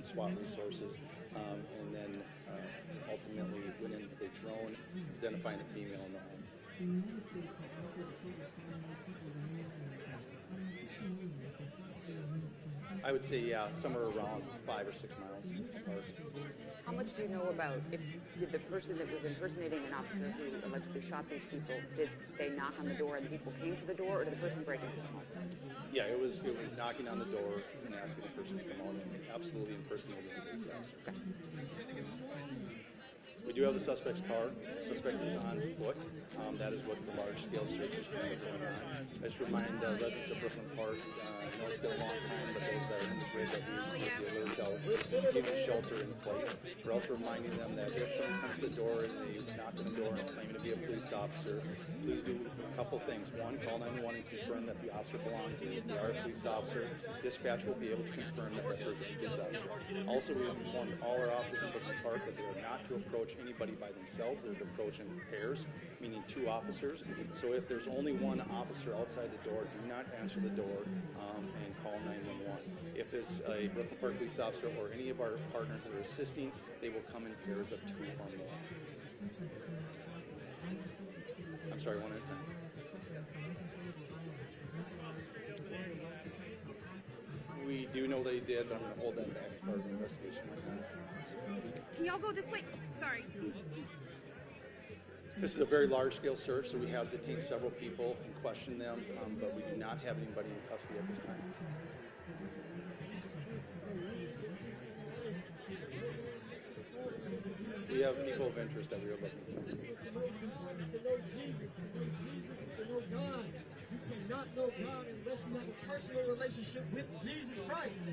and SWAT resources, and then ultimately went into the drone, identifying a female in the home. I would say, yeah, somewhere around 5 or 6 miles apart. How much do you know about did the person that was impersonating an officer who allegedly shot these people, did they knock on the door and the people came to the door, or did the person break into the home? Yeah, it was knocking on the door and asking the person to come out and absolutely impersonating a police officer. Okay. We do have the suspect's car. The suspect is on foot. That is what the large-scale search is going on. I just remind residents of Brooklyn Park, I know it's been a long time, but those that are in the grid that we make the alert out, keep the shelter in place. We're also reminding them that if someone comes to the door and they knock on the door and claiming to be a police officer, please do a couple things. One, call 911 and confirm that the officer belongs to you. If they are a police officer, dispatch will be able to confirm that that person is a police officer. Also, we have informed all our officers in Brooklyn Park that they are not to approach anybody by themselves. They're to approach in pairs, meaning 2 officers. So if there's only 1 officer outside the door, do not answer the door and call 911. If it's a Brooklyn Park police officer or any of our partners that are assisting, they will come in pairs of 2 or more. I'm sorry, 1 at a time. We do know that he did, but I'm going to hold that back as part of the investigation right now. Can y'all go this way? Sorry. This is a very large-scale search, so we have detained several people and questioned them, but we do not have anybody in custody at this time. We have people of interest that we are looking for. You cannot know God unless you have a personal relationship with Jesus Christ.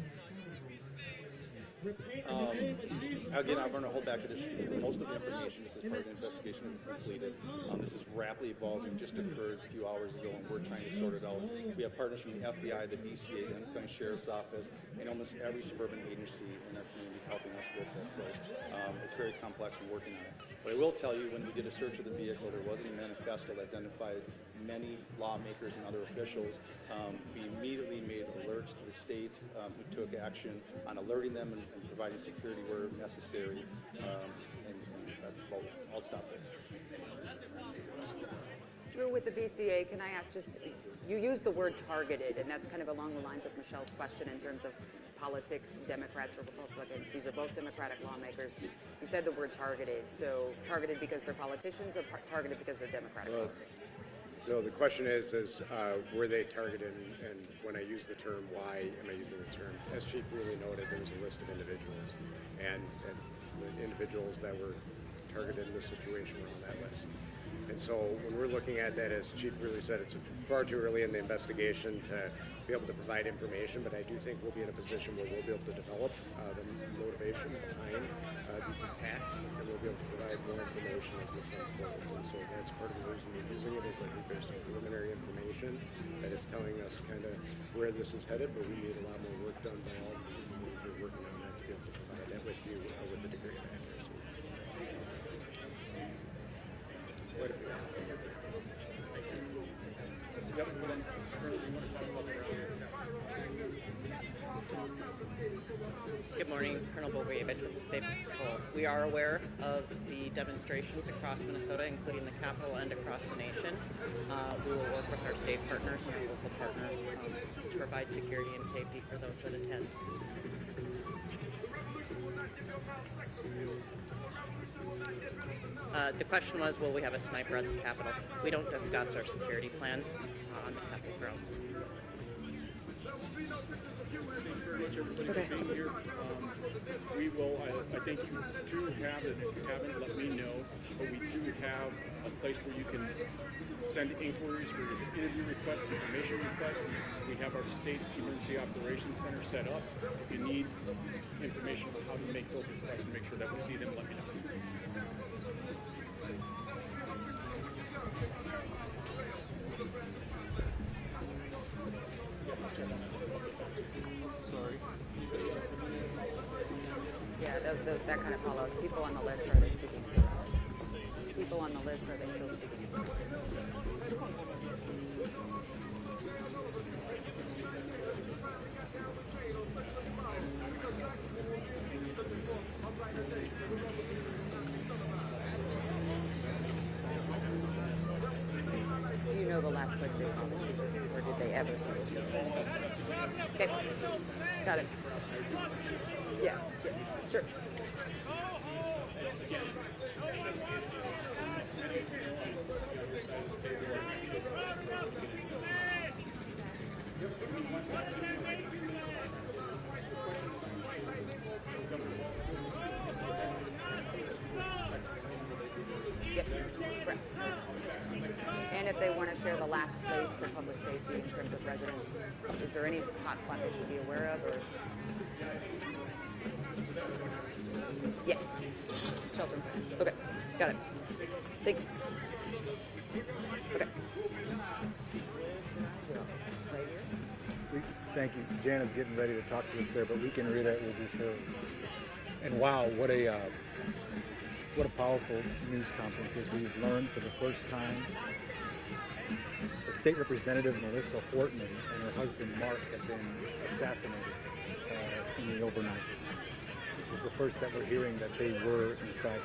Repent in the name of Jesus Again, Christ. I'm going to hold back to this. Most of the information, this is part of the investigation we've completed. This is rapidly evolving, just occurred a few hours ago, and we're trying to sort it out. We have partners from the FBI, the BCA, the Henry County Sheriff's Office, and almost every suburban agency in our community helping us with this. So it's very complex and working on it. But I will tell you, when we did a search of the vehicle, there wasn't a manifesto that identified many lawmakers and other officials. We immediately made alerts to the state who took action on alerting them and providing security where necessary. And that's about, I'll stop there. Drew, with the BCA, can I ask just, you used the word targeted, and that's kind of along the lines of Michelle's question in terms of politics, Democrats or Republicans. These are both Democratic lawmakers. You said the word targeted, so targeted because they're politicians or targeted because they're Democratic politicians? So the question is were they targeted, and when I use the term, why am I using the term? As Chief really noted, there was a list of individuals, and the individuals that were targeted in this situation were on that list. And so when we're looking at that, as Chief really said, it's far too early in the investigation to be able to provide information, but I do think we'll be in a position where we'll be able to develop the motivation behind these attacks, and we'll be able to provide more information as this unfolds. And so that's part of the reason we're using it, is I think there's some preliminary information that is telling us kind of where this is headed, but we need a lot more work done by all the teams that are working on that to be able to provide that with you with a degree of accuracy. Good morning, Colonel Bogoyevich with the State Patrol. We are aware of the demonstrations across Minnesota, including the capital and across the nation. We will work with our state partners and our local partners to provide security and safety for those that attend. The question was, will we have a sniper at the Capitol? We don't discuss our security plans on the Capitol grounds. Thank you very much, everybody, for being here. We will, I think you do have it. If you haven't, let me know. But we do have a place where you can send inquiries for your interview requests, information requests. We have our State Emergency Operations Center set up. If you need information on how to make those requests and make sure that we see them, let me know. Sorry. Yeah, that kind of follows. People on the list, are they speaking? People on the list, are they still speaking? every single shooting. Okay, got it. Yeah, sure. Yep, correct. And if they want to share the last place for public safety in terms of residents, is there any hotspot they should be aware of, or? Yeah, shelter in place. Okay, got it. Thanks. Okay. Right here. Thank you. Janet's getting ready to talk to us there, but we can read it. We'll just hear. And wow, what a powerful news conference as we've learned for the first time that State Representative Melissa Horton and her husband Mark have been assassinated in the overnight. This is the first that we're hearing that they were in fact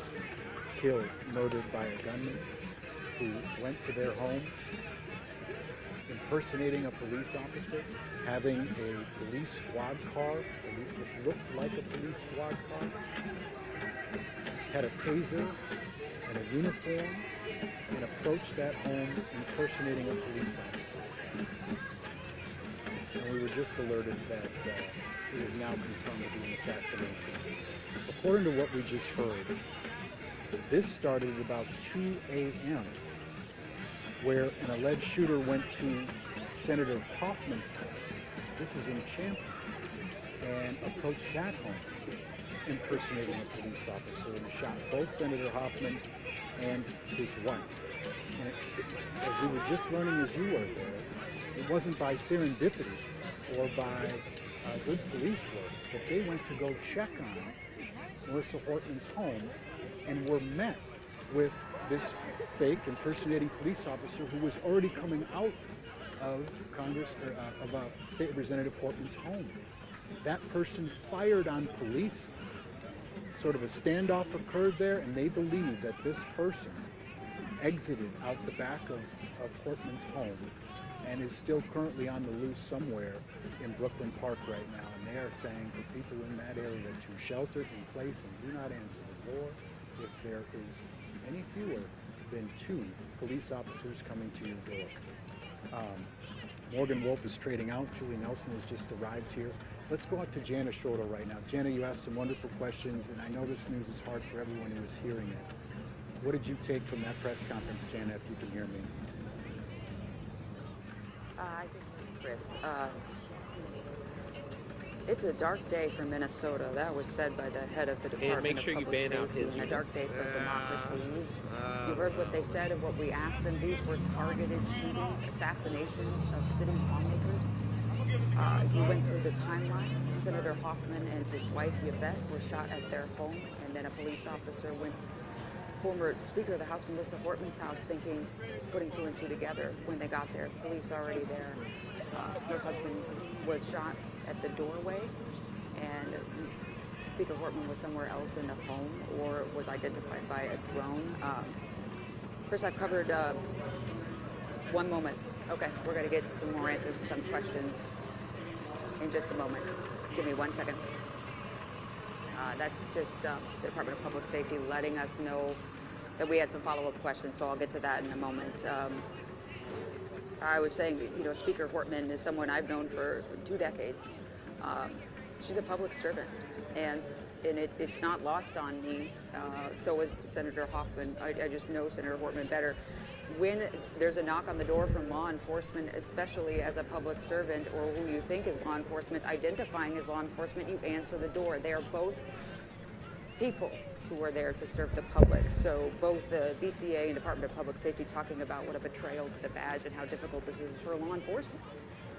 killed, murdered by a gunman who went to their home, impersonating a police officer, having a police squad car, at least it looked like a police squad car, had a taser and a uniform, and approached that home impersonating a police officer. And we were just alerted that it is now confirmed to be an assassination. According to what we just heard, this started at about 2 a.m., where an alleged shooter went to Senator Hoffman's house. This is in Champlin, and approached that home, impersonating a police officer, and shot both Senator Hoffman and his wife. And as we were just learning as you were there, it wasn't by serendipity or by good police work that they went to go check on Melissa Hortman's home and were met with this fake impersonating police officer who was already coming out of State Representative Hortman's home. That person fired on police. Sort of a standoff occurred there, and they believe that this person exited out the back of Hortman's home and is still currently on the loose somewhere in Brooklyn Park right now. And they are saying for people in that area to shelter in place and do not answer the door if there is any fewer than 2 police officers coming to your door. Morgan Wolf is trading out. Julie Nelson has just arrived here. Let's go out to Jana Schroeder right now. Jana, you asked some wonderful questions, and I know this news is hard for everyone who is hearing it. What did you take from that press conference, Jana, if you can hear me? I think, Chris, it's a dark day for Minnesota. That was said by the head of the Department of Public Safety, and a dark day for democracy. You heard what they said and what we asked them. These were targeted shootings, assassinations of sitting lawmakers. You went through the timeline. Senator Hoffman and his wife, Yvette, were shot at their home, and then a police officer went to former Speaker of the House, Melissa Hortman's house, putting 2 and 2 together. When they got there, police already there. Her husband was shot at the doorway, and Speaker Hortman was somewhere else in the home or was identified by a drone. Chris, I've covered one moment. Okay, we're going to get some more answers to some questions in just a moment. Give me 1 second. That's just the Department of Public Safety letting us know that we had some follow-up questions, so I'll get to that in a moment. I was saying, Speaker Hortman is someone I've known for 2 decades. She's a public servant, and it's not lost on me. So is Senator Hoffman. I just know Senator Hortman better. When there's a knock on the door from law enforcement, especially as a public servant or who you think is law enforcement, identifying as law enforcement, you answer the door. They are both people who are there to serve the public. So both the BCA and Department of Public Safety talking about what a betrayal to the badge and how difficult this is for law enforcement,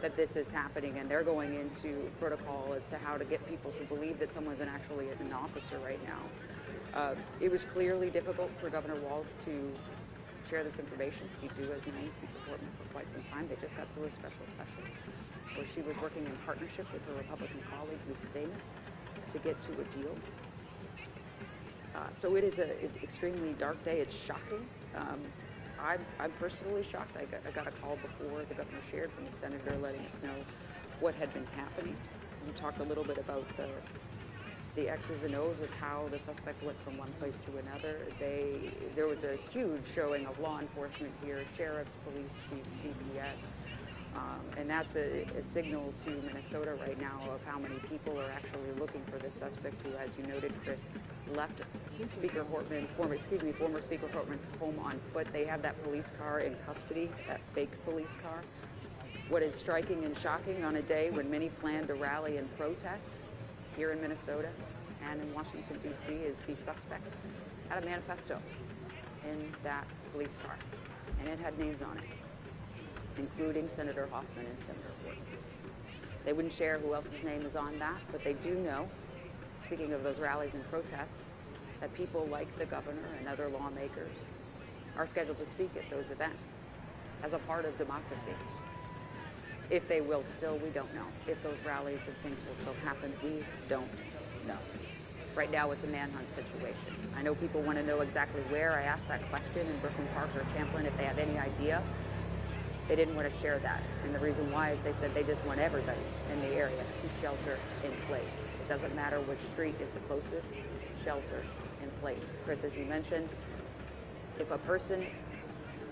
that this is happening, and they're going into protocol as to how to get people to believe that someone's actually an officer right now. It was clearly difficult for Governor Walz to share this information. He too has known Speaker Hortman for quite some time. They just got through a special session where she was working in partnership with her Republican colleague, Lisa Dana, to get to a deal. So it is an extremely dark day. It's shocking. I'm personally shocked. I got a call before the governor shared from the senator letting us know what had been happening. You talked a little bit about the X's and O's of how the suspect went from one place to another. There was a huge showing of law enforcement here, sheriffs, police chiefs, DPS, and that's a signal to Minnesota right now of how many people are actually looking for this suspect who, as you noted, Chris, left former Speaker Hortman's home on foot. They have that police car in custody, that fake police car. What is striking and shocking on a day when many plan to rally and protest here in Minnesota and in Washington, D.C., is the suspect had a manifesto in that police car, and it had names on it, including Senator Hoffman and Senator Horton. They wouldn't share who else's name is on that, but they do know, speaking of those rallies and protests, that people like the governor and other lawmakers are scheduled to speak at those events as a part of democracy. If they will still, we don't know. If those rallies and things will still happen, we don't know. Right now, it's a manhunt situation. I know people want to know exactly where. I asked that question in Brooklyn Park or Champlain if they have any idea. They didn't want to share that. And the reason why is they said they just want everybody in the area to shelter in place. It doesn't matter which street is the closest, shelter in place. Chris, as you mentioned, if a person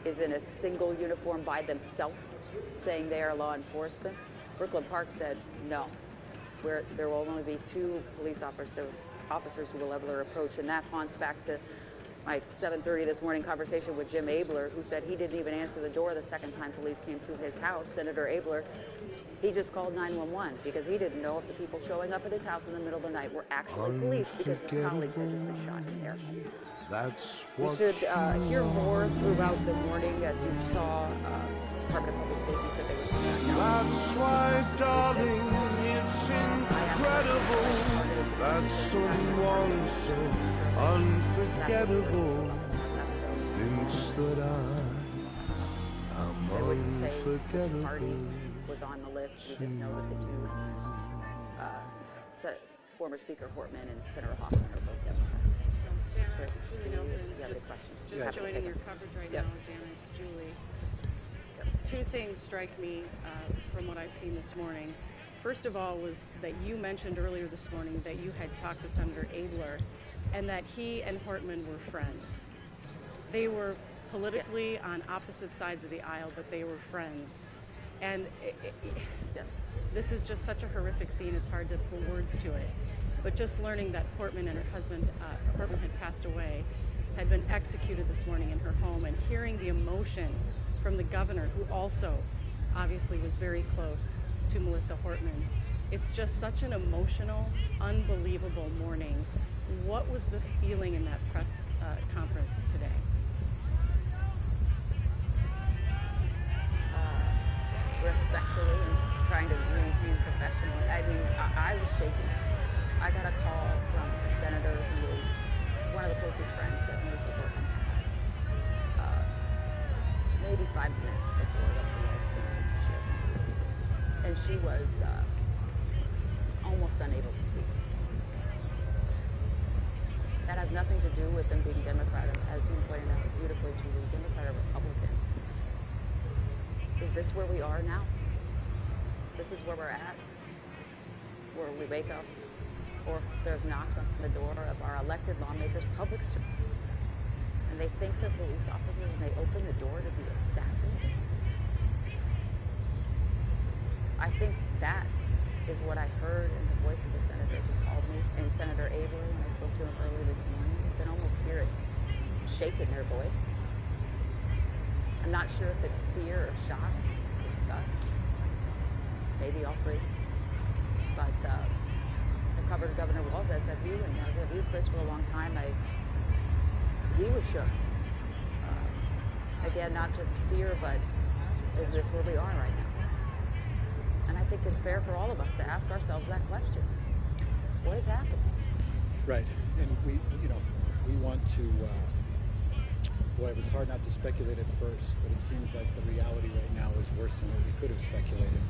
is in a single uniform by themselves, saying they are law enforcement, Brooklyn Park said no. There will only be 2 police officers who will ever approach, and that haunts back to my 7:30 this morning conversation with Jim Abler, who said he didn't even answer the door the second time police came to his house. Senator Abler, he just called 911 because he didn't know if the people showing up at his house in the middle of the night were actually police because his colleagues had just been shot in their homes. We should hear more throughout the morning, as you saw. Department of Public Safety said they would come back down. That's why, darling, it's incredible that someone so unforgettable thinks that I'm They wouldn't say which unforgettable. party was on the list. We just know that the 2 former Speaker Hortman and Senator Hoffman are both Democrats. Chris, do you have any questions? Just Happy to joining take your them. coverage right Yep. now, Jana, it's Julie. 2 things strike me from what I've seen this morning. First of all was that you mentioned earlier this morning that you had talked to Senator Abler and that he and Hortman were friends. They were politically on opposite sides of the aisle, but they were friends. And Yes. this is just such a horrific scene, it's hard to put words to it. But just learning that Hortman and her husband, Hortman had passed away, had been executed this morning in her home, and hearing the emotion from the governor, who also obviously was very close to Melissa Hortman. It's just such an emotional, unbelievable morning. What was the feeling in that press conference today? Respectfully and trying to maintain professionally. I mean, I was shaking. I got a call from a senator who is one of the closest friends that Melissa Hortman has. Maybe 5 minutes before the police came in to share the news. And she was almost unable to speak. That has nothing to do with them being Democrat, as you pointed out beautifully, Julie, Democrat or Republican. Is this where we are now? This is where we're at? Where we wake up, or there's knocks on the door of our elected lawmakers, public servants, and they think they're police officers and they open the door to be assassinated? I think that is what I heard in the voice of the senator who called me, and Senator Abler, when I spoke to him early this morning. You can almost hear it shake in their voice. I'm not sure if it's fear or shock, disgust, maybe all 3. But I've covered Governor Walz, as have you, and as have you, Chris, for a long time. He was shook. Again, not just fear, but is this where we are right now? And I think it's fair for all of us to ask ourselves that question. What has happened? Right, and we want to, boy, it was hard not to speculate at first, but it seems like the reality right now is worse than what we could have speculated.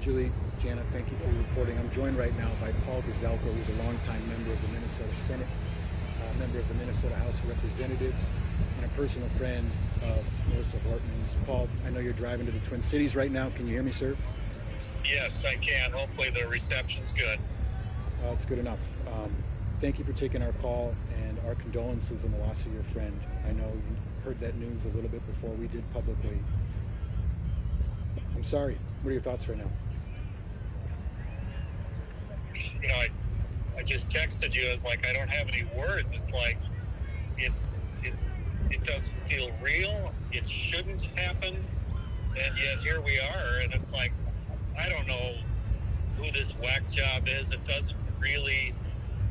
Julie, Jana, thank you for your reporting. I'm joined right now by Paul Gazelko, who's a longtime member of the Minnesota Senate, member of the Minnesota House of Representatives, and a personal friend of Melissa Hortman's. Paul, I know you're driving to the Twin Cities right now. Can you hear me, sir? Yes, I can. Hopefully the reception's good. It's good enough. Thank you for taking our call and our condolences on the loss of your friend. I know you heard that news a little bit before we did publicly. I'm sorry. What are your thoughts right now? You know, I just texted you. It's like I don't have any words. It's like it doesn't feel real. It shouldn't happen, and yet here we are. And it's like I don't know who this whack job is. It doesn't really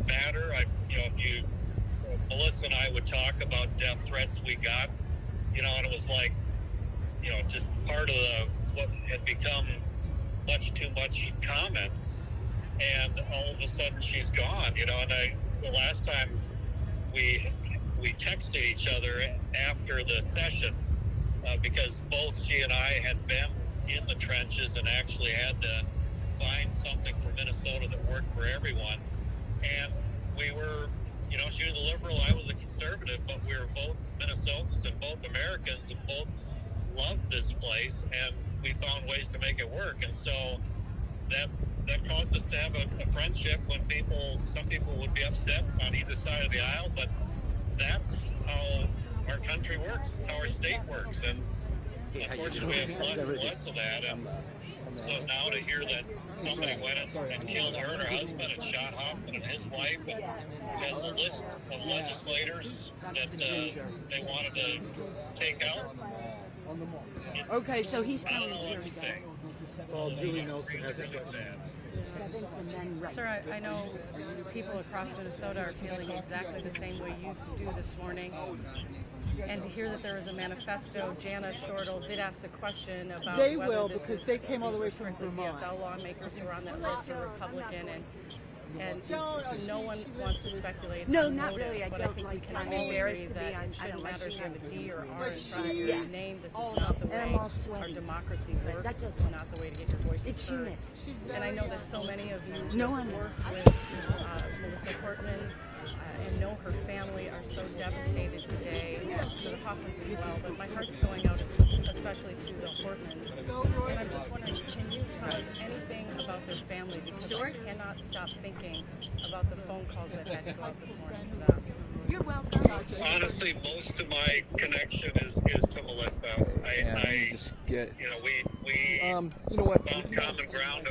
matter. If Melissa and I would talk about death threats we got, and it was like, just part of what had become much too much comment, and all of a sudden she's gone, and the last time we texted each other after the session, because both she and I had been in the trenches and actually had to find something for Minnesota that worked for everyone. And we were, she was a liberal, I was a conservative, but we were both Minnesotans and both Americans and both loved this place, and we found ways to make it work. And so that caused us to have a friendship when some people would be upset on either side of the aisle, but that's how our country works, it's how our state works. And unfortunately we have less and less of that. And so now to hear that somebody went and killed her and her husband and shot Hoffman and his wife, and has a list of legislators that they wanted to take out. Okay, so he's coming. Paul, Julie Nelson has a question. Sir, I know people across Minnesota are feeling exactly the same way you do this morning. And to hear that there was a manifesto, Jana Shortle did ask a question about they whether will this because is, they came all the way from strictly Vermont. DFL lawmakers who are on that list are Republican, and no one wants to speculate. No, on not motive, really. I but don't I think like. we can I'm all embarrassed agree to be. that I it shouldn't don't matter if you have a D or R in front of your Yes. name. This is not the And I'm way all our sweaty. democracy works. That's This okay. is not the way to get your voices It's heard. humid. And I know that so many of you No, who I'm work with Melissa Portman and know her family are so devastated today, for the Hoffmans as well, but my heart's going out especially to the Portmans. And I'm just wondering, can you tell us anything about their family? Because I cannot stop thinking about the phone calls that had to go out this morning to them. You're welcome. Honestly, most of my connection is to Melissa. You know what? Found common ground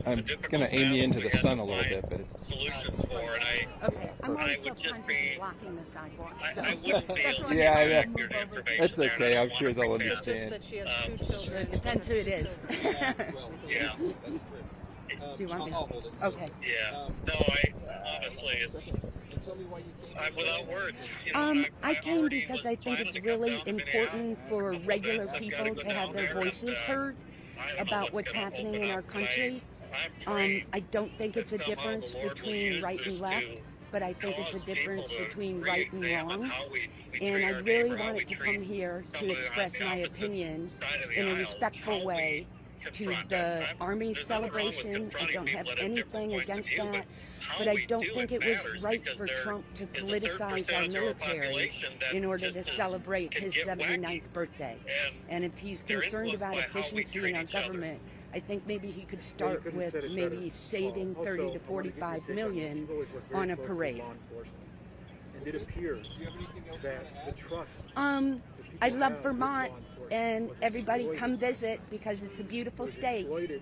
I'm about gonna aim you into the sun a little bit, but it's solutions for, and Okay, I'm I always would so just conscious be, of blocking the sidewalk. I wouldn't be able to Yeah, give I you accurate information. It's okay. there, and I I'm don't sure wanna they'll pretend. Just understand. that she has two children. It depends who it is. Yeah, Do you want me? Okay. yeah. No, honestly, I'm without words. I came because I think it's really important for regular people to have their voices heard about what's happening in our country. I don't think it's a difference between right and left, but I think it's a difference between right and wrong. And I really wanted to come here to express my opinion in a respectful way to the Army's celebration. I don't have anything against that, but I don't think it was right for Trump to politicize our military in order to celebrate his 79th birthday. And if he's concerned about efficiency in our government, I think maybe he could start with maybe saving 30 to 45 million on a parade. And it appears that the trust. I love Vermont, and everybody come visit because it's a beautiful state. Exploited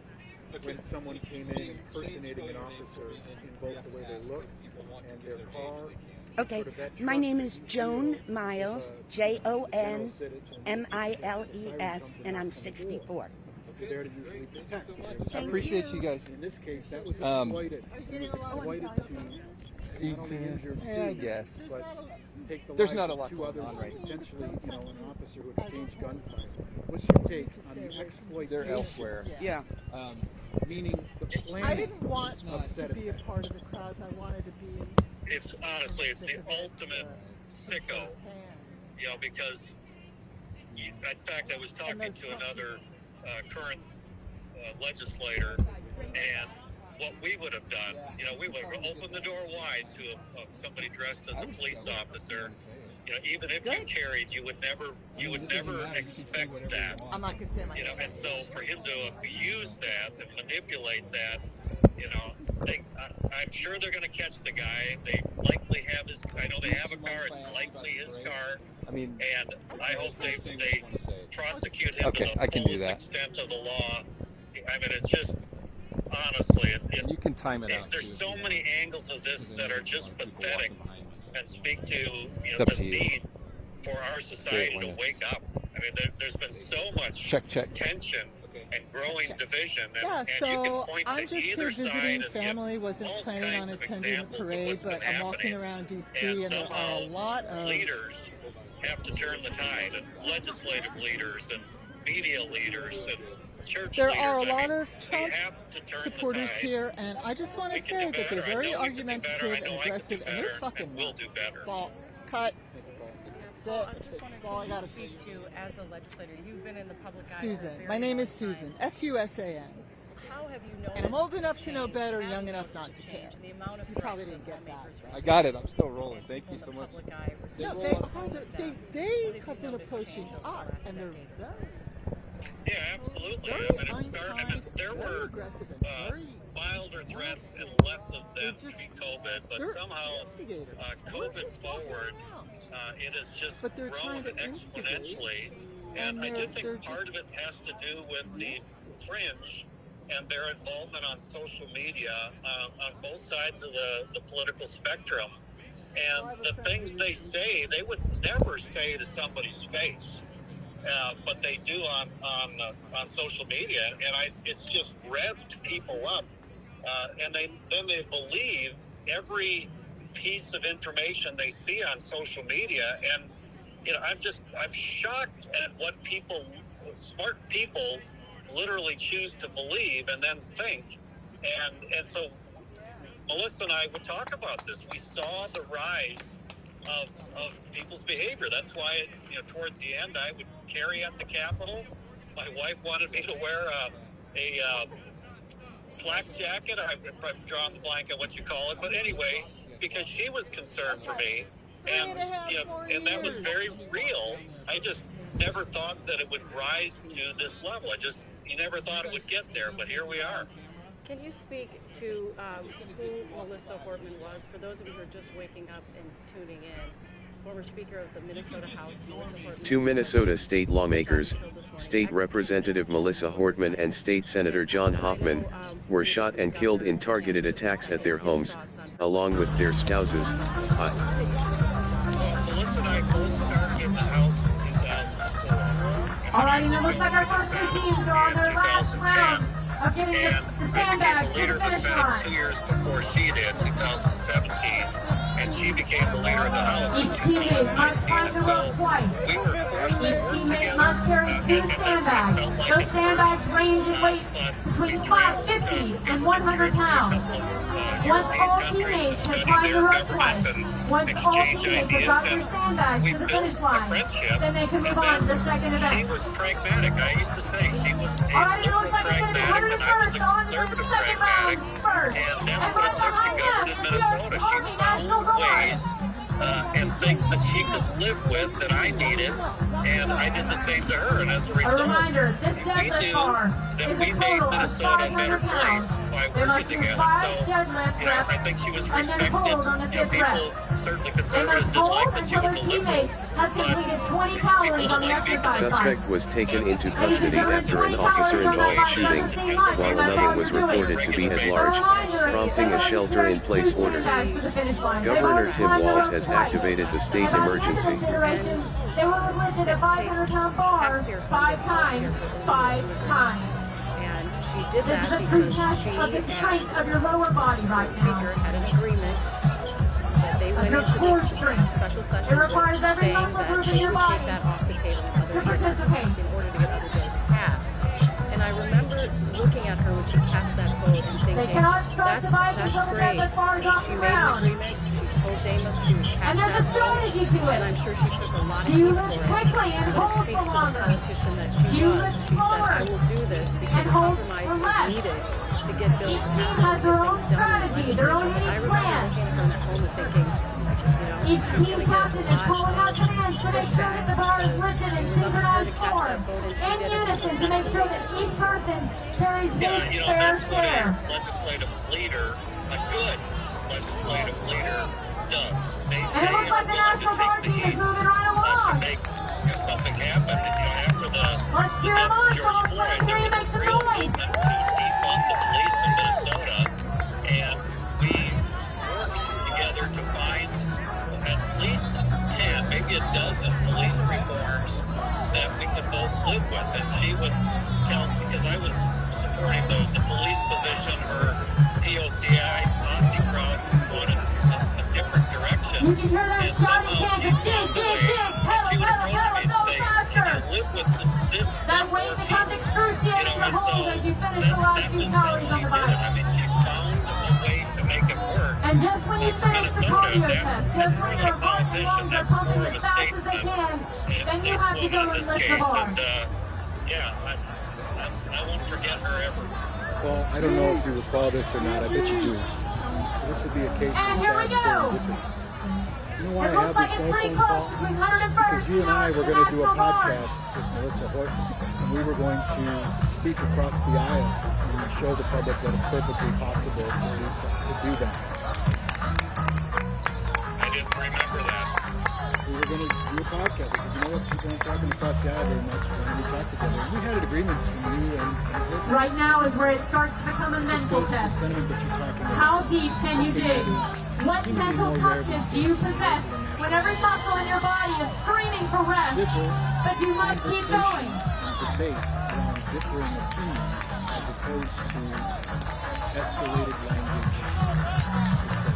when someone came in impersonating an officer in both the way they look and their car. Okay, my name is Joan Miles, Johnmiles, and I'm 64. You're there to usually protect. I appreciate you guys. In this case, that was exploited. It was exploited to not only injure I two, guess. but take the There's lives not a of lot two going others, on right now. potentially, an officer who exchanged gunfire. What's your take on the exploitation? They're elsewhere. Yeah. Meaning the planning I didn't want of said to be a attack. part of the crowd. I wanted to be it's honestly, it's the ultimate sicko. Because in fact, I was talking to another current legislator, and what we would have done. You know, we would have opened the door wide to somebody dressed as a police officer. You know, even if you carried, you would never expect that. I'm not gonna say my You know, and so for him to use that and manipulate that, you know, I'm sure they're going to catch the guy. They likely have his. I know they have a car. It's likely his car. I mean, and I hope they prosecute him okay, to the I can do fullest that. extent of the law. I mean, it's just honestly, You can time it out. there's so many angles of this that are just pathetic and speak to It's the up to you. need for our society to wake up. I mean, there's been so much Check. tension and growing division. And, Yeah, and you can so point I'm to just either here side visiting and give family. Wasn't all planning on kinds of attending the examples of parade, what's but been I'm walking happening. around DC, and there are somehow a lot of leaders have to turn the tide, and legislative leaders and media leaders and church there leaders. are a I lot mean, of we Trump have to turn supporters the tide. here, and I just want to We can say do that they're better. I very know we can do better. argumentative I and know I can do aggressive, and they're better, fucking and we'll nuts. do better. That's all. Cut. Well, That's I'm just wondering, all I can you gotta speak to, as a legislator, you've been in the public eye for a Susan. very My name long is Susan. time. Susan. How have you noticed And I'm old enough to know change? better, How young have you enough not noticed to change? care. The amount of You probably threats didn't get that. lawmakers I got it. I'm still rolling. Thank you in so the much. public eye receive. No, What they have have been you noticed approaching change over us, the last and they're decade? very, Yeah, absolutely. very I mean, it started, unkind, there very were aggressive, and very milder threats and less of them pre-COVID, but they're somehow instigators. We're COVID just walking forward, around. it has just But they're grown trying to instigate, exponentially. And I do they're think part just- of it has to do with the fringe and their involvement on social media on both sides of the political spectrum. And the things they say, they would never say to somebody's face. But they do on social media, and it's just revved people up, and then they believe every piece of information they see on social media, and you know, I'm shocked at what smart people literally choose to believe and then think, and so Melissa and I would talk about this. We saw the rise of people's behavior. That's why, you know, towards the end, I would carry at the Capitol. My wife wanted me to wear a flak jacket. I'm drawing the blank on what you call it, but anyway, because she was concerned for me, and you know, and that was very real. I just never thought that it would rise to this level. You never thought it would get there, but here we are. Can you speak to who Melissa Hortman was? For those of you who are just waking up and tuning in, former Speaker of the Minnesota House, Melissa Hortman. Two Minnesota state lawmakers, State Representative Melissa Hortman and State Senator John Hoffman, were shot and killed in targeted attacks at their homes, along with their spouses. Well, Melissa and I both started in the House in 2004. Alrighty, it looks like our first two teams are on their last round of getting the sandbags to the finish line. 2 years before she did, 2017, and she became the leader of the House. Each teammate must climb the rope twice. Each teammate must carry 2 sandbags. Those sandbags range in weight between 50 and 100 pounds. Once all teammates have climbed the rope twice, once all teammates have got their sandbags to the finish line, then they can move on to the second event. She was pragmatic. I used to say she was Alright, it looks like it's going to be 101st on to the second round first. And right behind them is the Army National Guard. And things that she could live with that I needed, and I did the same to her. And as a result, A reminder, this deadlift bar that is we a made total of Minnesota a better 500 place pounds. by There must working be together. 5 So, deadlift you know, I reps, think she was and then respected. hold on the You know, 5th rep. people, certainly They conservatives, must didn't hold like that she until was their a liberal. teammate has completed 20 calories on the exercise bike. Suspect was taken into custody after an officer-involved shooting, while another was reported to be at large, prompting a shelter-in-place order. Governor Tim Walz has activated the state emergency. They will have lifted a 500-pound bar 5 times, 5 times. And she did This that is a true because test she of the and strength of your lower body right the Speaker now. had an agreement that they went your into core this strength. special session It requires with every saying muscle that group in they your would body take that off the table in to participate. order to get other bills passed. And I remember looking at her when she passed that vote and thinking, They cannot stop the bike that's until the great. deadlift bar is off She the made an ground. agreement. She told Dama she would pass And there's a that vote. strategy to it. And I'm sure she took a lot of Do you heat lift for it. quickly and But it hold speaks for to the longer? politician that Do she you was. lift She said, slower I will do this because and hold compromise for is less? needed. to get bills Each team passed has and their get own things done in the strategy, their own legislature. I unique remember plan. looking from that home and thinking, Each she's team going to get captain a is lot rolling out commands to make sure that the bar is because lifted in it was up to her to synchronized cast form, that vote, and she in did it unison, because to make that's sure the that way each person carries Yeah, his you know, fair that's what a share. legislative leader, a good legislative leader, does. And it looks like the National Guard team is moving right along. To make something happen. After the Let's cheer them on, George folks. Let Floyd, them hear there you was make a some real noise. movement to defund the police in Minnesota, and we worked together to find at least 10, maybe a dozen police reforms that we could both live with. And she would tell, because I was supporting the police position, her POCI posse crowd wanted a different direction. You can hear them shouting chants of dig, dig, dig, pedal, pedal, pedal, go faster. Live with this That weight becomes excruciating to hold as you finish the last few calories on the bike. I mean, she found a way to make it work. And just when you finish the cardio test, just when your heart and lungs are pumping as fast as they can, then you have to go and lift the bar. Yeah, I won't forget her ever. Well, I don't know if you recall this or not. I bet you do. This would be a case And of here we sad go. serendipity. You know why It I looks have like this it's cell pretty phone close call? between 101st Because you and I were and going to do a National Guard. podcast with Melissa Horton, and we were going to speak across the aisle and show the public that it's perfectly possible to do that. I didn't remember that. We were going to do a podcast. I said, you know what, people aren't talking across the aisle very much. Why don't we talk together? And we had agreements from you and Horton. Right now is where it starts to become a It just mental goes to the test. sentiment that you're talking about. How deep can you Something dig? that is What seemingly mental more rare toughness these do you days than possess the when every muscle in your body is screaming for rest, civil but you must keep conversation going? and debate around differing opinions as opposed to escalated language, etc.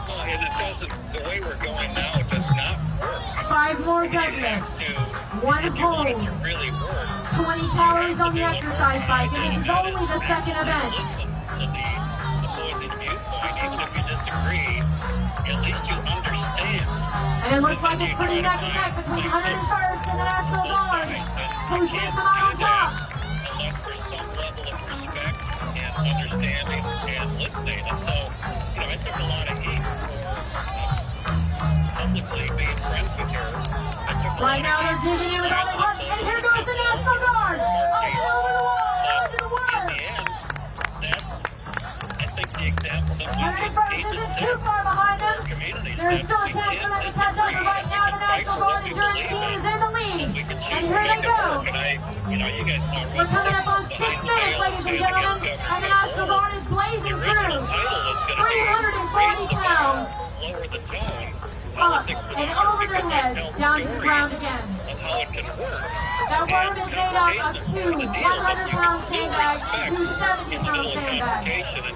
Well, and it doesn't, the way we're going now, it does not work. 5 more You have deadlifts, to, 1 if you want it hold, to really work, 20 calories on the exercise bike, and this is only the second event. listen to the opposing viewpoint, even if you disagree, at least you understand. And it looks like it's pretty neck and neck between 101st and the National Guard. Who's going to come out on top? Unless there's some level of respect and understanding and listening. And so, I took a lot of heat for publicly being friends with her. Right now they're digging in with all their heart, and here goes the National Guard. Up and over the wall, down to the wire. In the end, that's, I think, the example that we 101st isn't too far behind them. There's still a chance for them to catch up, but right now the National Guard endurance team is in the lead. And here they go. We're coming up on 6 minutes, ladies and gentlemen, and the National Guard is blazing through. 340 pounds. Lower the tone. Up and over their heads, down to the ground again. Of how it can work. That load is made up of 2 100-pound sandbags and 2 70-pound sandbags.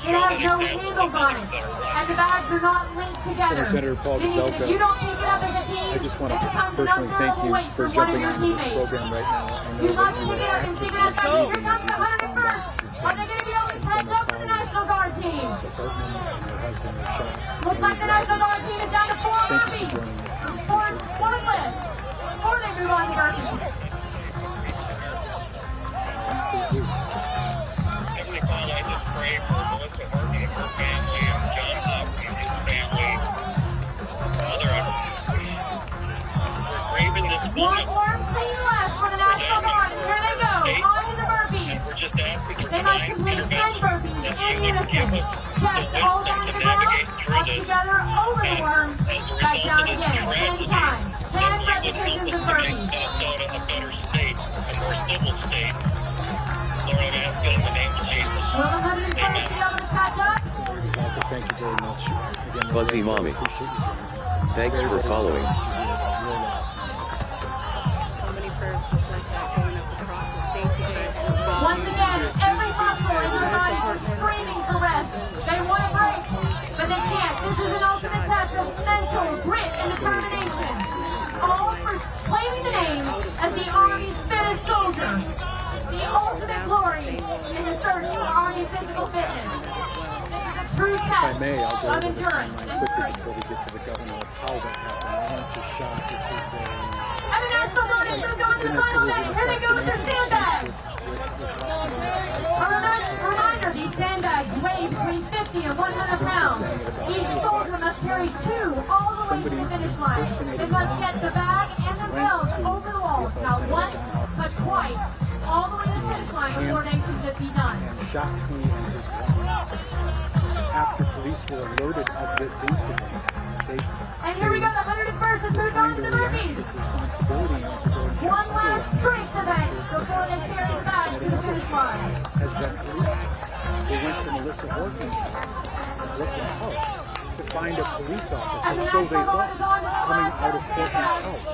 It has no handles on it, and the bags are not linked together. Senator Paul Meaning that if you don't pick it up as a team, I just want it to becomes an personally thank unbearable you weight for one of jumping your onto this teammates. program right now. I know You must that you pick it are up and keep it actively up. Here believing comes as the you just found 101st. out that Are they going to be able to catch up with the National Guard team? Melissa Horton and her husband were shot. Looks like the National Guard team is down to 4 Thank you lobbies. for joining us. One left before they move on to burpees. Heavenly Father, I just pray for Melissa Horton and her family and John Hopkins and his family. Father, we're grieving this One moment. more clean left for the National Guard. And here they go, on to the burpees. We're just asking for They must complete 10 burpees in unison. Chest all down to the ground, up together, over the worm, back down again, 10 times. 10 repetitions of burpees. Minnesota a better state, a more civil state. Lord, I'm asking in the name of Jesus. Will the 101st be able to catch up? Thank you very much. Again, Fuzzy Mommy. appreciate you joining us. Thanks for following. So many prayers just like that going up across the state today. Once again, every muscle in their bodies is screaming for rest. They want a break, but they can't. This is an ultimate test of mental grit and determination. All for claiming the name as the Army's fittest soldiers. The ultimate glory in the search for Army physical fitness. This is a true If I test may, I'll go of over the endurance timeline and quickly strength. before we get to the governor of how that happened. I want to shot. This is And the National Guard has moved on to the final day. Here they go with their sandbags. A reminder, carry 2 all the way to the finish line. They must get the bag and themselves over the wall, not once, but twice, all the way to the finish line before they can be done. And shot he and his wife. After police were alerted of this incident, And here we go, the 101st has moved on to the burpees. responsibility to go and check One other last lawmakers strength event before they carry the bag to the finish line. as that police. They went to Melissa Horton's house in Brooklyn Park to find a police officer, so they thought, coming out of Horton's house.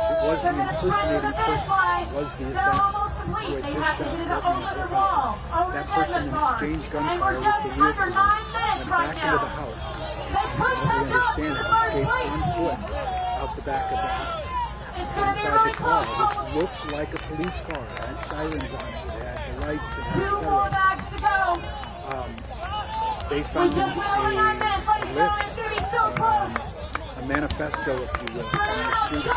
It was the impersonating person, was the assassin who had just shot Horton and her husband. That person in exchange gunfire with the real police went back into the house. And what we understand is escaped on foot out the back of the house. Inside the car, which looked like a police car, it had sirens on it, it had the lights, it had etc. They found a list, a manifesto, if you will, from the shooter. It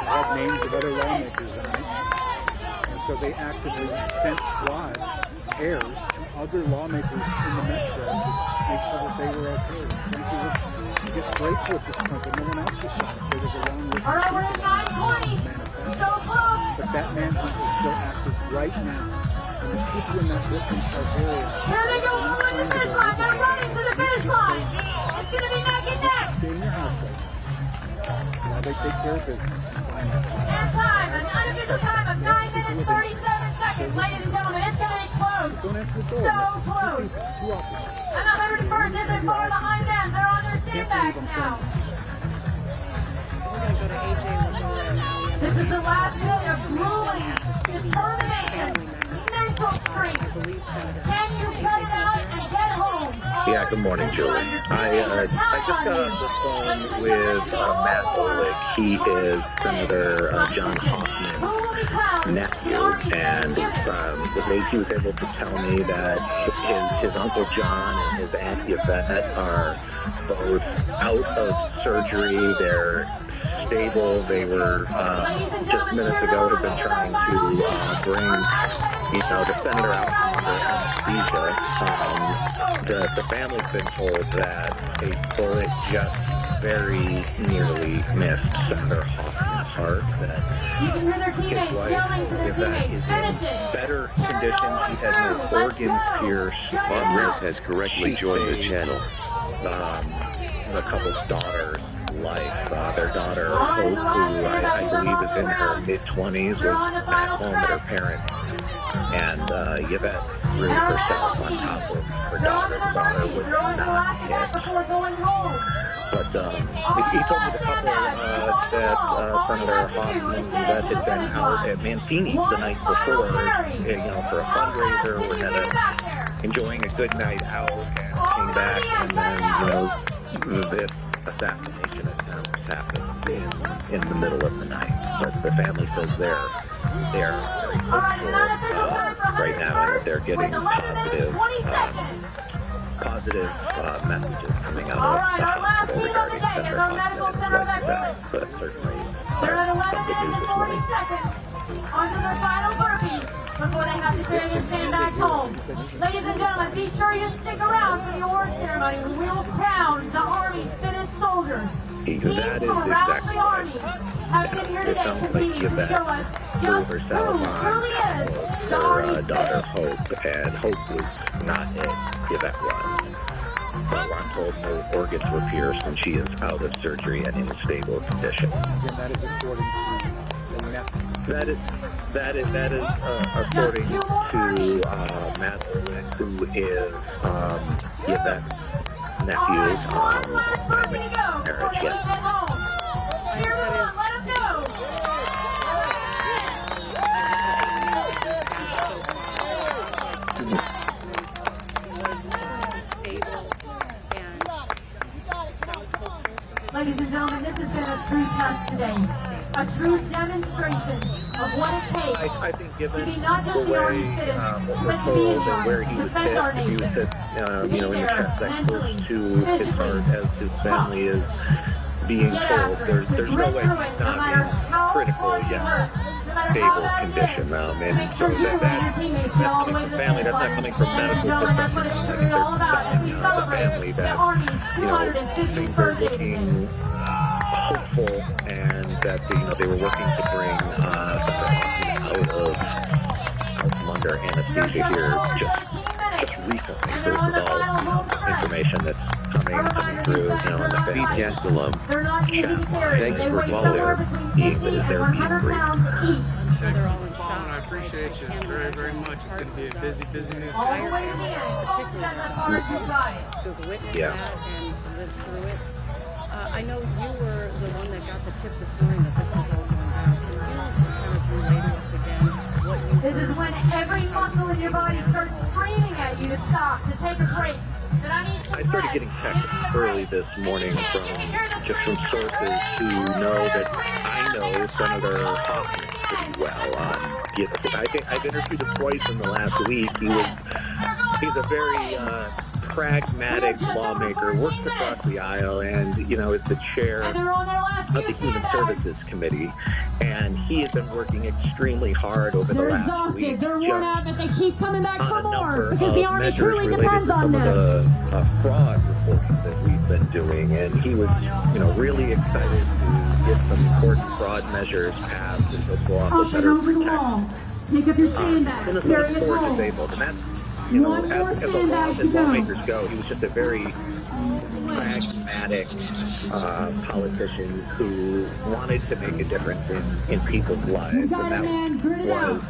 had names of other lawmakers on it. And so they actively sent squads, pairs, to other lawmakers in the metro to make sure that they were okay. Frankly, we're, I guess, grateful at this point that no one else was shot. There was a long list of people on this manifesto. But that manhunt is still active right now. And the people in that Brooklyn Park area Here they go over the finish line. They're running to the finish line. It's going to be neck and neck. stay in your house right now while they take care of business and find this guy. And time, an unofficial time of 9 minutes 47 seconds, ladies and gentlemen. It's going to be close. Don't answer the door. So This is close. two officers. And the 101st isn't far behind them. They're on their sandbags now. This is the last bit of grueling determination, mental strength. Can you cut it out and get home? Yeah, good morning, Julie. I just got on the phone with Matt Olick. He is Senator John Hoffman's nephew, and he was able to tell me that his Uncle John and his Aunt Yvette are both out of surgery. They're stable. They were just minutes ago have been trying to bring the senator out from under anesthesia. The family's been told that a bullet just very nearly missed Senator Hoffman's heart. That You can hear their teammates yelling to their teammates. Finish it. better condition. He had no organs pierced. Unrest has correctly joined the channel. The couple's daughter's life. Their daughter, Hope, who I believe is in her mid-20s, was at home with her parents. And Yvette threw herself on top of her daughter. The daughter was not hit. But he told me the couple that Senator Hoffman and Yvette had been out at Mancini's the night before, for a fundraiser. We had enjoying a good night out and came back, and then, this assassination attempt happened in the middle of the night. But the family says they are very hopeful right now, and that they're getting positive messages coming out of the hospital regarding Senator Hoffman and like that. But certainly some good news this morning. Onto their final burpees before they have to carry their sandbags home. Ladies and gentlemen, be sure you stick around for the award ceremony. We will crown the Army's fittest soldiers. Teams from around the Army have been here today competing to show us just who truly is the Army's daughter fittest. Hope, and Hope was not hit. Yvette was. So I'm told no organs were pierced, and she is out of surgery and in a stable condition. Again, that is according to the nephew. That is according to Matt Olick, who is Yvette's nephew. My marriage, yes. Ladies and gentlemen, this has been a true test today. A true demonstration of what it takes I think given to be not just the the way Army's fittest, we're but to be in told and where charge, he was defend hit, our if he was nation. hit, in the chest that close to his heart as his family is being told, there's no way he's not in critical yet. stable condition. And so that's coming from family. That's not coming from medical professionals. I think they're telling the family that, things are looking hopeful, and that they were working to bring Senator Hoffman out from under anesthesia here just recently. So this is all information that's coming through on the Feedcast alum. chat line. Thanks for following. They're being briefed. I'm sure they're all in shock. I appreciate you very, very much. It's going to be a busy news All day. the way to witness that and live through it. I know you were the one that got the tip this morning that this was all going down. Can you kind of relay to us again what you This is when every muscle in your body starts screaming at you to stop, to take a break. I started getting texts early this morning from sources who know that I know Senator Hoffman pretty well. I think I've interviewed him twice in the last week. He's a very pragmatic lawmaker, works across the aisle, and is the chair of the Human Services Committee. And he has been working extremely hard over the last week. They're worn out, but they keep coming back for more because The the Army truly depends on some them. of the fraud reporting that we've been doing, and he was, really excited to get some important fraud measures passed and to go off with better protection. Take up your sandbags. Minnesota's poor disabled, and that's, as lawmakers go, he was just a very pragmatic politician who wanted to make a difference in people's lives, and that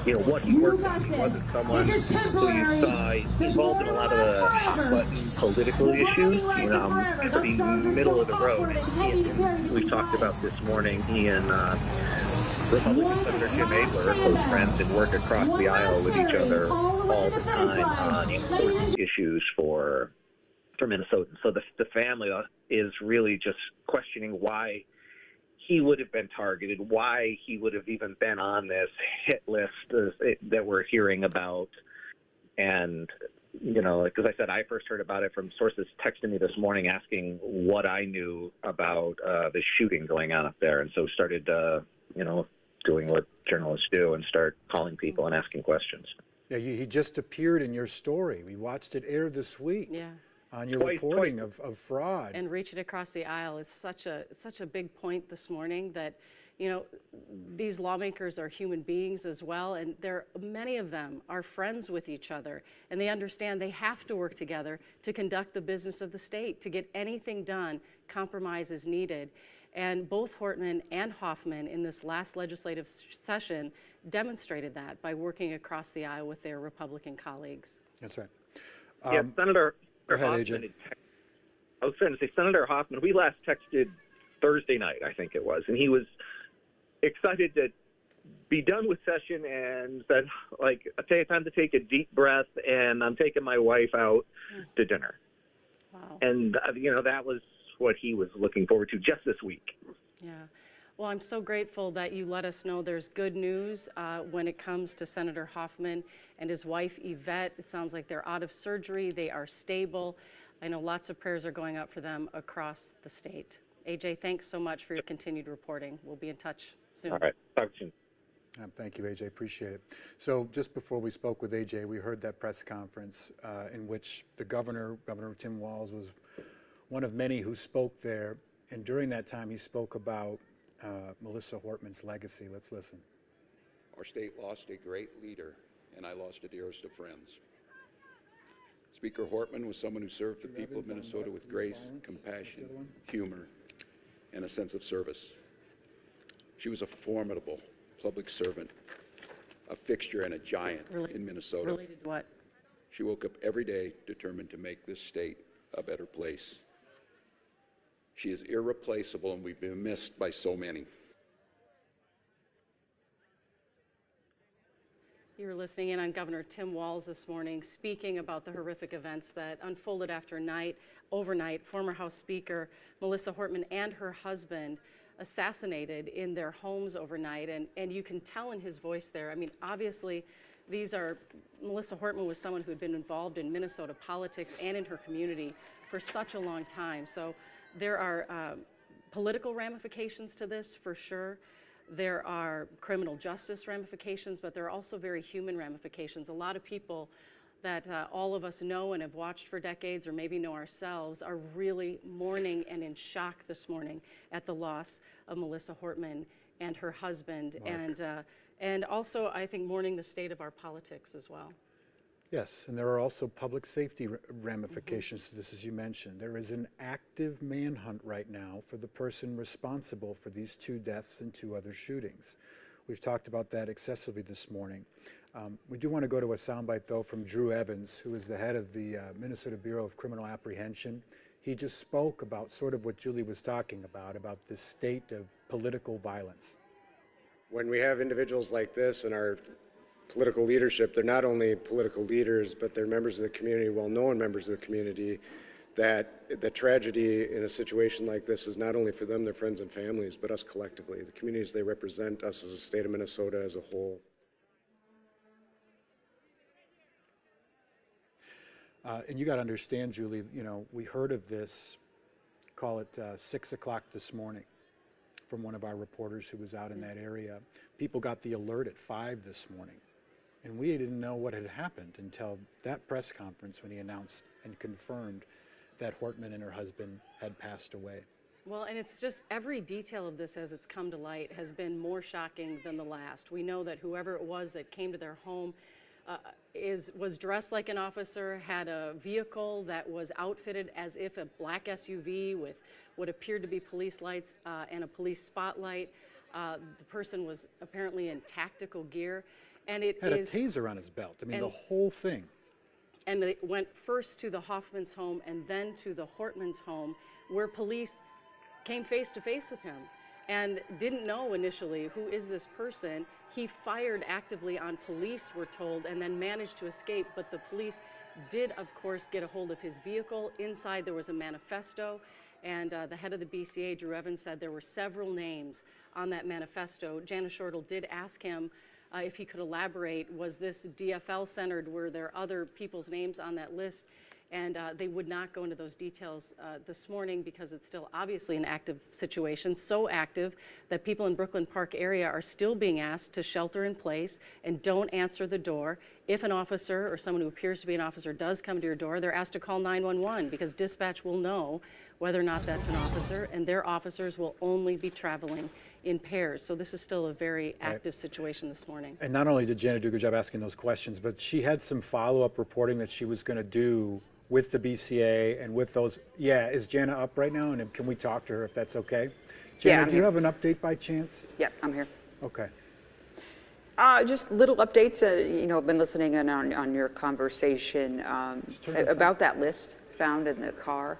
was, what he worked on. He wasn't someone who you saw involved in a lot of the hot-button political issues, pretty middle of the road. We talked about this morning, he and Republican Senator Jim Aigler are close friends and work across the aisle with each other all the time on important issues for Minnesota. So the family is really just questioning why he would have been targeted, why he would have even been on this hit list that we're hearing about. And, because I said I first heard about it from sources texting me this morning asking what I knew about the shooting going on up there. And so started, doing what journalists do and start calling people and asking questions. Yeah, he just appeared in your story. We watched it air this week. Yeah. On your reporting of fraud. And reaching across the aisle is such a big point this morning that, these lawmakers are human beings as well, and many of them are friends with each other, and they understand they have to work together to conduct the business of the state. To get anything done, compromise is needed. And both Hortman and Hoffman in this last legislative session demonstrated that by working across the aisle with their Republican colleagues. That's right. Senator Go ahead, Hoffman. AJ. I was trying to say, Senator Hoffman, we last texted Thursday night, I think it was, and he was excited to be done with session and said, time to take a deep breath, and I'm taking my wife out to dinner. Wow. And, that was what he was looking forward to just this week. Yeah. Well, I'm so grateful that you let us know there's good news when it comes to Senator Hoffman and his wife, Yvette. It sounds like they're out of surgery. They are stable. I know lots of prayers are going up for them across the state. AJ, thanks so much for your continued reporting. We'll be in touch soon. All right. Talk soon. Thank you, AJ. Appreciate it. So just before we spoke with AJ, we heard that press conference in which the Governor Tim Walz, was one of many who spoke there. And during that time, he spoke about Melissa Hortman's legacy. Let's listen. Our state lost a great leader, and I lost a dearest of friends. Speaker Hortman was someone who served the people of Minnesota with grace, compassion, humor, and a sense of service. She was a formidable public servant, a fixture and a giant in Minnesota. Related to what? She woke up every day determined to make this state a better place. She is irreplaceable, and we've been missed by so many. You were listening in on Governor Tim Walz this morning, speaking about the horrific events that unfolded overnight. Former House Speaker Melissa Hortman and her husband assassinated in their homes overnight, and you can tell in his voice there. I mean, obviously, Melissa Hortman was someone who had been involved in Minnesota politics and in her community for such a long time. So there are political ramifications to this for sure, There are criminal justice ramifications, but there are also very human ramifications. A lot of people that all of us know and have watched for decades, or maybe know ourselves, are really mourning and in shock this morning at the loss of Melissa Hortman and her husband, and also I think mourning the state of our politics as well. Yes, and there are also public safety ramifications to this, as you mentioned. There is an active manhunt right now for the person responsible for these 2 deaths and 2 other shootings. We've talked about that excessively this morning. We do want to go to a soundbite, though, from Drew Evans, who is the head of the Minnesota Bureau of Criminal Apprehension. He just spoke about sort of what Julie was talking about the state of political violence. When we have individuals like this in our political leadership, they're not only political leaders, but they're members of the community, well-known members of the community, that the tragedy in a situation like this is not only for them, their friends and families, but us collectively, the communities they represent, us as a state of Minnesota as a whole. And you got to understand, Julie, you know, we heard of this, call it 6 o'clock this morning, from one of our reporters who was out in that area. People got the alert at 5 this morning, and we didn't know what had happened until that press conference when he announced and confirmed that Hortman and her husband had passed away. Well, and it's just every detail of this as it's come to light has been more shocking than the last. We know that whoever it was that came to their home was dressed like an officer, had a vehicle that was outfitted as if a black SUV with what appeared to be police lights and a police spotlight. The person was apparently in tactical gear, and it had a taser on his belt. I mean, the whole thing. And they went first to the Hoffman's home and then to the Hortman's home, where police came face to face with him and didn't know initially who is this person. He fired actively on police, we're told, and then managed to escape. But the police did, of course, get a hold of his vehicle. Inside there was a manifesto, and the head of the BCA, Drew Evans, said there were several names on that manifesto. Janice Shortle did ask him if he could elaborate. Was this DFL centered? Were there other people's names on that list? And they would not go into those details this morning because it's still obviously an active situation, so active that people in Brooklyn Park area are still being asked to shelter in place and don't answer the door. If an officer or someone who appears to be an officer does come to your door, they're asked to call 911 because dispatch will know whether or not that's an officer, and their officers will only be traveling in pairs. So this is still a very active situation this morning. And not only did Jana do a good job asking those questions, but she had some follow-up reporting that she was going to do with the BCA and with those. Yeah, is Jana up right now? And can we talk to her if that's okay? Jana, do you have an update by chance? Yep, I'm here. Okay. Just little updates. You know, I've been listening in on your conversation about that list found in the car.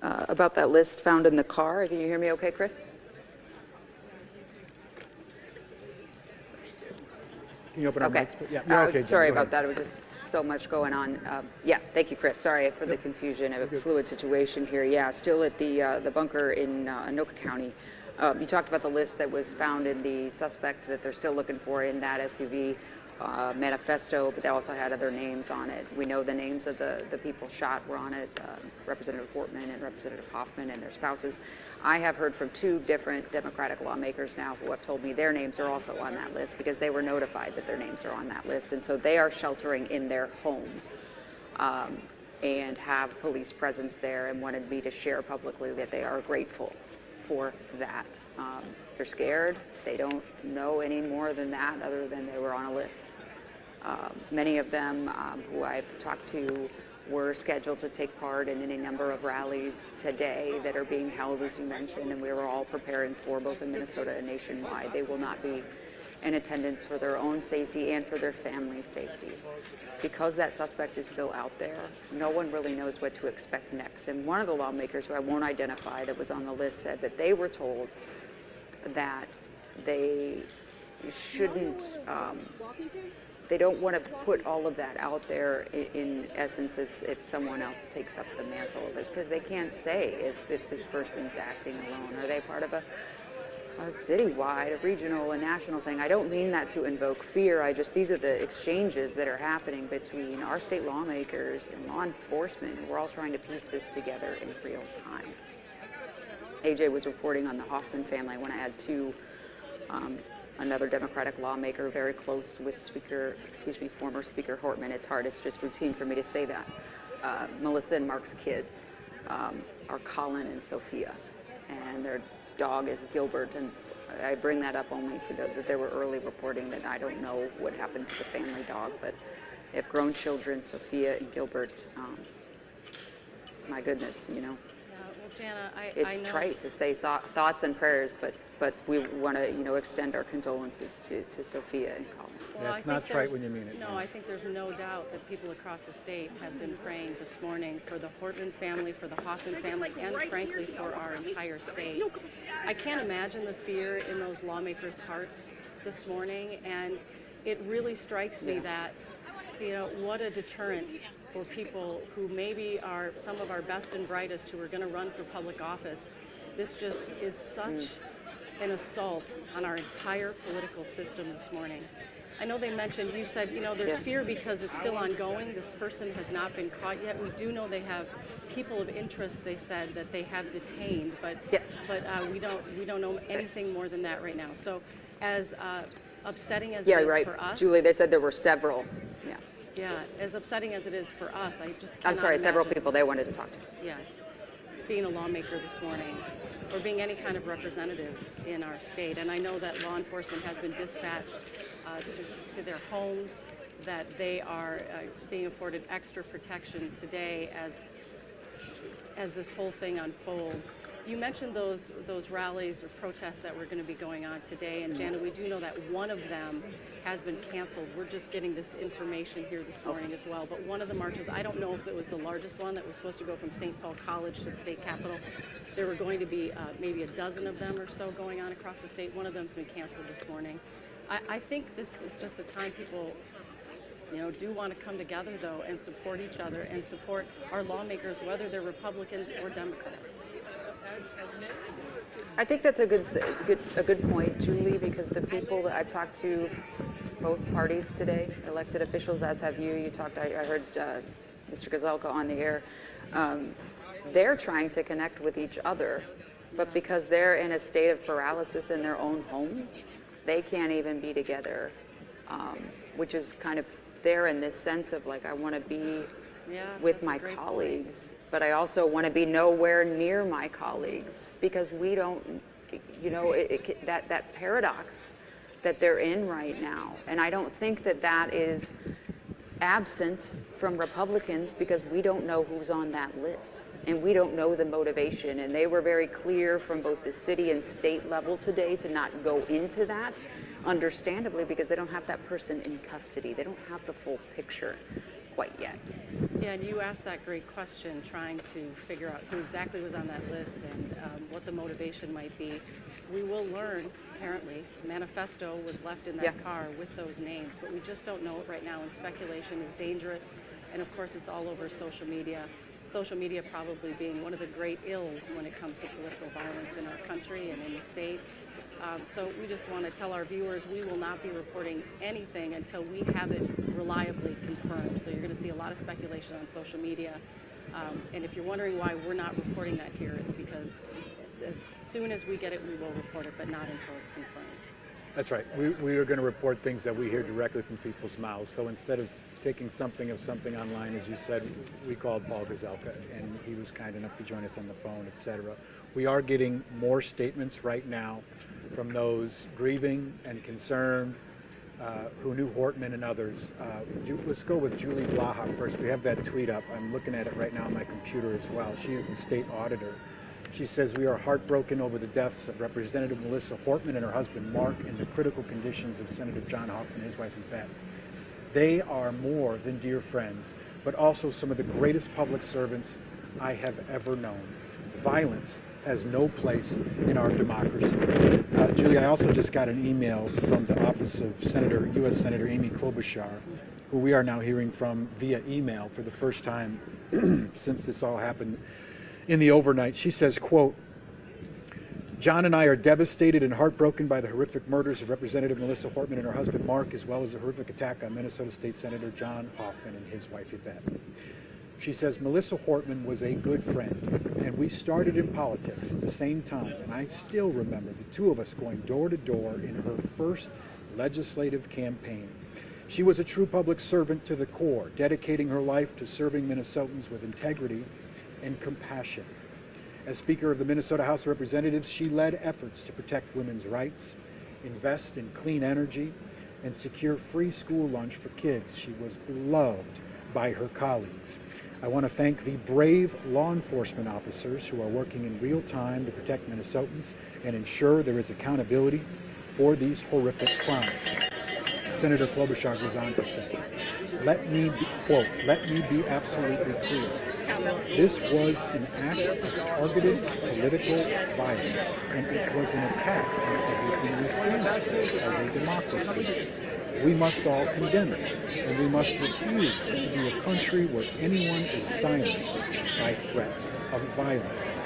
Can you hear me okay, Chris? Can you open our Okay. mics? Yeah, okay. Sorry Jen, go about that. It was just so much going on. Yeah, thank you, Chris. Sorry for the confusion. A fluid situation here. Yeah, still at the bunker in Anoka County. You talked about the list that was found in the suspect that they're still looking for in that SUV manifesto, but they also had other names on it. We know the names of the people shot were on it, Representative Hortman and Representative Hoffman and their spouses. I have heard from 2 different Democratic lawmakers now who have told me their names are also on that list because they were notified that their names are on that list. And so they are sheltering in their home and have police presence there, and wanted me to share publicly that they are grateful for that. They're scared. They don't know any more than that other than they were on a list. Many of them who I've talked to were scheduled to take part in any number of rallies today that are being held, as you mentioned, and we were all preparing for both in Minnesota and nationwide. They will not be in attendance for their own safety and for their family's safety. Because that suspect is still out there, no one really knows what to expect next. And one of the lawmakers, who I won't identify, that was on the list, said that they were told that they shouldn't, they don't want to put all of that out there in essence as if someone else takes up the mantle, because they can't say if this person's acting alone. Are they part of a citywide, a regional, a national thing? I don't mean that to invoke fear. These are the exchanges that are happening between our state lawmakers and law enforcement, and we're all trying to piece this together in real time. AJ was reporting on the Hoffman family when I had 2 another Democratic lawmaker very close with former Speaker Hortman. It's hard, it's just routine for me to say that. Melissa and Mark's kids are Colin and Sophia, and their dog is Gilbert. And I bring that up only to note that there were early reporting that I don't know what happened to the family dog, but they have grown children, Sophia and Gilbert. My goodness, you know. Well, Jana, It's I know. trite to say thoughts and prayers, but we want to, you know, extend our condolences to Sophia and Colin. Well, That's not trite when you mean it. No, I think there's no doubt that people across the state have been praying this morning for the Hortman family, for the Hoffman family, and frankly for our entire state. I can't imagine the fear in those lawmakers' hearts this morning, and it really strikes me that, you know, what a deterrent for people who maybe are some of our best and brightest who are going to run for public office. This just is such an assault on our entire political system this morning. I know they mentioned, you said, you know, there's fear because it's still ongoing. This person has not been caught yet. We do know they have people of interest, they said, that they have detained, but we don't know anything more than that right now. So as upsetting as it is for us. Julie, they said there were several. Yeah, as upsetting as it is for us, I just cannot I'm sorry, several imagine- people they wanted to talk to. Yeah, being a lawmaker this morning, or being any kind of representative in our state. And I know that law enforcement has been dispatched to their homes, that they are being afforded extra protection today as this whole thing unfolds. You mentioned those rallies or protests that were going to be going on today, and Jana, we do know that one of them has been canceled. We're just getting this information here this morning as well. But one of the marches, I don't know if it was the largest one that was supposed to go from St. Paul College to the state capitol. There were going to be maybe a dozen of them or so going on across the state. One of them's been canceled this morning. I think this is just a time people, you know, do want to come together though and support each other and support our lawmakers, whether they're Republicans or Democrats. I think that's a good point, Julie, because the people that I've talked to, both parties today, elected officials, as have you. You talked. I heard Mr. Gazelka on the air. They're trying to connect with each other, but because they're in a state of paralysis in their own homes, they can't even be together, which is kind of there in this sense of like, I want to be with my colleagues, but I also want to be nowhere near my colleagues because we don't, you know, that paradox that they're in right now. And I don't think that is absent from Republicans because we don't know who's on that list and we don't know the motivation. And they were very clear from both the city and state level today to not go into that, understandably, because they don't have that person in custody. They don't have the full picture quite yet. Yeah, and you asked that great question, trying to figure out who exactly was on that list and what the motivation might be. We will learn, apparently. Manifesto was left in that car with those names, but we just don't know it right now, and speculation is dangerous. And of course, it's all over social media. Social media probably being one of the great ills when it comes to political violence in our country and in the state. So we just want to tell our viewers we will not be reporting anything until we have it reliably confirmed. So you're going to see a lot of speculation on social media. And if you're wondering why we're not reporting that here, it's because as soon as we get it, we will report it, but not until it's confirmed. That's right. We are going to report things that we hear directly from people's mouths. So instead of taking something online, as you said, we called Paul Gazelka, and he was kind enough to join us on the phone, etc. We are getting more statements right now from those grieving and concerned, who knew Hortman and others. Let's go with Julie Blaha first. We have that tweet up. I'm looking at it right now on my computer as well. She is the state auditor. She says, "We are heartbroken over the deaths of Representative Melissa Hortman and her husband Mark and the critical conditions of Senator John Hoffman and his wife Yvette. They are more than dear friends, but also some of the greatest public servants I have ever known. Violence has no place in our democracy." Julie, I also just got an email from the office of U.S. Senator Amy Klobuchar, who we are now hearing from via email for the first time since this all happened in the overnight. She says, quote, "John and I are devastated and heartbroken by the horrific murders of Representative Melissa Hortman and her husband Mark, as well as the horrific attack on Minnesota State Senator John Hoffman and his wife Yvette. She says, Melissa Hortman was a good friend, and we started in politics at the same time, and I still remember the two of us going door to door in her first legislative campaign. She was a true public servant to the core, dedicating her life to serving Minnesotans with integrity and compassion. As Speaker of the Minnesota House of Representatives, she led efforts to protect women's rights, invest in clean energy, and secure free school lunch for kids. She was beloved by her colleagues. I want to thank the brave law enforcement officers who are working in real time to protect Minnesotans and ensure there is accountability for these horrific crimes. Senator Klobuchar goes on to say, let me be absolutely clear. This was an act of targeted political violence, and it was an attack on everything we stand for as a democracy. We must all condemn it, and we must refuse to be a country where anyone is silenced by threats of violence.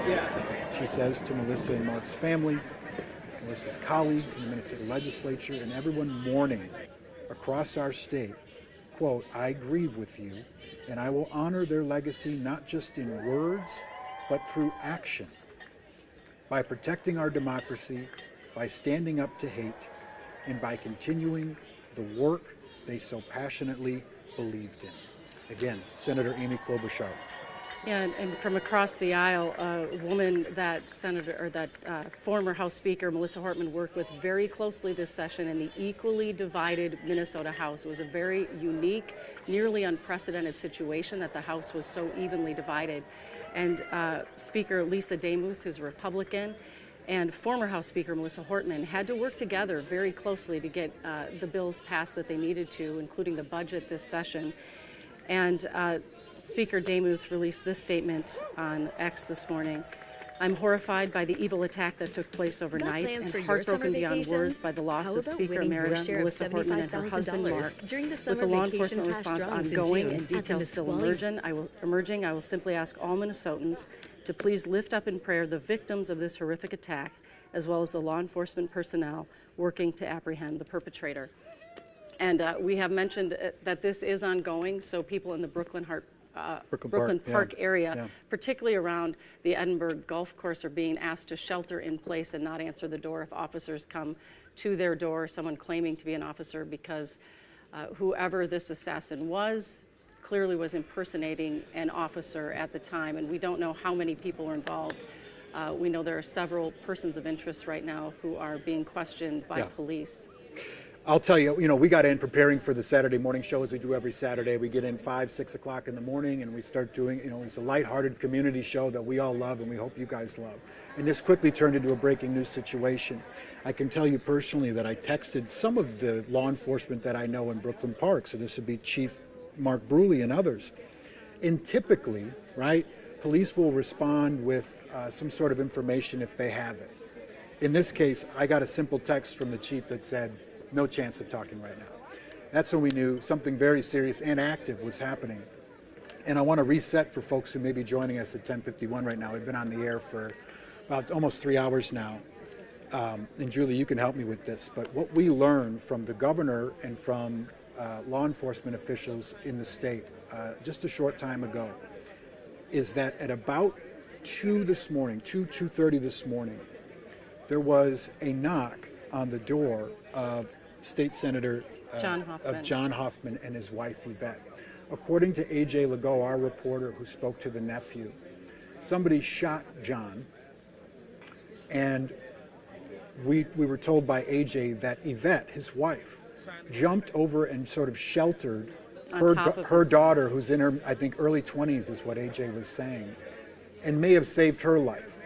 She says to Melissa and Mark's family, Melissa's colleagues in the Minnesota legislature, and everyone mourning across our state, quote, I grieve with you, and I will honor their legacy not just in words, but through action, by protecting our democracy, by standing up to hate, and by continuing the work they so passionately believed in. Again, Senator Amy Klobuchar. Yeah, and from across the aisle, a woman that former House Speaker Melissa Hortman worked with very closely this session in the equally divided Minnesota House. It was a very unique, nearly unprecedented situation that the House was so evenly divided. And Speaker Lisa Demuth, who's a Republican, and former House Speaker Melissa Hortman had to work together very closely to get the bills passed that they needed to, including the budget this session. And Speaker Demuth released this statement on X this morning. I'm horrified by the evil attack that took place overnight and heartbroken beyond words by the loss of Speaker Emerita Melissa Hortman and her husband Mark. With the law enforcement response ongoing and details still emerging, I will simply ask all Minnesotans to please lift up in prayer the victims of this horrific attack, as well as the law enforcement personnel working to apprehend the perpetrator. And we have mentioned that this is ongoing, so people in the Brooklyn Park area, particularly around the Edinburgh Golf Course, are being asked to shelter in place and not answer the door if officers come to their door, someone claiming to be an officer, because whoever this assassin was clearly was impersonating an officer at the time, and we don't know how many people were involved. We know there are several persons of interest right now who are being questioned by police. I'll tell you, we got in preparing for the Saturday morning show as we do every Saturday. We get in 5, 6 o'clock in the morning and we start doing, it's a lighthearted community show that we all love and we hope you guys love. And this quickly turned into a breaking news situation. I can tell you personally that I texted some of the law enforcement that I know in Brooklyn Park. So this would be Chief Mark Bruley and others. And typically, right, police will respond with some sort of information if they have it. In this case, I got a simple text from the chief that said, no chance of talking right now. That's when we knew something very serious and active was happening. And I want to reset for folks who may be joining us at 10:51 right now. We've been on the air for about almost 3 hours now. And Julie, you can help me with this. But what we learned from the governor and from law enforcement officials in the state just a short time ago is that at about 2:30 this morning, there was a knock on the door of State Senator John Hoffman and his wife Yvette. According to A.J. Legault, our reporter who spoke to the nephew, somebody shot John, and we were told by A.J. that Yvette, his wife, jumped over and sort of sheltered her daughter, who's in her, I think, early 20s is what A.J. was saying, and may have saved her life.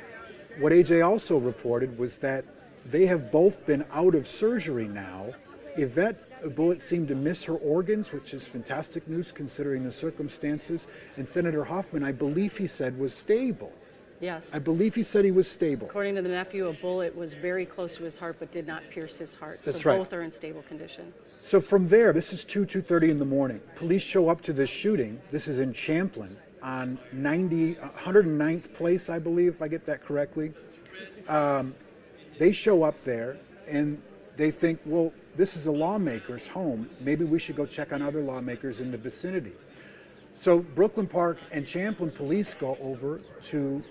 What A.J. also reported was that they have both been out of surgery now. Yvette, a bullet seemed to miss her organs, which is fantastic news considering the circumstances. And Senator Hoffman, I believe he said, was stable. Yes. I believe he said he was stable. According to the nephew, a bullet was very close to his heart but did not pierce his heart. That's so right. Both are in stable condition. So from there, this is 2:30 in the morning. Police show up to this shooting. This is in Champlin on 109th Place, I believe, if I get that correctly. They show up there and they think, well, this is a lawmaker's home. Maybe we should go check on other lawmakers in the vicinity. So Brooklyn Park and Champlin police go over to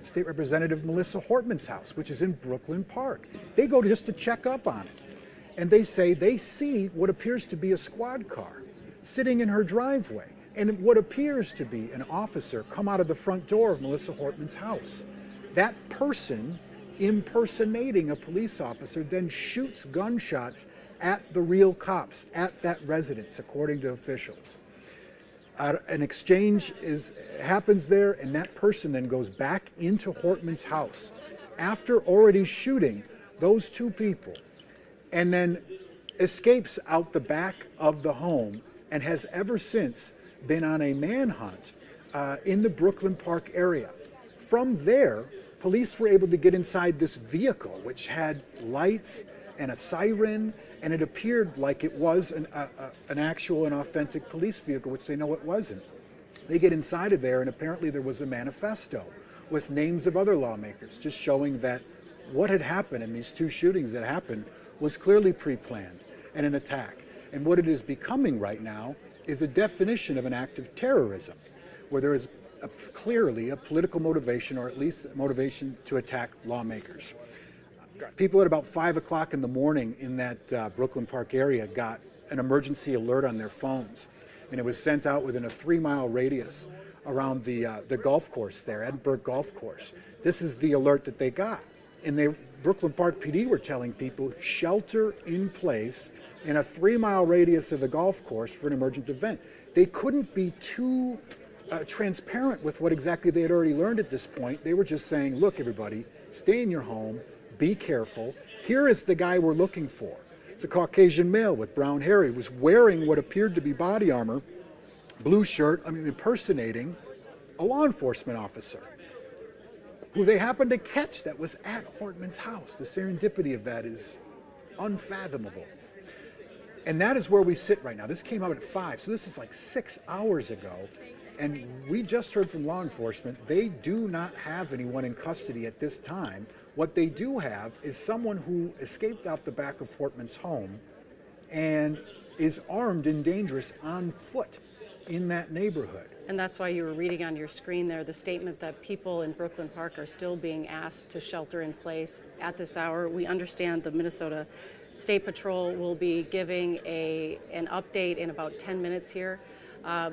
State Representative Melissa Hortman's house, which is in Brooklyn Park. They go just to check up on it. And they say they see what appears to be a squad car sitting in her driveway, and what appears to be an officer come out of the front door of Melissa Hortman's house. That person, impersonating a police officer, then shoots gunshots at the real cops at that residence, according to officials. An exchange happens there, and that person then goes back into Hortman's house after already shooting those two people, and then escapes out the back of the home and has ever since been on a manhunt in the Brooklyn Park area. From there, police were able to get inside this vehicle, which had lights and a siren, and it appeared like it was an actual and authentic police vehicle, which they know it wasn't. They get inside of there, and apparently there was a manifesto with names of other lawmakers, just showing that what had happened in these two shootings that happened was clearly pre-planned and an attack. And what it is becoming right now is a definition of an act of terrorism, where there is clearly a political motivation, or at least motivation to attack lawmakers. People at about 5 o'clock in the morning in that Brooklyn Park area got an emergency alert on their phones, and it was sent out within a 3-mile radius around the golf course there, Edinburgh Golf Course. This is the alert that they got. And Brooklyn Park PD were telling people, shelter in place in a 3-mile radius of the golf course for an emergent event. They couldn't be too transparent with what exactly they had already learned at this point. They were just saying, look, everybody, stay in your home, be careful. Here is the guy we're looking for. It's a Caucasian male with brown hair. He was wearing what appeared to be body armor, blue shirt, impersonating a law enforcement officer who they happened to catch that was at Hortman's house. The serendipity of that is unfathomable. And that is where we sit right now. This came out at 5, so this is like 6 hours ago. And we just heard from law enforcement, they do not have anyone in custody at this time. What they do have is someone who escaped out the back of Hortman's home and is armed and dangerous on foot in that neighborhood. And that's why you were reading on your screen there the statement that people in Brooklyn Park are still being asked to shelter in place at this hour. We understand the Minnesota State Patrol will be giving an update in about 10 minutes here.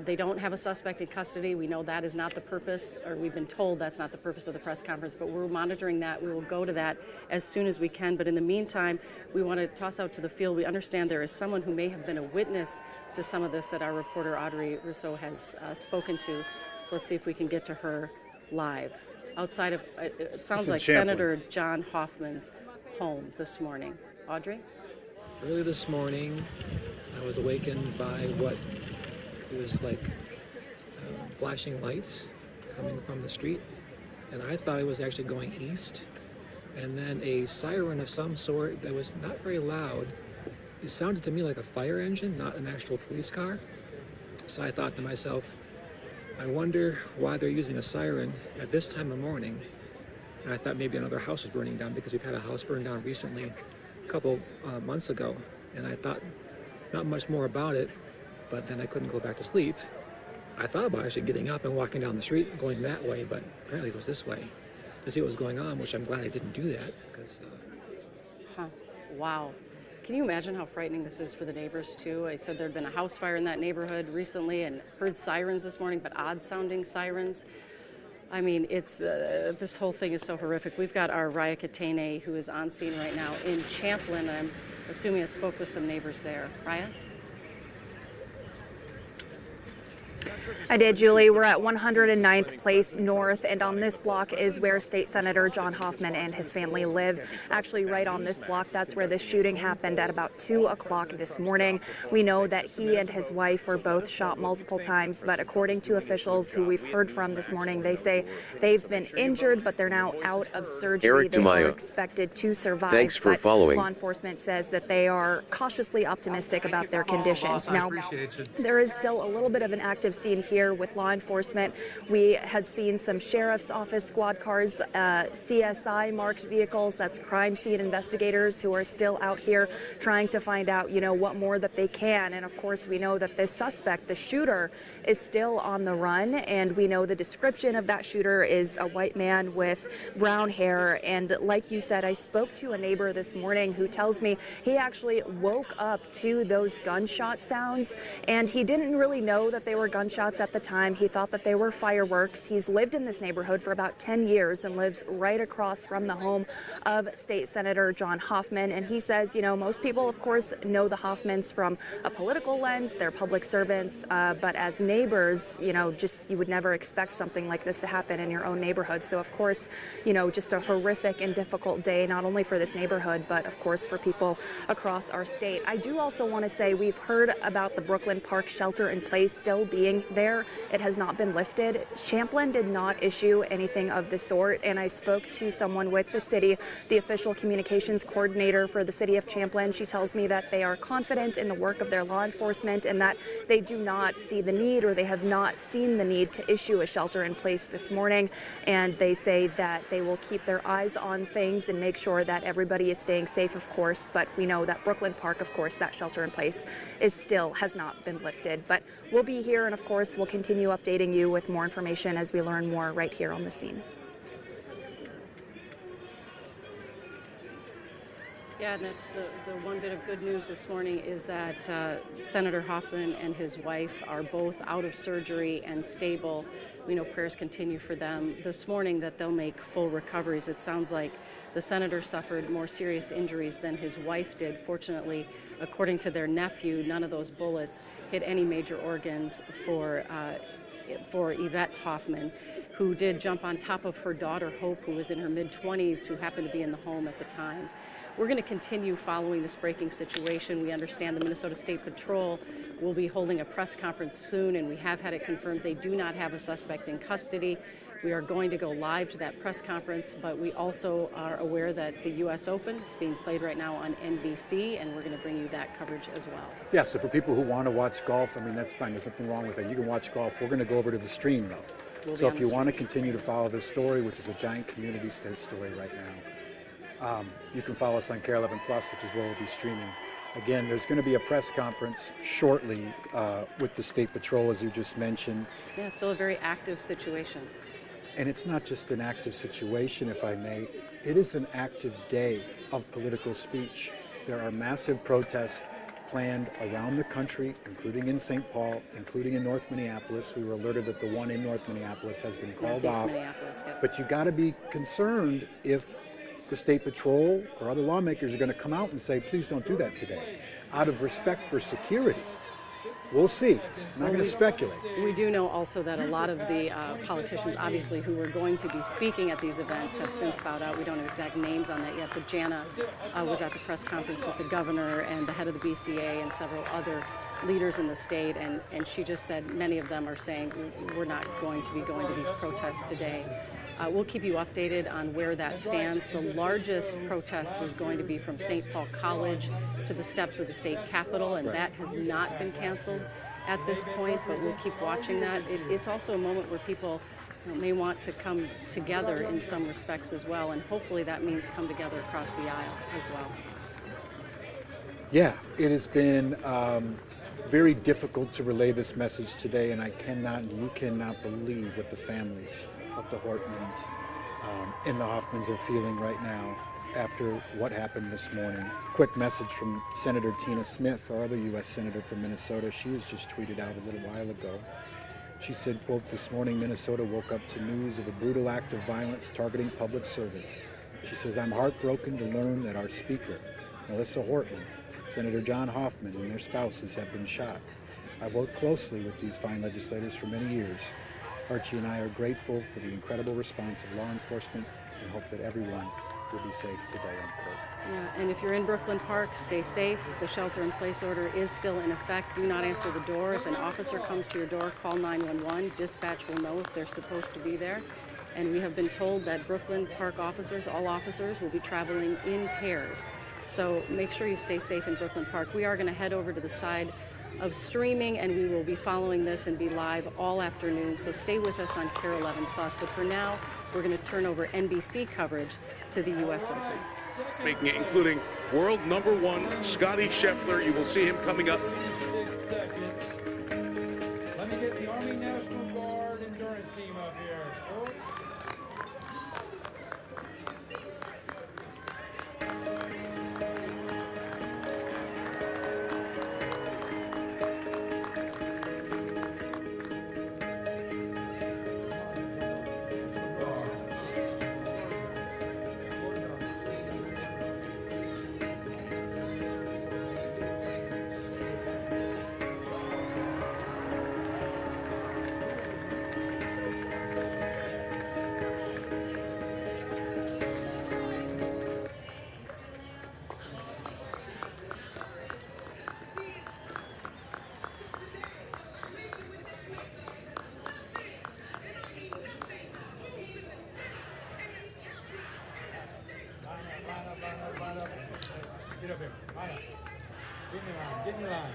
They don't have a suspect in custody. We know that is not the purpose, or we've been told that's not the purpose of the press conference, but we're monitoring that. We will go to that as soon as we can. But in the meantime, we want to toss out to the field. We understand there is someone who may have been a witness to some of this that our reporter Audrey Rousseau has spoken to. So let's see if we can get to her live. Outside of, it sounds like Champlin. Senator John Hoffman's home this morning. Audrey? Early this morning, I was awakened by what it was like flashing lights coming from the street, and I thought it was actually going east, and then a siren of some sort that was not very loud. It sounded to me like a fire engine, not an actual police car. So I thought to myself, I wonder why they're using a siren at this time of morning. And I thought maybe another house was burning down, because we've had a house burn down recently a couple months ago, and I thought not much more about it. But then I couldn't go back to sleep. I thought about actually getting up and walking down the street, going that way, but apparently it was this way to see what was going on, which I'm glad I didn't do that, because... Wow. Can you imagine how frightening this is for the neighbors, too? I said there had been a house fire in that neighborhood recently and heard sirens this morning, but odd-sounding sirens. I mean, it's this whole thing is so horrific. We've got our Raya Katene, who is on scene right now in Champlin, and I'm assuming I spoke with some neighbors there. Raya? I did, Julie. We're at 109th Place North, and on this block is where State Senator John Hoffman and his family live. Actually, right on this block, that's where the shooting happened at about 2 o'clock this morning. We know that he and his wife were both shot multiple times, but according to officials who we've heard from this morning, they say they've been injured, but they're now out of surgery. Eric they Tamayo. are expected to survive. Thanks for but following. Law enforcement says that they are cautiously optimistic about their conditions. Now, there is still a little bit of an active scene here here with law enforcement. We had seen some sheriff's office squad cars, CSI marked vehicles, that's crime scene investigators who are still out here trying to find out, what more that they can. And of course, we know that this suspect, the shooter, is still on the run. And we know the description of that shooter is a white man with brown hair. And like you said, I spoke to a neighbor this morning who tells me he actually woke up to those gunshot sounds, and he didn't really know that they were gunshots at the time. He thought that they were fireworks. He's lived in this neighborhood for about 10 years and lives right across from the home of State Senator John Hoffman. And he says, most people, of course, know the Hoffmans from a political lens. They're public servants, but as neighbors, you would never expect something like this to happen in your own neighborhood. So, of course, just a horrific and difficult day, not only for this neighborhood, but of course for people across our state. I do also want to say we've heard about the Brooklyn Park shelter in place still being there. It has not been lifted. Champlin did not issue anything of the sort, and I spoke to someone with the city, the official communications coordinator for the city of Champlin. She tells me that they are confident in the work of their law enforcement and that they do not see the need, or they have not seen the need, to issue a shelter in place this morning. And they say that they will keep their eyes on things and make sure that everybody is staying safe, of course. But we know that Brooklyn Park, of course, that shelter in place has not been lifted. But we'll be here, and of course, we'll continue updating you with more information as we learn more right here on the scene. Yeah, and that's the one bit of good news this morning is that Senator Hoffman and his wife are both out of surgery and stable. We know prayers continue for them this morning, that they'll make full recoveries. It sounds like the senator suffered more serious injuries than his wife did. Fortunately, according to their nephew, none of those bullets hit any major organs for Yvette Hoffman, who did jump on top of her daughter, Hope, who was in her mid-20s, who happened to be in the home at the time. We're going to continue following this breaking situation. We understand the Minnesota State Patrol will be holding a press conference soon, and we have had it confirmed they do not have a suspect in custody. We are going to go live to that press conference, but we also are aware that the U.S. Open is being played right now on NBC, and we're going to bring you that coverage as well. Yeah, so for people who want to watch golf, that's fine. There's nothing wrong with it. You can watch golf. We're going to go over to the stream, though. So if you want to continue to follow this story, which is a giant community state story right now, you can follow us on KARE 11 Plus, which is where we'll be streaming. Again, there's going to be a press conference shortly with the State Patrol, as you just mentioned. Yeah, still a very active situation. And it's not just an active situation, if I may. It is an active day of political speech. There are massive protests planned around the country, including in St. Paul, including in North Minneapolis. We were alerted that the one in North Minneapolis has been called off. But you got to be concerned if the State Patrol or other lawmakers are going to come out and say, please don't do that today, out of respect for security. We'll see. I'm not going to speculate. We do know also that a lot of the politicians, obviously, who were going to be speaking at these events have since bowed out. We don't have exact names on that yet, but Jana was at the press conference with the governor and the head of the BCA and several other leaders in the state, and she just said many of them are saying we're not going to be going to these protests today. We'll keep you updated on where that stands. The largest protest was going to be from St. Paul College to the steps of the state capitol, and that has not been canceled at this point, but we'll keep watching that. It's also a moment where people may want to come together in some respects as well, and hopefully that means come together across the aisle as well. Yeah, it has been very difficult to relay this message today, and you cannot believe what the families of the Hortmans and the Hoffmans are feeling right now after what happened this morning. Quick message from Senator Tina Smith, our other U.S. Senator from Minnesota. She was just tweeted out a little while ago. She said, quote, "This morning Minnesota woke up to news of a brutal act of violence targeting public servants." She says, "I'm heartbroken to learn that our Speaker, Melissa Hortman, Senator John Hoffman, and their spouses have been shot. I've worked closely with these fine legislators for many years. Archie and I are grateful for the incredible response of law enforcement and hope that everyone will be safe today," unquote. Yeah, and if you're in Brooklyn Park, stay safe. The shelter-in-place order is still in effect. Do not answer the door. If an officer comes to your door, call 911. Dispatch will know if they're supposed to be there. And we have been told that Brooklyn Park officers, all officers, will be traveling in pairs. So make sure you stay safe in Brooklyn Park. We are going to head over to the side of streaming, and we will be following this and be live all afternoon. So stay with us on Care 11 Plus. But for now, we're going to turn over NBC coverage to the U.S. Open. Making it, including world #1 Scotty Scheffler. You will see him coming up. 6 seconds. Let me get the Army National Guard endurance team up here. Get up here. Line up. Get in line. Get in line.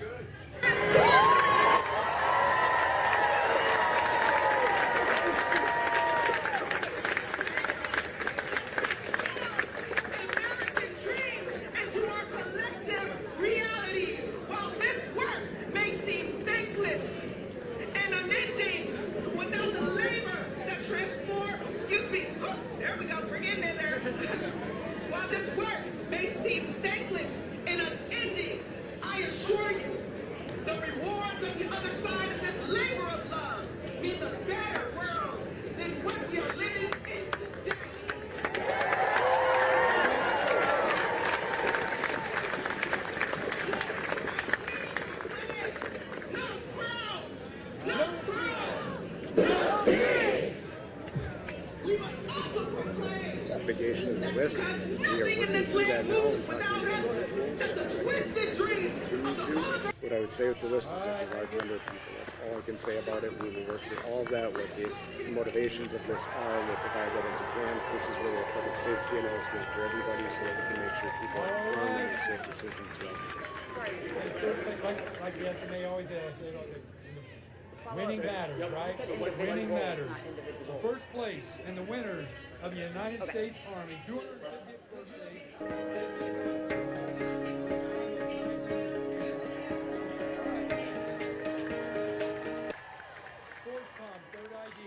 Reality, while this work may seem thankless and unending, without the labor that there we go, bring it in there. While this work may seem thankless and unending, I assure you, the rewards of the other side of this labor of love means a better world than what we are living in today. Navigation of the list. We are working through that now. What I would say with the list is there's a large number of people. That's all I can say about it. We will work through all of that, what the motivations of this are. We'll provide that as we can. This is really a public safety announcement for everybody so that we can make sure people are informed and make safe decisions throughout the day. Like the SMA always says, winning matters, right? Winning matters. First place and the winners of the United States Army, 250th birthday. Third ID.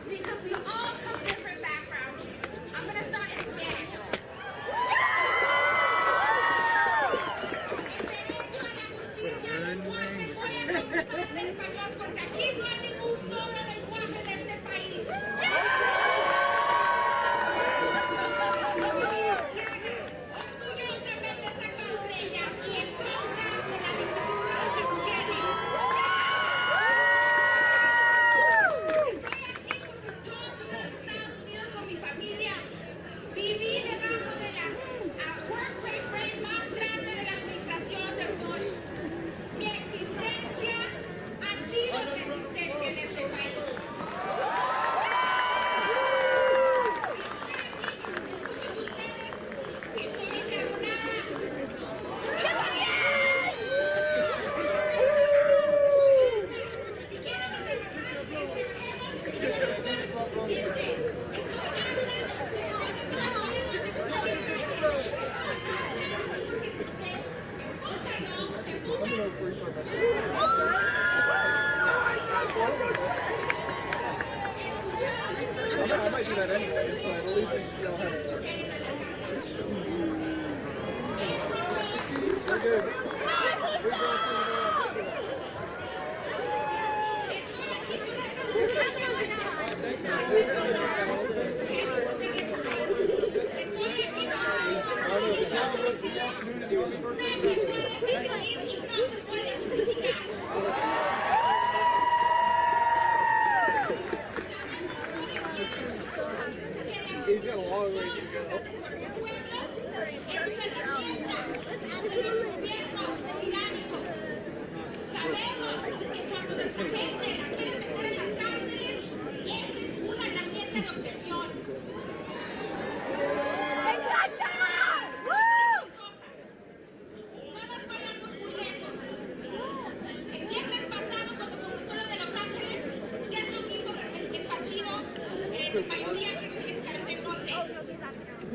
Because we all come different backgrounds. I'm going to start in Spanish. Porque aquí no hay ningún solo lenguaje de este país. Orgullosamente sacó estrella y en contra de la dictadura que tú tienes. Con mi familia, viví debajo de la workplace rate más grande de la administración de Bush. Mi existencia ha sido resistencia en este país. Estoy encajonada. I might do that anyway, so at least you all have it. We're good. We're going He's got a long way to go.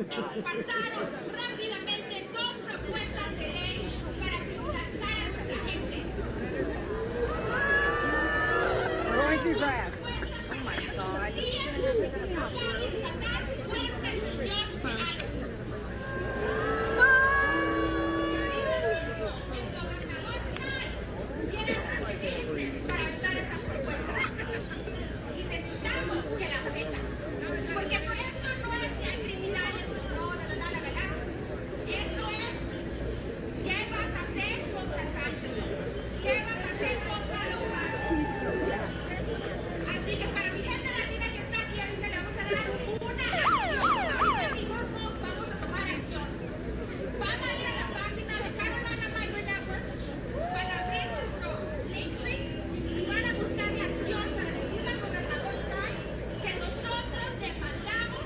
Pasaron rápidamente dos propuestas de ley para que implantaran nuestra gente. Going too fast. Oh my God. Porque por esto no es que hay criminales, no, la verdad. Esto es, ¿qué vas a hacer contra el cárcel? ¿Qué vas a hacer contra los pagos? Así que para mi gente latina que está aquí, ahorita le vamos a dar una acción. Ahorita mismo vamos a tomar acción. Van a ir a la página de Carolina Migrant Network, van a abrir nuestro link tree y van a buscar la acción para decirle al gobernador Stein que nosotros demandamos.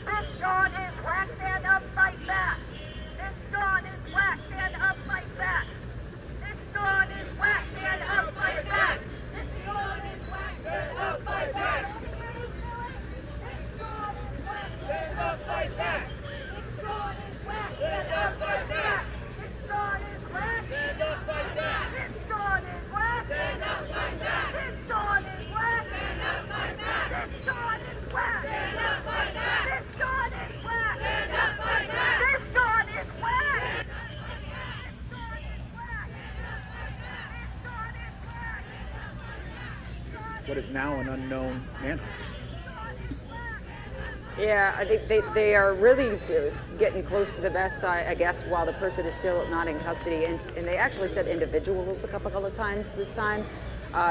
This John is whack, stand up, fight back. This John is whack, stand up, fight back. This John is whack, stand up, fight back. This John is whack, stand up, fight back. This John is whack, stand up, fight back. This John is whack, stand up, fight back. This John is whack, stand up, fight back. This John is whack, stand up, fight back. This John is whack, stand up, fight back. This John is whack, stand up, fight back. This John is whack, stand up, fight back. This John is whack. What is now an unknown manhunt. Yeah, I think they are really getting close to the best, I guess, while the person is still not in custody. And they actually said individuals a couple of times this time.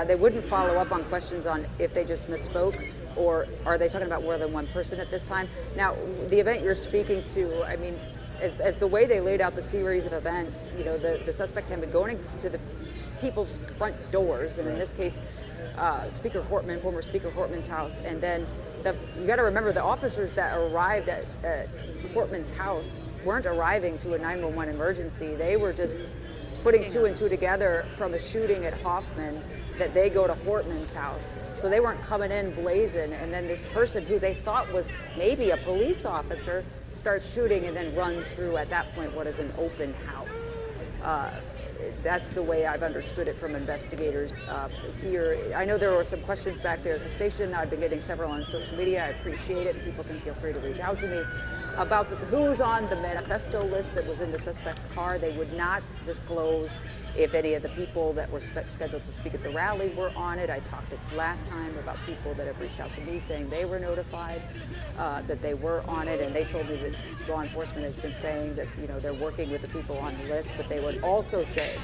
They wouldn't follow up on questions on if they just misspoke or are they talking about more than one person at this time. Now, the event you're speaking to, I mean, as the way they laid out the series of events, you know, the suspect had been going to the people's front doors, and in this case, Speaker Hortman, former Speaker Hortman's house, and then you got to remember the officers that arrived at Hortman's house weren't arriving to a 911 emergency. They were just putting two and two together from a shooting at Hoffman that they go to Hortman's house. So they weren't coming in blazing, and then this person who they thought was maybe a police officer starts shooting and then runs through at that point what is an open house. That's the way I've understood it from investigators here. I know there were some questions back there at the station. I've been getting several on social media. I appreciate it. People can feel free to reach out to me about who's on the manifesto list that was in the suspect's car. They would not disclose if any of the people that were scheduled to speak at the rally were on it. I talked last time about people that have reached out to me saying they were notified that they were on it, and they told me that law enforcement has been saying that, you know, they're working with the people on the list, but they would also say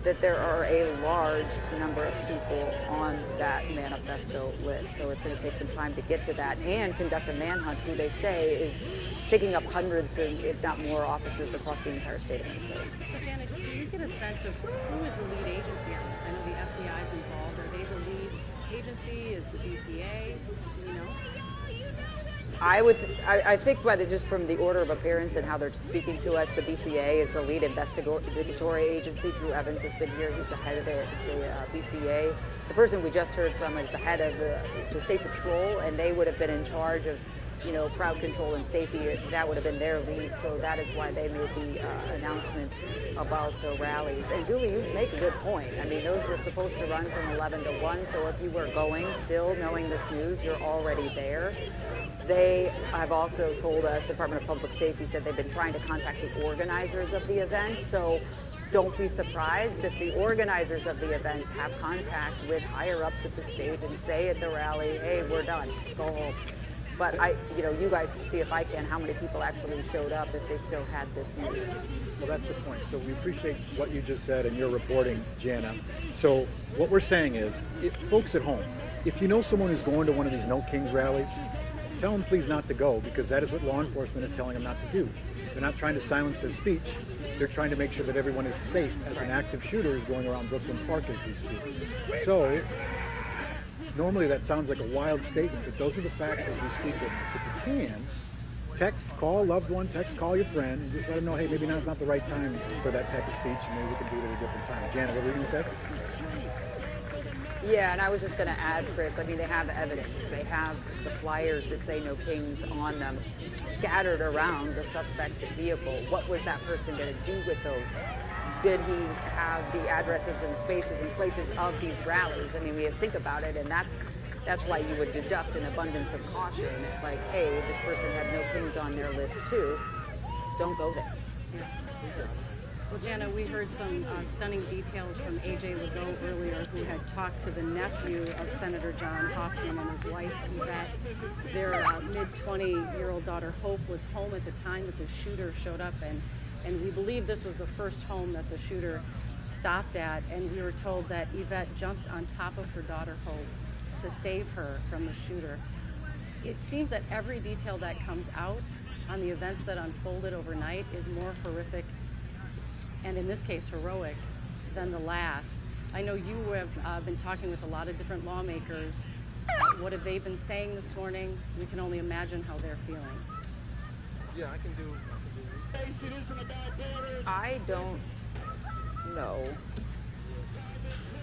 that there are a large number of people on that manifesto list. So it's going to take some time to get to that and conduct a manhunt, who they say is taking up hundreds, if not more, officers across the entire state of Minnesota. So Janet, do you get a sense of who is the lead agency on this? I know the FBI is involved. Are they the lead agency? Is the BCA? You know? I think just from the order of appearance and how they're speaking to us, the BCA is the lead investigatory agency. Drew Evans has been here. He's the head of the BCA. The person we just heard from is the head of the State Patrol, and they would have been in charge of, you know, crowd control and safety. That would have been their lead, so that is why they made the announcement about the rallies. And Julie, you make a good point. I mean, those were supposed to run from 11 to 1, so if you were going still knowing this news, you're already there. They have also told us, the Department of Public Safety said they've been trying to contact the organizers of the event, so don't be surprised if the organizers of the event have contact with higher ups at the state and say at the rally, hey, we're done, go home. But you guys can see, if I can, how many people actually showed up if they still had this news. Well, that's the point. So we appreciate what you just said and your reporting, Jana. So what we're saying is, folks at home, if you know someone who's going to one of these No Kings rallies, tell them please not to go, because that is what law enforcement is telling them not to do. They're not trying to silence their speech. They're trying to make sure that everyone is safe as an active shooter is going around Brooklyn Park as we speak. So normally that sounds like a wild statement, but those are the facts as we speak of them. So if you can, text, call a loved one, call your friend, and just let them know, hey, maybe now's not the right time for that type of speech, and maybe we can do it at a different time. Janet, what were you going to say? Yeah, and I was just going to add, Chris, I mean, they have evidence. They have the flyers that say No Kings on them scattered around the suspect's vehicle. What was that person going to do with those? Did he have the addresses and spaces and places of these rallies? I mean, we have to think about it, and that's why you would deduct an abundance of caution. Like, hey, this person had No Kings on their list too. Don't go there. Well, Jana, we heard some stunning details from A.J. Legault earlier, who had talked to the nephew of Senator John Hoffman and his wife, Yvette. Their mid-20-year-old daughter, Hope, was home at the time that the shooter showed up, and we believe this was the first home that the shooter stopped at, and we were told that Yvette jumped on top of her daughter, Hope, to save her from the shooter. It seems that every detail that comes out on the events that unfolded overnight is more horrific, and in this case heroic, than the last. I know you have been talking with a lot of different lawmakers. What have they been saying this morning? We can only imagine how they're feeling. Yeah, I can do. I don't know.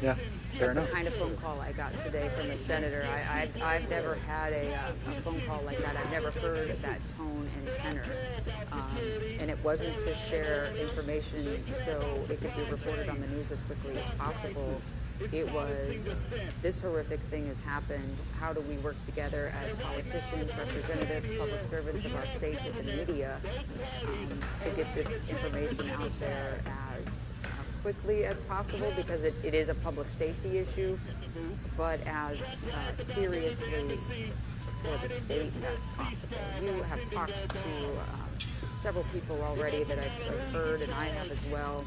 Yeah, fair enough. The kind of phone call I got today from a senator. I've never had a phone call like that. I've never heard that tone and tenor. And it wasn't to share information so it could be reported on the news as quickly as possible. It was, this horrific thing has happened. How do we work together as politicians, representatives, public servants of our state with the media to get this information out there as quickly as possible, because it is a public safety issue, but as seriously for the state as possible. You have talked to several people already that I've heard, and I have as well.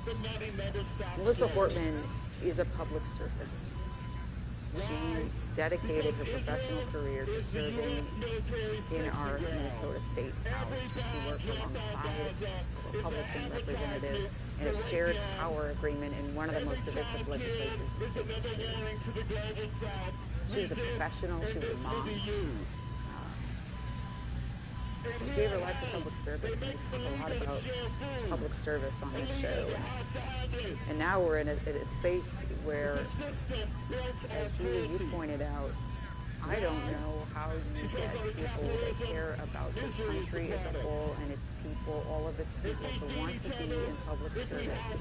Melissa Hortman is a public servant. She dedicated her professional career to serving in our Minnesota State House. She worked alongside a Republican representative in a shared power agreement in one of the most divisive legislatures in state history. She was a professional, she was a mom. She gave her life to public service, and we talk a lot about public service on this show. And now we're in a space where, as Julie, you pointed out, I don't know how you get people that care about this country as a whole and its people, all of its people, to want to be in public service.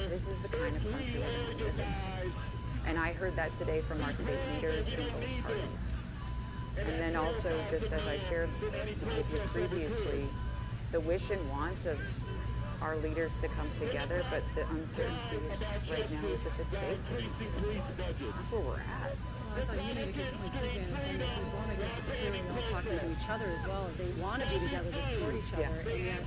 This is the kind of country we live in. And I heard that today from our state leaders in both parties. And then also, just as I shared with you previously, the wish and want of our leaders to come together, but the uncertainty right now is if it's safe to. That's where we're at. I thought you made a good point too, Janice, and these lawmakers are clearly all talking to each other as well. They want to be together to support each other, and yet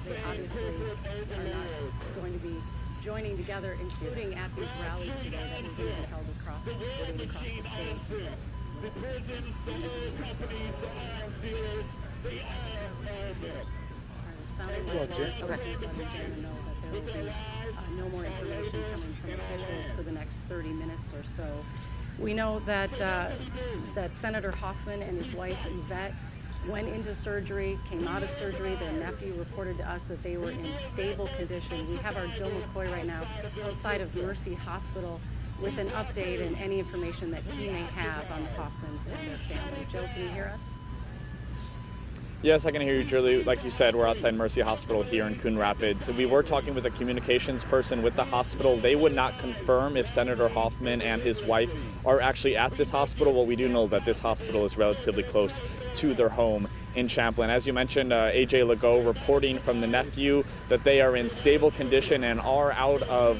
they obviously are not going to be joining together, including at these rallies today that will be held across the state. Well, no more information coming from officials for the next 30 minutes or so. We know that that Senator Hoffman and his wife Yvette went into surgery, came out of surgery. Their nephew reported to us that they were in stable condition. We have our Joe McCoy right now outside of Mercy Hospital with an update and any information that he may have on the Hoffmans and their family. Joe, can you hear us? Yes, I can hear you, Julie. Like you said, we're outside Mercy Hospital here in Coon Rapids. We were talking with a communications person with the hospital. They would not confirm if Senator Hoffman and his wife are actually at this hospital. Well, we do know that this hospital is relatively close to their home in Champlin. As you mentioned, AJ Legault reporting from the nephew that they are in stable condition and are out of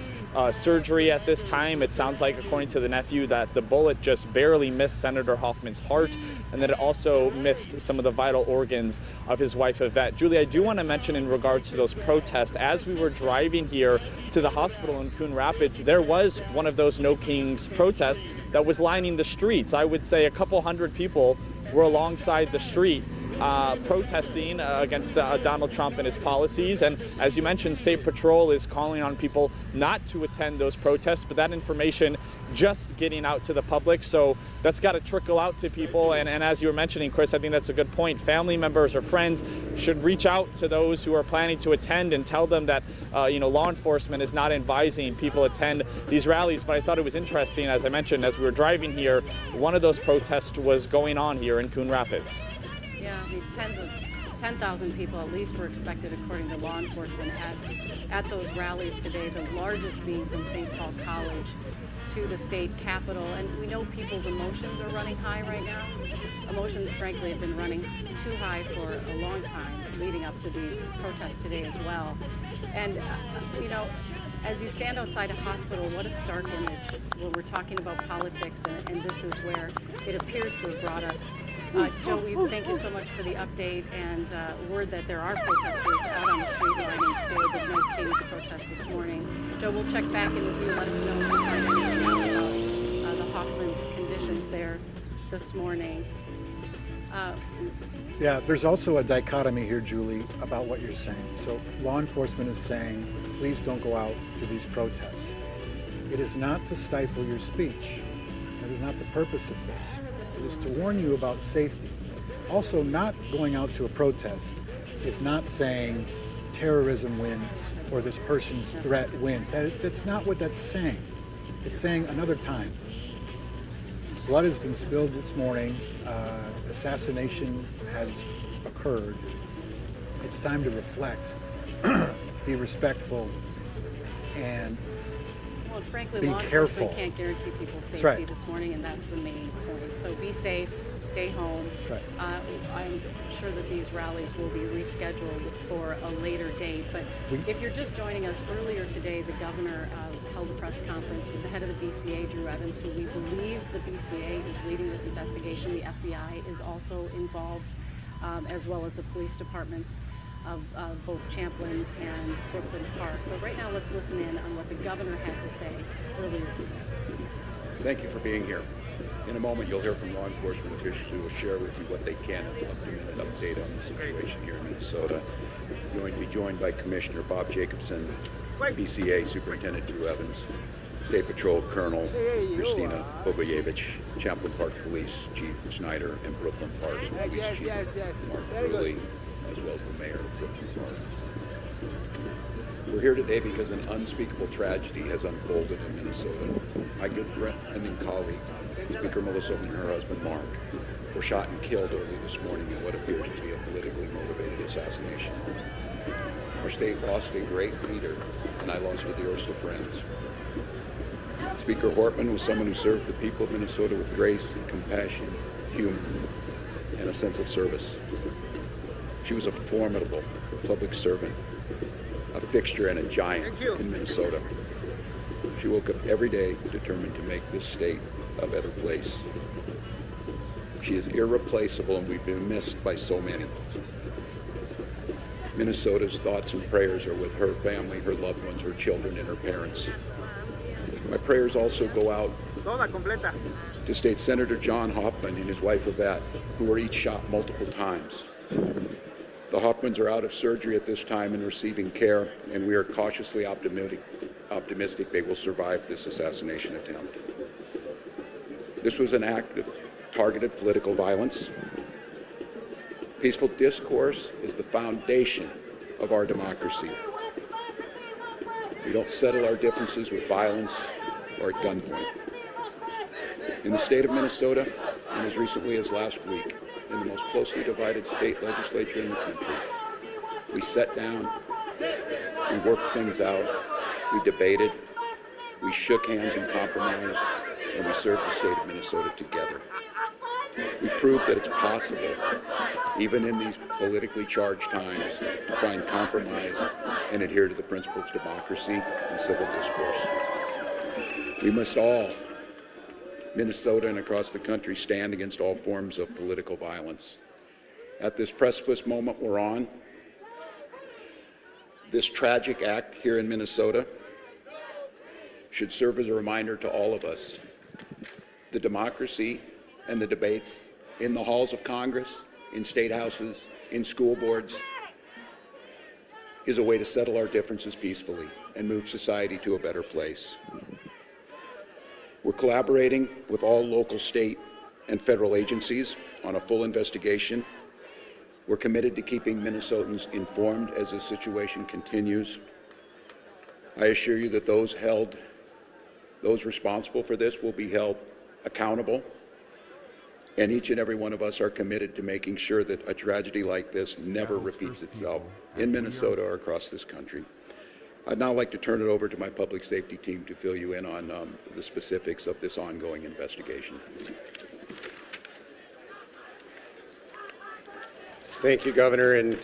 surgery at this time. It sounds like, according to the nephew, that the bullet just barely missed Senator Hoffman's heart, and that it also missed some of the vital organs of his wife, Yvette. Julie, I do want to mention in regards to those protests, as we were driving here to the hospital in Coon Rapids, there was one of those No Kings protests that was lining the streets. I would say a couple hundred people were alongside the street protesting against Donald Trump and his policies. And as you mentioned, State Patrol is calling on people not to attend those protests, but that information just getting out to the public. So that's got to trickle out to people. And as you were mentioning, Chris, I think that's a good point. Family members or friends should reach out to those who are planning to attend and tell them that, law enforcement is not advising people attend these rallies. But I thought it was interesting, as I mentioned, as we were driving here, one of those protests was going on here in Coon Rapids. Yeah, I mean, 10,000 people at least were expected, according to law enforcement, at those rallies today, the largest being from St. Paul College to the state capitol. And we know people's emotions are running high right now. Emotions, frankly, have been running too high for a long time, leading up to these protests today as well. And, as you stand outside a hospital, what a stark image when we're talking about politics, and this is where it appears to have brought us. Joe, we thank you so much for the update and word that there are protesters out on the street lining today, the No Kings protest this morning. Joe, we'll check back in with you. Let us know if you find anything out about the Hoffman's conditions there this morning. Yeah, there's also a dichotomy here, Julie, about what you're saying. So law enforcement is saying, please don't go out to these protests. It is not to stifle your speech. That is not the purpose of this. It is to warn you about safety. Also, not going out to a protest is not saying terrorism wins or this person's threat wins. That's not what that's saying. It's saying another time. Blood has been spilled this morning. Assassination has occurred. It's time to reflect, be respectful, and Well, frankly, be law careful. enforcement can't guarantee people's safety That's right. this morning, and that's the main point. So be safe, stay home. Right. I'm sure that these rallies will be rescheduled for a later date. But if you're just joining us, earlier today, the governor held a press conference with the head of the BCA, Drew Evans, who we believe the BCA is leading this investigation. The FBI is also involved, as well as the police departments of both Champlin and Brooklyn Park. But right now, let's listen in on what the governor had to say earlier today. Thank you for being here. In a moment, you'll hear from law enforcement officials who will share with you what they can as an update on the situation here in Minnesota. You're going to be joined by Commissioner Bob Jacobson, BCA Superintendent Drew Evans, State Patrol Colonel Christina Bogoyevich, Champlin Park Police Chief Snyder, and Brooklyn Park's Police Chief Mark Bruley, as well as the mayor of Brooklyn Park. We're here today because an unspeakable tragedy has unfolded in Minnesota. My good friend and colleague, Speaker Melissa and her husband Mark, were shot and killed early this morning in what appears to be a politically motivated assassination. Our state lost a great leader, and I lost the dearest of friends. Speaker Hortman was someone who served the people of Minnesota with grace and compassion, humor, and a sense of service. She was a formidable public servant, a fixture and a giant in Minnesota. She woke up every day determined to make this state a better place. She is irreplaceable, and we've been missed by so many. Minnesota's thoughts and prayers are with her family, her loved ones, her children, and her parents. My prayers also go out to State Senator John Hoffman and his wife Yvette, who were each shot multiple times. The Hoffmans are out of surgery at this time and receiving care, and we are cautiously optimistic they will survive this assassination attempt. This was an act of targeted political violence. Peaceful discourse is the foundation of our democracy. We don't settle our differences with violence or at gunpoint. In the state of Minnesota, and as recently as last week, in the most closely divided state legislature in the country, we sat down, we worked things out, we debated, we shook hands and compromised, and we served the state of Minnesota together. We proved that it's possible, even in these politically charged times, to find compromise and adhere to the principles of democracy and civil discourse. We must all, Minnesota and across the country, stand against all forms of political violence. At this precipice moment we're on, this tragic act here in Minnesota should serve as a reminder to all of us. The democracy and the debates in the halls of Congress, in state houses, in school boards, is a way to settle our differences peacefully and move society to a better place. We're collaborating with all local, state, and federal agencies on a full investigation. We're committed to keeping Minnesotans informed as the situation continues. I assure you that those responsible for this will be held accountable, and each and every one of us are committed to making sure that a tragedy like this never repeats itself in Minnesota or across this country. I'd now like to turn it over to my public safety team to fill you in on the specifics of this ongoing investigation. Thank you, Governor, and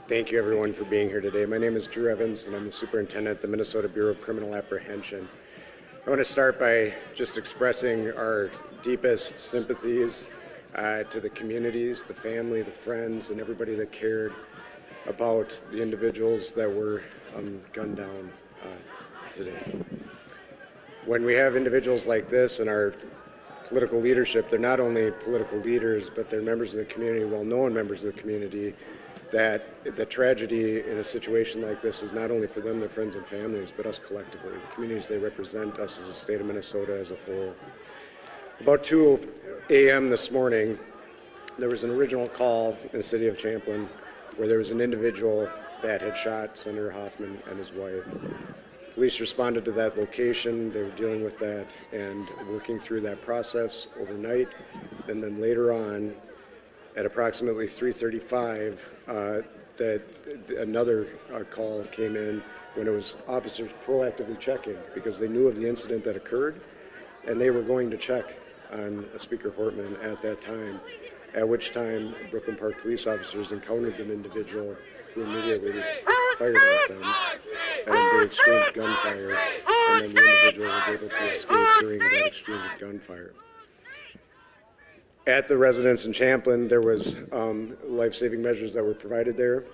thank you everyone for being here today. My name is Drew Evans, and I'm the superintendent at the Minnesota Bureau of Criminal Apprehension. I want to start by just expressing our deepest sympathies to the communities, the family, the friends, and everybody that cared about the individuals that were gunned down today. When we have individuals like this in our political leadership, they're not only political leaders, but they're members of the community, well-known members of the community, that the tragedy in a situation like this is not only for them, their friends and families, but us collectively, the communities they represent, us as a state of Minnesota as a whole. About 2 a.m. this morning, there was an original call in the city of Champlin where there was an individual that had shot Senator Hoffman and his wife. Police responded to that location. They were dealing with that and working through that process overnight. And then later on, at approximately 3:35, that another call came in when it was officers proactively checking because they knew of the incident that occurred, and they were going to check on Speaker Hortman at that time, at which time Brooklyn Park police officers encountered an individual who immediately fired at them, and they exchanged gunfire, and then the individual was able to escape during that exchange of gunfire. At the residence in Champlin, there was life-saving measures that were provided there.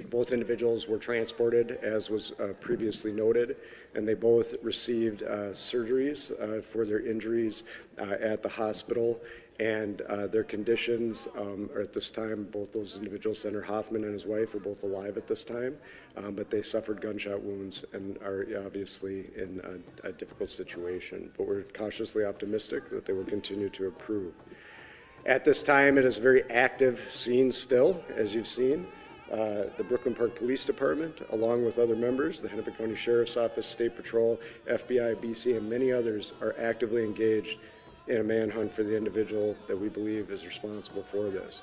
Both individuals were transported, as was previously noted, and they both received surgeries for their injuries at the hospital, and their conditions are at this time, both those individuals, Senator Hoffman and his wife, are both alive at this time, but they suffered gunshot wounds and are obviously in a difficult situation, but we're cautiously optimistic that they will continue to improve. At this time, it is a very active scene still, as you've seen. The Brooklyn Park Police Department, along with other members, the Hennepin County Sheriff's Office, State Patrol, FBI, BC, and many others are actively engaged in a manhunt for the individual that we believe is responsible for this.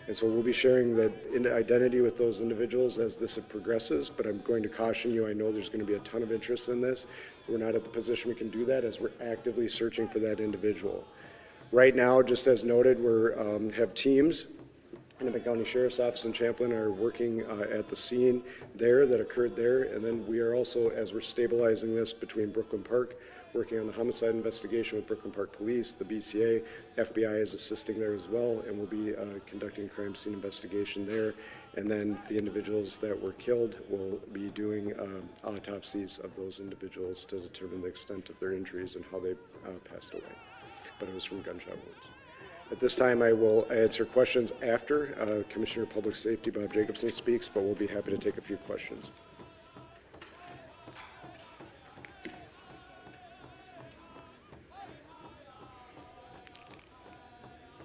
And so we'll be sharing the identity with those individuals as this progresses, but I'm going to caution you, I know there's going to be a ton of interest in this. We're not at the position we can do that as we're actively searching for that individual. Right now, just as noted, we have teams. Hennepin County Sheriff's Office in Champlin are working at the scene there that occurred there, and then we are also, as we're stabilizing this between Brooklyn Park, working on the homicide investigation with Brooklyn Park Police, the BCA, FBI is assisting there as well, and we'll be conducting crime scene investigation there. And then the individuals that were killed will be doing autopsies of those individuals to determine the extent of their injuries and how they passed away. But it was from gunshot wounds. At this time, I will answer questions after Commissioner of Public Safety Bob Jacobson speaks, but we'll be happy to take a few questions.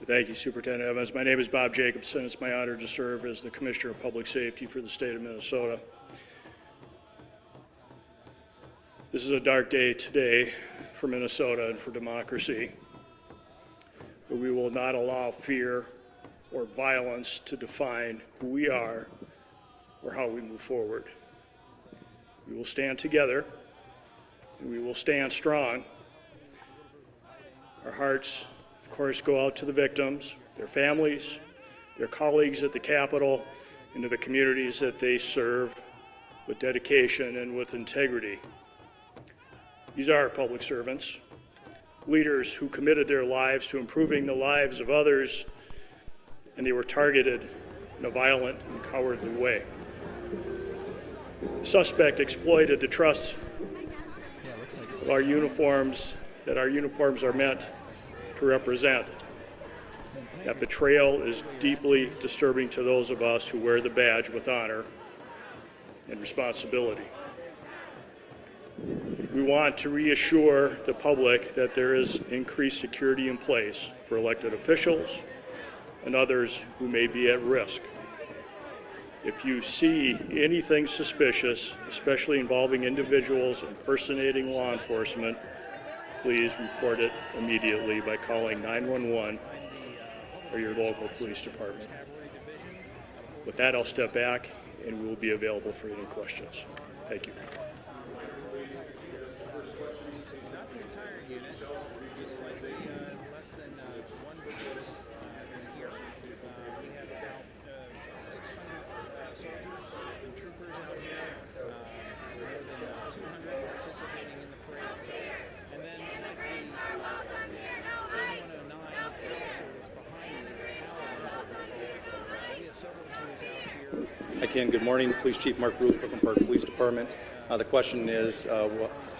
Thank you, Superintendent Evans. My name is Bob Jacobson. It's my honor to serve as the Commissioner of Public Safety for the state of Minnesota. This is a dark day today for Minnesota and for democracy. But we will not allow fear or violence to define who we are or how we move forward. We will stand together and we will stand strong. Our hearts, of course, go out to the victims, their families, their colleagues at the Capitol, and to the communities that they serve with dedication and with integrity. These are public servants, leaders who committed their lives to improving the lives of others, and they were targeted in a violent and cowardly way. The suspect exploited the trust of our uniforms, that our uniforms are meant to represent. That betrayal is deeply disturbing to those of us who wear the badge with honor and responsibility. We want to reassure the public that there is increased security in place for elected officials and others who may be at risk. If you see anything suspicious, especially involving individuals impersonating law enforcement, please report it immediately by calling 911 or your local police department. With that, I'll step back and we will be available for any questions. Thank you. Again, good morning. Police Chief Mark Brule, Brooklyn Park Police Department. The question is,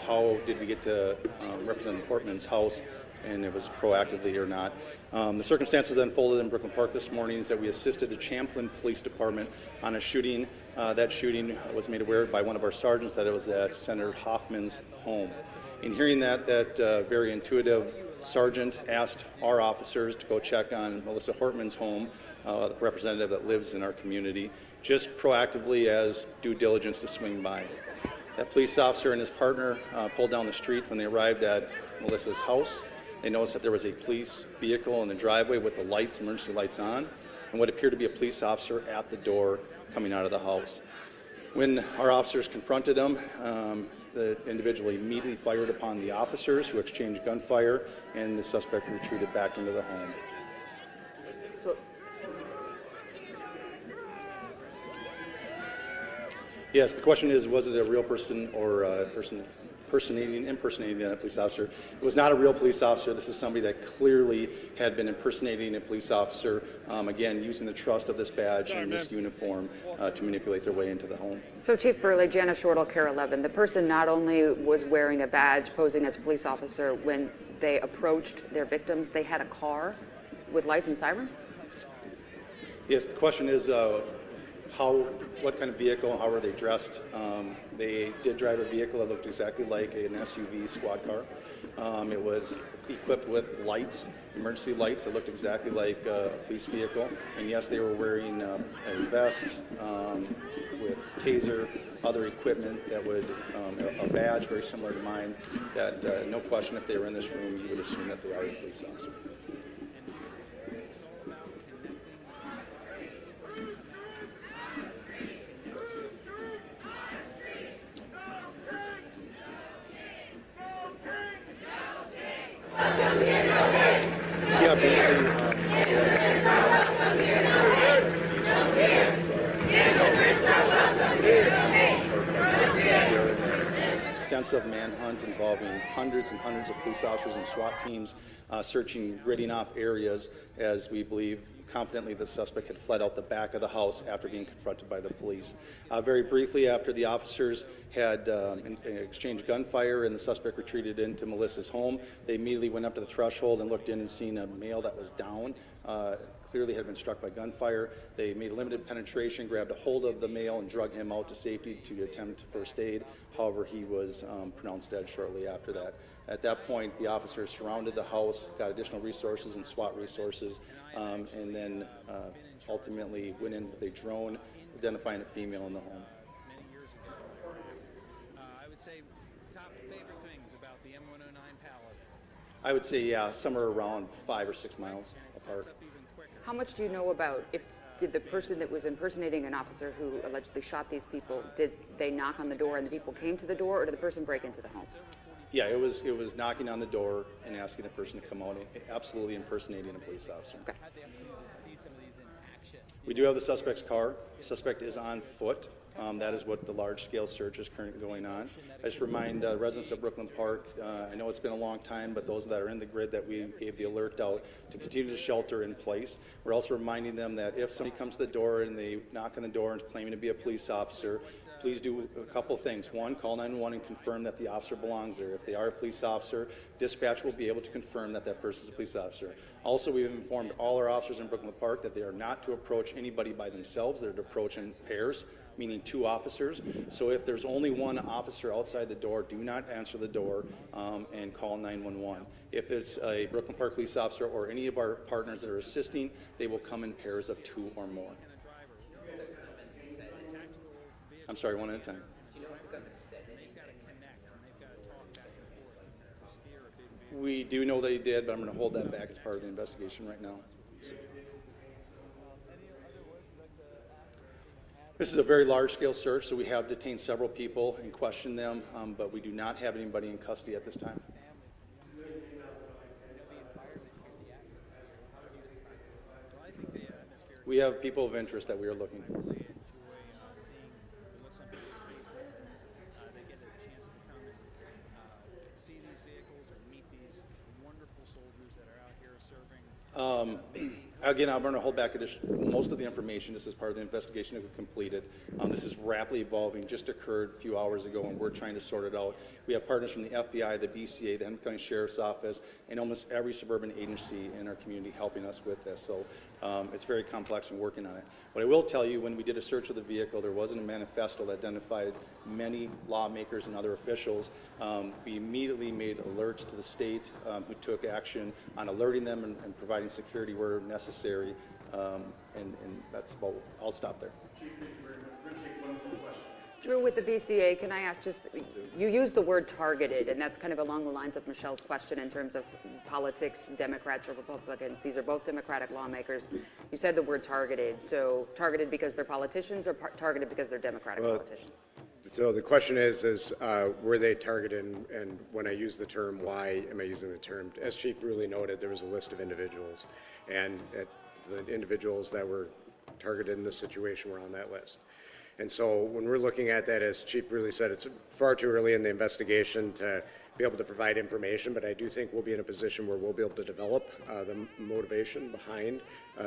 how did we get to Representative Portman's house, and it was proactively or not. The circumstances that unfolded in Brooklyn Park this morning is that we assisted the Champlin Police Department on a shooting. That shooting was made aware by one of our sergeants that it was at Senator Hoffman's home. In hearing that very intuitive sergeant asked our officers to go check on Melissa Hortman's home, the representative that lives in our community, just proactively as due diligence to swing by. That police officer and his partner pulled down the street when they arrived at Melissa's house. They noticed that there was a police vehicle in the driveway with the lights, emergency lights on, and what appeared to be a police officer at the door coming out of the house. When our officers confronted him, the individual immediately fired upon the officers, who exchanged gunfire, and the suspect retreated back into the home. So, yes, the question is, was it a real person or a person impersonating a police officer? It was not a real police officer. This is somebody that clearly had been impersonating a police officer, again, using the trust of this badge and this uniform to manipulate their way into the home. So Chief Burley, Jana Shortle, Care 11, the person not only was wearing a badge posing as a police officer, when they approached their victims, they had a car with lights and sirens? Yes, the question is, what kind of vehicle, how were they dressed? They did drive a vehicle that looked exactly like an SUV squad car. It was equipped with lights, emergency lights that looked exactly like a police vehicle. And yes, they were wearing a vest with taser, other equipment that would, a badge very similar to mine, that no question if they were in this room, you would assume that they are a police officer. Yeah, extensive manhunt involving hundreds and hundreds of police officers and SWAT teams searching, gridding off areas, as we believe confidently the suspect had fled out the back of the house after being confronted by the police. Very briefly, after the officers had exchanged gunfire and the suspect retreated into Melissa's home, they immediately went up to the threshold and looked in and seen a male that was down, clearly had been struck by gunfire. They made a limited penetration, grabbed a hold of the male and drug him out to safety to attempt first aid. However, he was pronounced dead shortly after that. At that point, the officers surrounded the house, got additional resources and SWAT resources, and then ultimately went in with a drone identifying a female in the home. I would say top favorite things about the M109 Palo. I would say, yeah, somewhere around 5 or 6 miles apart. How much do you know about did the person that was impersonating an officer who allegedly shot these people, did they knock on the door and the people came to the door, or did the person break into the home? Yeah, it was knocking on the door and asking a person to come out, absolutely impersonating a police officer. Okay. We do have the suspect's car. Suspect is on foot. That is what the large-scale search is currently going on. I just remind residents of Brooklyn Park, I know it's been a long time, but those that are in the grid that we gave the alert out to continue to shelter in place. We're also reminding them that if somebody comes to the door and they knock on the door and claiming to be a police officer, please do a couple things. One, call 911 and confirm that the officer belongs there. If they are a police officer, dispatch will be able to confirm that that person is a police officer. Also, we've informed all our officers in Brooklyn Park that they are not to approach anybody by themselves. They're to approach in pairs, meaning 2 officers. So if there's only 1 officer outside the door, do not answer the door and call 911. If it's a Brooklyn Park police officer or any of our partners that are assisting, they will come in pairs of 2 or more. I'm sorry, 1 at a time. We do know they did, but I'm going to hold that back as part of the investigation right now. This is a very large-scale search, so we have detained several people and questioned them, but we do not have anybody in custody at this time. We have people of interest that we are looking for. Again, I'm going to hold back most of the information. This is part of the investigation that we completed. This is rapidly evolving, just occurred a few hours ago, and we're trying to sort it out. We have partners from the FBI, the BCA, the Henry County Sheriff's Office, and almost every suburban agency in our community helping us with this. So it's very complex and working on it. What I will tell you, when we did a search of the vehicle, there wasn't a manifesto that identified many lawmakers and other officials. We immediately made alerts to the state who took action on alerting them and providing security where necessary, and that's about, I'll stop there. Chief, thank you very much. We're going to take one more question. Drew, with the BCA, can I ask just, you used the word targeted, and that's kind of along the lines of Michelle's question in terms of politics, Democrats or Republicans. These are both Democratic lawmakers. You said the word targeted, so targeted because they're politicians or targeted because they're Democratic politicians? So the question is were they targeted, and when I use the term, why am I using the term? As Chief really noted, there was a list of individuals, and the individuals that were targeted in this situation were on that list. And so when we're looking at that, as Chief really said, it's far too early in the investigation to be able to provide information, but I do think we'll be in a position where we'll be able to develop the motivation behind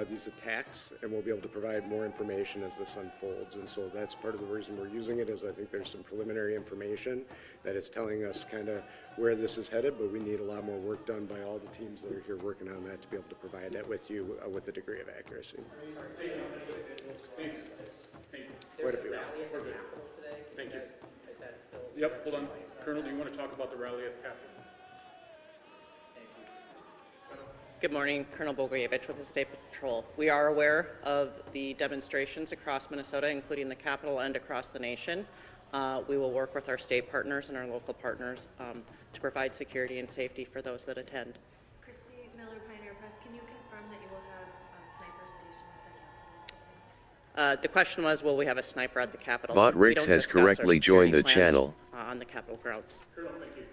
these attacks, and we'll be able to provide more information as this unfolds. And so that's part of the reason we're using it, is I think there's some preliminary information that is telling us kind of where this is headed, but we need a lot more work done by all the teams that are here working on that to be able to provide that with you with a degree of accuracy. Thanks. Thank you. Quite a few. We're good. Thank you. Yep, hold on. Colonel, do you want to talk about the rally at the Capitol? Good morning, Colonel Bogoyevich with the State Patrol. We are aware of the demonstrations across Minnesota, including the Capitol and across the nation. We will work with our state partners and our local partners to provide security and safety for those that attend. Christy Miller, Pioneer Press, can you confirm that you will have a sniper station at the Capitol? The question was, will we have a sniper at the Capitol? Bot Rix has correctly joined the channel. On the Capitol grounds. Colonel, thank you.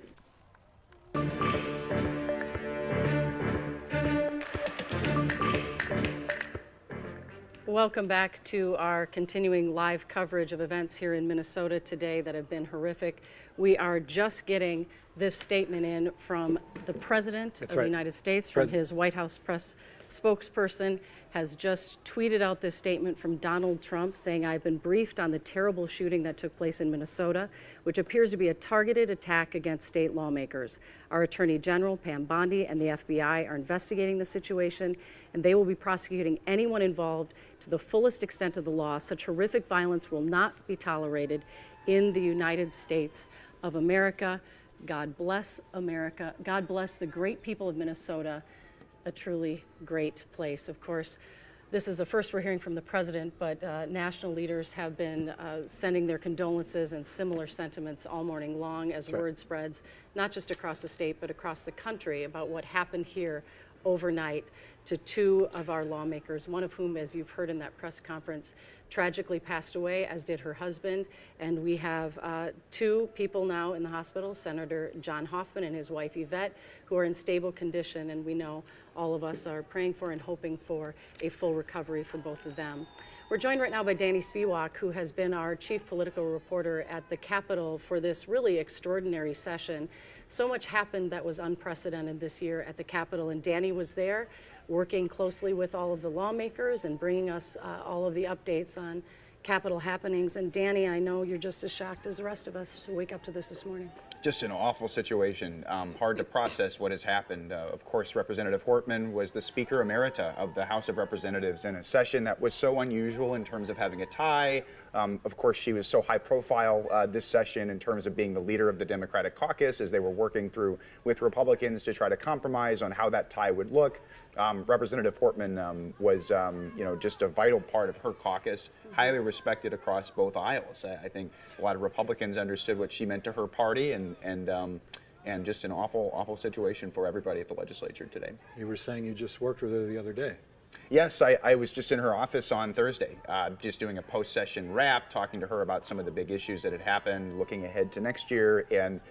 Welcome back to our continuing live coverage of events here in Minnesota today that have been horrific. We are just getting this statement in from the President of the United States, from his White House press spokesperson, has just tweeted out this statement from Donald Trump saying, "I've been briefed on the terrible shooting that took place in Minnesota, which appears to be a targeted attack against state lawmakers. Our Attorney General, Pam Bondi, and the FBI are investigating the situation, and they will be prosecuting anyone involved to the fullest extent of the law. Such horrific violence will not be tolerated in the United States of America. God bless America. God bless the great people of Minnesota, a truly great place." Of course, this is the first we're hearing from the president, but national leaders have been sending their condolences and similar sentiments all morning long as word spreads not just across the state, but across the country about what happened here overnight to two of our lawmakers, one of whom, as you've heard in that press conference, tragically passed away, as did her husband. And we have two people now in the hospital, Senator John Hoffman and his wife Yvette, who are in stable condition, and we know all of us are praying for and hoping for a full recovery for both of them. We're joined right now by Danny Spiewak, who has been our chief political reporter at the Capitol for this really extraordinary session. So much happened that was unprecedented this year at the Capitol, and Danny was there working closely with all of the lawmakers and bringing us all of the updates on Capitol happenings. And Danny, I know you're just as shocked as the rest of us to wake up to this morning. Just an awful situation. Hard to process what has happened. Of course, Representative Hortman was the Speaker Emerita of the House of Representatives in a session that was so unusual in terms of having a tie. Of course, she was so high profile this session in terms of being the leader of the Democratic caucus as they were working through with Republicans to try to compromise on how that tie would look. Representative Hortman was, just a vital part of her caucus, highly respected across both aisles. I think a lot of Republicans understood what she meant to her party, and just an awful situation for everybody at the legislature today. You were saying you just worked with her the other day. Yes, I was just in her office on Thursday, just doing a post-session wrap, talking to her about some of the big issues that had happened, looking ahead to next year. And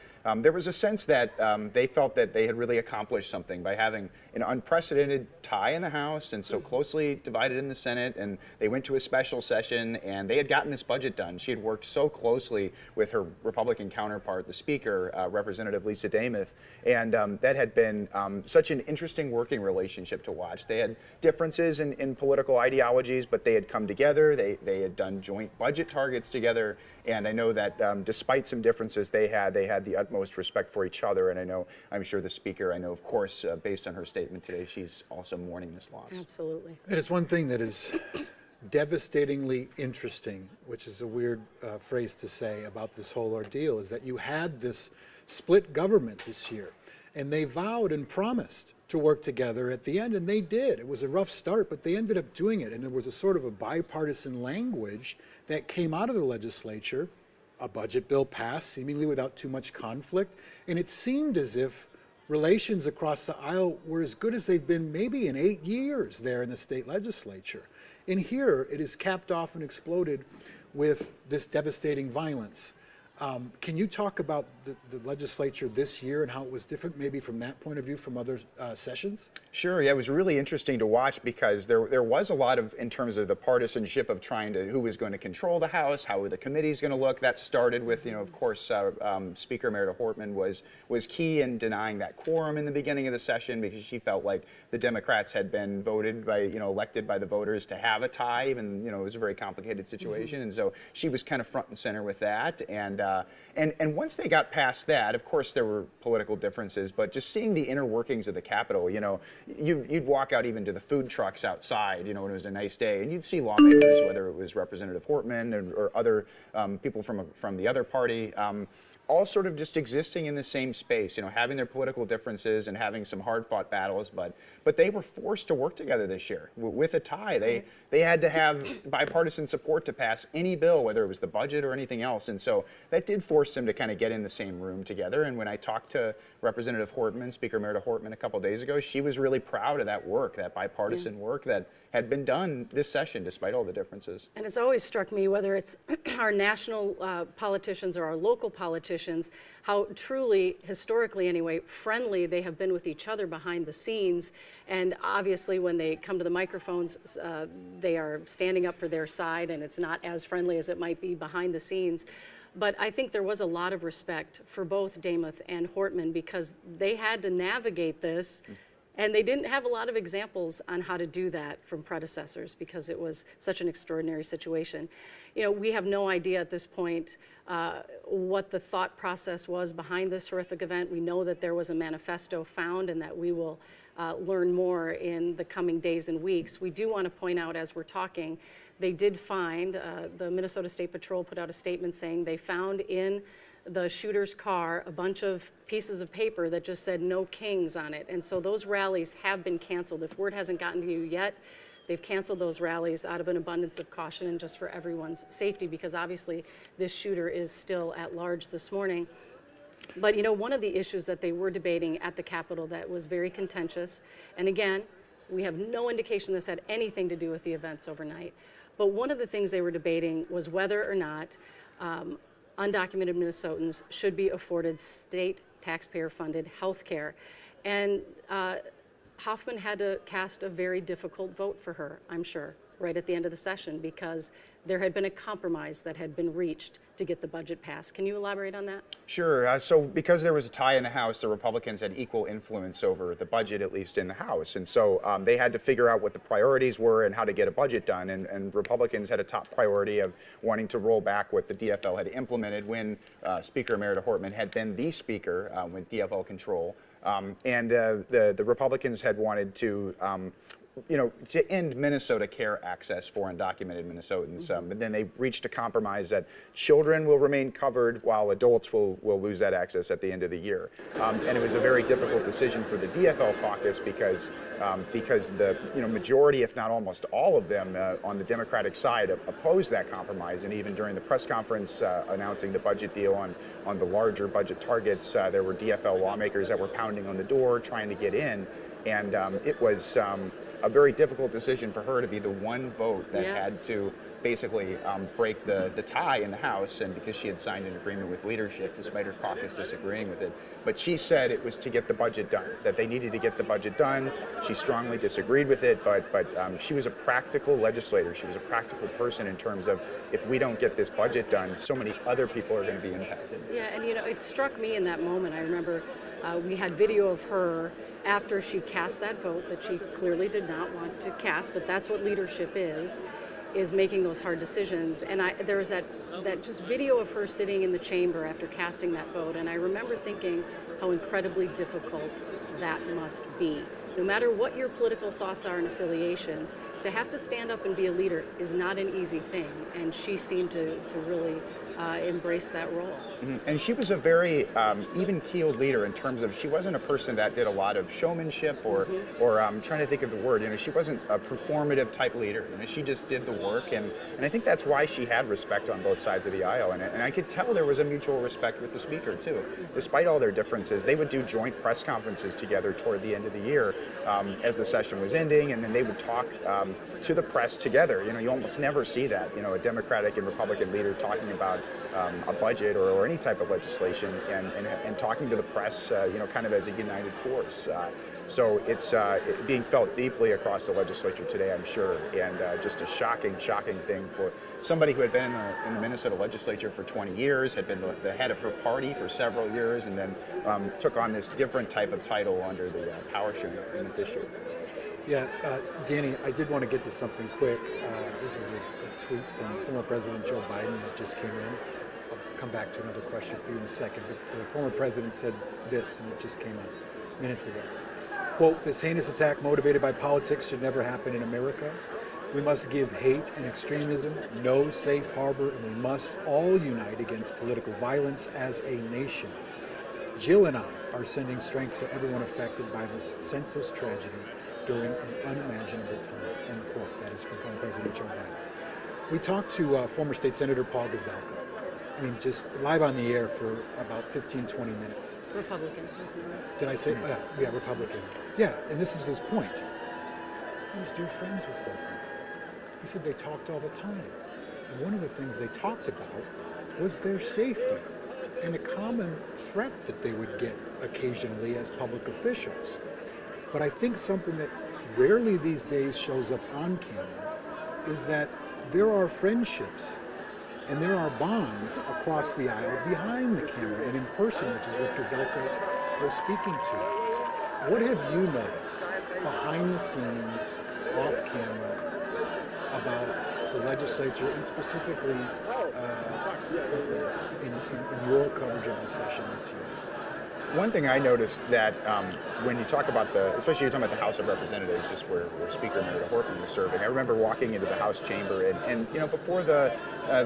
there was a sense that they felt that they had really accomplished something by having an unprecedented tie in the House and so closely divided in the Senate. And they went to a special session and they had gotten this budget done. She had worked so closely with her Republican counterpart, the Speaker, Representative Lisa Demuth. And that had been such an interesting working relationship to watch. They had differences in political ideologies, but they had come together. They had done joint budget targets together. And I know that despite some differences they had the utmost respect for each other. And I'm sure the Speaker, of course, based on her statement today, she's also mourning this loss. Absolutely. It is one thing that is devastatingly interesting, which is a weird phrase to say about this whole ordeal, is that you had this split government this year, and they vowed and promised to work together at the end, and they did. It was a rough start, but they ended up doing it, and there was a sort of a bipartisan language that came out of the legislature. A budget bill passed, seemingly without too much conflict, and it seemed as if relations across the aisle were as good as they've been maybe in 8 years there in the state legislature. And here, it is capped off and exploded with this devastating violence. Can you talk about the legislature this year and how it was different maybe from that point of view from other sessions? Sure, yeah, it was really interesting to watch because there was a lot of, in terms of the partisanship of trying to, who was going to control the House, how were the committees going to look. That started with, of course, Speaker Emerita Hortman was key in denying that quorum in the beginning of the session because she felt like the Democrats had been voted by, elected by the voters to have a tie, even, it was a very complicated situation. And so she was kind of front and center with that. And once they got past that, of course, there were political differences, but just seeing the inner workings of the Capitol, you'd walk out even to the food trucks outside, when it was a nice day, and you'd see lawmakers, whether it was Representative Hortman or other people from the other party, all sort of just existing in the same space, having their political differences and having some hard-fought battles, but they were forced to work together this year with a tie. They had to have bipartisan support to pass any bill, whether it was the budget or anything else, and so that did force them to kind of get in the same room together. And when I talked to Representative Hortman, Speaker Emerita Hortman, a couple days ago, she was really proud of that work, that bipartisan work that had been done this session, despite all the differences. And it's always struck me, whether it's our national politicians or our local politicians, how truly, historically anyway, friendly they have been with each other behind the scenes. And obviously, when they come to the microphones, they are standing up for their side, and it's not as friendly as it might be behind the scenes. But I think there was a lot of respect for both Demuth and Hortman because they had to navigate this. And they didn't have a lot of examples on how to do that from predecessors because it was such an extraordinary situation. We have no idea at this point what the thought process was behind this horrific event. We know that there was a manifesto found and that we will learn more in the coming days and weeks. We do want to point out as we're talking, they did find, the Minnesota State Patrol put out a statement saying they found in the shooter's car a bunch of pieces of paper that just said no kings on it. And so those rallies have been canceled. If word hasn't gotten to you yet, they've canceled those rallies out of an abundance of caution and just for everyone's safety because obviously this shooter is still at large this morning. But you know, one of the issues that they were debating at the Capitol that was very contentious, and again, we have no indication this had anything to do with the events overnight, but one of the things they were debating was whether or not undocumented Minnesotans should be afforded state taxpayer-funded health care. And Hoffman had to cast a very difficult vote for her, I'm sure, right at the end of the session, because there had been a compromise that had been reached to get the budget passed. Can you elaborate on that? Sure. So because there was a tie in the House, the Republicans had equal influence over the budget, at least in the House. And so they had to figure out what the priorities were and how to get a budget done. And Republicans had a top priority of wanting to roll back what the DFL had implemented when Speaker Emerita Hortman had been the Speaker with DFL control. The Republicans had wanted to to end Minnesota Care access for undocumented Minnesotans. But then they reached a compromise that children will remain covered while adults will lose that access at the end of the year. And it was a very difficult decision for the DFL caucus because the majority, if not almost all of them on the Democratic side opposed that compromise. And even during the press conference announcing the budget deal on the larger budget targets, there were DFL lawmakers that were pounding on the door trying to get in. And it was a very difficult decision for her to be the one vote that had to basically break the tie in the House, and because she had signed an agreement with leadership despite her caucus disagreeing with it. But she said it was to get the budget done, that they needed to get the budget done. She strongly disagreed with it, but she was a practical legislator. She was a practical person in terms of, if we don't get this budget done, so many other people are going to be impacted. Yeah, and it struck me in that moment. I remember we had video of her after she cast that vote that she clearly did not want to cast, but that's what leadership is making those hard decisions. And there was that just video of her sitting in the chamber after casting that vote, and I remember thinking how incredibly difficult that must be. No matter what your political thoughts are and affiliations, to have to stand up and be a leader is not an easy thing, and she seemed to really embrace that role. Mm-hmm. And she was a very even-keeled leader in terms of, she wasn't a person that did a lot of showmanship or I'm trying to think of the word, she wasn't a performative type leader. She just did the work, and I think that's why she had respect on both sides of the aisle, and I could tell there was a mutual respect with the Speaker too. Despite all their differences, they would do joint press conferences together toward the end of the year as the session was ending, and then they would talk to the press together. You almost never see that, a Democratic and Republican leader talking about a budget or any type of legislation and talking to the press, kind of as a united force. So it's being felt deeply across the legislature today, I'm sure, and just a shocking thing for somebody who had been in the Minnesota legislature for 20 years, had been the head of her party for several years, and then took on this different type of title under the power sharing agreement this year. Yeah, Danny, I did want to get to something quick. This is a tweet from former President Joe Biden that just came in. I'll come back to another question for you in a second, but the former president said this, and it just came up minutes ago. Quote, "This heinous attack motivated by politics should never happen in America. We must give hate and extremism no safe harbor, and we must all unite against political violence as a nation. Jill and I are sending strength to everyone affected by this senseless tragedy during an unimaginable time," end quote. That is from former President Joe Biden. We talked to former State Senator Paul Gazelka. Just live on the air for about 15, 20 minutes. Republican. Did I say? Yeah, Republican. Yeah, and this is his point. He was dear friends with Hortman. He said they talked all the time. And one of the things they talked about was their safety and a common threat that they would get occasionally as public officials. But I think something that rarely these days shows up on camera is that there are friendships and there are bonds across the aisle behind the camera and in person, which is what Gazelka was speaking to. What have you noticed behind the scenes, off camera, about the legislature and specifically in your coverage of the session this year? One thing I noticed that when you talk about especially you're talking about the House of Representatives, just where Speaker Emerita Hortman was serving, I remember walking into the House chamber and before the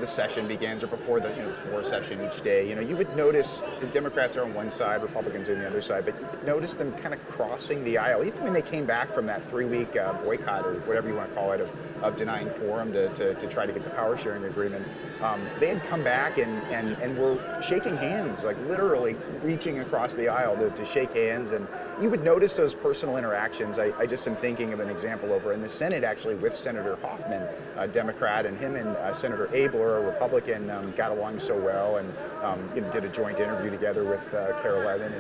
session begins or before the floor session each day, you would notice the Democrats are on one side, Republicans are on the other side, but you'd notice them kind of crossing the aisle, even when they came back from that 3-week boycott or whatever you want to call it of denying quorum to try to get the power sharing agreement. they had come back and were shaking hands, like literally reaching across the aisle to shake hands. And you would notice those personal interactions. I just am thinking of an example over in the Senate, actually, with Senator Hoffman, a Democrat, and him and Senator Abler, a Republican, got along so well, and did a joint interview together with Carol Levin.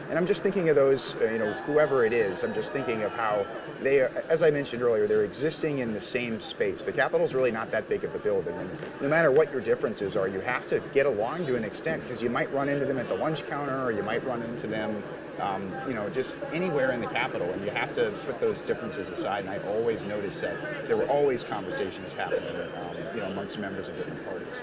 And I'm just thinking of those, whoever it is, I'm just thinking of how they, as I mentioned earlier, they're existing in the same space. The Capitol's really not that big of a building, and no matter what your differences are, you have to get along to an extent, because you might run into them at the lunch counter, or you might run into them, just anywhere in the Capitol, and you have to put those differences aside. And I always noticed that there were always conversations happening, amongst members of different parties.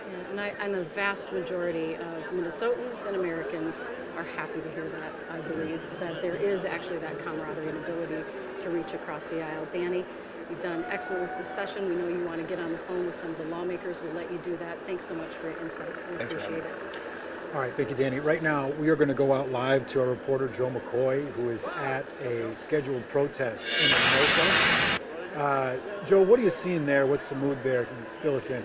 And the vast majority of Minnesotans and Americans are happy to hear that. I believe that there is actually that camaraderie and ability to reach across the aisle. Danny, you've done excellent work this session. We know you want to get on the phone with some of the lawmakers. We'll let you do that. Thanks so much for your insight. We appreciate it. All right, thank you, Danny. Right now, we are going to go out live to our reporter, Joe McCoy, who is at a scheduled protest in Anoka. Joe, what are you seeing there? What's the mood there? Can you fill us in?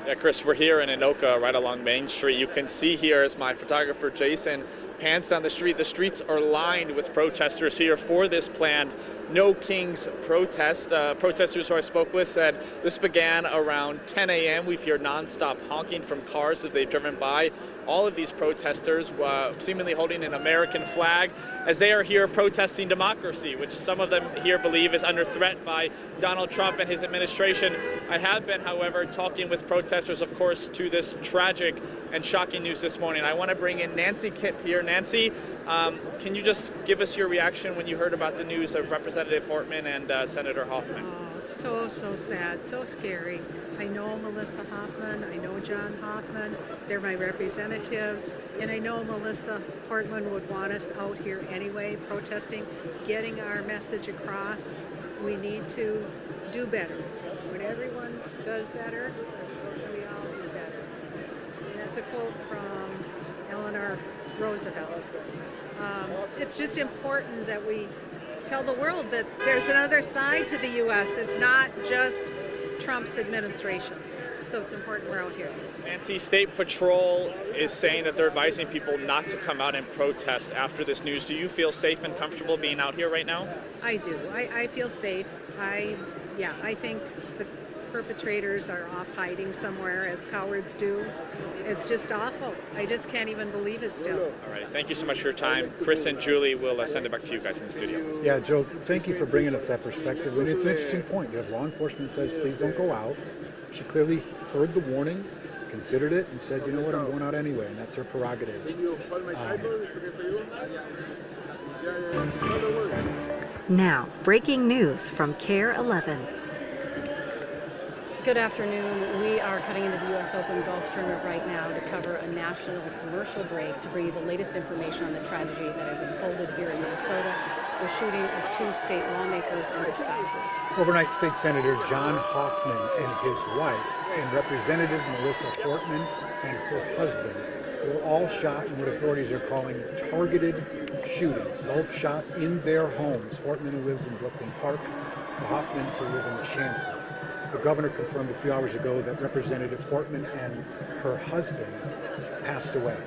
Yeah, Chris, we're here in Anoka, right along Main Street. You can see here as my photographer, Jason, pans down the street. The streets are lined with protesters here for this planned No Kings protest. Protesters who I spoke with said this began around 10 a.m. We've heard nonstop honking from cars as they've driven by. All of these protesters seemingly holding an American flag as they are here protesting democracy, which some of them here believe is under threat by Donald Trump and his administration. I have been, however, talking with protesters, of course, to this tragic and shocking news this morning. I want to bring in Nancy Kipp here. Nancy, can you just give us your reaction when you heard about the news of Representative Hortman and Senator Hoffman? So sad, so scary. I know Melissa Hoffman, I know John Hoffman, they're my representatives, and I know Melissa Hortman would want us out here anyway, protesting, getting our message across. We need to do better. When everyone does better, we all do better. And that's a quote from Eleanor Roosevelt. It's just important that we tell the world that there's another side to the U.S. It's not just Trump's administration. So it's important we're out here. Nancy, State Patrol is saying that they're advising people not to come out and protest after this news. Do you feel safe and comfortable being out here right now? I do. I feel safe. I think the perpetrators are off hiding somewhere, as cowards do. It's just awful. I just can't even believe it still. All right. Thank you so much for your time. Chris and Julie will send it back to you guys in the studio. Yeah, Joe, thank you for bringing us that perspective. And it's an interesting point. You have law enforcement that says, please don't go out. She clearly heard the warning, considered it, and said, you know what, I'm going out anyway, and that's her prerogative. Now, breaking news from KARE 11. Good afternoon. We are cutting into the U.S. Open Golf Tournament right now to cover a national commercial break to bring you the latest information on the tragedy that has unfolded here in Minnesota, the shooting of two state lawmakers and their spouses. Overnight State Senator John Hoffman and his wife and Representative Melissa Hortman and her husband were all shot in what authorities are calling targeted shootings, both shot in their homes. Hortman, who lives in Brooklyn Park, the Hoffmans, who live in Champlin. The governor confirmed a few hours ago that Representative Hortman and her husband passed away.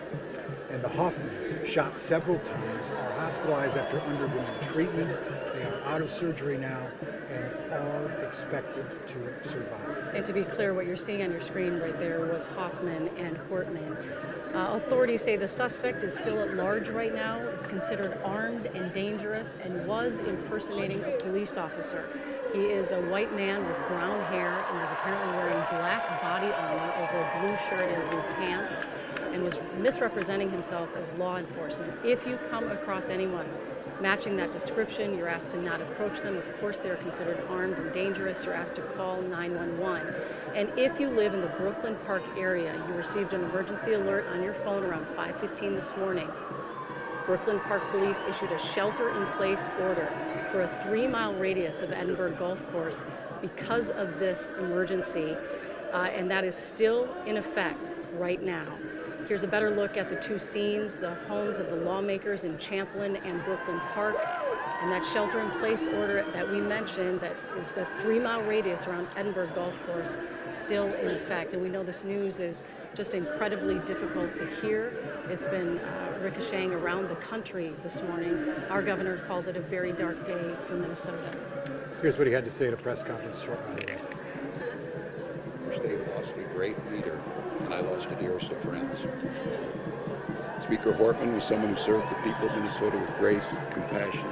And the Hoffmans, shot several times, are hospitalized after undergoing treatment. They are out of surgery now and are expected to survive. And to be clear, what you're seeing on your screen right there was Hoffman and Hortman. Authorities say the suspect is still at large right now, is considered armed and dangerous, and was impersonating a police officer. He is a white man with brown hair and was apparently wearing black body armor over a blue shirt and blue pants, and was misrepresenting himself as law enforcement. If you come across anyone matching that description, you're asked to not approach them. Of course, they are considered armed and dangerous. You're asked to call 911. And if you live in the Brooklyn Park area, you received an emergency alert on your phone around 5:15 this morning. Brooklyn Park Police issued a shelter-in-place order for a 3-mile radius of Edinburgh Golf Course because of this emergency, and that is still in effect right now. Here's a better look at the two scenes, the homes of the lawmakers in Champlin and Brooklyn Park. And that shelter-in-place order that we mentioned, that is the 3-mile radius around Edinburgh Golf Course, still in effect. And we know this news is just incredibly difficult to hear. It's been ricocheting around the country this morning. Our governor called it a very dark day for Minnesota. Here's what he had to say at a press conference shortly ago. Our state lost a great leader, and I lost the dearest of friends. Speaker Hortman was someone who served the people of Minnesota with grace, compassion,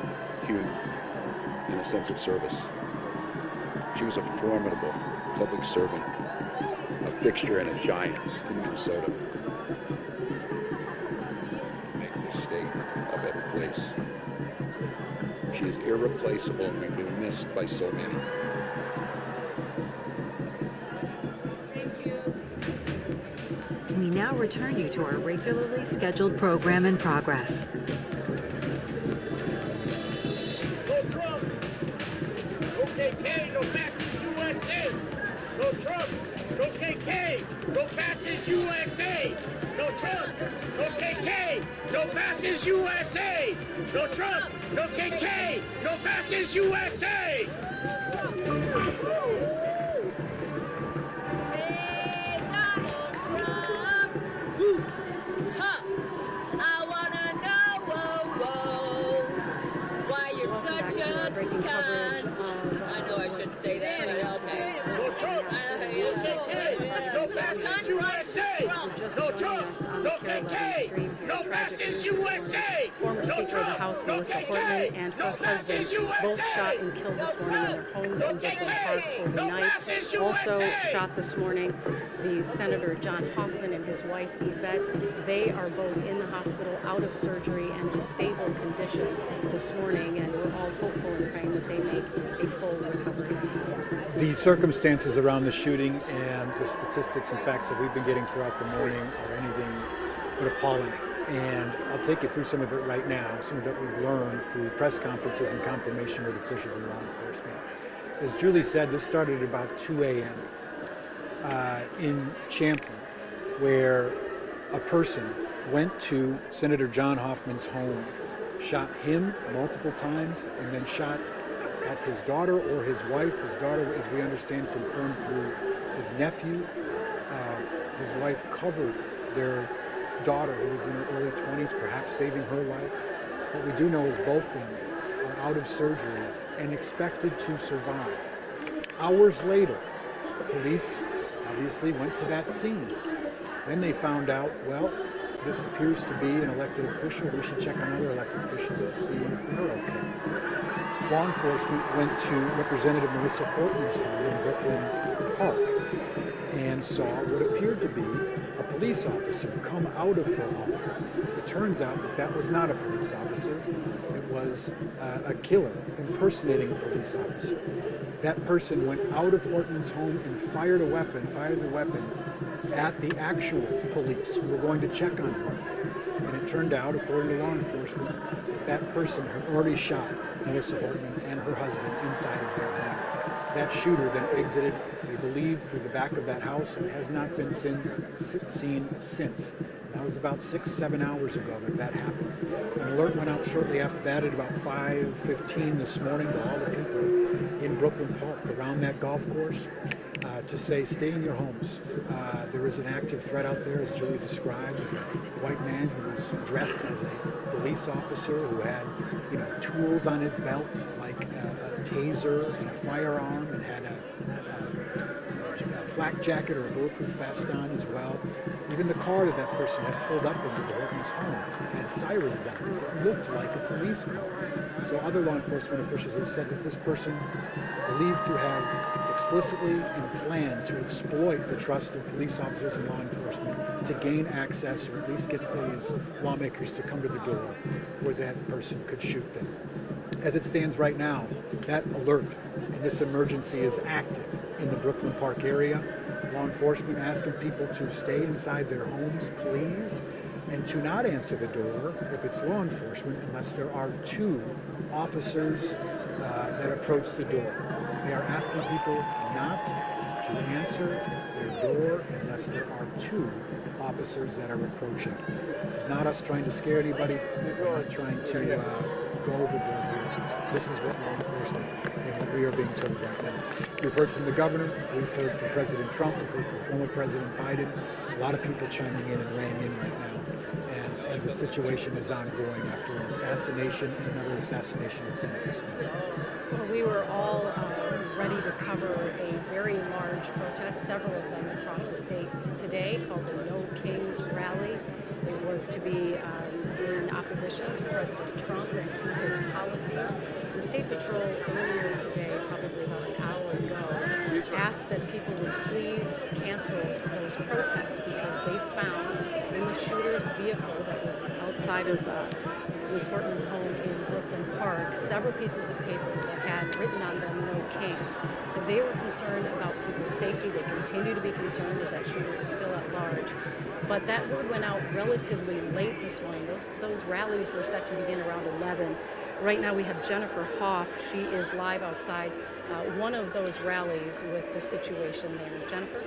humor, and a sense of service. She was a formidable public servant, a fixture and a giant in Minnesota. To make this state a better place. She is irreplaceable and will be missed by so many. We now return you to our regularly scheduled program in progress. No Trump, no KK, no fascist USA. No Trump, no KK, no fascist USA. No Trump, no KK, no fascist USA. No Trump, no KK, no fascist USA. Hey, Donald Trump. Woo. Ha. I wanna know, why you're such a cunt. I know I shouldn't say that. Okay. No Trump, no KK, no fascist USA. No Trump, no KK, no fascist USA. Former Speaker of the House, Melissa Portman, and her husband both shot and killed this morning in their homes in Brooklyn Park overnight. Also shot this morning, the Senator John Hoffman and his wife Yvette. They are both in the hospital, out of surgery, and in stable condition this morning, and we're all hopeful and praying that they make a full recovery. The circumstances around the shooting and the statistics and facts that we've been getting throughout the morning are anything but appalling. And I'll take you through some of it right now, some of it we've learned through press conferences and confirmation with officials in law enforcement. As Julie said, this started at about 2 a.m. In Champlin, where a person went to Senator John Hoffman's home, shot him multiple times, and then shot at his daughter or his wife. His daughter, as we understand, confirmed through his nephew. His wife covered their daughter, who was in her early 20s, perhaps saving her life. What we do know is both of them are out of surgery and expected to survive. Hours later, police obviously went to that scene. Then they found out, well, this appears to be an elected official. We should check on other elected officials to see if they're okay. Law enforcement went to Representative Melissa Portman's home in Brooklyn Park and saw what appeared to be a police officer come out of her home. It turns out that that was not a police officer. It was a killer impersonating a police officer. That person went out of Hortman's home and fired the weapon at the actual police who were going to check on her. And it turned out, according to law enforcement, that person had already shot Melissa Hortman and her husband inside of their home. That shooter then exited, they believe, through the back of that house and has not been seen since. That was about 6-7 hours ago that happened. An alert went out shortly after that at about 5:15 this morning to all the people in Brooklyn Park around that golf course to say, stay in your homes. There is an active threat out there, as Julie described, a white man who was dressed as a police officer who had, tools on his belt, like a taser and a firearm, and had a flak jacket or a bulletproof vest on as well. Even the car that person had pulled up into the Hortman's home had sirens on it that looked like a police car. So other law enforcement officials have said that this person believed to have explicitly and planned to exploit the trust of police officers and law enforcement to gain access or at least get these lawmakers to come to the door where that person could shoot them. As it stands right now, that alert and this emergency is active in the Brooklyn Park area. Law enforcement asking people to stay inside their homes, please, and to not answer the door if it's law enforcement unless there are 2 officers that approach the door. They are asking people not to answer their door unless there are 2 officers that are approaching. This is not us trying to scare anybody. We're not trying to go overboard here. This is what law enforcement and what we are being told right now. We've heard from the governor, we've heard from President Trump, we've heard from former President Biden, a lot of people chiming in and weighing in right now. And as the situation is ongoing after an assassination and another assassination attempt this morning. Well, we were all ready to cover a very large protest, several of them across the state today, called the No Kings Rally. It was to be in opposition to President Trump and to his policies. The State Patrol earlier today, probably about an hour ago, asked that people would please cancel those protests because they found in the shooter's vehicle that was outside of Ms. Hortman's home in Brooklyn Park several pieces of paper that had written on them "No Kings." So they were concerned about people's safety. They continue to be concerned as that shooter is still at large. But that word went out relatively late this morning. Those rallies were set to begin around 11. Right now we have Jennifer Hoff. She is live outside one of those rallies with the situation there. Jennifer?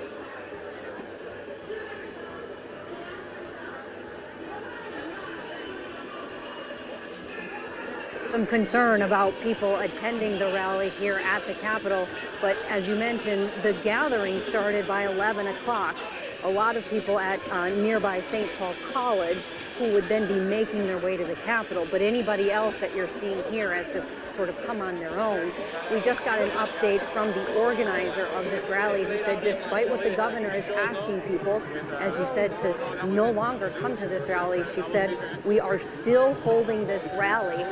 Some concern about people attending the rally here at the Capitol, but as you mentioned, the gathering started by 11 o'clock. A lot of people at nearby St. Paul College who would then be making their way to the Capitol, but anybody else that you're seeing here has just sort of come on their own. We just got an update from the organizer of this rally who said despite what the governor is asking people, as you said, to no longer come to this rally, she said, we are still holding this rally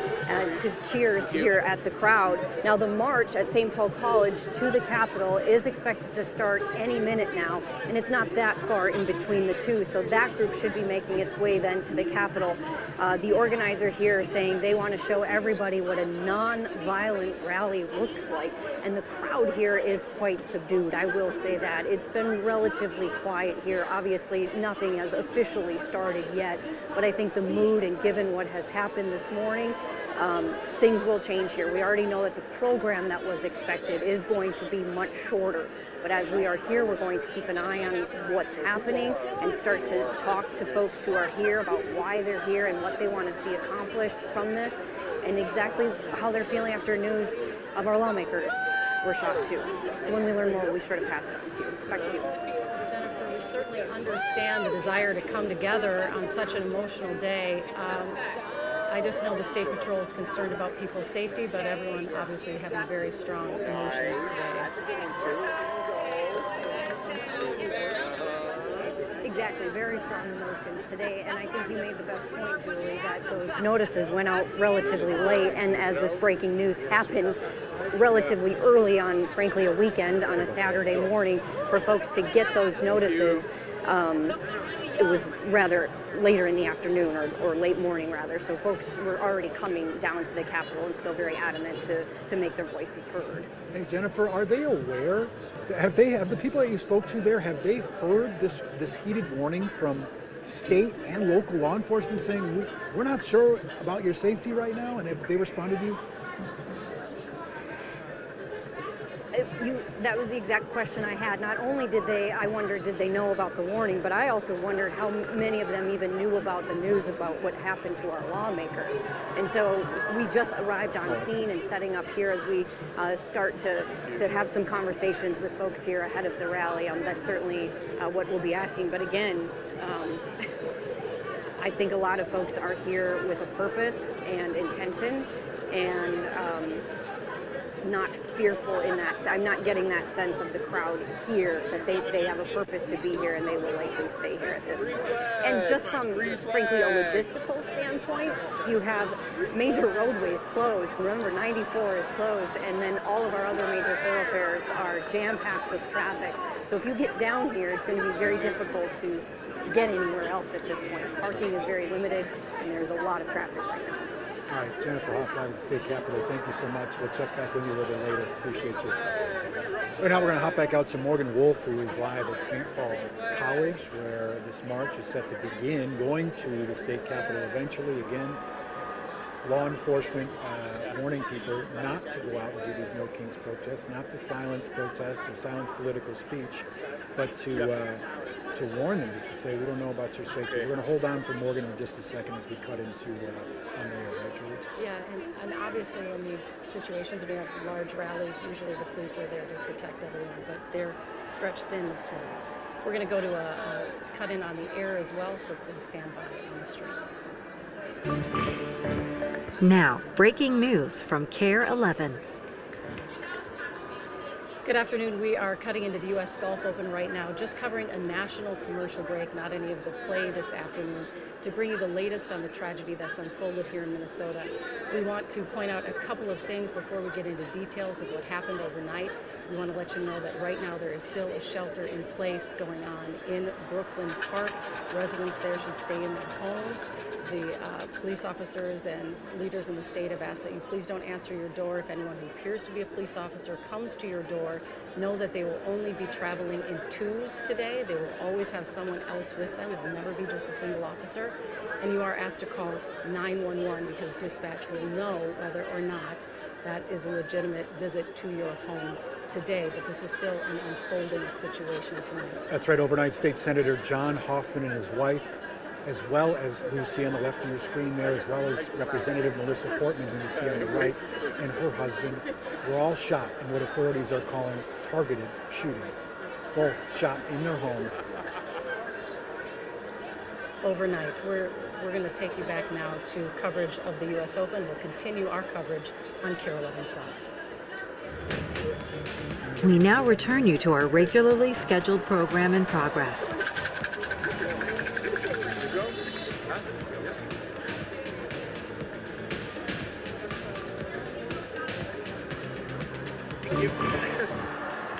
to cheers here at the crowd. Now the march at St. Paul College to the Capitol is expected to start any minute now, and it's not that far in between the two, so that group should be making its way then to the Capitol. The organizer here is saying they want to show everybody what a non-violent rally looks like, and the crowd here is quite subdued. I will say that. It's been relatively quiet here. Obviously, nothing has officially started yet, but I think the mood and given what has happened this morning, things will change here. We already know that the program that was expected is going to be much shorter. But as we are here, we're going to keep an eye on what's happening and start to talk to folks who are here about why they're here and what they want to see accomplished from this and exactly how they're feeling after news of our lawmakers were shot too. So when we learn more, we'll be sure to pass it on to you. Back to you. Jennifer, we certainly understand the desire to come together on such an emotional day. I just know the State Patrol is concerned about people's safety, but everyone obviously having very strong emotions today. Exactly, very strong emotions today, and I think you made the best point, Julie, that those notices went out relatively late, and as this breaking news happened relatively early on, frankly, a weekend on a Saturday morning, for folks to get those notices, it was rather later in the afternoon or late morning rather, so folks were already coming down to the Capitol and still very adamant to make their voices heard. Hey Jennifer, are they aware? Have the people that you spoke to there, have they heard this heated warning from state and local law enforcement saying we're not sure about your safety right now, and have they responded to you? That was the exact question I had. Not only did they know about the warning, but I also wondered how many of them even knew about the news about what happened to our lawmakers. And so we just arrived on scene and setting up here as we start to have some conversations with folks here ahead of the rally. That's certainly what we'll be asking. But again, I think a lot of folks are here with a purpose and intention, and not fearful in that. I'm not getting that sense of the crowd here that they have a purpose to be here and they will likely stay here at this point. And just from, frankly, a logistical standpoint, you have major roadways closed. Remember, 94 is closed, and then all of our other major thoroughfares are jam-packed with traffic. So if you get down here, it's going to be very difficult to get anywhere else at this point. Parking is very limited, and there's a lot of traffic right now. All right, Jennifer Hoff, live at the State Capitol. Thank you so much. We'll check back with you a little bit later. Appreciate you. Right now we're going to hop back out to Morgan Wolf, who is live at St. Paul College, where this march is set to begin, going to the State Capitol eventually. Again, law enforcement warning people not to go out and do these No Kings protests, not to silence protests or silence political speech, but to warn them, just to say, we don't know about your safety. We're going to hold on for Morgan in just a second as we cut into on the air, right, Julie? Yeah, and obviously in these situations, we have large rallies. Usually the police are there to protect everyone, but they're stretched thin this morning. We're going to go to a cut-in on the air as well, so please stand by on the street. Now, breaking news from KARE 11. Good afternoon. We are cutting into the U.S. Gulf Open right now, just covering a national commercial break, not any of the play this afternoon, to bring you the latest on the tragedy that's unfolded here in Minnesota. We want to point out a couple of things before we get into details of what happened overnight. We want to let you know that right now there is still a shelter in place going on in Brooklyn Park. Residents there should stay in their homes. The police officers and leaders in the state have asked that you please don't answer your door. If anyone who appears to be a police officer comes to your door, know that they will only be traveling in twos today. They will always have someone else with them. It will never be just a single officer. And you are asked to call 911 because dispatch will know whether or not that is a legitimate visit to your home today. But this is still an unfolding situation tonight. That's right. Overnight, State Senator John Hoffman and his wife, as well as who you see on the left of your screen there, as well as Representative Melissa Portman, who you see on the right, and her husband, were all shot in what authorities are calling targeted shootings. Both shot in their homes. Overnight, we're going to take you back now to coverage of the U.S. Open. We'll continue our coverage on KARE 11+. We now return you to our regularly scheduled program in progress.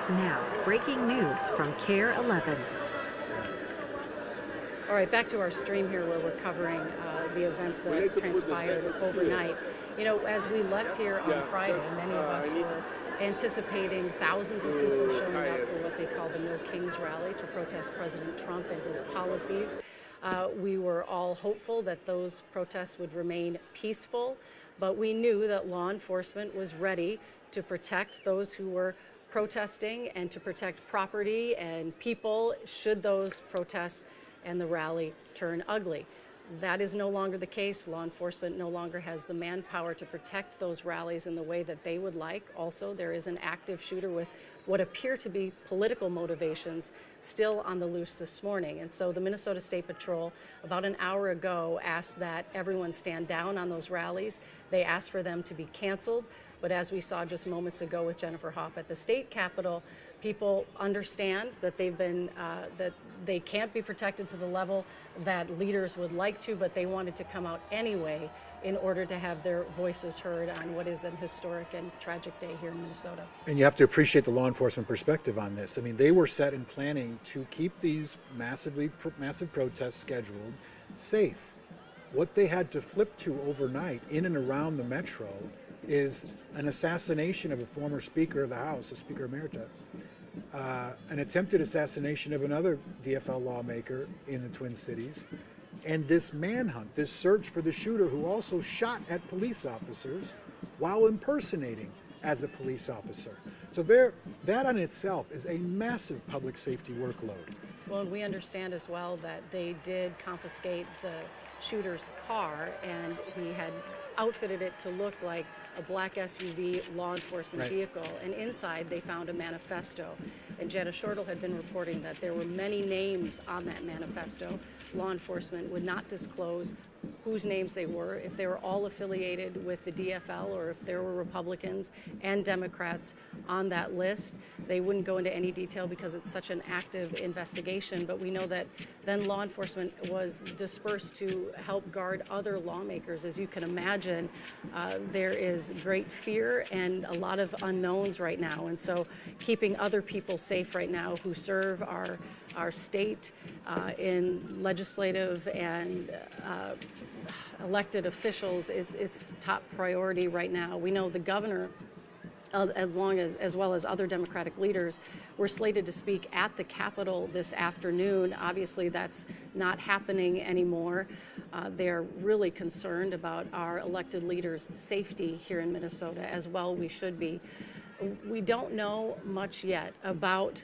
Now, breaking news from KARE 11. All right, back to our stream here where we're covering the events that transpired overnight. You know, as we left here on Friday, many of us were anticipating thousands of people showing up for what they call the No Kings rally to protest President Trump and his policies. We were all hopeful that those protests would remain peaceful, but we knew that law enforcement was ready to protect those who were protesting and to protect property and people should those protests and the rally turn ugly. That is no longer the case. Law enforcement no longer has the manpower to protect those rallies in the way that they would like. Also, there is an active shooter with what appear to be political motivations still on the loose this morning. And so the Minnesota State Patrol, about an hour ago, asked that everyone stand down on those rallies. They asked for them to be canceled. But as we saw just moments ago with Jennifer Hoff at the state capitol, people understand that they've been that they can't be protected to the level that leaders would like to, but they wanted to come out anyway in order to have their voices heard on what is an historic and tragic day here in Minnesota. And you have to appreciate the law enforcement perspective on this. I mean, they were set in planning to keep these massive protests scheduled safe. What they had to flip to overnight in and around the metro is an assassination of a former Speaker of the House, a Speaker Emerita, an attempted assassination of another DFL lawmaker in the Twin Cities, and this manhunt, this search for the shooter who also shot at police officers while impersonating as a police officer. So that on itself is a massive public safety workload. Well, and we understand as well that they did confiscate the shooter's car, and he had outfitted it to look like a black SUV law enforcement vehicle. And inside they found a manifesto. And Jana Shortle had been reporting that there were many names on that manifesto. Law enforcement would not disclose whose names they were, if they were all affiliated with the DFL or if there were Republicans and Democrats on that list. They wouldn't go into any detail because it's such an active investigation, but we know that then law enforcement was dispersed to help guard other lawmakers. As you can imagine, there is great fear and a lot of unknowns right now, and so keeping other people safe right now who serve our state in legislative and elected officials, it's top priority right now. We know the governor, as well as other Democratic leaders, were slated to speak at the Capitol this afternoon. Obviously, that's not happening anymore. They're really concerned about our elected leaders' safety here in Minnesota, as well we should be. We don't know much yet about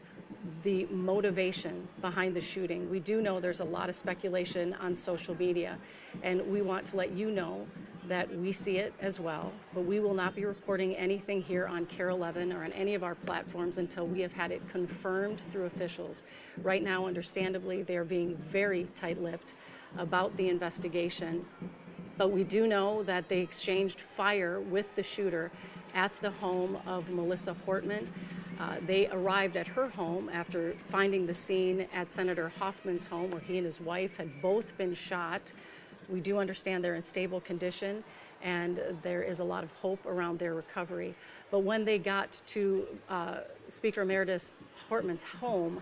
the motivation behind the shooting. We do know there's a lot of speculation on social media, and we want to let you know that we see it as well, but we will not be reporting anything here on KARE 11 or on any of our platforms until we have had it confirmed through officials. Right now, understandably, they're being very tight-lipped about the investigation, but we do know that they exchanged fire with the shooter at the home of Melissa Hortman. They arrived at her home after finding the scene at Senator Hoffman's home, where he and his wife had both been shot. We do understand they're in stable condition, and there is a lot of hope around their recovery. But when they got to Speaker Emeritus Hortman's home,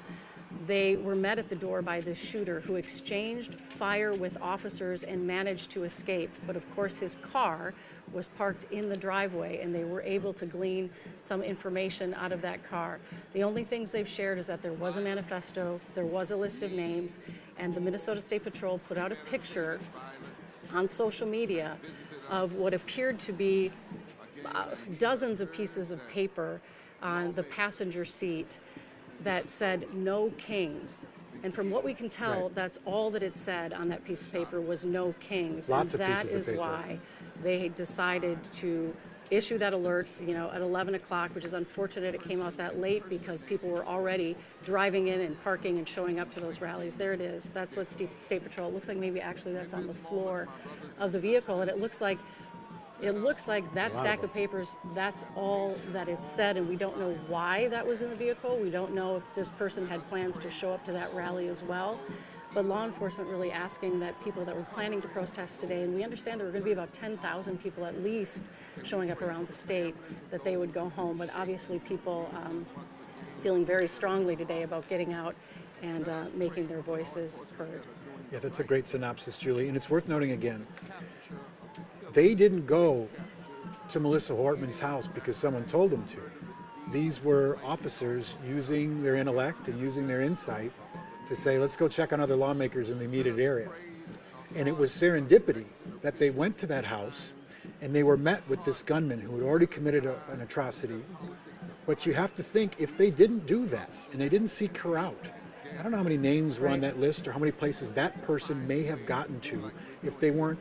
they were met at the door by the shooter, who exchanged fire with officers and managed to escape. But of course, his car was parked in the driveway, and they were able to glean some information out of that car. The only things they've shared is that there was a manifesto, there was a list of names, and the Minnesota State Patrol put out a picture on social media of what appeared to be dozens of pieces of paper on the passenger seat that said "No Kings." And from what we can tell, that's all that it said on that piece of paper was "No Kings." Lots and of that pieces of is paper. why they decided to issue that alert, at 11 o'clock, which is unfortunate it came out that late because people were already driving in and parking and showing up to those rallies. There it is. That's what State Patrol, it looks like maybe actually that's on the floor of the vehicle, and it looks like that stack of papers, that's all that it said, and we don't know why that was in the vehicle. We don't know if this person had plans to show up to that rally as well. But law enforcement really asking that people that were planning to protest today, and we understand there were going to be about 10,000 people at least showing up around the state, that they would go home. But obviously people feeling very strongly today about getting out and making their voices heard. Yeah, that's a great synopsis, Julie. And it's worth noting again, they didn't go to Melissa Hortman's house because someone told them to. These were officers using their intellect and using their insight to say, let's go check on other lawmakers in the immediate area. And it was serendipity that they went to that house and they were met with this gunman who had already committed an atrocity. But you have to think, if they didn't do that and they didn't seek her out, I don't know how many names were on that list or how many places that person may have gotten to if they weren't,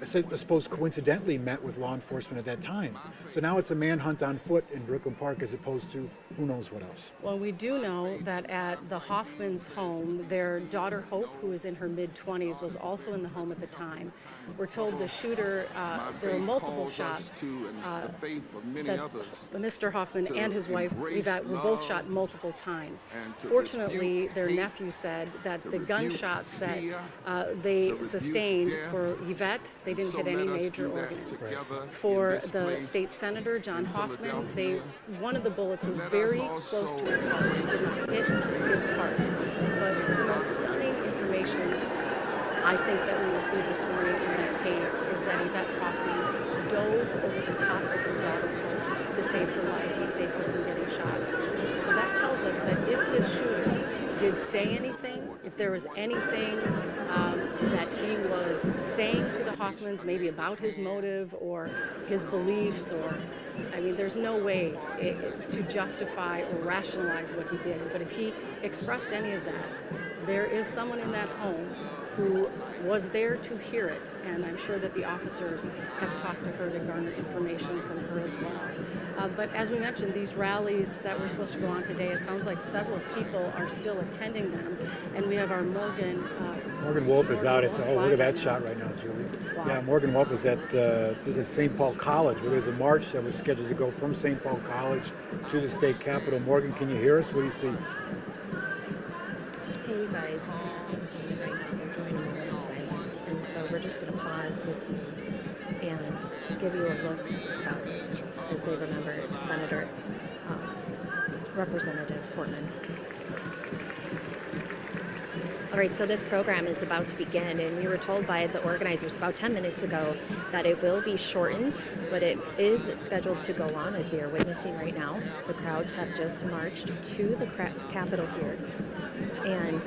I suppose, coincidentally met with law enforcement at that time. So now it's a manhunt on foot in Brooklyn Park as opposed to who knows what else. Well, we do know that at the Hoffman's home, their daughter Hope, who is in her mid-20s, was also in the home at the time. We're told the shooter, there were multiple shots, that Mr. Hoffman and his wife, Yvette, were both shot multiple times. Fortunately, their nephew said that the gunshots that they sustained for Yvette, they didn't hit any major organs. For the state senator, John Hoffman, one of the bullets was very close to his heart. It did not hit his heart. But the most stunning information I think that we received this morning in that case is that Yvette Hoffman dove over the top of her daughter to save her life and save her from getting shot. So that tells us that if this shooter did say anything, if there was anything that he was saying to the Hoffmans, maybe about his motive or his beliefs, or, I mean, there's no way to justify or rationalize what he did. But if he expressed any of that, there is someone in that home who was there to hear it, and I'm sure that the officers have talked to her to garner information from her as well. But as we mentioned, these rallies that were supposed to go on today, it sounds like several people are still attending them, and we have our Morgan Wolf is out at, look at that shot right now, Julie. Wow. Yeah, Morgan Wolf is at St. Paul College, where there's a march that was scheduled to go from St. Paul College to the state capitol. Morgan, can you hear us? What do you see? Hey, you guys. Just right now, they're doing a moment of silence, and so we're just going to pause with you and give you a look as they remember Senator Representative Hortman. All right, so this program is about to begin, and we were told by the organizers about 10 minutes ago that it will be shortened, but it is scheduled to go on as we are witnessing right now. The crowds have just marched to the Capitol here, and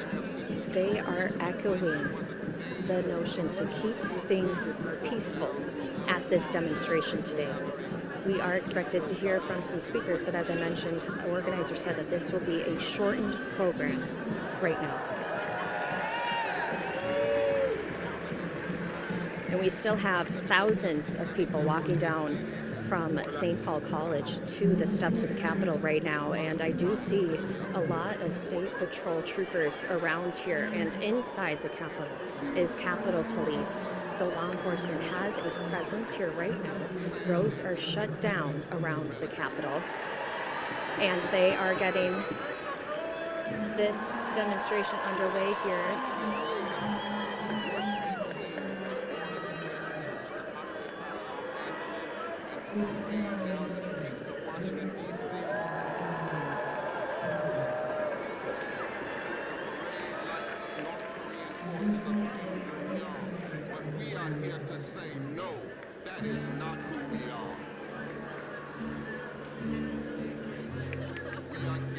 they are echoing the notion to keep things peaceful at this demonstration today. We are expected to hear from some speakers, but as I mentioned, the organizer said that this will be a shortened program right now. And we still have thousands of people walking down from St. Paul College to the steps of the Capitol right now, and I do see a lot of state patrol troopers around here, and inside the Capitol is Capitol Police. So law enforcement has a presence here right now. Roads are shut down around the Capitol, and they are getting this demonstration underway here.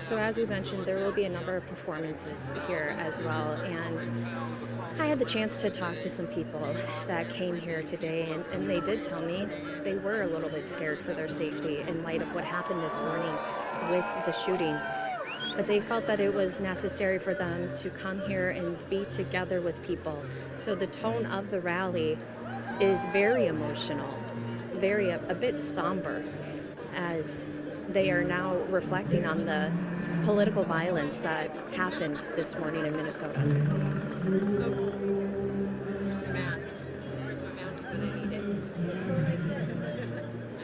So as we mentioned, there will be a number of performances here as well, and I had the chance to talk to some people that came here today, and they did tell me they were a little bit scared for their safety in light of what happened this morning with the shootings. But they felt that it was necessary for them to come here and be together with people. So the tone of the rally is very emotional, very a bit somber, as they are now reflecting on the political violence that happened this morning in Minnesota. Where's the mask? Where's my mask when I need it? Just go like this. I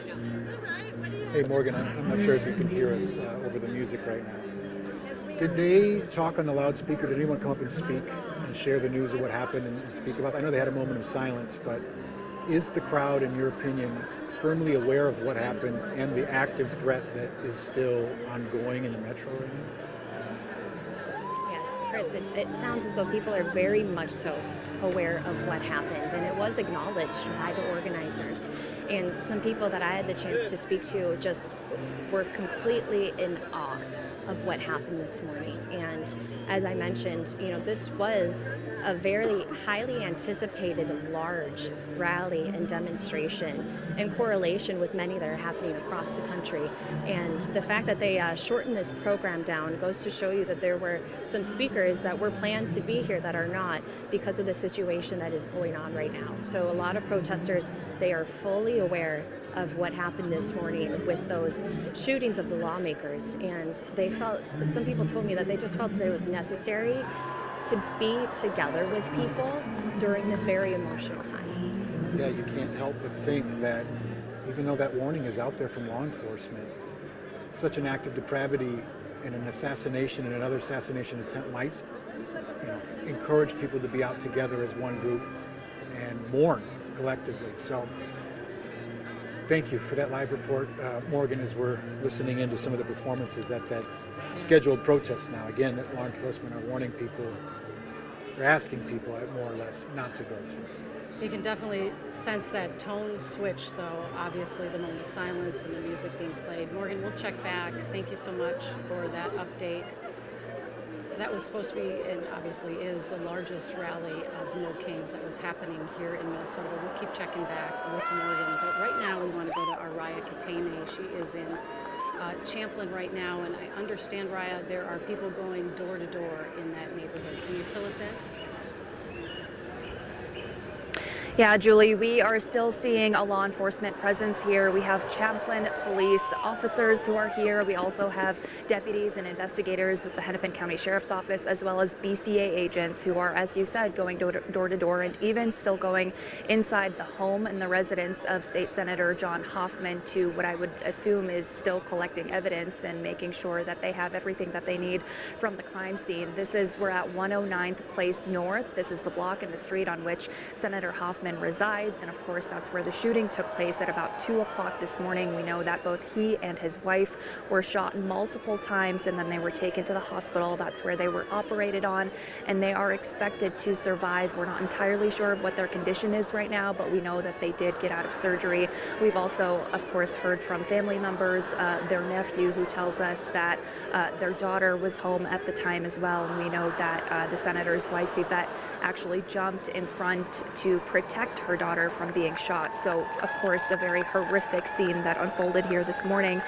know. It's all right. What do you Hey Morgan, I'm not sure if you can hear us over the music right now. Did they talk on the loudspeaker? Did anyone come up and speak and share the news of what happened and speak about it? I know they had a moment of silence, but is the crowd, in your opinion, firmly aware of what happened and the active threat that is still ongoing in the metro area? Yes, Chris, it sounds as though people are very much so aware of what happened, and it was acknowledged by the organizers. And some people that I had the chance to speak to just were completely in awe of what happened this morning. And as I mentioned, this was a very highly anticipated large rally and demonstration in correlation with many that are happening across the country. And the fact that they shortened this program down goes to show you that there were some speakers that were planned to be here that are not because of the situation that is going on right now. So a lot of protesters, they are fully aware of what happened this morning with those shootings of the lawmakers, and they felt, some people told me that they just felt that it was necessary to be together with people during this very emotional time. Yeah, you can't help but think that even though that warning is out there from law enforcement, such an act of depravity and an assassination and another assassination attempt might encourage people to be out together as one group and mourn collectively. So thank you for that live report, Morgan, as we're listening into some of the performances at that scheduled protest now. Again, that law enforcement are warning people, or asking people more or less not to go to. You can definitely sense that tone switch, though, obviously, the moment of silence and the music being played. Morgan, we'll check back. Thank you so much for that update. That was supposed to be, and obviously is, the largest rally of No Kings that was happening here in Minnesota. We'll keep checking back with Morgan. But right now, we want to go to Araya Katene. She is in Champlin right now, and I understand, Raya, there are people going door to door in that neighborhood. Can you fill us in? Yeah, Julie, we are still seeing a law enforcement presence here. We have Champlin police officers who are here. We also have deputies and investigators with the Hennepin County Sheriff's Office, as well as BCA agents who are, as you said, going door to door and even still going inside the home and the residence of State Senator John Hoffman to what I would assume is still collecting evidence and making sure that they have everything that they need from the crime scene. We're at 109th Place North. This is the block and the street on which Senator Hoffman resides, and of course that's where the shooting took place at about 2 o'clock this morning. We know that both he and his wife were shot multiple times and then they were taken to the hospital. That's where they were operated on, and they are expected to survive. We're not entirely sure of what their condition is right now, but we know that they did get out of surgery. We've also, of course, heard from family members, their nephew, who tells us that their daughter was home at the time as well, and we know that the senator's wife, Yvette, actually jumped in front to protect her daughter from being shot. So, of course, a very horrific scene that unfolded here this morning.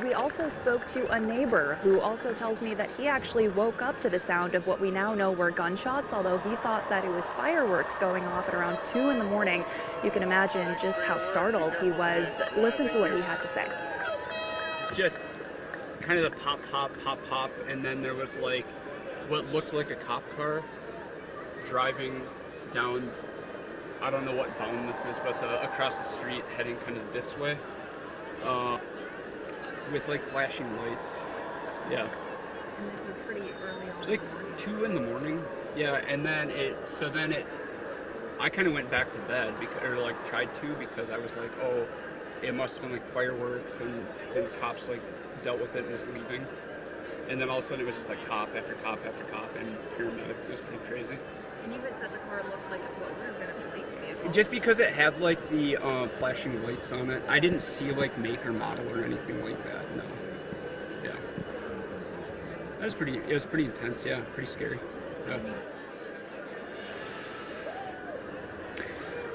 We also spoke to a neighbor who also tells me that he actually woke up to the sound of what we now know were gunshots, although he thought that it was fireworks going off at around 2 in the morning. You can imagine just how startled he was. Listen to what he had to say. Just kind of the pop, pop, pop, pop, and then there was like what looked like a cop car driving down, I don't know what bound this is, but across the street heading kind of this way, with like flashing lights. Yeah. And this was pretty early on. It was like 2 in the morning. Yeah, and then I kind of went back to bed tried to, because I was like, oh, it must have been like fireworks, and then the cops like dealt with it and was leaving. And then all of a sudden it was just like cop after cop after cop and paramedics. It was pretty crazy. And you had said the car looked like what would have been a police vehicle. Just because it had like the flashing lights on it, I didn't see like make or model or anything like that. No. Yeah. It was pretty intense. Yeah, pretty scary. Yeah.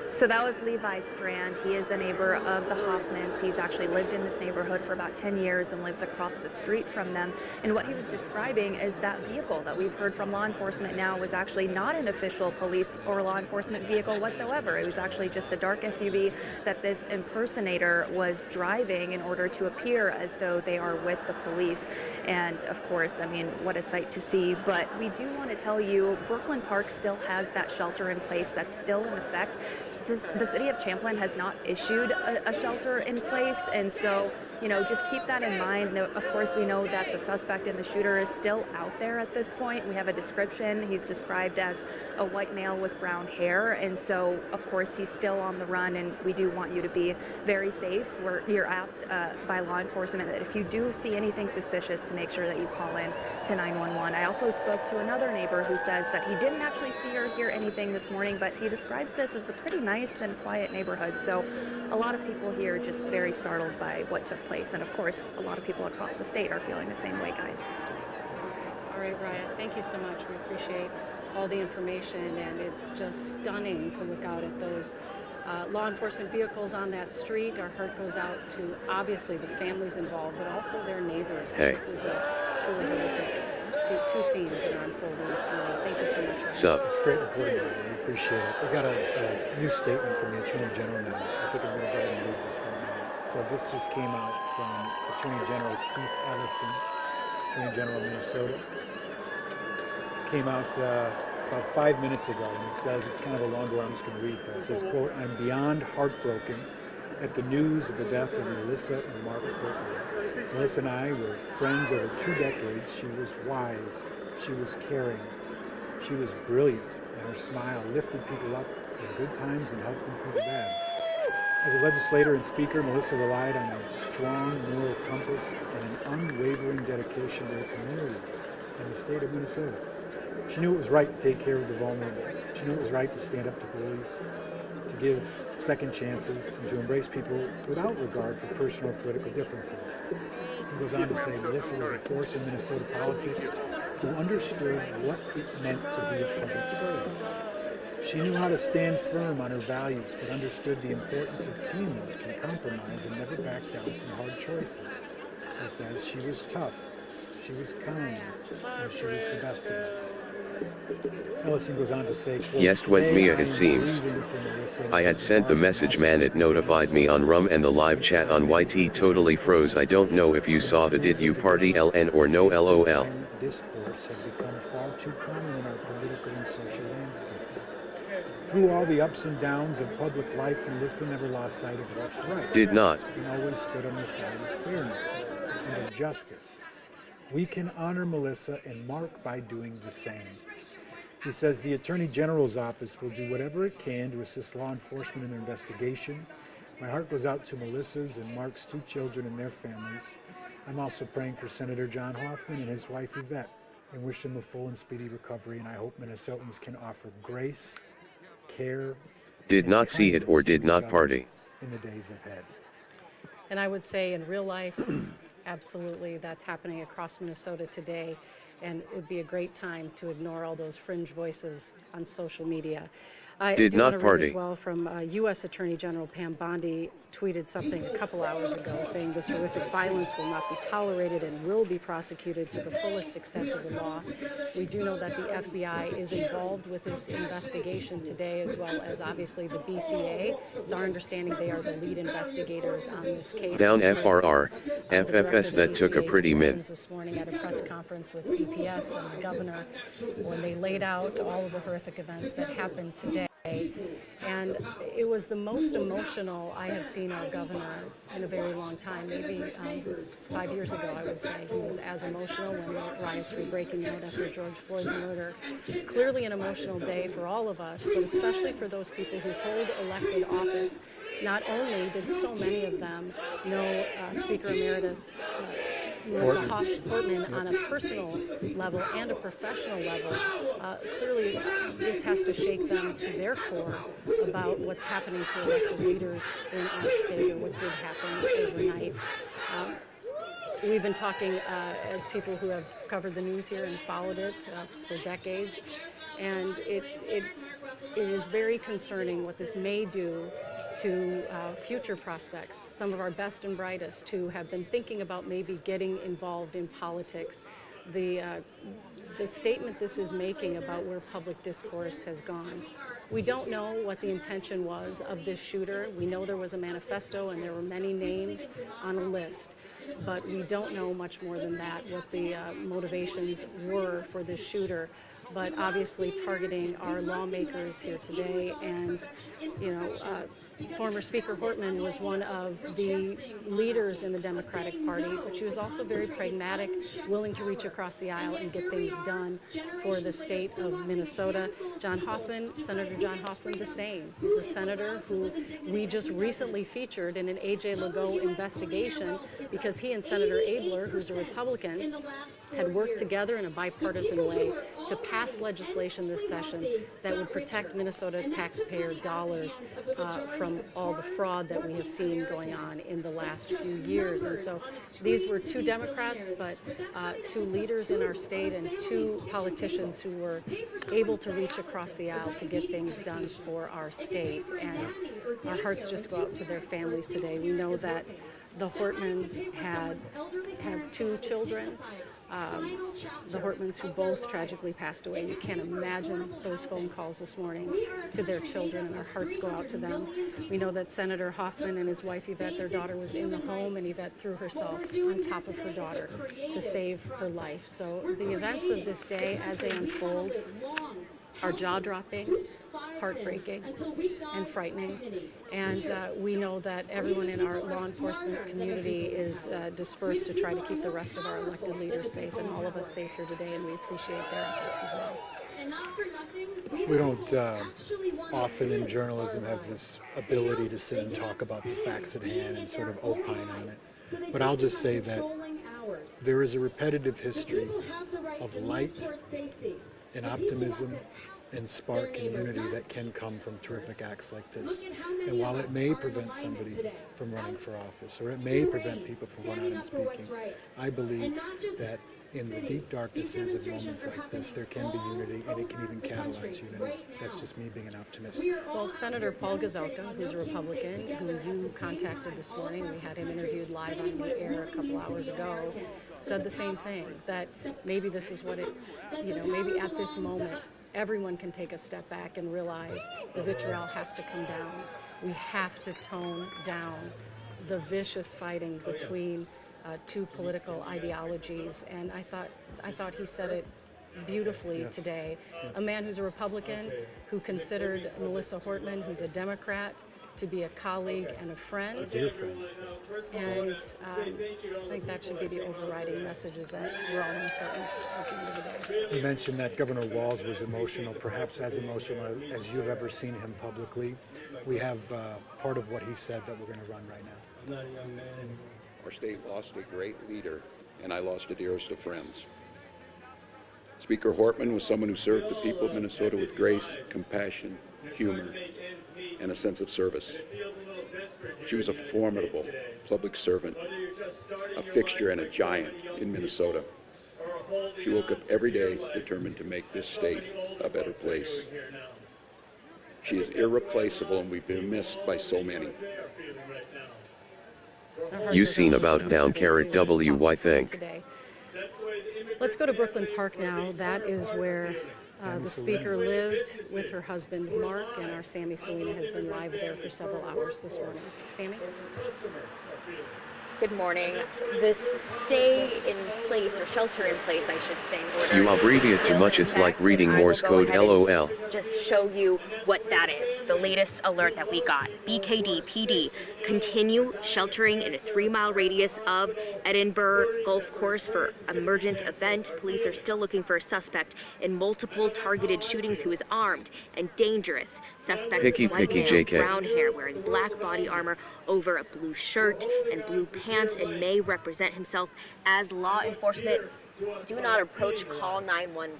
So that was Levi Strand. He is a neighbor of the Hoffmans. He's actually lived in this neighborhood for about 10 years and lives across the street from them. And what he was describing is that vehicle that we've heard from law enforcement now was actually not an official police or law enforcement vehicle whatsoever. It was actually just a dark SUV that this impersonator was driving in order to appear as though they are with the police. And of course, I mean, what a sight to see. But we do want to tell you, Brooklyn Park still has that shelter in place that's still in effect. The city of Champlin has not issued a shelter in place, and so, you know, just keep that in mind. Of course, we know that the suspect and the shooter is still out there at this point. We have a description. He's described as a white male with brown hair, and so, of course, he's still on the run, and we do want you to be very safe. You're asked by law enforcement that if you do see anything suspicious, to make sure that you call in to 911. I also spoke to another neighbor who says that he didn't actually see or hear anything this morning, but he describes this as a pretty nice and quiet neighborhood. So a lot of people here just very startled by what took place. And of course, a lot of people across the state are feeling the same way, guys. All right, Riot, thank you so much. We appreciate all the information, and it's just stunning to look out at those law enforcement vehicles on that street. Our heart goes out to obviously the families involved, but also their neighbors. Hey. This is a truly horrific two scenes that are unfolding this morning. Thank you so much, Riot. Sup? It's great reporting. We appreciate it. We got a new statement from the Attorney General now. I think I'm going to go ahead and read this one now. So this just came out from Attorney General Keith Ellison, Attorney General of Minnesota. This came out about 5 minutes ago, and it says, it's kind of a longer one, I'm just going to read it. It says, quote, "I'm beyond heartbroken at the news of the death of Melissa and Mark Portman. Melissa and I were friends over 2 decades. She was wise. She was caring. She was brilliant, and her smile lifted people up in good times and helped them through the bad. As a legislator and speaker, Melissa relied on a strong moral compass and an unwavering dedication to the community and the state of Minnesota. She knew it was right to take care of the vulnerable. She knew it was right to stand up to bullies, to give second chances, and to embrace people without regard for personal or political differences." He goes on to say, Melissa was a force in Minnesota politics who understood what it meant to be a public servant. She knew how to stand firm on her values, but understood the importance of teamwork and compromise and never backed down from hard choices. He says she was tough, she was kind, and she was the best of us. Ellison goes on to say, quote, Yes, went "Today Mia, I am it seems. grieving for Melissa I had sent the message, man, it notified me on RUM, and the live chat on YT totally froze. I don't know if you saw the did you party LN or no LOL. Discourse have become far too common in our political and social landscapes. Through all the ups and downs of public life, Melissa never lost sight of what's right. Did not. And always stood on the side of fairness and of justice. We can honor Melissa and Mark by doing the same." He says the Attorney General's office will do whatever it can to assist law enforcement in their investigation. My heart goes out to Melissa's and Mark's 2 children and their families. I'm also praying for Senator John Hoffman and his wife Yvette and wish them a full and speedy recovery, and I hope Minnesotans can offer grace, care, Did not see it or did not party. in the days ahead. And I would say in real life, absolutely, that's happening across Minnesota today. and it would be a great time to ignore all those fringe voices on social media. I Did do not want to read as party. well from U.S. Attorney General Pam Bondi tweeted something a couple hours ago saying this horrific violence will not be tolerated and will be prosecuted to the fullest extent of the law. We do know that the FBI is involved with this investigation today, as well as obviously the BCA. It's our understanding they are the lead investigators on this case. Down We heard FRR, the director of FFS the that took a BCA, pretty Tim min. Robbins, this morning at a press conference with DPS and the governor when they laid out all of the horrific events that happened today. And it was the most emotional I have seen our governor in a very long time. Maybe 5 years ago, I would say. He was as emotional when the riots were breaking out after George Floyd's murder. Clearly an emotional day for all of us, but especially for those people who hold elected office. Not only did so many of them know Speaker Emeritus Melissa Portman on a personal level and a professional level, clearly this has to shake them to their core about what's happening to elected leaders in our state, or what did happen overnight. We've been talking as people who have covered the news here and followed it for decades, and it is very concerning what this may do to future prospects, some of our best and brightest who have been thinking about maybe getting involved in politics. The statement this is making about where public discourse has gone. We don't know what the intention was of this shooter. We know there was a manifesto and there were many names on a list, but we don't know much more than that, what the motivations were for this shooter. But obviously targeting our lawmakers here today, and former Speaker Hortman was one of the leaders in the Democratic Party, but she was also very pragmatic, willing to reach across the aisle and get things done for the state of Minnesota. John Hoffman, Senator John Hoffman, the same. He's a senator who we just recently featured in an A.J. Legault investigation because he and Senator Abler, who's a Republican, had worked together in a bipartisan way to pass legislation this session that would protect Minnesota taxpayer dollars from all the fraud that we have seen going on in the last few years. And so these were two Democrats, but two leaders in our state and two politicians who were able to reach across the aisle to get things done for our state. And our hearts just go out to their families today. We know that the Hortmans have two children. The Hortmans, who both tragically passed away. You can't imagine those phone calls this morning to their children, and our hearts go out to them. We know that Senator Hoffman and his wife Yvette, their daughter, was in the home, and Yvette threw herself on top of her daughter to save her life. So the events of this day as they unfold are jaw-dropping, heartbreaking, and frightening. And we know that everyone in our law enforcement community is dispersed to try to keep the rest of our elected leaders safe, and all of us safe here today, and we appreciate their efforts as well. We don't often in journalism have this ability to sit and talk about the facts at hand and sort of opine on it. But I'll just say that there is a repetitive history of light and optimism and spark and unity that can come from terrific acts like this. And while it may prevent somebody from running for office, or it may prevent people from going out and speaking, I believe that in the deep darknesses of moments like this, there can be unity, and it can even catalyze unity. That's just me being an optimist. Well, Senator Paul Gazelka, who's a Republican, who you contacted this morning, we had him interviewed live on the air a couple hours ago, said the same thing, that maybe this is what it, maybe at this moment, everyone can take a step back and realize the vitriol has to come down. We have to tone down the vicious fighting between two political ideologies, and I thought he said it beautifully today. A man who's a Republican, who considered Melissa Hortman, who's a Democrat, to be a colleague and a friend. A dear friend. And I think that should be the overriding message, is that we're all Minnesotans at the end of the day. You mentioned that Governor Walz was emotional, perhaps as emotional as you've ever seen him publicly. We have part of what he said that we're going to run right now. Our state lost a great leader, and I lost the dearest of friends. Speaker Hortman was someone who served the people of Minnesota with grace, compassion, humor, and a sense of service. She was a formidable public servant, a fixture and a giant in Minnesota. She woke up every day determined to make this state a better place. She is irreplaceable, and we've been missed by so many. You seen about down carrot W, I think. Today. Let's go to Brooklyn Park now. That is where the speaker lived with her husband, Mark, and our Sammy Selena has been live there for several hours this morning. Sammy? Good morning. This stay in place, or shelter in place, I should say, order. You abbreviate too much, it's like reading Morse code, LOL. Just show you what that is. The latest alert that we got. BKD PD continue sheltering in a 3-mile radius of Edinburgh Golf Course for emergent event. Police are still looking for a suspect in multiple targeted shootings who is armed and dangerous. Suspect Picky, white picky, male, JK. brown hair, wearing black body armor over a blue shirt and blue pants, and may represent himself as law enforcement. Do not approach, call 911.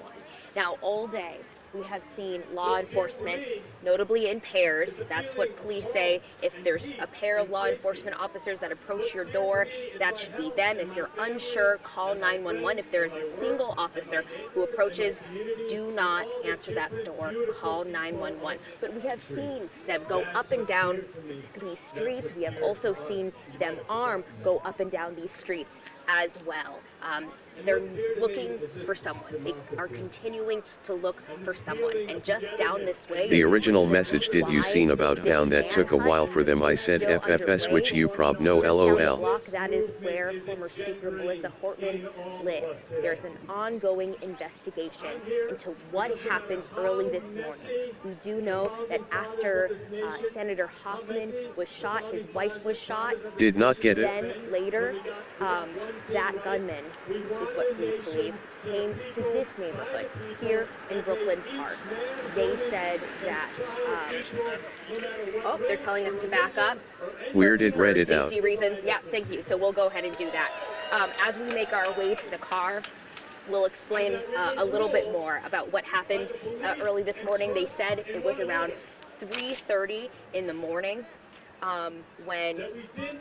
Now, all day, we have seen law enforcement, notably in pairs. That's what police say. If there's a pair of law enforcement officers that approach your door, that should be them. If you're unsure, call 911. If there is a single officer who approaches, do not answer that door, call 911. But we have seen them go up and down these streets. We have also seen them armed go up and down these streets as well. They're looking for someone. They are continuing to look for someone. And just down this way, The original message did you seen about down that took a while for them, I said FFS, which you prob no LOL. block, that is where former Speaker Melissa Hortman lives. There's an ongoing investigation into what happened early this morning. We do know that after Senator Hoffman was shot, his wife was shot. Did not get it. Then later, that gunman, is what police believe, came to this neighborhood here in Brooklyn Park. They said that, oh, they're telling us to back up. Weirded, read it out. Safety reasons. Yeah, thank you. So we'll go ahead and do that. As we make our way to the car, we'll explain a little bit more about what happened early this morning. They said it was around 3:30 in the morning when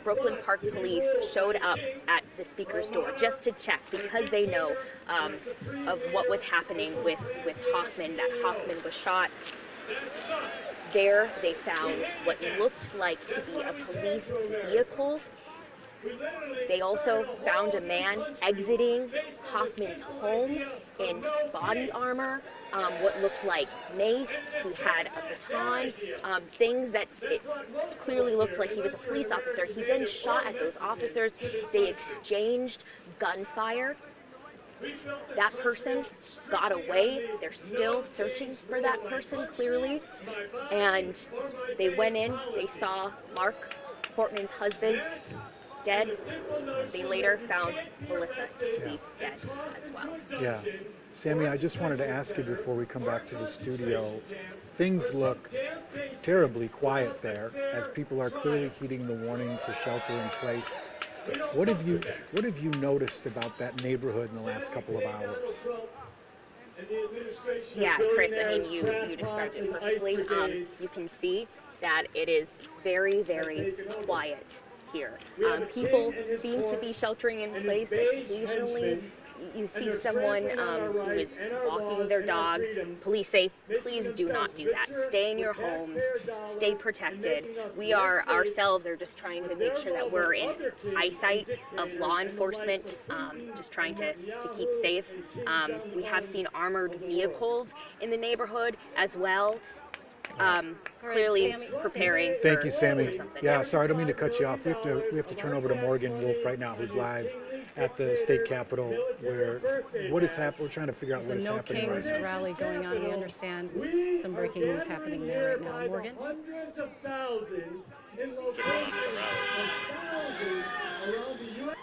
Brooklyn Park Police showed up at the speaker's door just to check, because they know of what was happening with Hoffman, that Hoffman was shot. There they found what looked like to be a police vehicle. They also found a man exiting Hoffman's home in body armor, what looked like mace. He had a baton, things that it clearly looked like he was a police officer. He then shot at those officers. They exchanged gunfire. That person got away. They're still searching for that person, clearly. And they went in, they saw Mark Portman's husband dead. They later found Melissa to be dead as well. Yeah. Sammy, I just wanted to ask you before we come back to the studio, things look terribly quiet there as people are clearly heeding the warning to shelter in place. What have you noticed about that neighborhood in the last couple of hours? Yeah, Chris, I mean, you described it perfectly. You can see that it is very, very quiet here. People seem to be sheltering in place. Occasionally, you see someone who is walking their dog. Police say, please do not do that. Stay in your homes. Stay protected. We ourselves are just trying to make sure that we're in eyesight of law enforcement, just trying to keep safe. We have seen armored vehicles in the neighborhood as well. Clearly preparing. Thank you, Sammy. Yeah, sorry, I don't mean to cut you off. We have to turn over to Morgan Wolf right now, who's live at the state capitol. What is happening? We're trying to figure out what is happening right now. There's a No Kings rally going on. We understand some breaking news happening there right now. Morgan. Hundreds of thousands in locations and thousands around the U.S.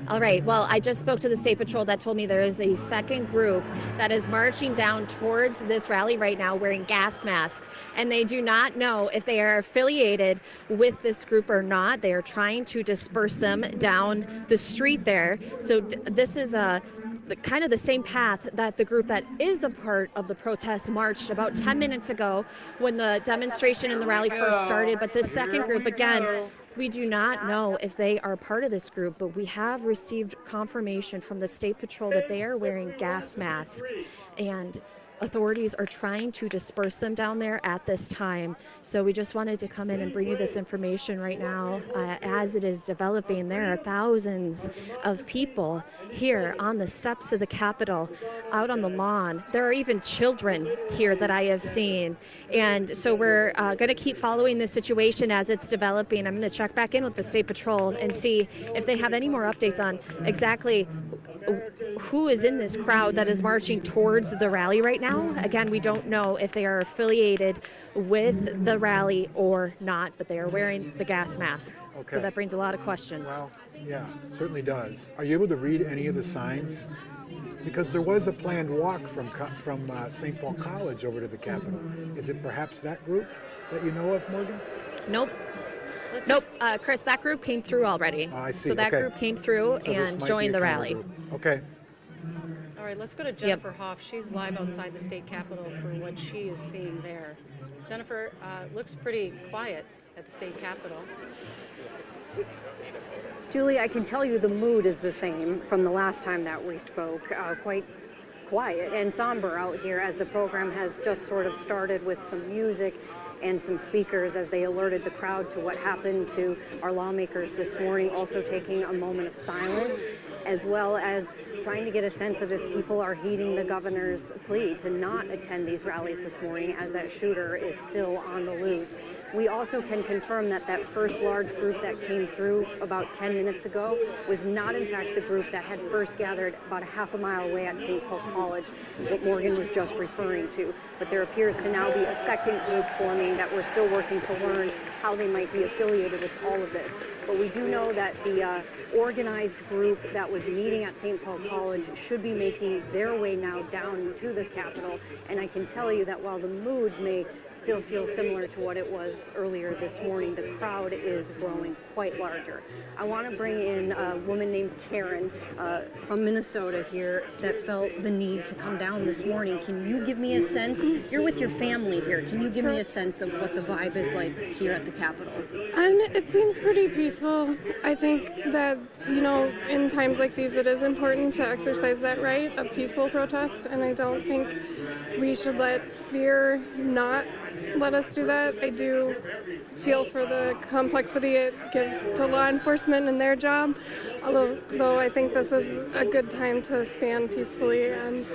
All right, well, I just spoke to the State Patrol that told me there is a second group that is marching down towards this rally right now wearing gas masks, and they do not know if they are affiliated with this group or not. They are trying to disperse them down the street there. So this is kind of the same path that the group that is a part of the protest marched about 10 minutes ago when the demonstration and the rally first started. But this second group, again, we do not know if they are part of this group, but we have received confirmation from the State Patrol that they are wearing gas masks, and authorities are trying to disperse them down there at this time. So we just wanted to come in and bring you this information right now. As it is developing, there are thousands of people here on the steps of the Capitol, out on the lawn. There are even children here that I have seen. And so we're going to keep following this situation as it's developing. I'm going to check back in with the State Patrol and see if they have any more updates on exactly who is in this crowd that is marching towards the rally right now. Again, we don't know if they are affiliated with the rally or not, but they are wearing the gas masks. Okay. So that brings a lot of questions. Well, yeah, certainly does. Are you able to read any of the signs? Because there was a planned walk from St. Paul College over to the Capitol. Is it perhaps that group that you know of, Morgan? Nope. Chris, that group came through already. I see. So that Okay. group came through So this and might joined be a the rally. counter group. Okay. All right, let's go to Jennifer Hoff. She's live outside the state capitol for what she is seeing there. Jennifer, looks pretty quiet at the state capitol. Julie, I can tell you the mood is the same from the last time that we spoke. Quite quiet and somber out here as the program has just sort of started with some music and some speakers as they alerted the crowd to what happened to our lawmakers this morning, also taking a moment of silence, as well as trying to get a sense of if people are heeding the governor's plea to not attend these rallies this morning, as that shooter is still on the loose. We also can confirm that that first large group that came through about 10 minutes ago was not in fact the group that had first gathered about a half a mile away at St. Paul College, what Morgan was just referring to. But there appears to now be a second group forming that we're still working to learn how they might be affiliated with all of this. But we do know that the organized group that was meeting at St. Paul College should be making their way now down to the Capitol. And I can tell you that while the mood may still feel similar to what it was earlier this morning, the crowd is growing quite larger. I want to bring in a woman named Karen from Minnesota here that felt the need to come down this morning. Can you give me a sense? You're with your family here. Can you give me a sense of what the vibe is like here at the Capitol? It seems pretty peaceful. I think that, in times like these, it is important to exercise that right of peaceful protest, and I don't think we should let fear not let us do that. I do feel for the complexity it gives to law enforcement and their job, although I think this is a good time to stand peacefully and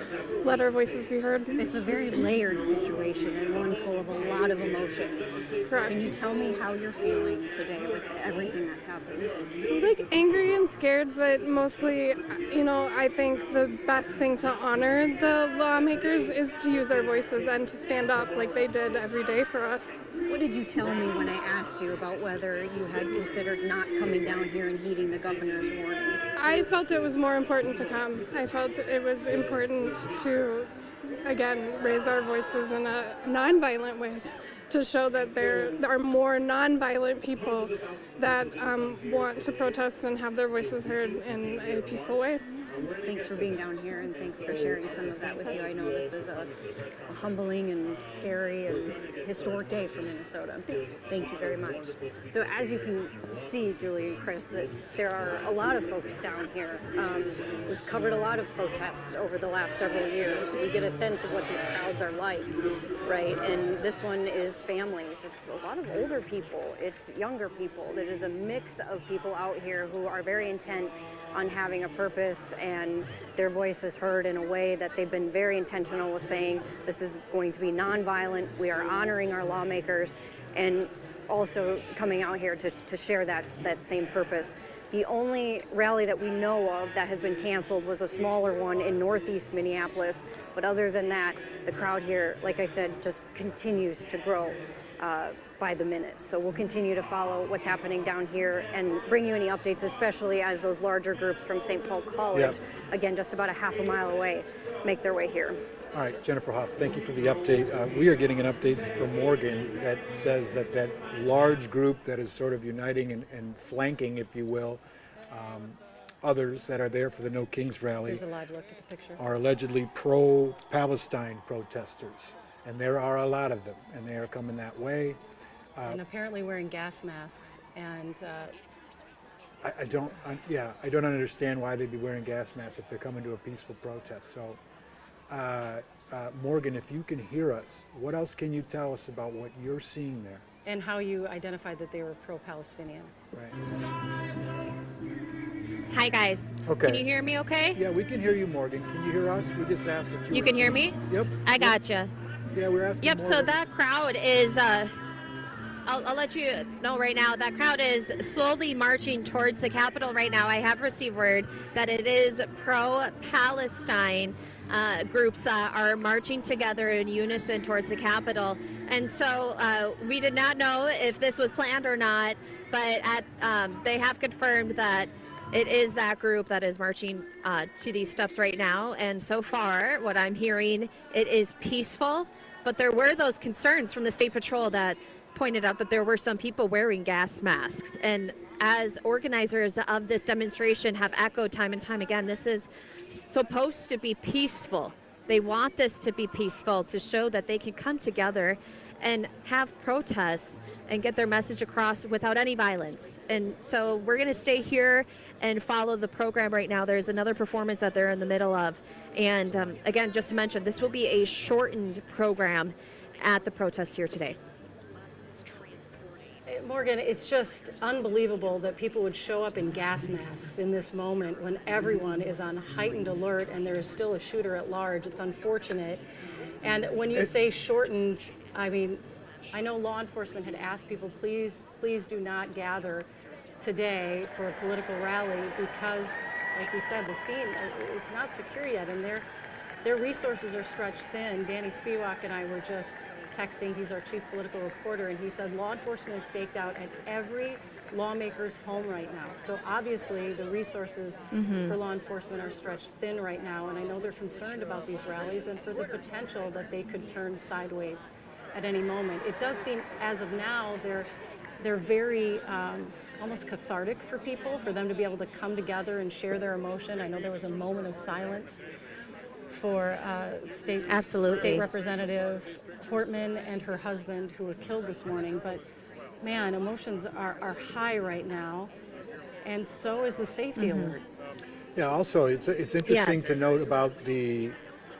let our voices be heard. It's a very layered situation and one full of a lot of emotions. Correct. Can you tell me how you're feeling today with everything that's happened? Like angry and scared, but mostly, I think the best thing to honor the lawmakers is to use our voices and to stand up like they did every day for us. What did you tell me when I asked you about whether you had considered not coming down here and heeding the governor's warning? I felt it was more important to come. I felt it was important to, again, raise our voices in a nonviolent way, to show that there are more nonviolent people that want to protest and have their voices heard in a peaceful way. Thanks for being down here, and thanks for sharing some of that with you. I know this is a humbling and scary and historic day for Minnesota. Thank you very much. So as you can see, Julie and Chris, that there are a lot of folks down here. We've covered a lot of protests over the last several years. We get a sense of what these crowds are like, right? And this one is families. It's a lot of older people. It's younger people. There is a mix of people out here who are very intent on having a purpose, and their voice is heard in a way that they've been very intentional with saying this is going to be nonviolent, we are honoring our lawmakers, and also coming out here to share that same purpose. The only rally that we know of that has been canceled was a smaller one in northeast Minneapolis, but other than that, the crowd here, like I said, just continues to grow by the minute. So we'll continue to follow what's happening down here and bring you any updates, especially as those larger groups from St. Paul College, again, just about a half a mile away, make their way here. All right, Jennifer Hoff, thank you for the update. We are getting an update from Morgan that says that large group that is sort of uniting and flanking, if you will, others that are there for the No Kings rally There's a live look at the picture. are allegedly pro-Palestine protesters. And there are a lot of them, and they are coming that way. And apparently wearing gas masks. And I don't understand why they'd be wearing gas masks if they're coming to a peaceful protest. So, Morgan, if you can hear us, what else can you tell us about what you're seeing there? and how you identified that they were pro-Palestinian. Right. Hi, guys. Okay. Can you hear me okay? Yeah, we can hear you, Morgan. Can you hear us? We just asked what You were can hear seeing. me? Yep. I gotcha. Yeah, we're asking Yep, Morgan. so that crowd is, I'll let you know right now, that crowd is slowly marching towards the Capitol right now. I have received word that it is pro-Palestine groups are marching together in unison towards the Capitol. And so we did not know if this was planned or not, but they have confirmed that it is that group that is marching to these steps right now. And so far, what I'm hearing, it is peaceful. But there were those concerns from the State Patrol that pointed out that there were some people wearing gas masks. And as organizers of this demonstration have echoed time and time again, this is supposed to be peaceful. They want this to be peaceful to show that they can come together and have protests and get their message across without any violence. And so we're going to stay here and follow the program right now. There's another performance that they're in the middle of. And again, just to mention, this will be a shortened program at the protest here today. Morgan, it's just unbelievable that people would show up in gas masks in this moment when everyone is on heightened alert and there is still a shooter at large. It's unfortunate. And when you say shortened, I mean, I know law enforcement had asked people, please do not gather today for a political rally because, like we said, the scene, it's not secure yet, and their resources are stretched thin. Danny Spiewak and I were just texting. He's our chief political reporter, and he said law enforcement is staked out at every lawmaker's home right now. So obviously the resources for law enforcement are stretched thin right now, and I know they're concerned about these rallies and for the potential that they could turn sideways at any moment. It does seem, as of now, they're very almost cathartic for people, for them to be able to come together and share their emotion. I know there was a moment of silence for State Representative Portman and her husband who were killed this morning, but man, emotions are high right now, and so is the safety alert. Yeah, also, it's interesting to note about the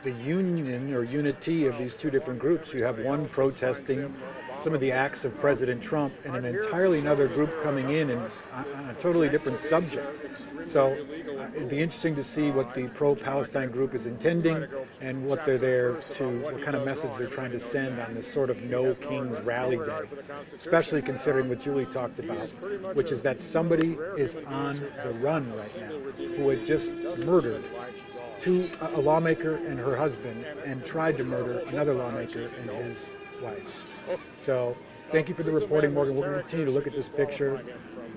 union or unity of these two different groups. You have one protesting some of the acts of President Trump and an entirely another group coming in and on a totally different subject. So it'd be interesting to see what the pro-Palestine group is intending and what they're there to, what kind of message they're trying to send on this sort of No Kings rally day, especially considering what Julie talked about, which is that somebody is on the run right now who had just murdered a lawmaker and her husband and tried to murder another lawmaker and his wife. So thank you for the reporting, Morgan. We're going to continue to look at this picture.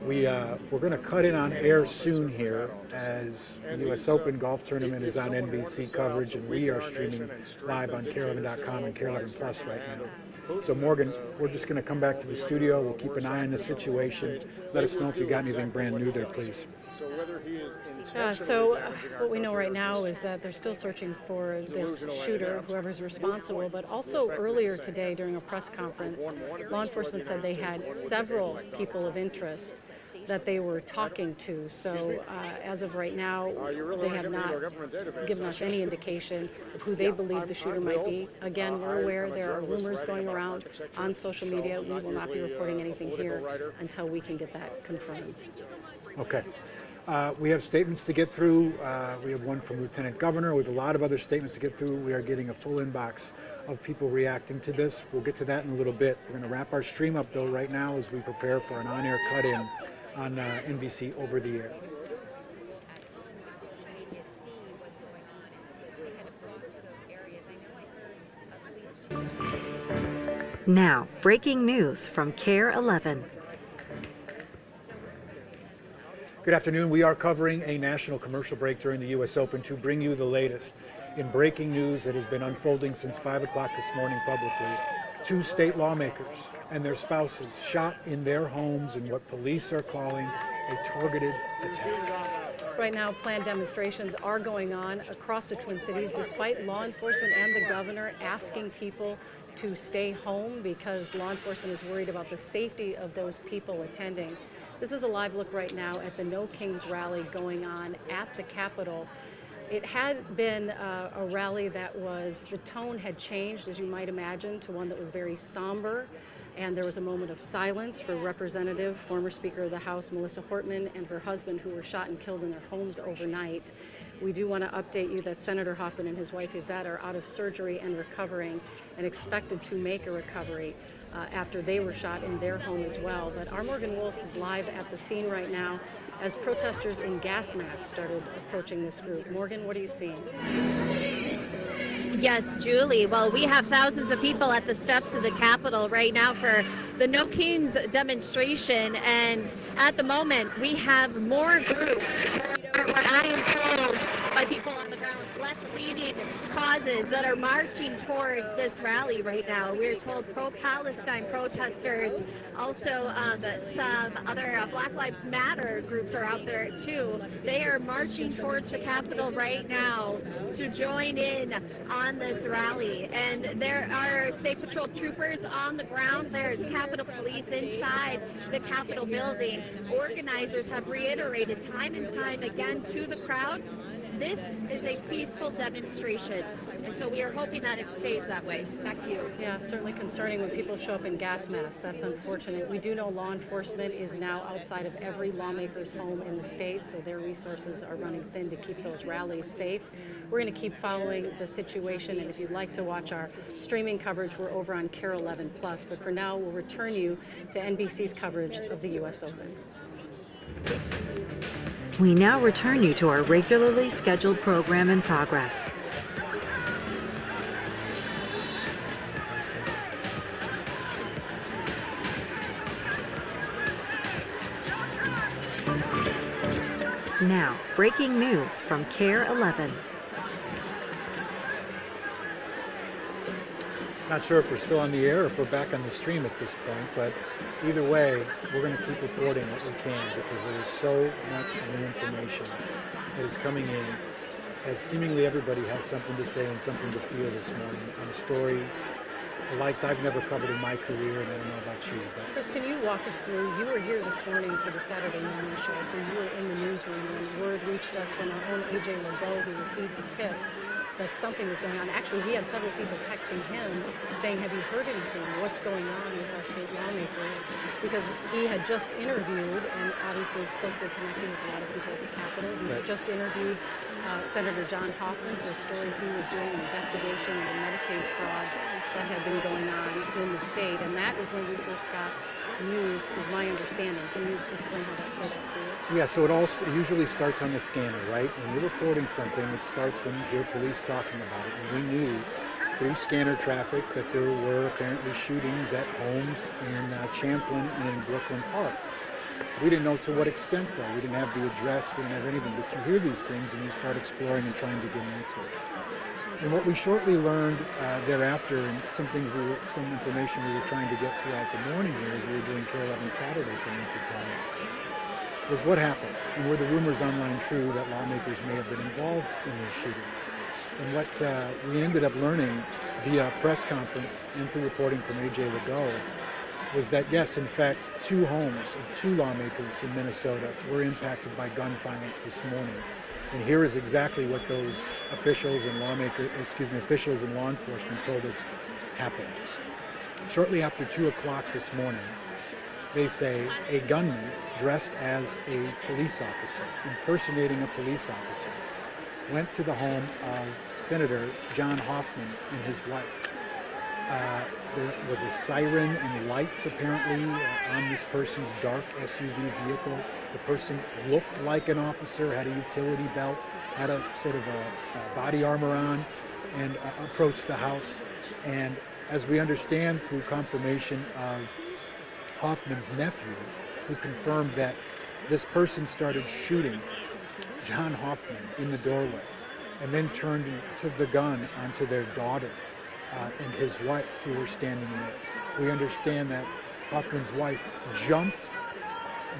We're going to cut in on air soon here as the U.S. Open golf tournament is on NBC coverage, and we are streaming live on KARE11.com and KARE11 Plus right now. So Morgan, we're just going to come back to the studio. We'll keep an eye on the situation. Let us know if you got anything brand new there, please. So what we know right now is that they're still searching for this shooter, whoever's responsible, but also earlier today during a press conference, law enforcement said they had several people of interest that they were talking to. So as of right now, they have not given us any indication of who they believe the shooter might be. Again, we're aware there are rumors going around on social media. We will not be reporting anything here until we can get that confirmed. Okay. We have statements to get through. We have one from Lieutenant Governor. We have a lot of other statements to get through. We are getting a full inbox of people reacting to this. We'll get to that in a little bit. We're going to wrap our stream up, though, right now as we prepare for an on-air cut-in on NBC Over the Air. Now, breaking news from KARE11. Good afternoon. We are covering a national commercial break during the U.S. Open to bring you the latest in breaking news that has been unfolding since 5 o'clock this morning publicly. 2 state lawmakers and their spouses shot in their homes in what police are calling a targeted attack. Right now, planned demonstrations are going on across the Twin Cities, despite law enforcement and the governor asking people to stay home because law enforcement is worried about the safety of those people attending. This is a live look right now at the No Kings rally going on at the Capitol. It had been a rally that the tone had changed, as you might imagine, to one that was very somber. And there was a moment of silence for Representative, former Speaker of the House, Melissa Hortman, and her husband, who were shot and killed in their homes overnight. We do want to update you that Senator Hoffman and his wife Yvette are out of surgery and recovering and expected to make a recovery after they were shot in their home as well. But our Morgan Wolf is live at the scene right now as protesters in gas masks started approaching this group. Morgan, what are you seeing? Yes, Julie. Well, we have thousands of people at the steps of the Capitol right now for the No Kings demonstration, and at the moment we have more groups, or what I am told by people on the ground, left-leaning causes that are marching towards this rally right now. We're told pro-Palestine protesters, also some other Black Lives Matter groups are out there too. They are marching towards the Capitol right now to join in on this rally, and there are State Patrol troopers on the ground. There's Capitol Police inside the Capitol building. Organizers have reiterated time and time again to the crowd, this is a peaceful demonstration, and so we are hoping that it stays that way. Back to you. Yeah, certainly concerning when people show up in gas masks. That's unfortunate. We do know law enforcement is now outside of every lawmaker's home in the state, so their resources are running thin to keep those rallies safe. We're going to keep following the situation, and if you'd like to watch our streaming coverage, we're over on KARE 11 Plus. But for now, we'll return you to NBC's coverage of the U.S. Open. We now return you to our regularly scheduled program in progress. Now, breaking news from KARE 11. Not sure if we're still on the air or if we're back on the stream at this point, but either way, we're going to keep reporting what we can because there is so much new information that is coming in as seemingly everybody has something to say and something to feel this morning on a story the likes I've never covered in my career, and I don't know about you. But Chris, can you walk us through? You were here this morning for the Saturday morning show, so you were in the newsroom when word reached us from our own AJ Legault, who received a tip that something was going on. Actually, he had several people texting him saying, have you heard anything? What's going on with our state lawmakers? Because he had just interviewed, and obviously is closely connected with a lot of people at the Capitol. He had just interviewed Senator John Hoffman for a story he was doing, an investigation into Medicaid fraud that had been going on in the state. And that is when we first got news, is my understanding. Can you explain how that played out for you? yeah, so it usually starts on the scanner, right? When you're reporting something, it starts when you hear police talking about it. And we knew through scanner traffic that there were apparently shootings at homes in Champlin and in Brooklyn Park. We didn't know to what extent, though. We didn't have the address, we didn't have anything. But you hear these things and you start exploring and trying to get answers. And what we shortly learned thereafter, and some information we were trying to get throughout the morning here as we were doing KARE 11 Saturday from 8 to 10, was what happened. And were the rumors online true that lawmakers may have been involved in these shootings? And what we ended up learning via press conference and through reporting from AJ Legault was that, yes, in fact, 2 homes of 2 lawmakers in Minnesota were impacted by gun violence this morning. And here is exactly what those officials and officials in law enforcement told us happened. Shortly after 2 o'clock this morning, they say a gunman dressed as a police officer, impersonating a police officer, went to the home of Senator John Hoffman and his wife. There was a siren and lights apparently on this person's dark SUV vehicle. The person looked like an officer, had a utility belt, had a sort of a body armor on, and approached the house. And as we understand through confirmation of Hoffman's nephew, who confirmed that this person started shooting John Hoffman in the doorway and then turned the gun onto their daughter and his wife who were standing there. We understand that Hoffman's wife jumped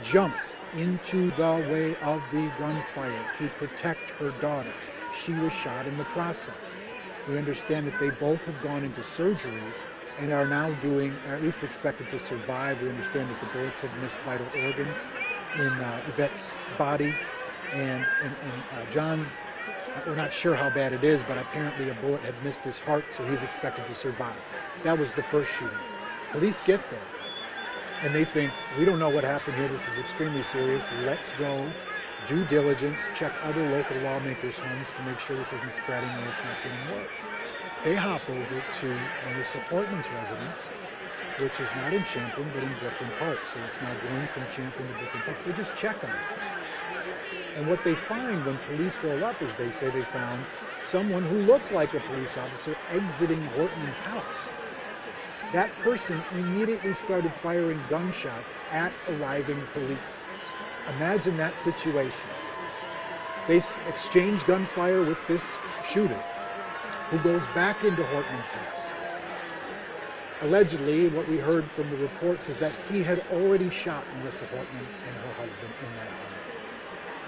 jumped into the way of the gunfire to protect her daughter. She was shot in the process. We understand that they both have gone into surgery and are now doing, or at least expected to survive. We understand that the bullets have missed vital organs in Yvette's body. And John, we're not sure how bad it is, but apparently a bullet had missed his heart, so he's expected to survive. That was the first shooting. Police get there, and they think, we don't know what happened here. This is extremely serious. Let's go, due diligence, check other local lawmakers' homes to make sure this isn't spreading or it's not getting worse. They hop over to Melissa Hortman's residence, which is not in Champlin, but in Brooklyn Park. So it's now going from Champlin to Brooklyn Park. They just check on it. And what they find when police roll up is they say they found someone who looked like a police officer exiting Hortman's house. That person immediately started firing gunshots at arriving police. Imagine that situation. They exchange gunfire with this shooter, who goes back into Hortman's house. Allegedly, what we heard from the reports is that he had already shot Melissa Hortman and her husband in that home.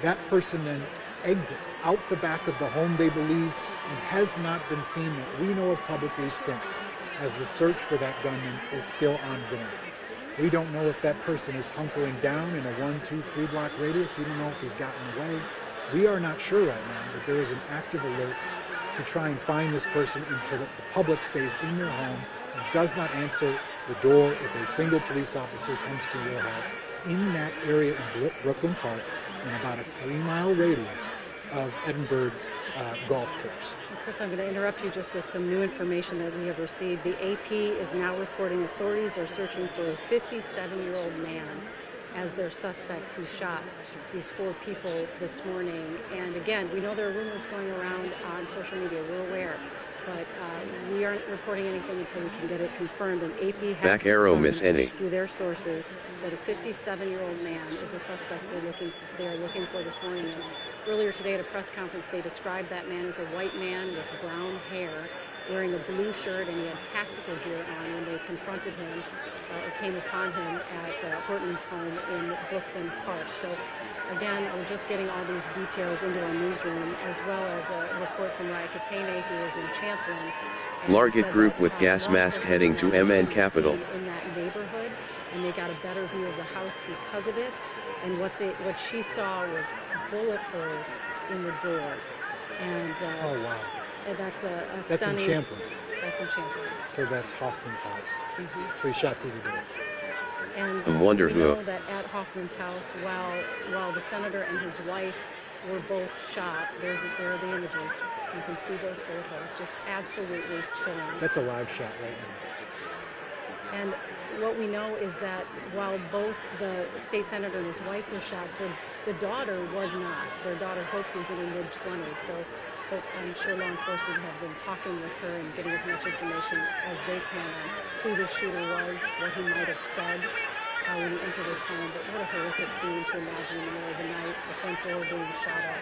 That person then exits out the back of the home, they believe, and has not been seen that we know of publicly since, as the search for that gunman is still ongoing. We don't know if that person is hunkering down in a 1, 2, 3 block radius. We don't know if he's gotten away. We are not sure right now, but there is an active alert to try and find this person and so that the public stays in their home and does not answer the door if a single police officer comes to your house in that area in Brooklyn Park in about a 3-mile radius of Edinburgh Golf Course. Chris, I'm going to interrupt you just with some new information that we have received. The AP is now reporting authorities are searching for a 57-year-old man as their suspect who shot these 4 people this morning. And again, we know there are rumors going around on social media. We're aware. But we aren't reporting anything until we can get it confirmed. And AP has Back arrow, Miss Eddie. through their sources that a 57-year-old man is a suspect they are looking for this morning. And earlier today at a press conference, they described that man as a white man with brown hair, wearing a blue shirt, and he had tactical gear on when they confronted him or came upon him at Hortman's home in Brooklyn Park. So again, we're just getting all these details into our newsroom, as well as a report from Raya Katene, who is in Champlin. Larget group with gas mask heading to MN Capital. In that neighborhood, and they got a better view of the house because of it. And what she saw was bullet holes in the door. And oh wow! That's a That's stunning. in Champlin. That's in Champlin. So that's Hoffman's house. Mm-hmm. So he shot through the door. And I wonder we who. know that at Hoffman's house, while the senator and his wife were both shot, there are the images. You can see those bullet holes, just absolutely chilling. That's a live shot right now. And what we know is that while both the state senator and his wife were shot, the daughter was not. Their daughter Hope was in her mid-20s, so I'm sure law enforcement have been talking with her and getting as much information as they can on who the shooter was, what he might have said when he entered his home. But what a horrific scene to imagine in the middle of the night, the front door being shot at.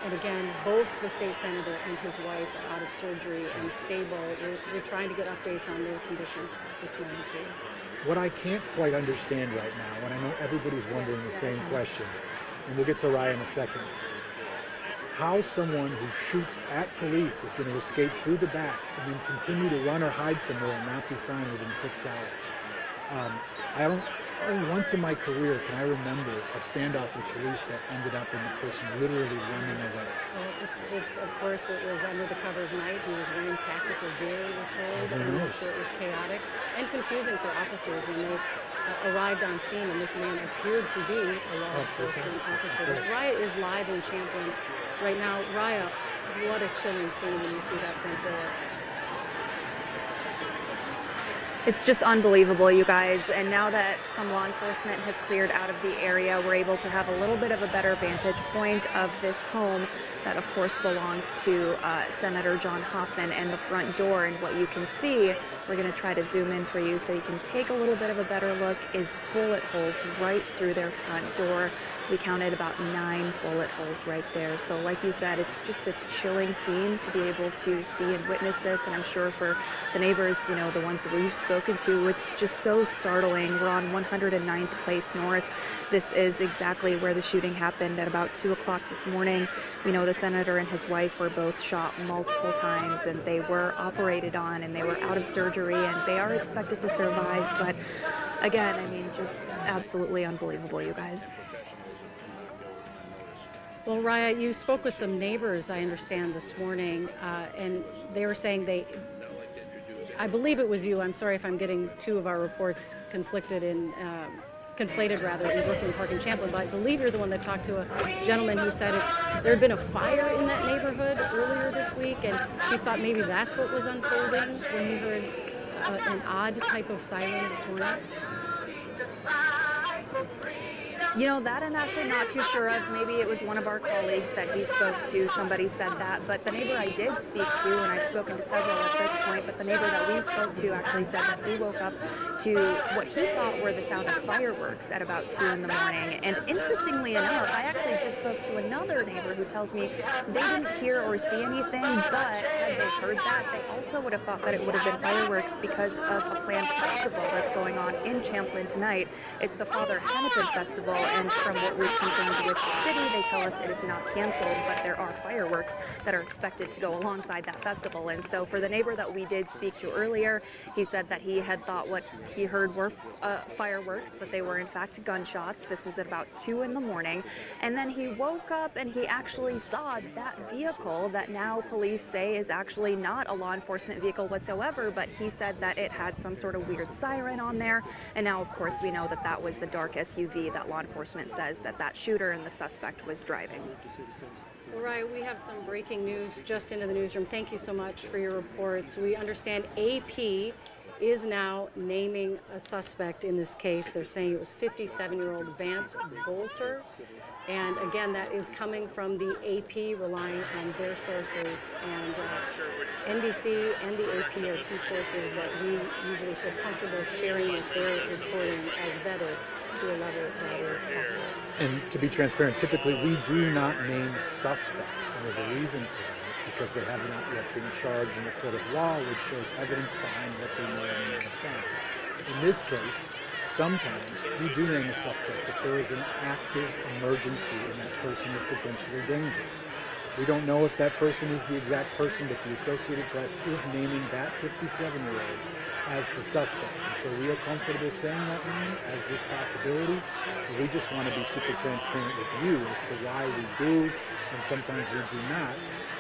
And again, both the state senator and his wife are out of surgery and stable. We're trying to get updates on their condition this morning, too. What I can't quite understand right now, and I know everybody's wondering the same question, and we'll get to Raya in a second, how someone who shoots at police is going to escape through the back and then continue to run or hide somewhere and not be found within 6 hours. Only once in my career can I remember a standoff with police that ended up in the person literally running away. Well, it's of course, it was under the cover of night. He was wearing tactical gear, we're told, and I'm sure it was chaotic and confusing for officers when they arrived on scene, and this man appeared to be a law enforcement officer. But Raya is live in Champlin right now. Raya, what a chilling scene when you see that front door. It's just unbelievable, you guys. And now that some law enforcement has cleared out of the area, we're able to have a little bit of a better vantage point of this home that, of course, belongs to Senator John Hoffman and the front door. And what you can see, we're going to try to zoom in for you so you can take a little bit of a better look, is bullet holes right through their front door. We counted about 9 bullet holes right there. So like you said, it's just a chilling scene to be able to see and witness this. And I'm sure for the neighbors, you know, the ones that we've spoken spoken to, it's just so startling. We're on 109th Place North. This is exactly where the shooting happened at about 2 o'clock this morning. We know the senator and his wife were both shot multiple times, and they were operated on, and they were out of surgery, and they are expected to survive. But again, I mean, just absolutely unbelievable, you guys. Well, Raya, you spoke with some neighbors, I understand, this morning, and they were saying I believe it was you. I'm sorry if I'm getting two of our reports conflated in Brooklyn Park and Champlin, but I believe you're the one that talked to a gentleman who said there had been a fire in that neighborhood earlier this week, and he thought maybe that's what was unfolding when he heard an odd type of siren this morning. You know, that I'm actually not too sure of. Maybe it was one of our colleagues that he spoke to. Somebody said that. But the neighbor I did speak to, and I've spoken to several at this point, but the neighbor that we spoke to actually said that he woke up to what he thought were the sound of fireworks at about 2 in the morning. And interestingly enough, I actually just spoke to another neighbor who tells me they didn't hear or see anything, but had they heard that, they also would have thought that it would have been fireworks because of a planned festival that's going on in Champlin tonight. It's the Father Hennepin Festival. And from what we've confirmed with the city, they tell us it is not canceled, but there are fireworks that are expected to go alongside that festival. And so for the neighbor that we did speak to earlier, he said that he had thought what he heard were fireworks, but they were in fact gunshots. This was at about 2 in the morning. And then he woke up and he actually saw that vehicle that now police say is actually not a law enforcement vehicle whatsoever, but he said that it had some sort of weird siren on there. And now, of course, we know that that was the dark SUV that law enforcement says that shooter and the suspect was driving. All right, we have some breaking news just into the newsroom. Thank you so much for your reports. We understand AP is now naming a suspect in this case. They're saying it was 57-year-old Vance Bolter. And again, that is coming from the AP, relying on their sources. And NBC and the AP are two sources that we usually feel comfortable sharing with their reporting as vetted to a level that is accurate. And to be transparent, typically we do not name suspects, and there's a reason for that. It's because they have not yet been charged in the court of law, which shows evidence behind what they may or may not have done. In this case, sometimes we do name a suspect if there is an active emergency and that person is potentially dangerous. We don't know if that person is the exact person, but the Associated Press is naming that 57-year-old as the suspect. And so we are comfortable saying that name as this possibility, but we just want to be super transparent with you as to why we do, and sometimes we do not,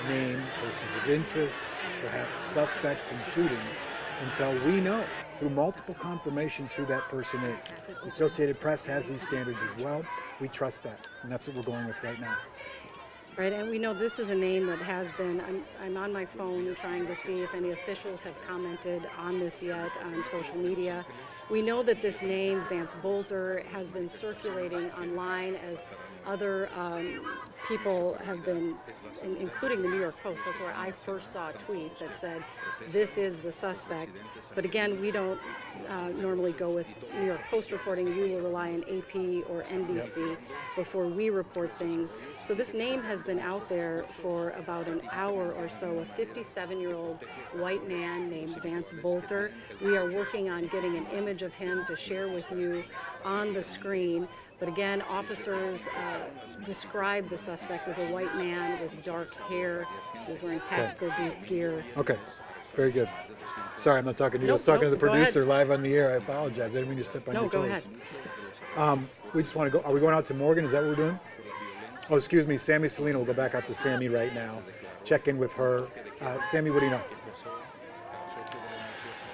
name persons of interest, perhaps suspects in shootings, until we know through multiple confirmations who that person is. The Associated Press has these standards as well. We trust that, and that's what we're going with right now. Right, and we know this is a name that has been, I'm on my phone trying to see if any officials have commented on this yet on social media. We know that this name, Vance Bolter, has been circulating online as other people have been, including the New York Post. That's where I first saw a tweet that said, this is the suspect. But again, we don't normally go with New York Post reporting. We will rely on AP or NBC before we report things. So this name has been out there for about an hour or so, a 57-year-old white man named Vance Bolter. We are working on getting an image of him to share with you on the screen. But again, officers describe the suspect as a white man with dark hair. He was wearing tactical gear. Okay, very good. Sorry, I'm not talking to you. I was talking to the producer live on the air. I apologize. I didn't mean to step on your toes. No, go ahead. We just want to go. Are we going out to Morgan? Is that what we're doing? Oh, excuse me. Sammy Salino. We'll go back out to Sammy right now. Check in with her. Sammy, what do you know?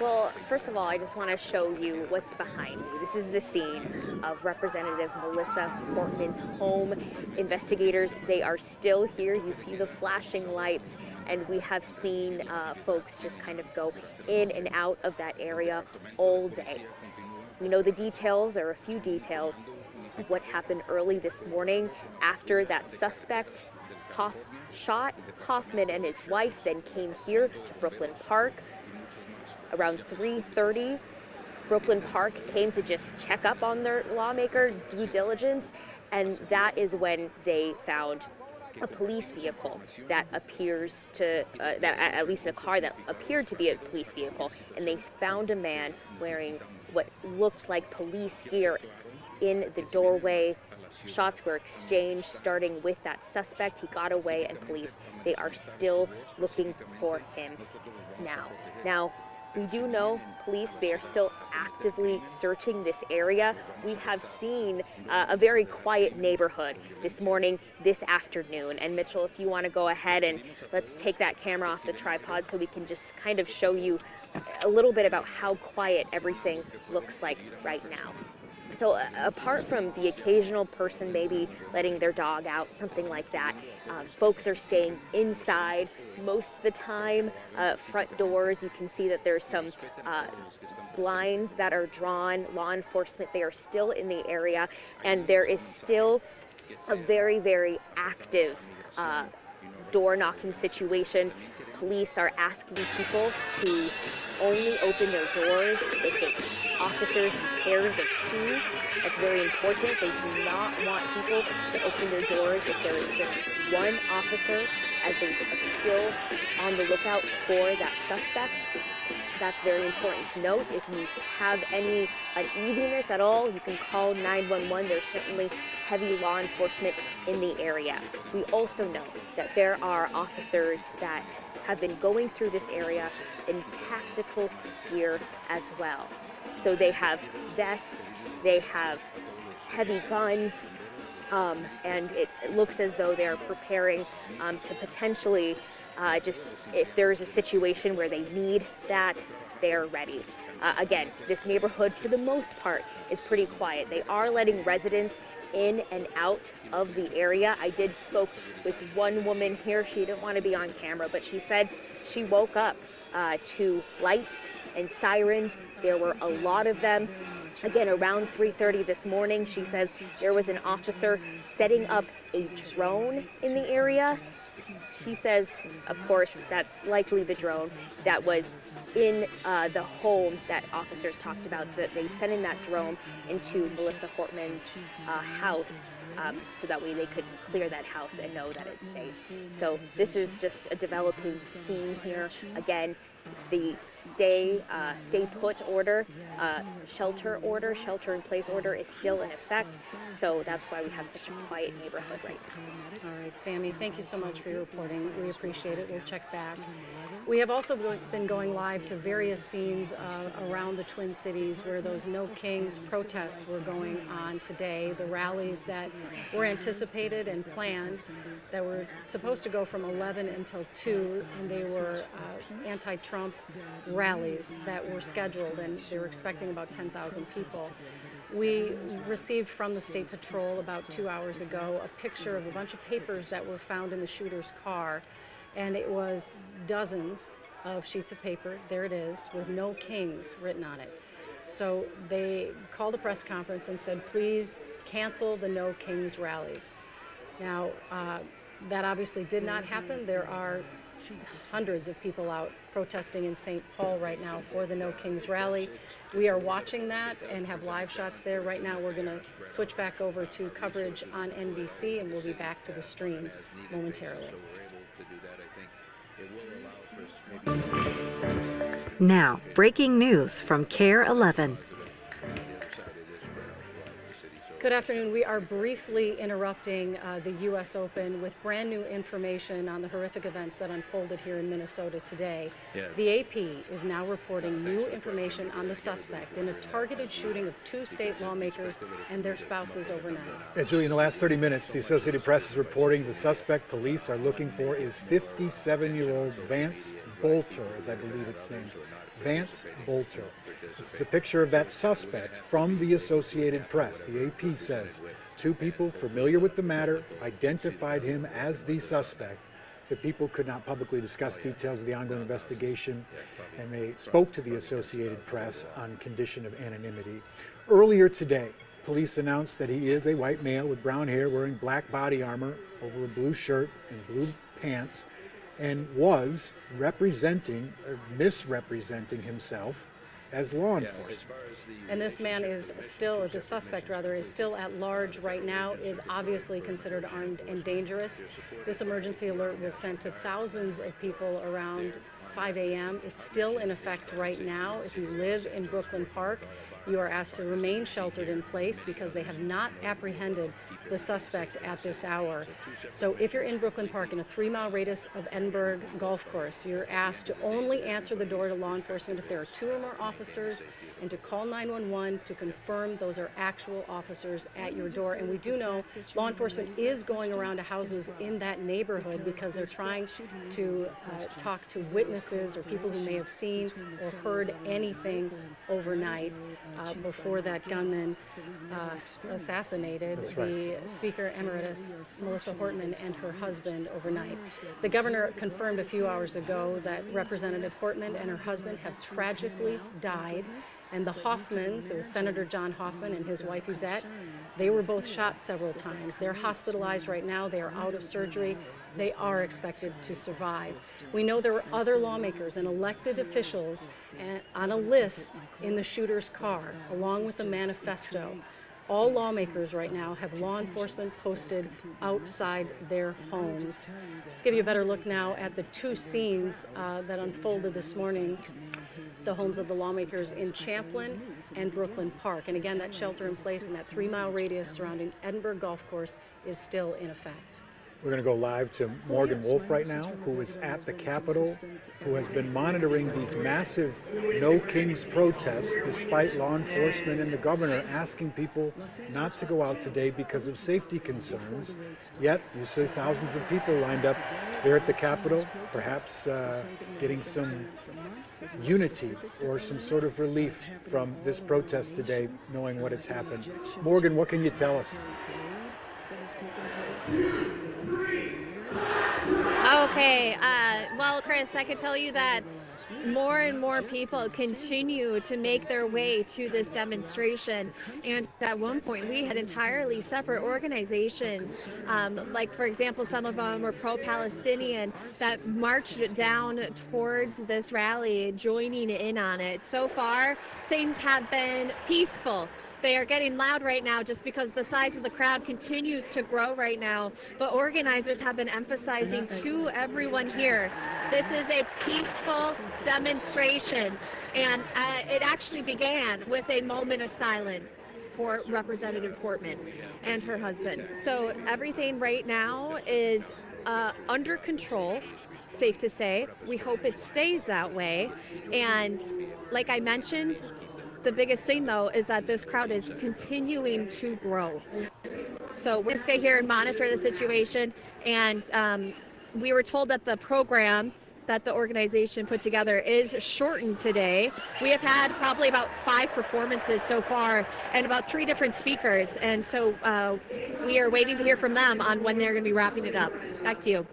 Well, first of all, I just want to show you what's behind me. This is the scene of Representative Melissa Portman's home. Investigators, they are still here. You see the flashing lights, and we have seen folks just kind of go in and out of that area all day. We know the details, or a few details, of what happened early this morning after that suspect shot Hoffman and his wife, then came here to Brooklyn Park. Around 3:30, Brooklyn Park came to just check up on their lawmaker due diligence, and that is when they found a police vehicle that appears to, at least a car that appeared to be a police vehicle, and they found a man wearing what looked like police gear in the doorway. Shots were exchanged, starting with that suspect. He got away, and police, they are still looking for him now. Now, we do know police, they are still actively searching this area. We have seen a very quiet neighborhood this morning, this afternoon. And Mitchell, if you want to go ahead and let's take that camera off the tripod so we can just kind of show you a little bit about how quiet everything looks like right now. So apart from the occasional person maybe letting their dog out, something like that, folks are staying inside most of the time. Front doors, you can see that there's some blinds that are drawn. Law enforcement, they are still in the area, and there is still a very, very active door knocking situation. Police are asking people to only open their doors if it's officers in pairs of two. That's very important. They do not want people to open their doors if there is just one officer, as they are still on the lookout for that suspect. That's very important to note. If you have any uneasiness at all, you can call 911. There's certainly heavy law enforcement in the area. We also know that there are officers that have been going through this area in tactical gear as well. So they have vests, they have heavy guns, and it looks as though they're preparing to potentially just, if there's a situation where they need that, they're ready. Again, this neighborhood for the most part is pretty quiet. They are letting residents in and out of the area. I did spoke with one woman here. She didn't want to be on camera, but she said she woke up to lights and sirens. There were a lot of them. Again, around 3:30 this morning, she says there was an officer setting up a drone in the area. She says, of course, that's likely the drone that was in the home that officers talked about, that they sent in that drone into Melissa Hortman's house so that way they could clear that house and know that it's safe. So this is just a developing scene here. Again, the stay put order, shelter in place order is still in effect. So that's why we have such a quiet neighborhood right now. All right, Sammy, thank you so much for your reporting. We appreciate it. We'll check back. We have also been going live to various scenes around the Twin Cities where those No Kings protests were going on today. The rallies that were anticipated and planned that were supposed to go from 11 until 2, and they were anti-Trump rallies that were scheduled, and they were expecting about 10,000 people. We received from the State Patrol about 2 hours ago a picture of a bunch of papers that were found in the shooter's car, and it was dozens of sheets of paper, there it is, with No Kings written on it. So they called a press conference and said, please cancel the No Kings rallies. Now, that obviously did not happen. There are hundreds of people out protesting in St. Paul right now for the No Kings rally. We are watching that and have live shots there. Right now we're going to switch back over to coverage on NBC, and we'll be back to the stream momentarily. Now, breaking news from KARE 11. Good afternoon. We are briefly interrupting the U.S. Open with brand new information on the horrific events that unfolded here in Minnesota today. The AP is now reporting new information on the suspect in a targeted shooting of 2 state lawmakers and their spouses overnight. Yeah, Julie, in the last 30 minutes, the Associated Press is reporting the suspect police are looking for is 57-year-old Vance Bolter, as I believe it's named. Vance Bolter. This is a picture of that suspect from the Associated Press. The AP says 2 people familiar with the matter identified him as the suspect. The people could not publicly discuss details of the ongoing investigation, and they spoke to the Associated Press on condition of anonymity. Earlier today, police announced that he is a white male with brown hair wearing black body armor over a blue shirt and blue pants, and was representing or misrepresenting himself as law enforcement. And this man is still, the suspect rather, is still at large right now, is obviously considered armed and dangerous. This emergency alert was sent to thousands of people around 5 a.m. It's still in effect right now. If you live in Brooklyn Park, you are asked to remain sheltered in place because they have not apprehended the suspect at this hour. So if you're in Brooklyn Park in a 3-mile radius of Edinburgh Golf Course, you're asked to only answer the door to law enforcement if there are 2 or more officers, and to call 911 to confirm those are actual officers at your door. And we do know law enforcement is going around to houses in that neighborhood because they're trying to talk to witnesses or people who may have seen or heard anything overnight before that gunman assassinated the Speaker Emeritus Melissa Hortman and her husband overnight. The governor confirmed a few hours ago that Representative Hortman and her husband have tragically died, and the Hoffmans, it was Senator John Hoffman and his wife Yvette, they were both shot several times. They're hospitalized right now. They are out of surgery. They are expected to survive. We know there were other lawmakers and elected officials on a list in the shooter's car, along with a manifesto. All lawmakers right now have law enforcement posted outside their homes. Let's give you a better look now at the 2 scenes that unfolded this morning. The homes of the lawmakers in Champlin and Brooklyn Park. And again, that shelter in place in that 3-mile radius surrounding Edinburgh Golf Course is still in effect. We're going to go live to Morgan Wolf right now, who is at the Capitol, who has been monitoring these massive No Kings protests despite law enforcement and the governor asking people not to go out today because of safety concerns. Yet, you see thousands of people lined up there at the Capitol, perhaps getting some unity or some sort of relief from this protest today, knowing what has happened. Morgan, what can you tell us? Okay, well, Chris, I can tell you that more and more people continue to make their way to this demonstration. And at one point, we had entirely separate organizations, like, for example, some of them were pro-Palestinian, that marched down towards this rally, joining in on it. So far, things have been peaceful. They are getting loud right now just because the size of the crowd continues to grow right now. But organizers have been emphasizing to everyone here, this is a peaceful demonstration. And it actually began with a moment of silence for Representative Portman and her husband. So everything right now is under control. Safe to say. We hope it stays that way. And like I mentioned, the biggest thing, though, is that this crowd is continuing to grow. So we're going to stay here and monitor the situation. And we were told that the program that the organization put together is shortened today. We have had probably about 5 performances so far and about 3 different speakers. And so we are waiting to hear from them on when they're going to be wrapping it up. Back to you.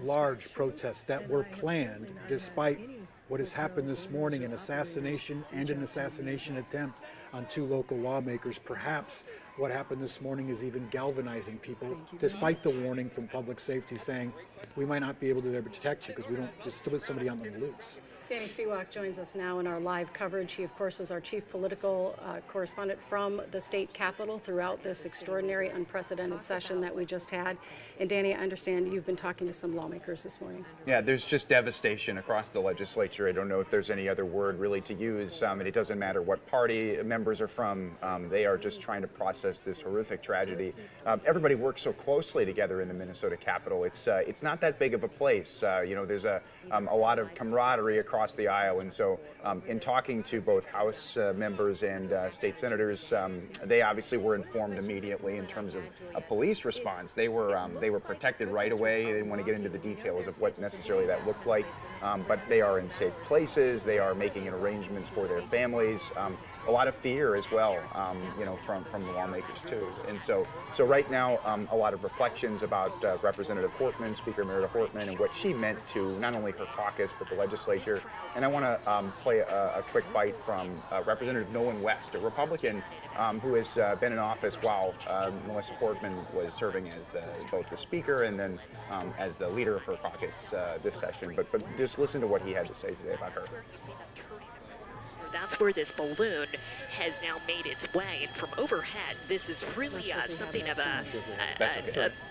Large protests that were planned despite what has happened this morning, an assassination and an assassination attempt on 2 local lawmakers. Perhaps what happened this morning is even galvanizing people, despite the warning from public safety saying we might not be able to protect you because we don't just put somebody on the loose. Danny Spiewak joins us now in our live coverage. He, of course, was our chief political correspondent from the state capitol throughout this extraordinary, unprecedented session that we just had. And Danny, I understand you've been talking to some lawmakers this morning. Yeah, there's just devastation across the legislature. I don't know if there's any other word really to use. And it doesn't matter what party members are from. They are just trying to process this horrific tragedy. Everybody works so closely together in the Minnesota Capitol. It's not that big of a place. There's a lot of camaraderie across the aisle, and so in talking to both House members and state senators, they obviously were informed immediately in terms of a police response. They were protected right away. They didn't want to get into the details of what necessarily that looked like, but they are in safe places. They are making arrangements for their families. A lot of fear as well, from the lawmakers too. And so right now, a lot of reflections about Representative Hortman, Speaker Emerita Hortman, and what she meant to not only her caucus but the legislature. And I want to play a quick bite from Representative Nolan West, a Republican who has been in office while Melissa Hortman was serving as both the Speaker and then as the leader of her caucus this session. But just Just listen to what he had to say today about her. That's where this balloon has now made its way, and from overhead, this is really something of a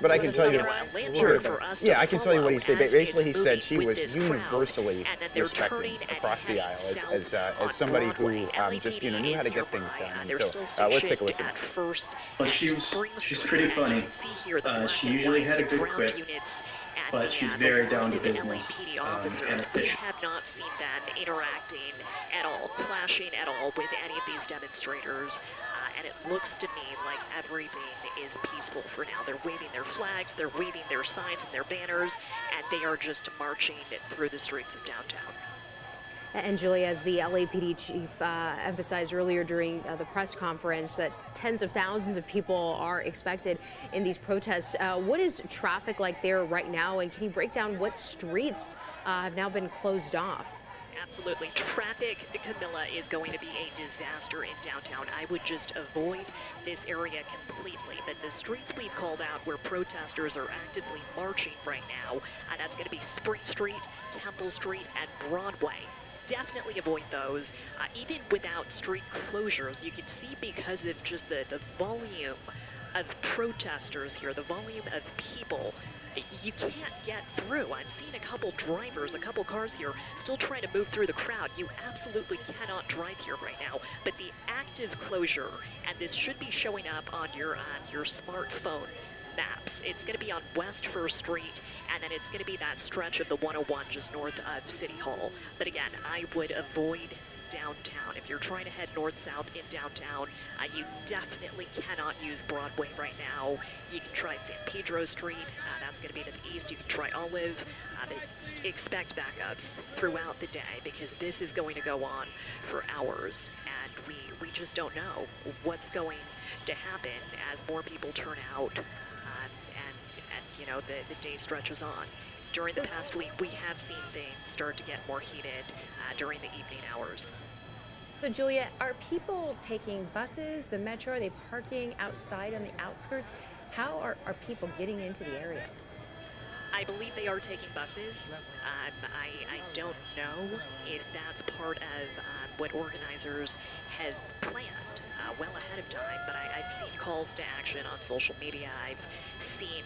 But I can tell you, landmark for us. Yeah, I can tell you what he said. Basically, he it's said she moving was with this universally crowd, and then they're respected turning and across the aisle as somebody who just knew how to get things done. And so let's take a listen. Well, she's pretty funny. She usually had a good quip, but she's very down to business and efficient. Have not seen them interacting at all, clashing at all with any of these demonstrators, and it looks to me like everything is peaceful for now. They're waving their flags, they're waving their signs and their banners, and they are just marching through the streets of downtown. And Julie, as the LAPD chief emphasized earlier during the press conference, that tens of thousands of people are expected in these protests. What is traffic like there right now, and can you break down what streets have now been closed off? Absolutely. Traffic, Camilla, is going to be a disaster in downtown. I would just avoid this area completely. But the streets we've called out where protesters are actively marching right now, that's going to be Spring Street, Temple Street, and Broadway. Definitely avoid those. Even without street closures, you can see because of just the volume of protesters here, the volume of people, you can't get through. I'm seeing a couple drivers, a couple cars here, still trying to move through the crowd. You absolutely cannot drive here right now. But the active closure, and this should be showing up on your smartphone maps. It's going to be on West 1st Street, and then it's going to be that stretch of the 101 just north of City Hall. But again, I would avoid downtown. If you're trying to head north-south in downtown, you definitely cannot use Broadway right now. You can try San Pedro Street. That's going to be to the east. You can try Olive. Expect backups throughout the day because this is going to go on for hours, and we just don't know what's going to happen as more people turn out and you know, the day stretches on. During the past week, we have seen things start to get more heated during the evening hours. So, Julia, are people taking buses, the metro? Are they parking outside on the outskirts? How are people getting into the area? I believe they are taking buses. I don't know if that's part of what organizers have planned well ahead of time, but I've seen calls to action on social media. I've seen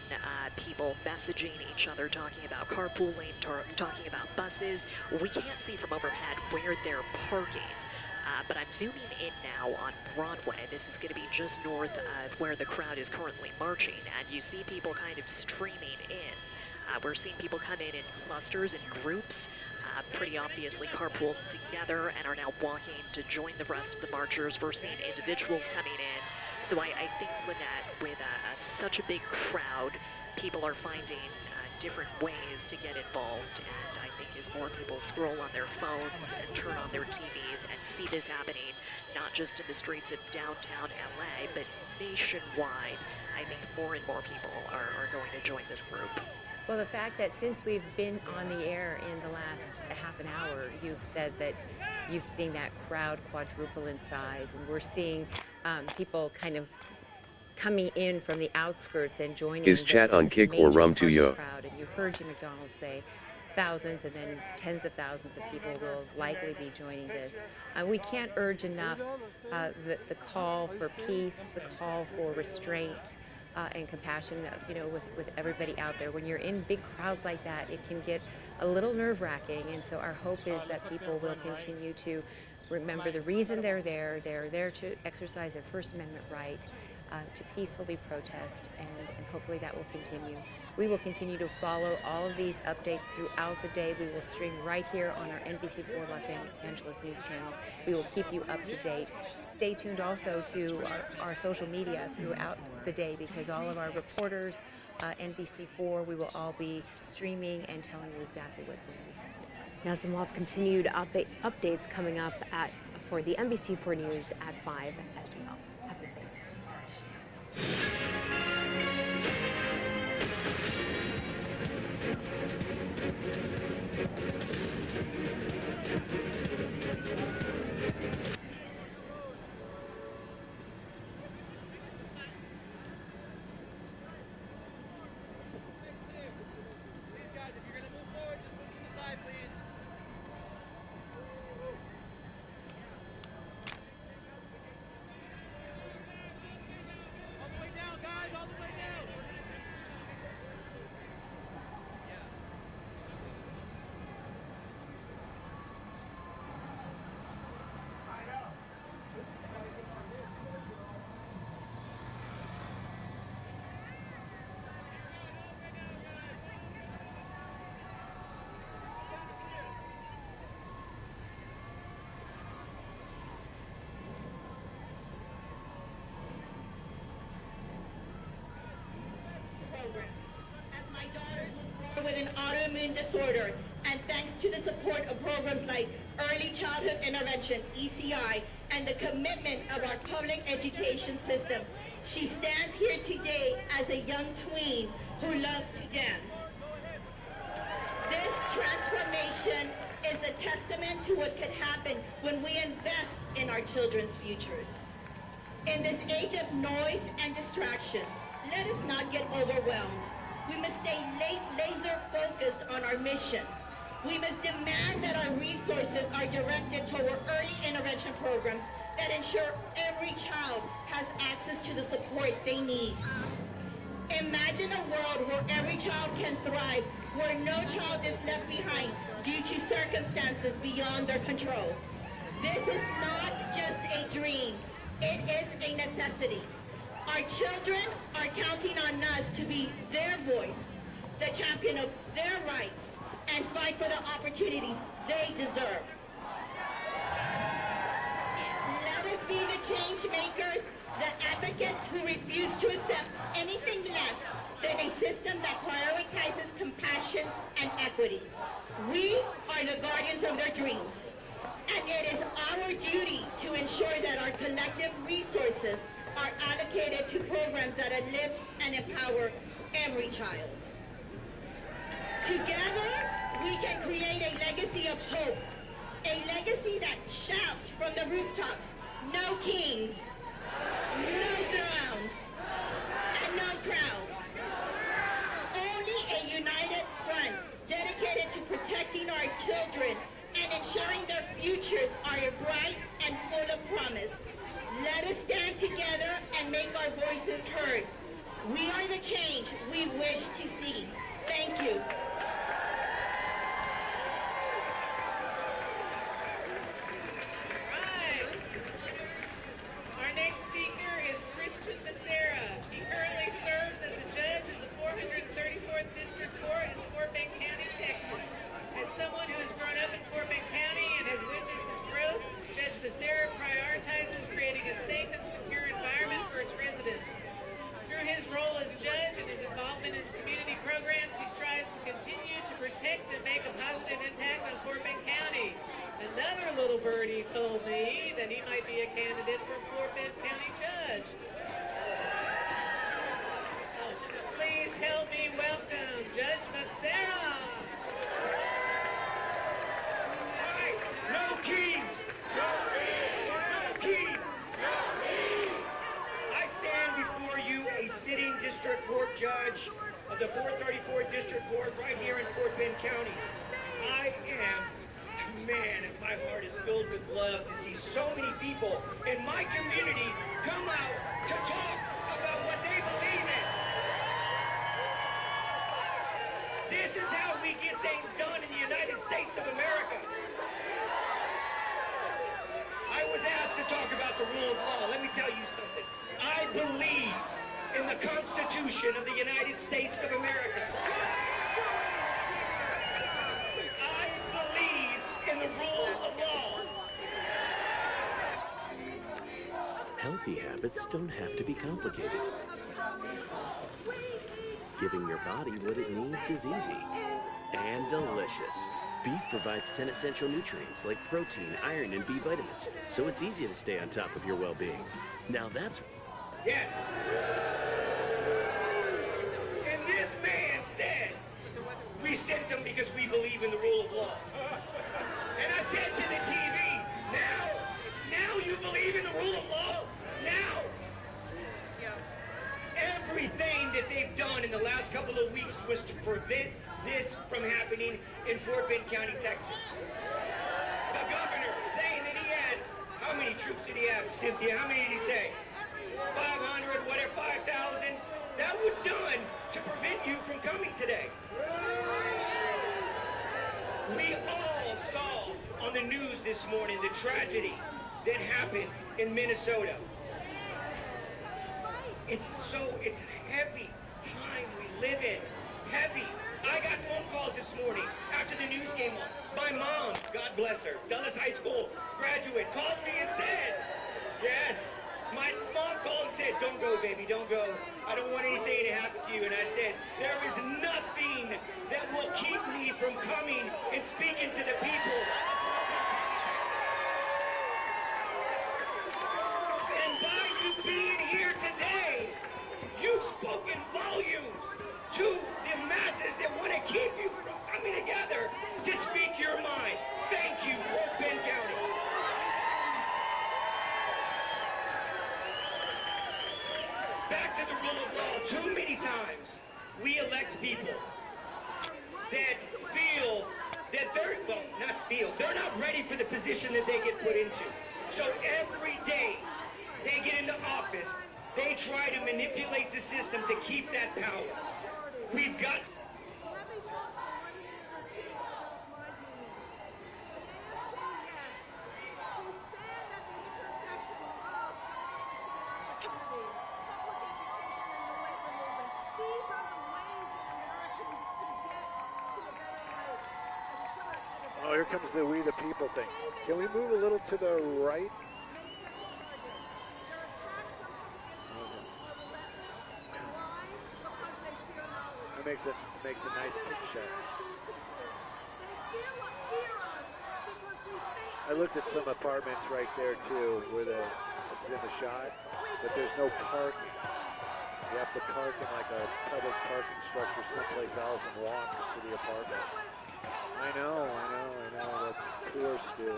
people messaging each other, talking about carpooling, talking about buses. We can't see from overhead where they're parking. But I'm zooming in now on Broadway. This is going to be just north of where the crowd is currently marching, and you see people kind of streaming in. We're seeing people come in clusters and groups, pretty obviously carpooled together, and are now walking to join the rest of the marchers. We're seeing individuals coming in. So I think with such a big crowd, people are finding different ways to get involved, and I think as more people scroll on their phones and turn on their TVs and see this happening, not just in the streets of downtown LA, but nationwide, I think more and more people are going to join this group. Well, the fact that since we've been on the air in the last half an hour, you've said that you've seen that crowd quadruple in size, and we're seeing people kind of coming in from the outskirts and joining. Is chat on kick or rum to yo? Crowd. And you heard Jim McDonald say thousands and then tens of thousands of people will likely be joining this. We can't urge enough the call for peace, the call for restraint and compassion, you know, with everybody out there. When you're in big crowds like that, it can get a little nerve-wracking, and so our hope is that people will continue to remember the reason they're there. They're there to exercise their First Amendment right, to peacefully protest, and hopefully that will continue. We will continue to follow all of these updates throughout the day. We will stream right here on our NBC4 Los Angeles News channel. We will keep you up to date. Stay tuned also to our social media throughout the day, because all of our reporters, NBC4, we will all be streaming and telling you exactly what's going to be happening. Now, some we'll have continued updates coming up for the NBC4 News at 5 as well. Have a good day. Please, guys, if you're going to move forward, just move to the side, please. with an autoimmune disorder, and thanks to the support of programs like Early Childhood Intervention, ECI, and the commitment of our public education system, she stands here today as a young tween who loves to dance. This transformation is a testament to what could happen when we invest in our children's futures. In this age of noise and distraction, let us not get overwhelmed. We must stay laser focused on our mission. We must demand that our resources are directed toward early intervention programs that ensure every child has access to the support they need. Imagine a world where every child can thrive, where no child is left behind due to circumstances beyond their control. This is not just a dream, it is a necessity. Our children are counting on us to be their voice, the champion of their rights, and fight for the opportunities they deserve. Let us be the change makers, the advocates who refuse to accept anything less than a system that prioritizes compassion and equity. We are the guardians of their dreams, and it is our duty to ensure that our collective resources are allocated to programs that uplift and empower every child. Together, we can create a legacy of hope, a legacy that shouts from the rooftops, no kings, no thrones, and no crowns. Only a united front dedicated to protecting our children and ensuring their futures are bright and full of promise. Let us stand together and make our voices heard. We are the change we wish to see. Thank you. Our next speaker is Christian Becerra. He currently serves as a judge of the 434th District Court in Fort Bend County, Texas. As someone who has grown up in Fort Bend County and has witnessed its growth, Judge Becerra prioritizes creating a safe and secure environment for its residents. Through his role as judge and his involvement in community programs, he strives to continue to protect and make a positive impact on Fort Bend County. Another little birdie told me that he might be a candidate for Fort Bend County Judge. So please help me welcome Judge Becerra. No kings! No kings! No kings! No kings! I stand before you a sitting district court judge of the 434th District Court right here in Fort Bend County. I am, man, my heart is filled with love to see so many people in my community come out to talk about what they believe in. This is how we get things done in the United States of America. I was asked to talk about the rule of law. Let me tell you something. I believe in the Constitution of the United States of America. I believe in the rule of law. Healthy habits don't have to be complicated. Giving your body what it needs is easy and delicious. Beef provides 10 essential nutrients like protein, iron, and B vitamins, so it's easy to stay on top of your well-being. Now that's... Yes. And this man said, we sent him because we believe in the rule of law. And I said to the TV, now you believe in the rule of law? Now. Everything that they've done in the last couple of weeks was to prevent this from happening in Fort Bend County, Texas. The governor saying that he had, how many troops did he have, Cynthia? How many did he say? 500, whatever, 5,000. That was done to prevent you from coming today. We all saw on the news this morning the tragedy that happened in Minnesota. It's a heavy time we live in. Heavy. I got phone calls this morning after the news came on. My mom, God bless her, Dulles High School graduate, called me and said, yes, my mom called and said, don't go, baby, don't go. I don't want anything to happen to you. And I said, there is nothing thing that will keep me from coming and speaking to the people. And by you being here today, you've spoken volumes to the masses that want to keep you from coming together to speak your mind. Thank you, Fort Bend County. Back to the rule of law. Too many times we elect people that feel that they're not ready for the position that they get put into. So every day they get into office, they try to manipulate the system to keep that power. We've got Oh, here comes the we the people thing. Can we move a little to the right? It makes a nice picture. I looked at some apartments right there too, where it's in the shot, but there's no parking. You have to park in like a public parking structure someplace else and walk to the apartment. I know, that's poor Stu.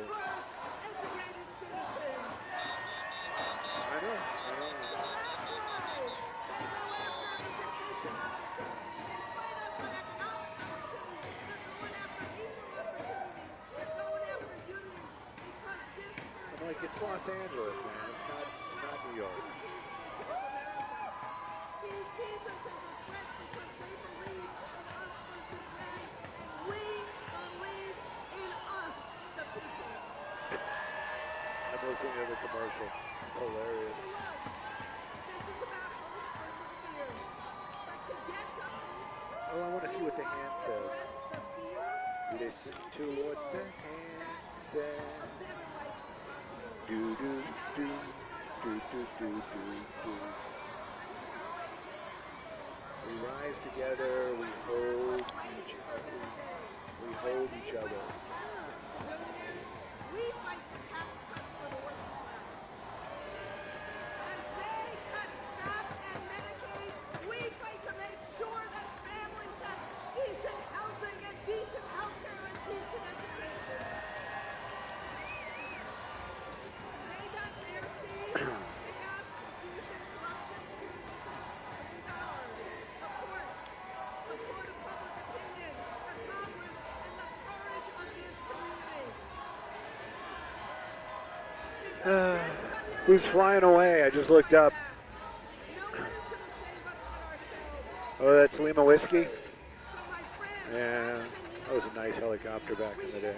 I know. I'm like, it's Los Angeles, man. It's not New York. He sees us as a threat because they believe in us versus them, and we believe in us, the people. I'm listening to the commercial. It's hilarious. This is about hope versus fear. But to get to hope, Oh, I want to see what the hand says. the fear, Listen to what the hand says. Do do do do do do do do. We rise together. We hold each other. We hold each other. we fight for tax cuts for the working class. As they cut SNAP and Medicaid, we fight to make sure that families have decent housing and decent health care and decent education. They got their seat, chaos, confusion, corruption, and we got ours. The courts, the court of public opinion, the Congress, and the courage of this community. Who's flying away? I just looked up. Oh, that's Lima Whiskey? Yeah, that was a nice helicopter back in the day.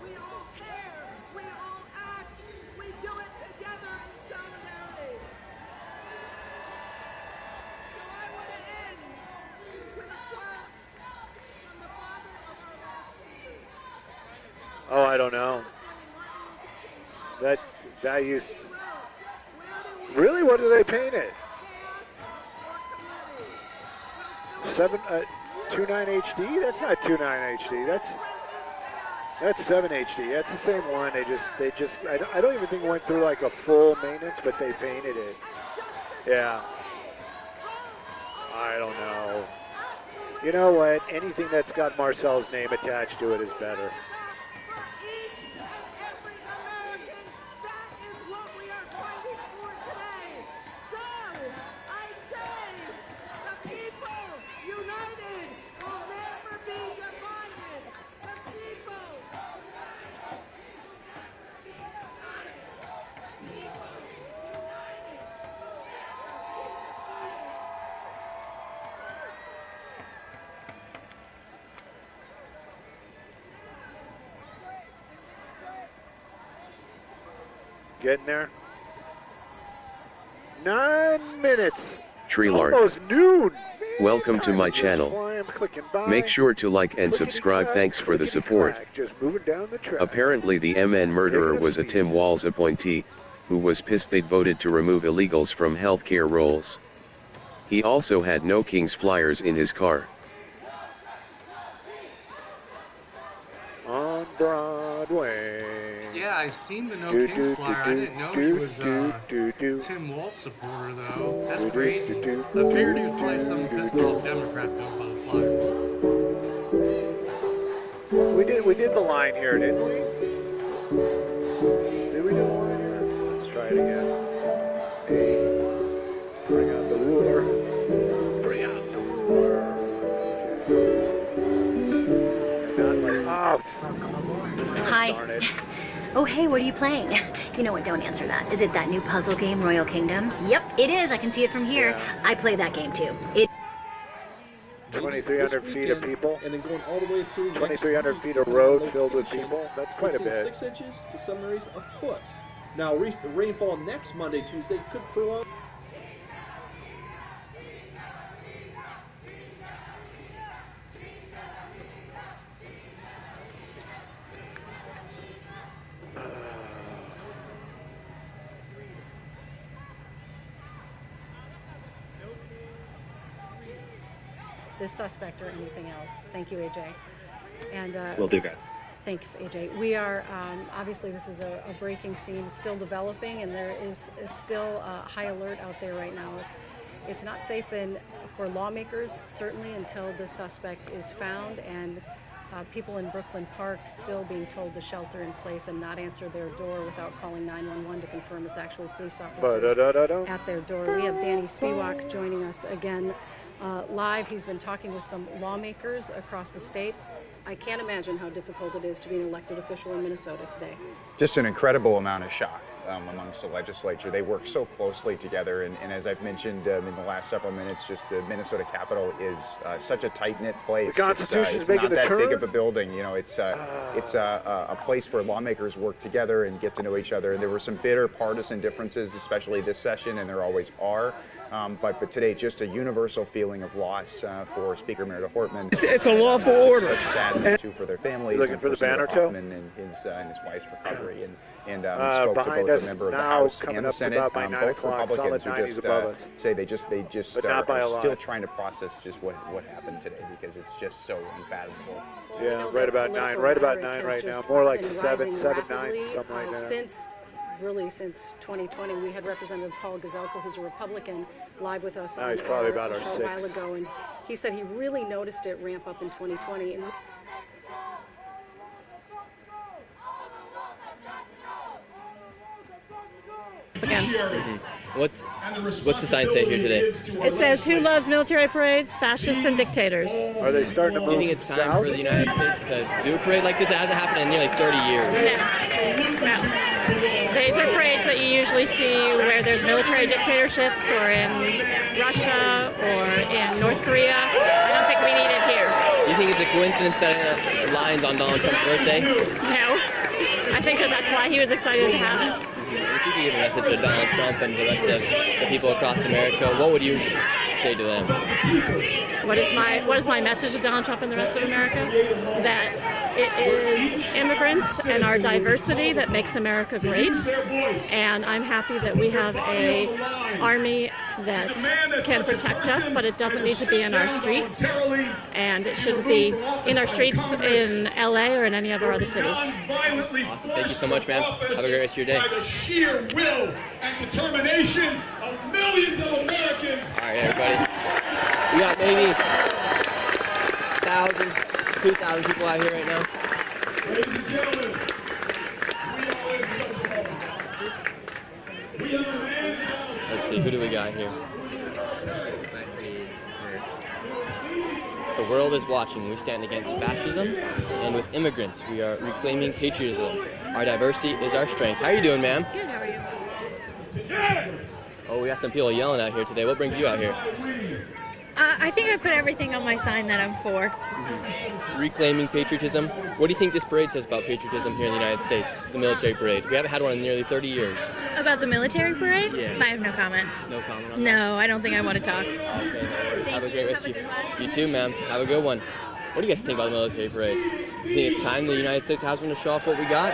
We all care, we all act, we do it together in solidarity. So I want to end with a quote from the father of our last leader. Oh, I don't know. That used. Really? What do they paint it? 29 HD? That's not 29 HD. That's 7 HD. That's the same one. They just. I don't even think it went through like a full maintenance, but they painted it. Yeah. I don't know. You know what? Anything that's got Marcel's name attached to it is better. Getting there. 9 minutes. Tree Lark. Almost noon. Welcome to my channel. Make sure to like and subscribe. Thanks for the support. Apparently the MN murderer was a Tim Walz appointee, who was pissed they'd voted to remove illegals from healthcare rolls. He also had no King's flyers in his car. I seen the No Kings flyer. I didn't know he was a Tim Walz supporter, though. That's crazy. I figured he was probably some pissed off Democrat, though, by the flyers. We did the line here, didn't we? Did we do the line here? Let's try it again. Hey, bring out the ruler. Bring out the ruler. Hi. Oh, hey, what are you playing? You know what, don't answer that. Is it that new puzzle game, Royal Kingdom? Yep, it is. I can see it from here. Yeah. I play that game too. 2,300 feet of people. And then going all the way through 2,300 feet of road filled with people. That's quite a bit. 6 inches to some areas a foot. Now, the rainfall next Monday, Tuesday could prolong. This suspect or anything else. Thank you, AJ. And Will do, guys. Thanks, AJ. We are obviously this is a breaking scene. It's still developing, and there is still high alert out there right now. It's not safe for lawmakers, certainly until the suspect is found, and people in Brooklyn Park still being told to shelter in place and not answer their door without calling 911 to confirm it's actually police officers at their door. We have Danny Spiewak joining us again live. He's been talking with some lawmakers across the state. I can't imagine how difficult it is to be an elected official in Minnesota today. Just an incredible amount of shock amongst the legislature. They work so closely together, and as I've mentioned in the last several minutes, just the Minnesota Capitol is such a tight-knit place. The Constitution it's not that big of a building. You know, it's a place where lawmakers work together and get to know each other. And there were some bitter partisan differences, especially this session, and there always are. But today, just a universal feeling of loss for Speaker Meredith Hortman. It's a lawful order. Such sadness too for their families. Looking and for the Senator banner, too? Hoffman and his wife's recovery, and spoke to behind both us a member of the now, House coming and the up to Senate, about by 9 both o'clock, Republicans solid who 90s just above us. say they just But not by a are lot. still trying to process just what happened today, because it's just so unfathomable. Yeah, right about 9 right now. More like 7, 9, something like that. Since 2020, we had Representative Paul Gazelka, who's a Republican, live with us on he's probably about a our short while ago, and he said he really noticed it ramp up in 2020. And What's the sign say here today? It says, "Who loves military parades? Fascists and dictators." Are they starting to move? Do you think it's time for the United States to do a parade like this? It hasn't happened in nearly 30 years. No. These are parades that you usually see where there's military dictatorships, or in Russia, or in North Korea. I don't think we need it here. Do you think it's a coincidence that it aligns on Donald Trump's birthday? No. I think that's why he was excited to have it. If you could give a message to Donald Trump and the rest of the people across America, what would you say to them? What is my message to Donald Trump and the rest of America? That it is immigrants and our diversity that makes America great, and I'm happy that we have a army that can protect us, but it doesn't need to be in our streets, and it shouldn't be in our streets in LA or in any of our other cities. Awesome. Thank you so much, man. Have a great rest of your day. By the sheer will and determination of millions of Americans. All right, everybody. We got maybe 1,000, 2,000 people out here right now. Ladies and gentlemen, we are in such a moment. We have a man. Let's see, who do we got here? The world is watching. We stand against fascism, and with immigrants, we are reclaiming patriotism. Our diversity is our strength. How are you doing, ma'am? Good, how are you? Oh, we got some people yelling out here today. What brings you out here? I think I put everything on my sign that I'm for. Reclaiming patriotism. What do you think this parade says about patriotism here in the United States? The military parade. We haven't had one in nearly 30 years. About the military parade? Yeah. I have no comment. No comment on that? No, I don't think I want to talk. Okay, have a great rest of you. You too, ma'am. Have a good one. What do you guys think about the military parade? You think it's time the United States has one to show off what we got?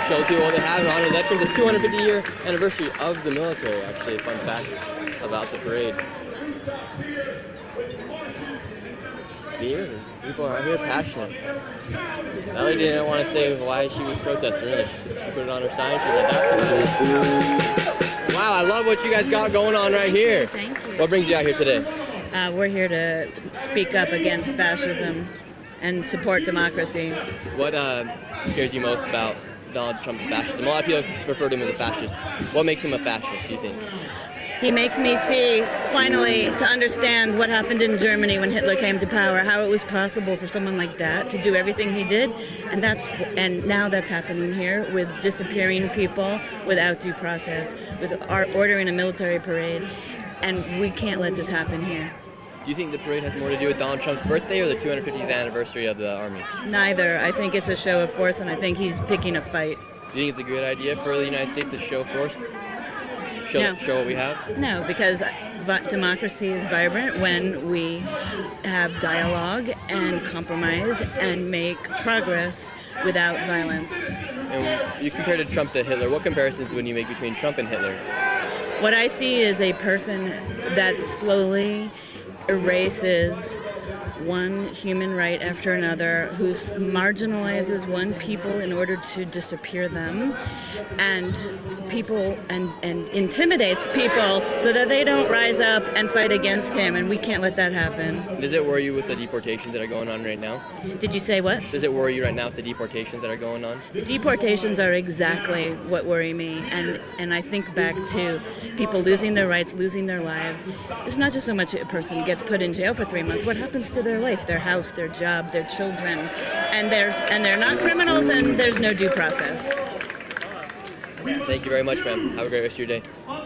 Show people what they have and honor veterans. It's 250-year anniversary of the military, actually. A fun fact about the parade. Beer? People are out here passionate. Melody didn't want to say why she was protesting. Really, she put it on her sign. She's like, that's about it. Wow, I love what you guys got going on right here. Thank you. What brings you out here today? We're here to speak up against fascism and support democracy. What scares you most about Donald Trump's fascism? A lot of people refer to him as a fascist. What makes him a fascist, do you think? He makes me see, finally, to understand what happened in Germany when Hitler came to power, how it was possible for someone like that to do everything he did, and now that's happening here with disappearing people without due process, with ordering a military parade, and we can't let this happen here. Do you think the parade has more to do with Donald Trump's birthday or the 250th anniversary of the Army? Neither. I think it's a show of force, and I think he's picking a fight. Do you think it's a good idea for the United States to show force? Show what we have? No, because democracy is vibrant when we have dialogue and compromise and make progress without violence. And you compared Trump to Hitler. What comparisons would you make between Trump and Hitler? What I see is a person that slowly erases one human right after another, who marginalizes one people in order to disappear them, and intimidates people so that they don't rise up and fight against him, and we can't let that happen. Does it worry you with the deportations that are going on right now? Did you say what? Does it worry you right now with the deportations that are going on? Deportations are exactly what worry me, and I think back to people losing their rights, losing their lives. It's not just so much a person gets put in jail for 3 months. What happens to their life, their house, their job, their children, and they're not criminals, and there's no due process. Thank you very much, ma'am. Have a great rest of your day. All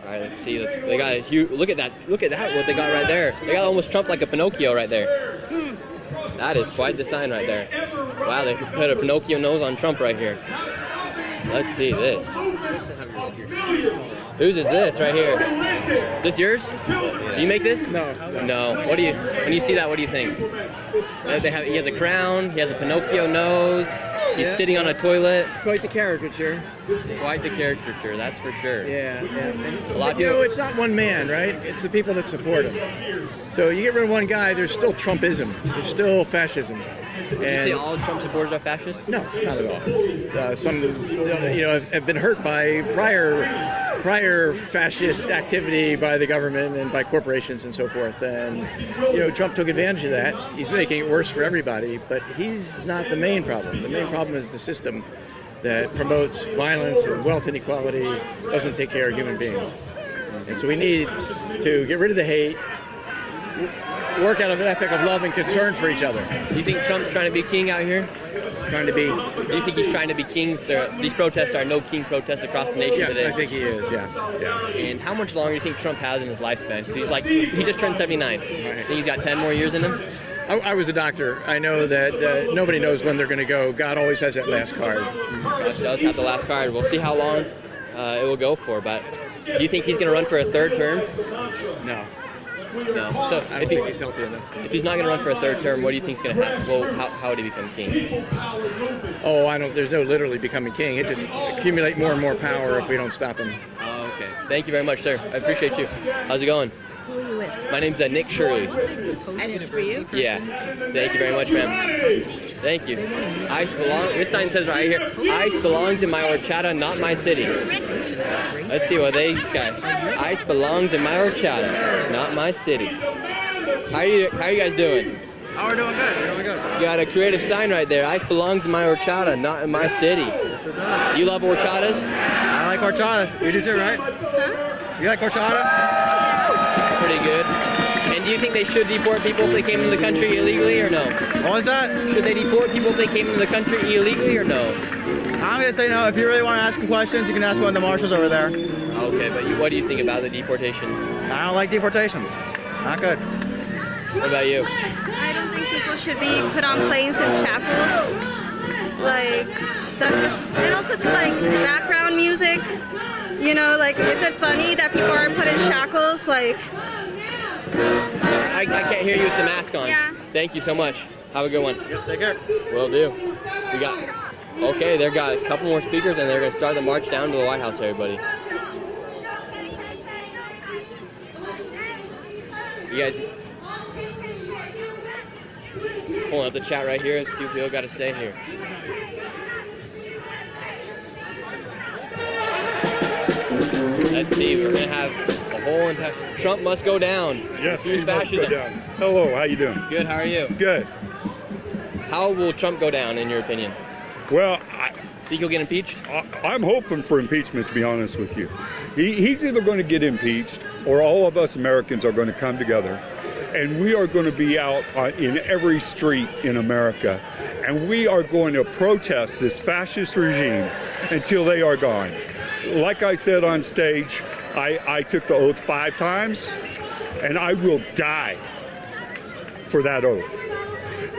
right, let's see. They got a huge. Look at that! What they got right there. They got almost Trump like a Pinocchio right there. That is quite the sign right there. Wow, they put a Pinocchio nose on Trump right here. Let's see this. Whose is this right here? Is this yours? Do you make this? No. No. When you see that, what do you think? He has a crown. He has a Pinocchio nose. He's sitting on a toilet. Quite the caricature. Quite the caricature, that's for sure. Yeah. A lot of people. It's not one man, right? It's the people that support him. So you get rid of one guy, there's still Trumpism. There's still fascism. Would you say all Trump supporters are fascist? No, not at all. Some, have been hurt by prior fascist activity by the government and by corporations and so forth. And, Trump took advantage of that. He's making it worse for everybody, but he's not the main problem. The main problem is the system that promotes violence and wealth inequality, doesn't take care of human beings. And so we need to get rid of the hate, work out of an ethic of love and concern for each other. Do you think Trump's trying to be king out here? Trying to be? Do you think he's trying to be king? These protests are no king protests across the nation today. Yes, I think he is, yeah. And how much longer do you think Trump has in his lifespan? Because he just turned 79. I think he's got 10 more years in him? I was a doctor. I know that nobody knows when they're going to go. God always has that last card. God does have the last card. We'll see how long it will go for. But do you think he's going to run for a third term? No. So I don't think he's healthy enough. If he's not going to run for a third term, what do you think is going to happen? Well, how would he become king? Oh, there's no literally becoming king. It just accumulate more and more power if we don't stop him. Oh, okay. Thank you very much, sir. I appreciate you. How's it going? Who are you with? My name's Nick Shirley. And it's for you? Yeah. Thank you very much, ma'am. Thank you. Ice belongs. This sign says right here, ice belongs in my horchata, not my city. Let's see what they got. Ice belongs in my horchata, not my city. How are you guys doing? Oh, we're doing good. You got a creative sign right there. Ice belongs in my horchata, not in my city. You love horchatas? I like horchata. You do too, right? Huh? You like horchata? Pretty good. And do you think they should deport people if they came into the country illegally or no? What was that? Should they deport people if they came into the country illegally or no? I'm going to say no. If you really want to ask them questions, you can ask one of the marshals over there. Okay, but what do you think about the deportations? I don't like deportations. Not good. What about you? I don't think people should be put on planes and chapels. That's just, and also to background music. Is it funny that people are put in shackles? I can't hear you with the mask on. Yeah. Thank you so much. Have a good one. Take care. Will do. Okay, they've got a couple more speakers and they're going to start the march down to the White House, everybody. You guys... pulling up the chat right here. Let's see what people got to say here. Let's see. We're gonna have a whole entire. Trump must go down. Yes, Here's he must go fascism. down. Hello, how you doing? Good. How are you? Good. How will Trump go down, in your opinion? Well, think he'll get impeached? I'm hoping for impeachment, to be honest with you. He's either going to get impeached, or all of us Americans are going to come together, and we are going to be out in every street in America, and we are going to protest this fascist regime until they are gone. Like I said on stage, I took the oath 5 times, and I will die for that oath.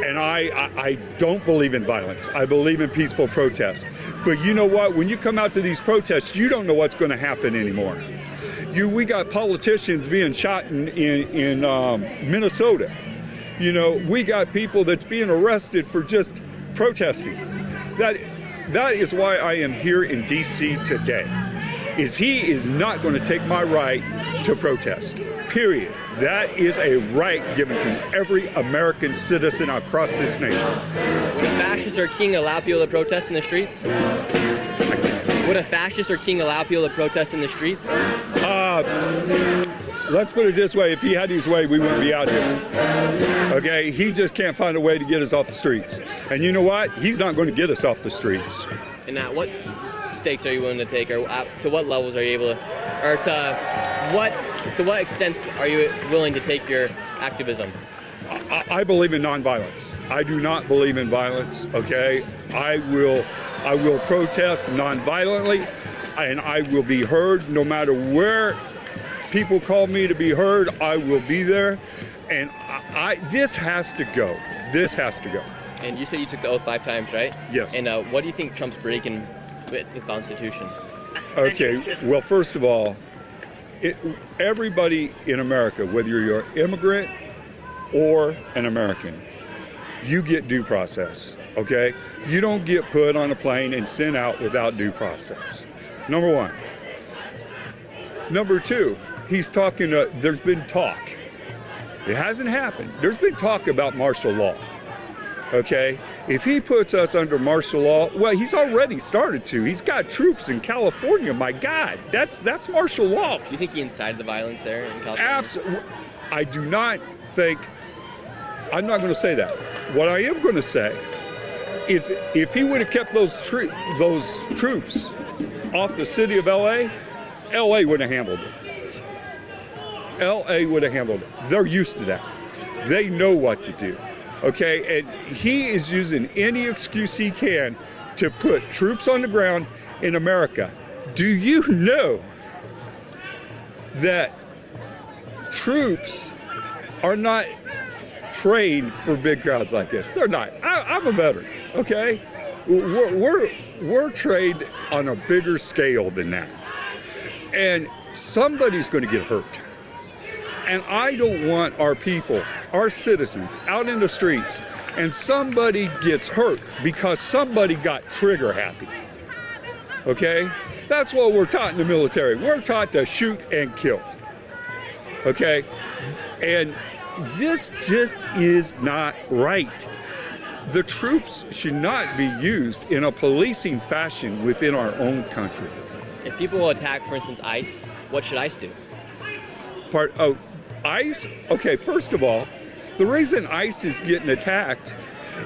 And I don't believe in violence. I believe in peaceful protest. But you know what? When you come out to these protests, you don't know what's going to happen anymore. We got politicians being shot in Minnesota. You know, we got people that's being arrested for just protesting. That is why I am here in D.C. today. He is not going to take my right to protest, period. That is a right given to every American citizen across this nation. Would a fascist or king allow people to protest in the streets? Would a fascist or king allow people to protest in the streets? Let's put it this way, if he had his way, we wouldn't be out here. Okay, he just can't find a way to get us off the streets. And you know what? He's not going to get us off the streets. And what stakes are you willing to take, or to what levels are you able to, or to what extents are you willing to take your activism? I believe in nonviolence. I do not believe in violence, okay? I will protest nonviolently, and I will be heard no matter where people call me to be heard. I will be there, and this has to go. This has to go. And you said you took the oath 5 times, right? Yes. And what do you think Trump's breaking with the Constitution? Okay, well, first of all, everybody in America, whether you're an immigrant or an American, you get due process, okay? You don't get put on a plane and sent out without due process. Number one. Number two, he's talking, there's been talk. It hasn't happened. There's been talk about martial law, okay? If he puts us under martial law, well, he's already started to. He's got troops in California, my God. That's martial law. Do you think he incited the violence there in California? Absolutely. I do not think, I'm not going to say that. What I am going to say is if he would have kept those troops off the city of L.A., L.A. would have handled it. L.A. would have handled it. They're used to that. They know what to do. Okay, and he is using any excuse he can to put troops on the ground in America. Do you know that troops are not trained for big crowds like this? They're not. I'm a veteran, okay? We're trained on a bigger scale than that. And somebody's going to get hurt. And I don't want our people, our citizens, out in the streets, and somebody gets hurt because somebody got trigger happy. Okay? That's what we're taught in the military. We're taught to shoot and kill. Okay? And this just is not right. The troops should not be used in a policing fashion within our own country. If people will attack, for instance, ICE, what should ICE do? ICE? Okay, first of all, the reason ICE is getting attacked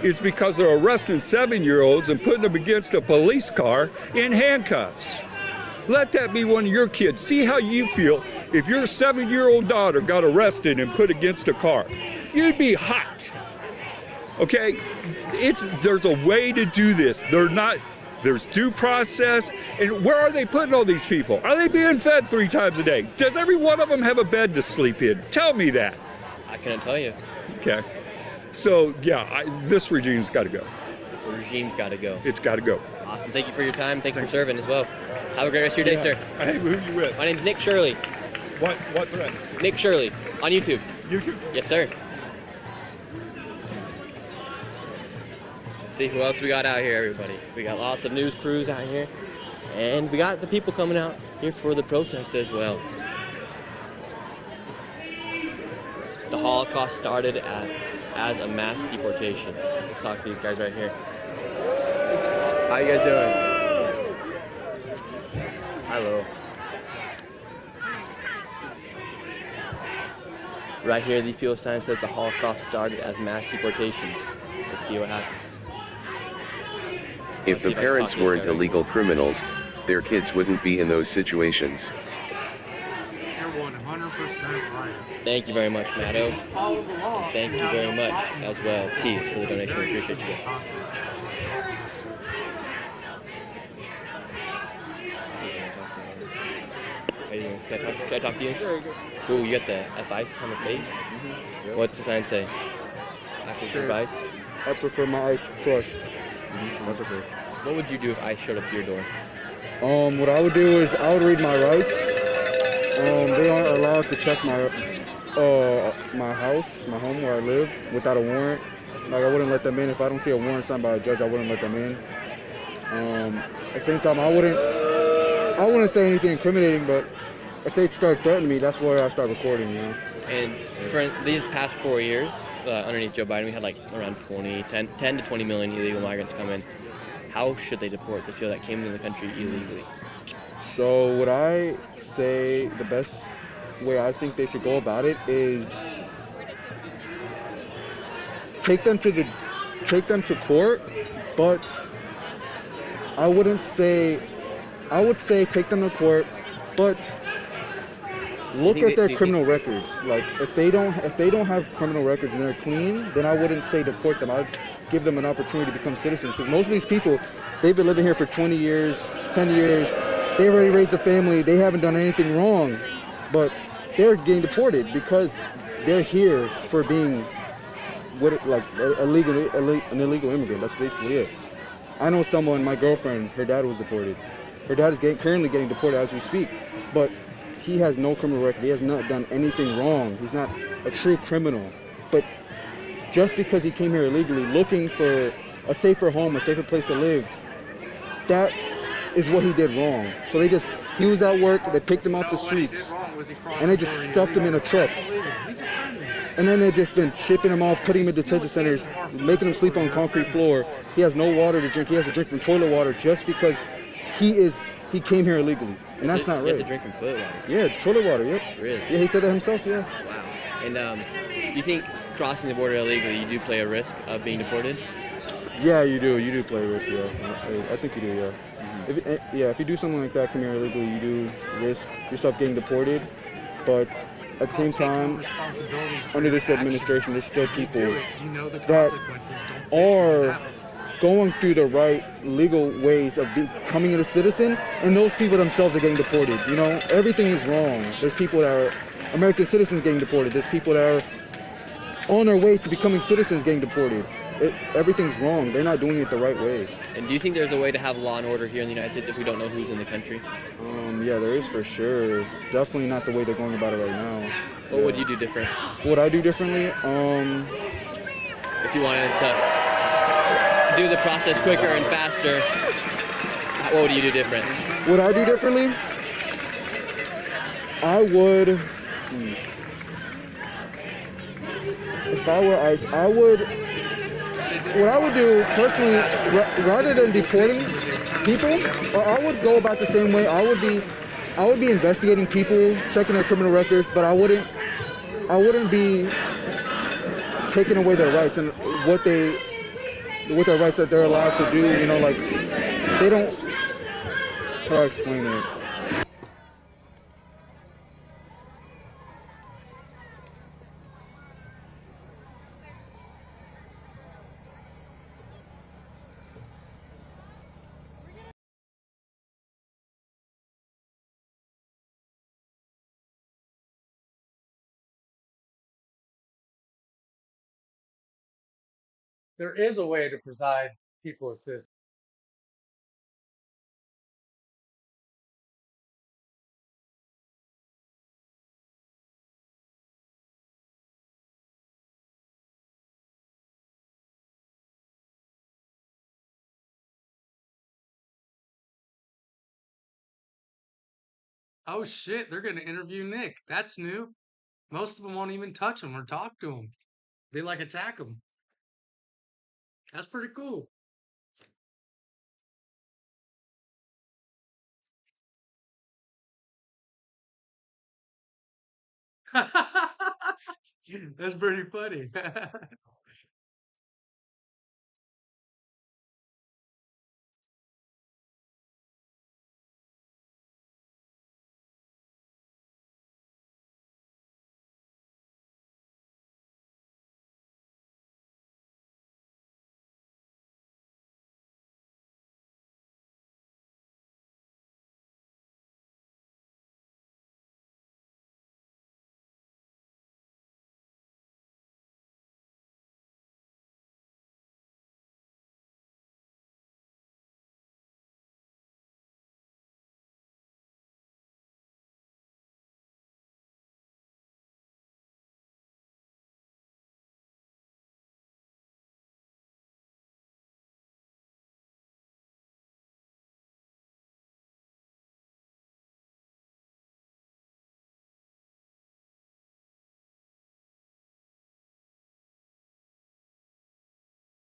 is because they're arresting 7-year-olds and putting them against a police car in handcuffs. Let that be one of your kids. See how you feel if your 7-year-old daughter got arrested and put against a car. You'd be hot. Okay? There's a way to do this. There's due process. And where are they putting all these people? Are they being fed 3 times a day? Does every one of them have a bed to sleep in? Tell me that. I couldn't tell you. Okay. So, yeah, this regime's got to go. The regime's got to go. It's got to go. Awesome. Thank you for your time. Thank you for serving as well. Have a great rest of your day, sir. Hey, who you with? My name's Nick Shirley. What friend? Nick Shirley on YouTube. YouTube? Yes, sir. See who else we got out here, everybody. We got lots of news crews out here, and we got the people coming out here for the protest as well. The Holocaust started at as a mass deportation. Let's talk to these guys right here. How you guys doing? Hello. Right here, these people's sign says the Holocaust started as mass deportations. Let's see what happens. If the parents weren't illegal criminals, their kids wouldn't be in those situations. You're 100% right. Thank you very much, Matto. Just follow the law. Thank you very much as well, T, for the donation. We appreciate you. How you doing? Can I talk to you? Cool, you got the F ice on the face? Yep. What's the sign say? After Sure. your ice? I prefer my ice crushed. That's okay. What would you do if ice showed up to your door? What I would do is I would read my rights. They aren't allowed to check my house, my home where I live, without a warrant. Like, I wouldn't let them in. If I don't see a warrant signed by a judge, I wouldn't let them in. At the same time, I wouldn't say anything incriminating, but if they start threatening me, that's where I start recording, you know. And for these past 4 years, underneath Joe Biden, we had like around 10 to 20 million illegal migrants come in. How should they deport the people that came into the country illegally? So what I say, the best way I think they should go about it is take them to court, but I would say take them to court, but look at their criminal records. Like, if they don't have criminal records and they're clean, then I wouldn't say deport them. I'd give them an opportunity to become citizens, because most of these people, they've been living here for 20 years, 10 years. They already raised a family. They haven't done anything wrong, but they're getting deported because they're here for being an illegal immigrant. That's basically it. I know someone, my girlfriend, her dad was deported. Her dad is currently getting deported as we speak, but he has no criminal record. He has not done anything wrong. He's not a true criminal. But just because he came here illegally, looking for a safer home, a safer place to live, that is what he did wrong. So he was at work, they picked him off the streets, and they just stuffed him in a truck. And then they've just been shipping him off, putting him in detention centers, making him sleep on concrete floor. He has no water to drink. He has to drink from toilet water just because he came here illegally. And that's not right. He has to drink from toilet water? Yeah, toilet water, yep. Really? Yeah, he said that himself, yeah. Wow. And do you think crossing the border illegally, you do play a risk of being deported? Yeah, you do. You do play a risk, yeah. I think you do, yeah. If you do something like that, come here illegally, you do risk yourself getting deported. But at the same time, under this administration, there's still people that are going through the right legal ways of becoming a citizen, and those people themselves are getting deported. You know, everything is wrong. There's people that are American citizens getting deported. There's people that are on their way to becoming citizens getting deported. Everything's wrong. They're not doing it the right way. And do you think there's a way to have law and order here in the United States if we don't know who's in the country? Yeah, there is for sure. Definitely not the way they're going about it right now. What would you do different? What would I do differently? If you wanted to do the process quicker and faster, what would you do different? What I do differently? I would. If I were ICE, what I would do personally, rather than deporting people, or I would go about the same way. I would be investigating people, checking their criminal records, but I wouldn't be taking away their rights and what their rights that they're allowed to do. You know, like they don't. How do I explain it? There is a way to preside people assist. Oh shit, they're gonna interview Nick. That's new. Most of them won't even touch him or talk to him. They like attack them. That's pretty cool. That's pretty funny.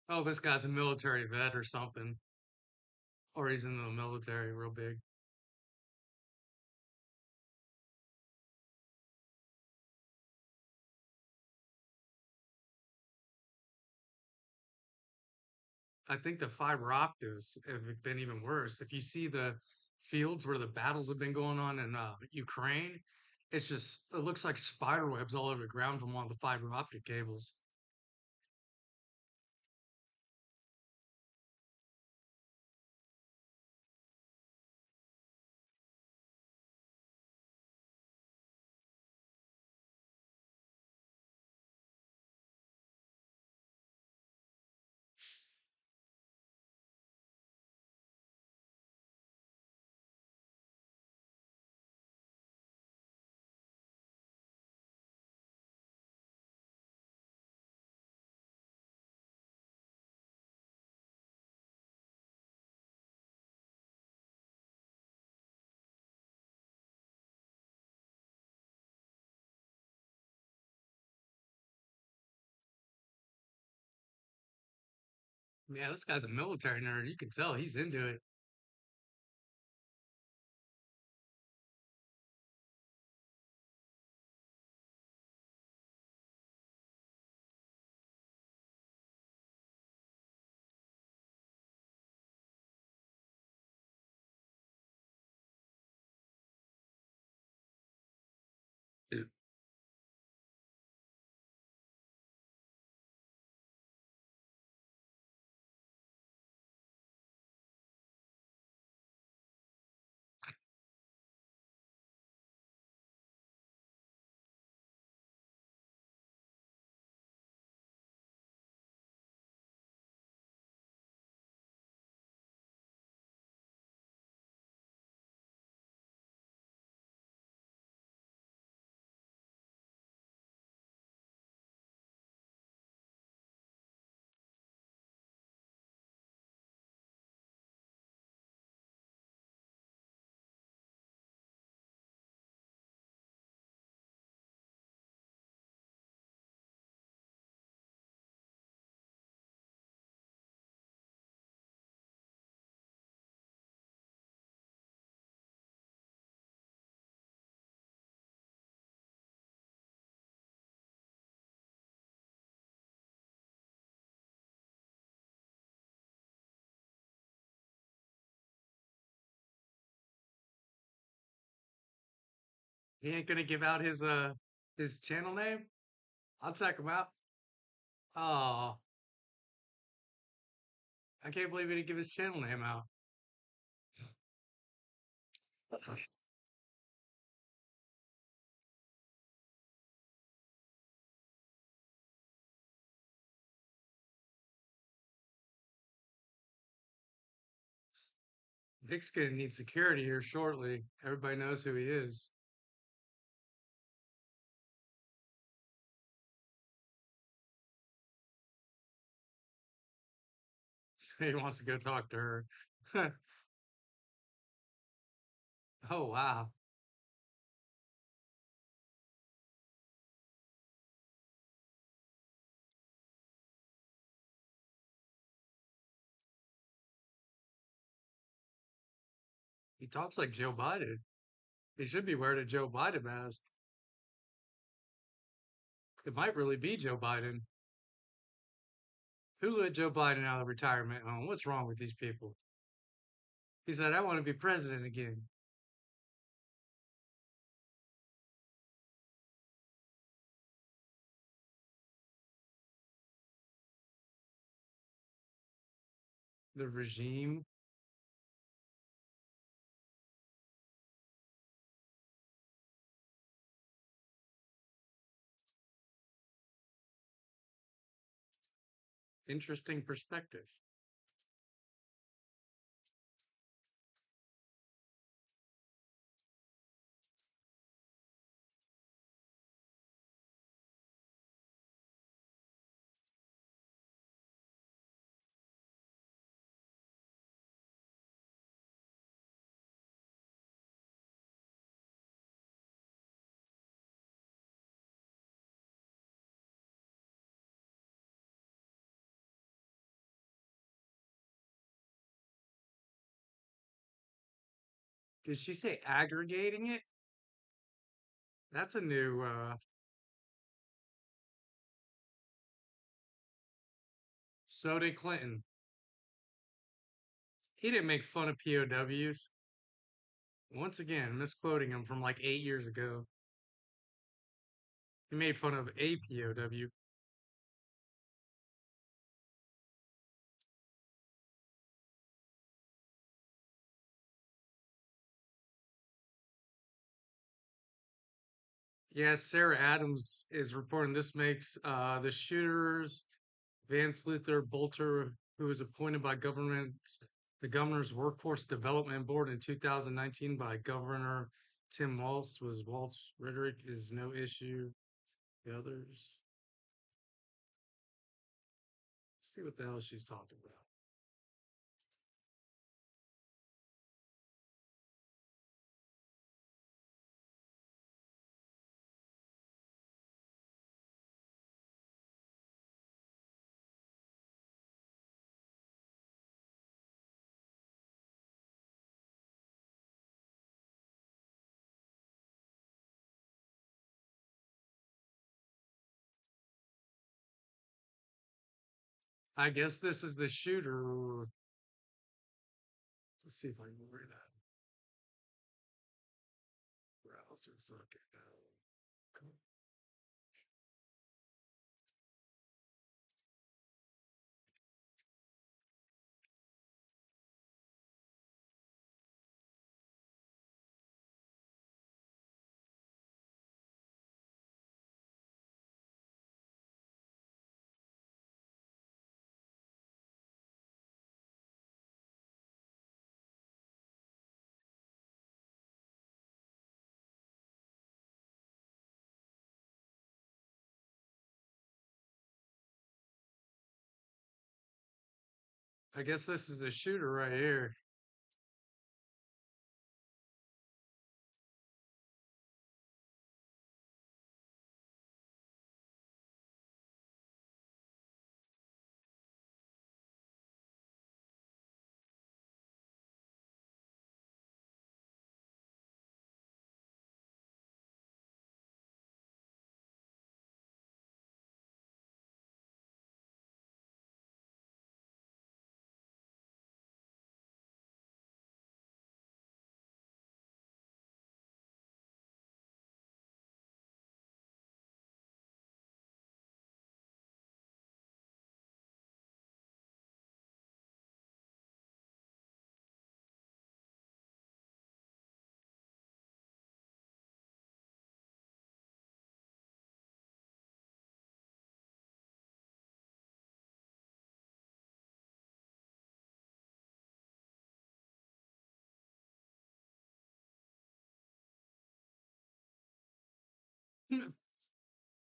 Oh, this guy's a military vet or something, or he's in the military real big. I think the fiber optics have been even worse. If you see the fields where the battles have been going on in Ukraine, it looks like spider webs all over the ground from all the fiber optic cables. Yeah, this guy's a military nerd. You can tell he's into it. He ain't gonna give out his channel name. I'll check him out. Oh, I can't believe he didn't give his channel name out. Nick's gonna need security here shortly. Everybody knows who he is. He wants to go talk to her. Oh wow. He talks like Joe Biden. He should be wearing a Joe Biden mask. It might really be Joe Biden. Who let Joe Biden out of the retirement home? What's wrong with these people? He said, I want to be president again. The regime. Interesting perspective. Did she say aggregating it? That's a new so did Clinton. He didn't make fun of POWs. Once again, misquoting him from like 8 years ago. He made fun of a POW. Yes, Sarah Adams is reporting this makes the shooters, Vance Luther Bolter, who was appointed by the governor's workforce development board in 2019 by Governor Tim Walz, was Walt's rhetoric is no issue. The others, see what the hell she's talking about. I guess this is the shooter. Let's see if I can read that. Browser fucking hell. Come on. I guess this is the shooter right here.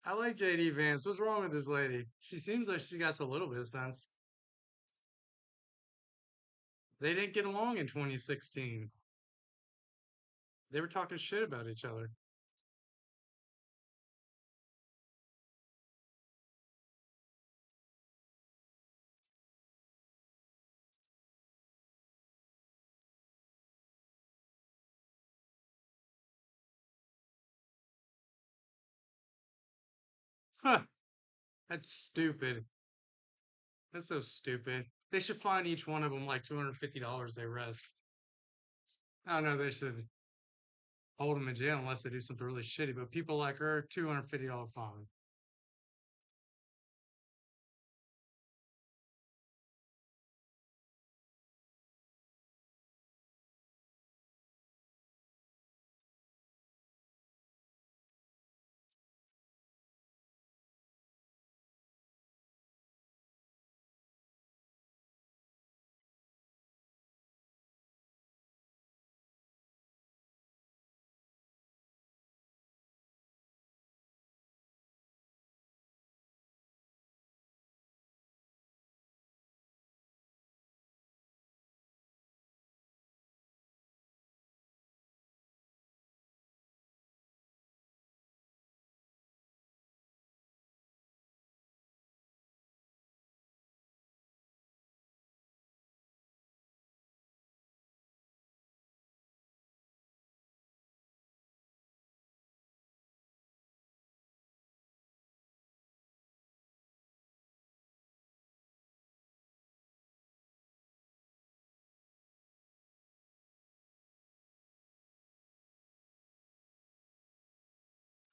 I like JD Vance. What's wrong with this lady? She seems like she got a little bit of sense. They didn't get along in 2016. They were talking shit about each other. Huh, that's stupid. That's so stupid. They should fine each one of them like $250 they arrest. I don't know, they should hold them in jail unless they do something really shitty. But people like her, $250 fine.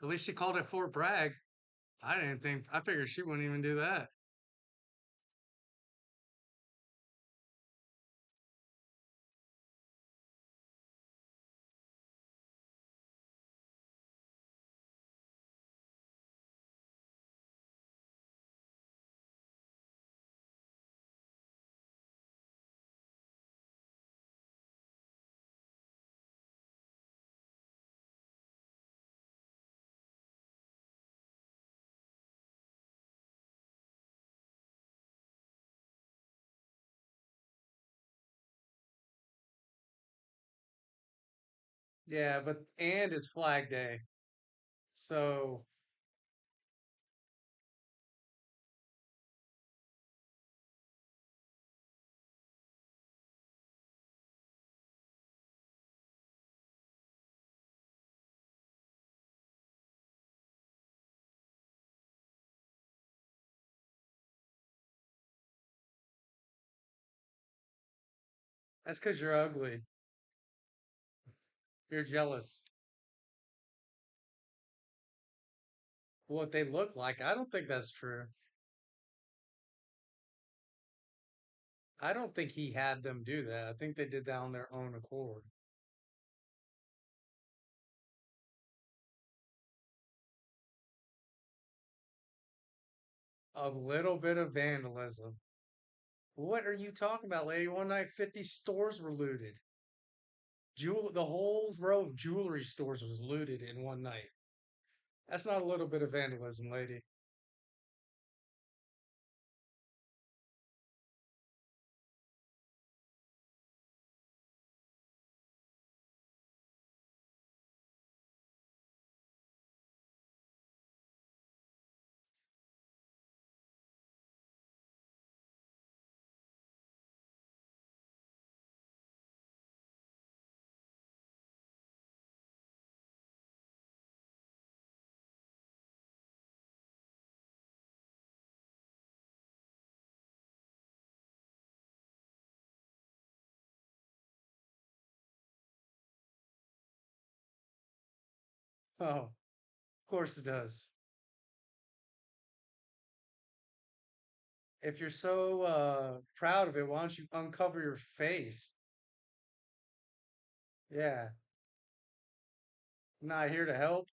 At least she called it Fort Bragg. I didn't think, I figured she wouldn't even do that. Yeah, but and it's Flag Day. So that's because you're ugly. You're jealous. What they look like, I don't think that's true. I don't think he had them do that. I think they did that on their own accord. A little bit of vandalism. What are you talking about, lady? One night, 50 stores were looted. The whole row of jewelry stores was looted in one night. That's not a little bit of vandalism, lady. Oh, of course it does. If you're so proud of it, why don't you uncover your face? Yeah, not here to help.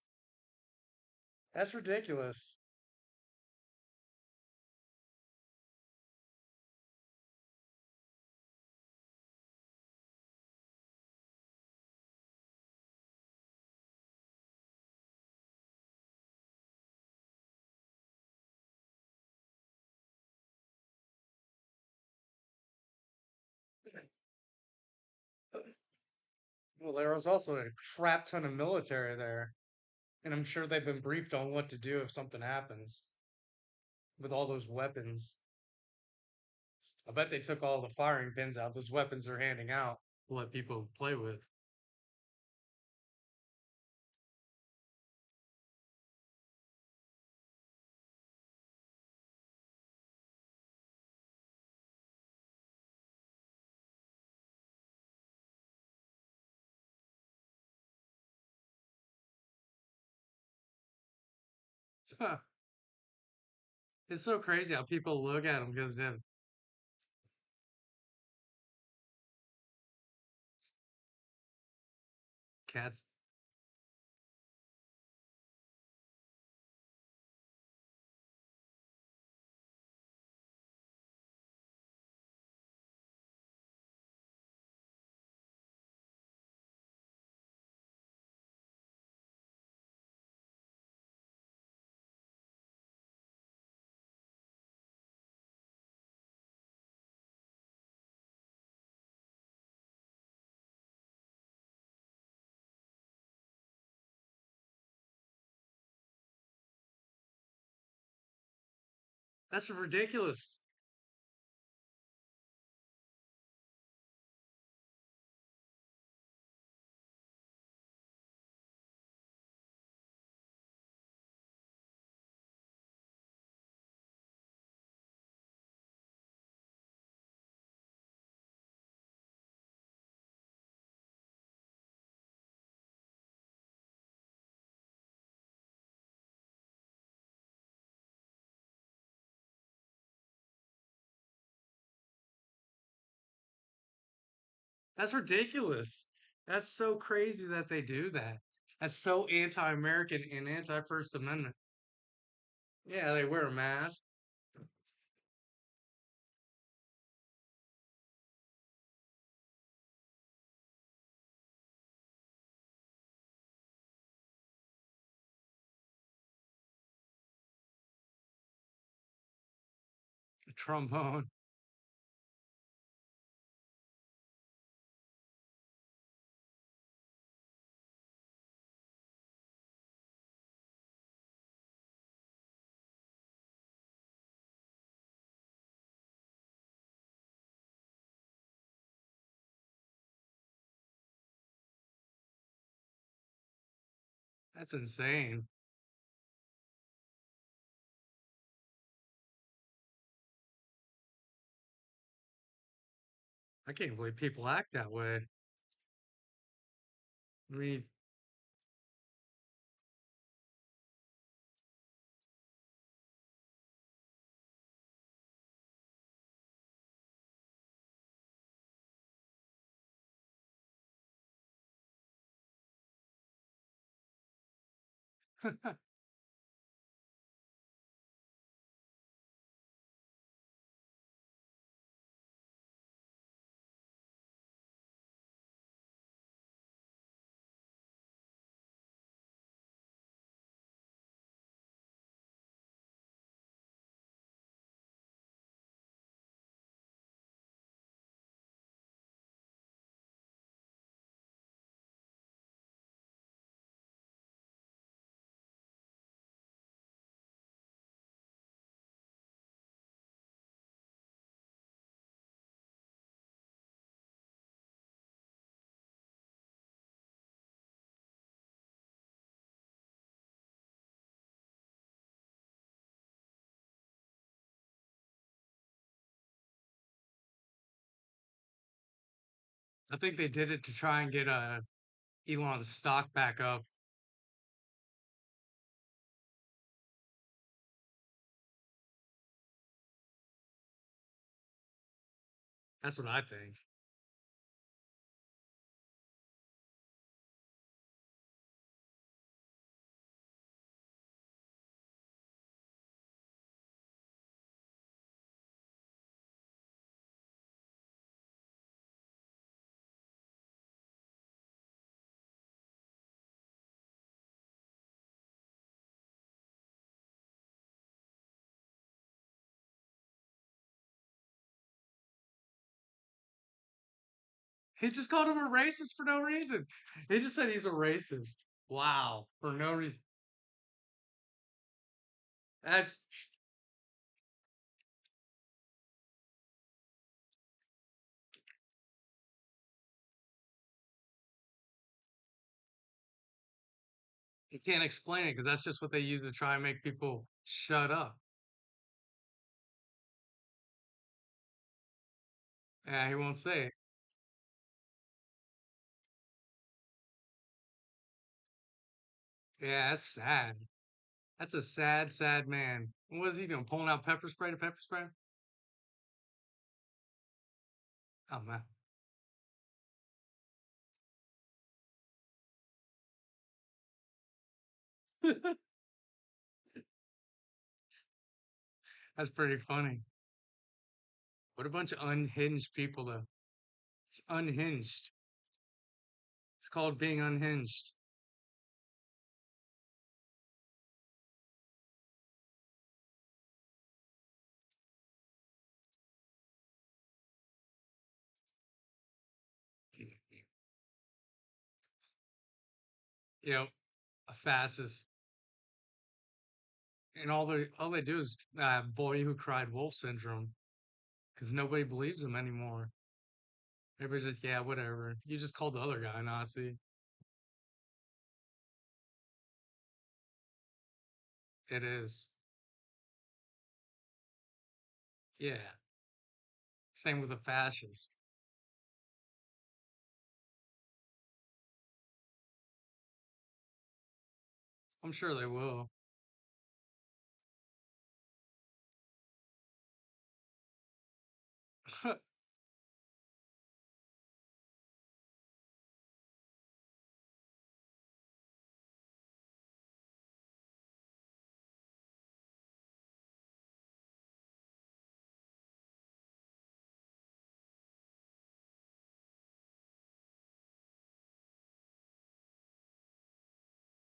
That's ridiculous. Well, there was also a crap ton of military there, and I'm sure they've been briefed on what to do if something happens with all those weapons. I bet they took all the firing pins out. Those weapons they're handing out to let people play with. It's so crazy how people look at him because of cats. That's ridiculous. That's ridiculous. That's so crazy that they do that. That's so anti-American and anti-First Amendment. Yeah, they wear a mask. A trombone. That's insane. I can't believe people act that way. I mean, I think they did it to try and get Elon's stock back up. That's what I think. He just called him a racist for no reason. He just said he's a racist. Wow, for no reason. That's he can't explain it because that's just what they use to try and make people shut up. Yeah, he won't say it. Yeah, that's sad. That's a sad, sad man. What was he doing? Pulling out pepper spray to pepper spray? Oh man, that's pretty funny. What a bunch of unhinged people, though. It's unhinged. It's called being unhinged. You know, a fascist, and all they do is boy who cried wolf syndrome because nobody believes him anymore. Everybody's just yeah, whatever. You just called the other guy a Nazi. It is. Yeah. Same with a fascist. I'm sure they will.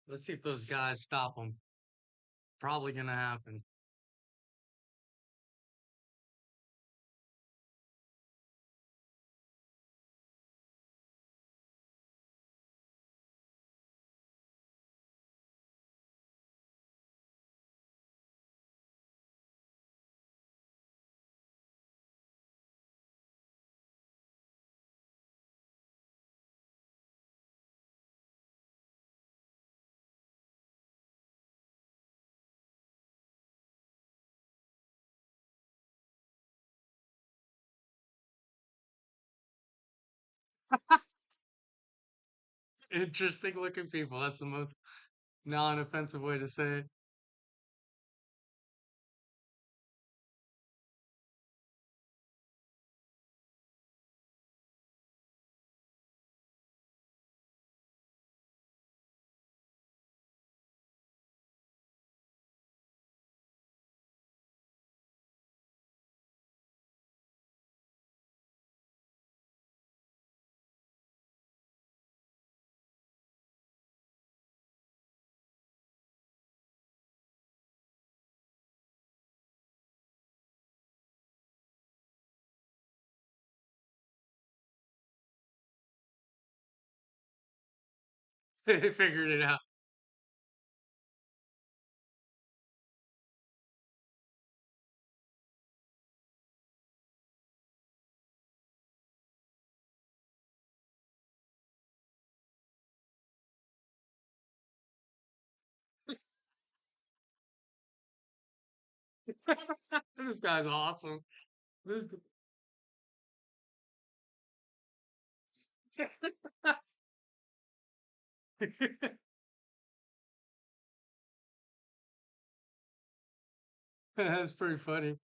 Let's see if those guys stop them. Probably gonna happen. Interesting looking people. That's the most non-offensive way to say it. They figured it out. This guy's awesome. This That's pretty funny.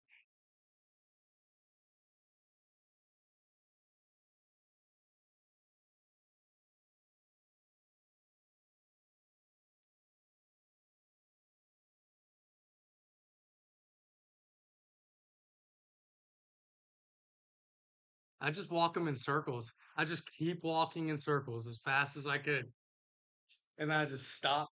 I just walk them in circles. I just keep walking in circles as fast as I could, and then I just stop.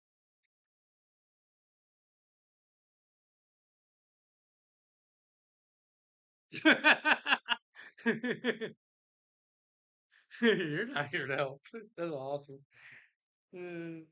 You're not here to help. That's awesome. Uh,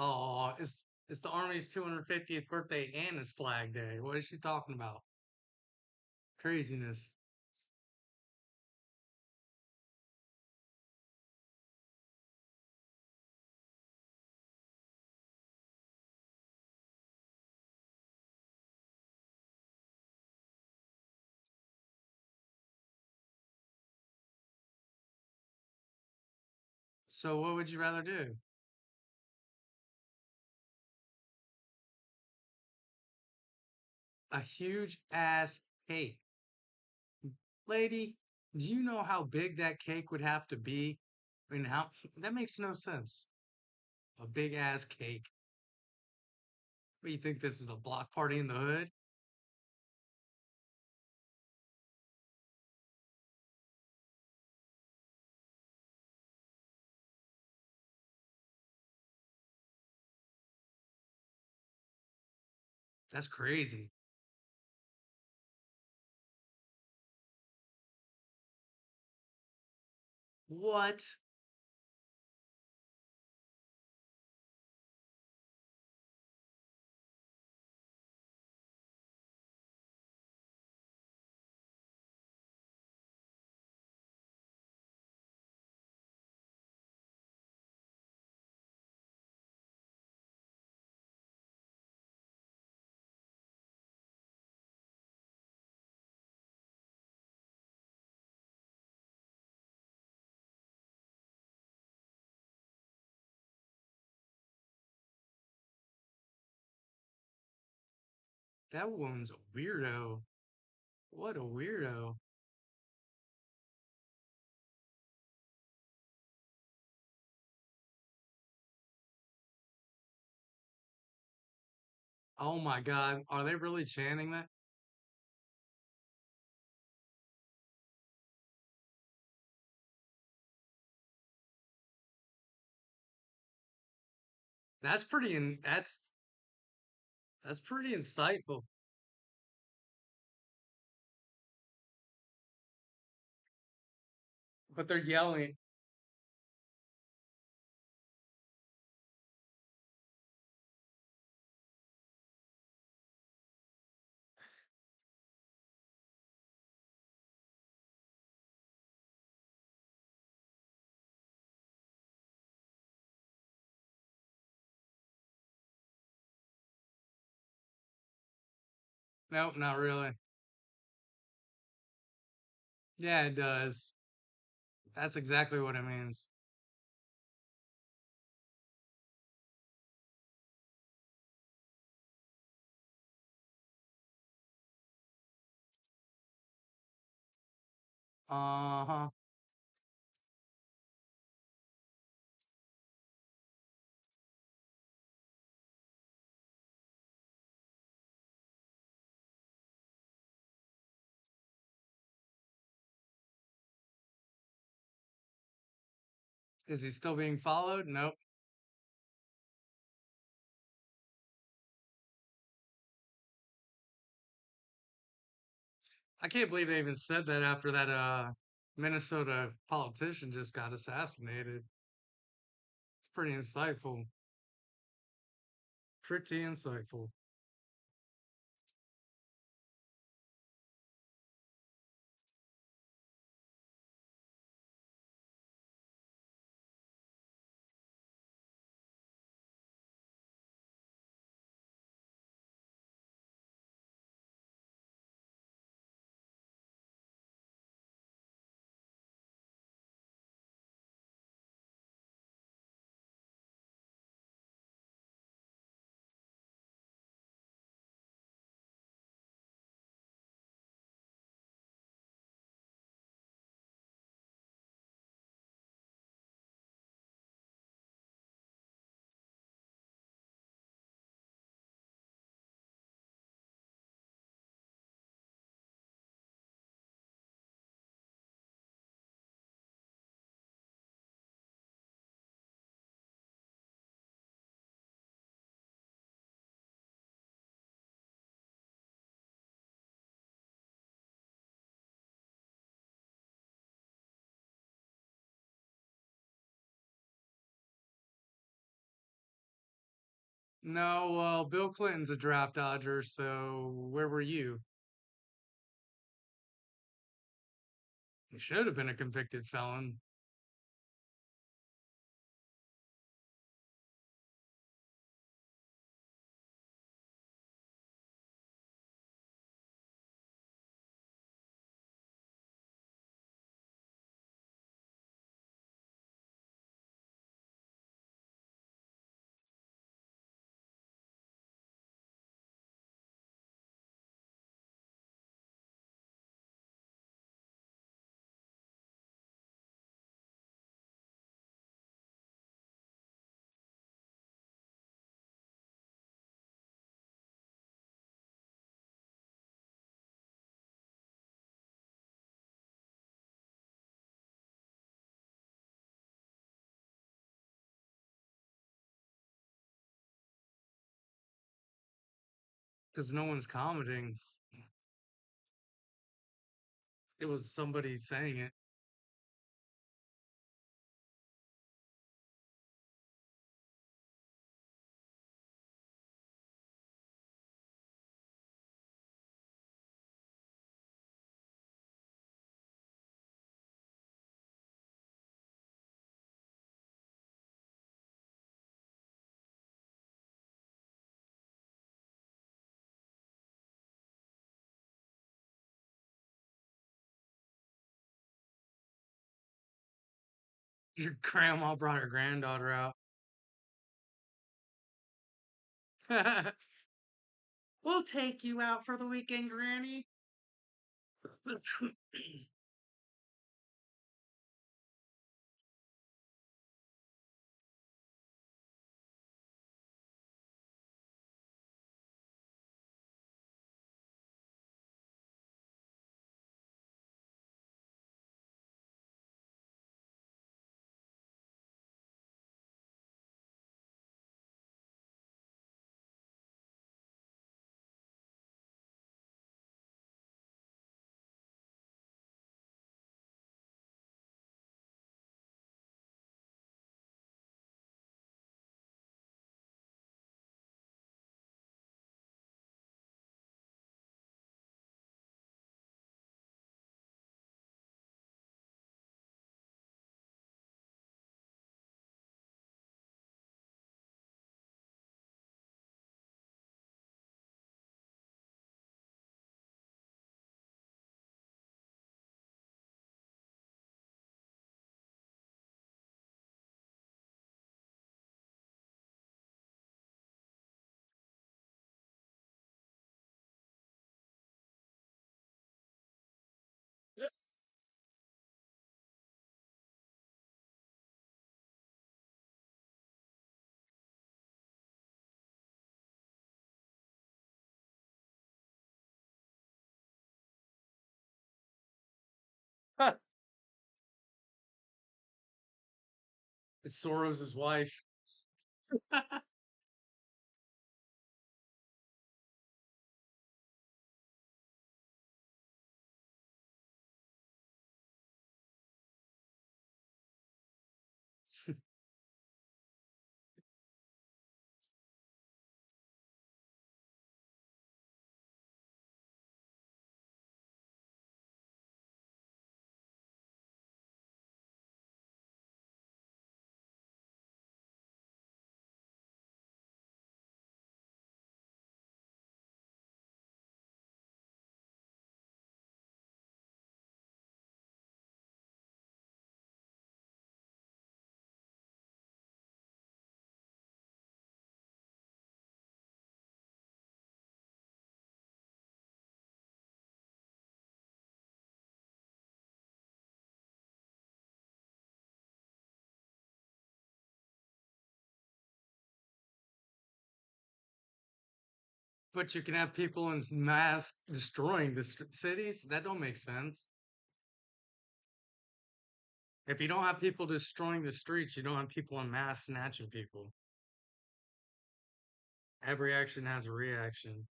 Oh, it's the Army's 250th birthday and it's Flag Day. What is she talking about? Craziness. So what would you rather do? A huge ass cake. Lady, do you know how big that cake would have to be? I mean, how that makes no sense. A big ass cake. What do you think this is a block party in the hood? That's crazy. What? That woman's a weirdo. What a weirdo. Oh my God. Are they really chanting that? That's pretty insightful. But they're yelling. Nope, not really. Yeah, it does. That's exactly what it means. Uh-huh. Is he still being followed? Nope. I can't believe they even said that after that Minnesota politician just got assassinated. It's pretty insightful. Pretty insightful. No, well, Bill Clinton's a draft dodger, so where were you? He should have been a convicted felon. Because no one's commenting. It was somebody saying it. Your grandma brought her granddaughter out. We'll take you out for the weekend, Granny. It's Soros' wife. But you can have people in mass destroying the cities? That don't make sense. If you don't have people destroying the streets, you don't have people in mass snatching people. Every action has a reaction.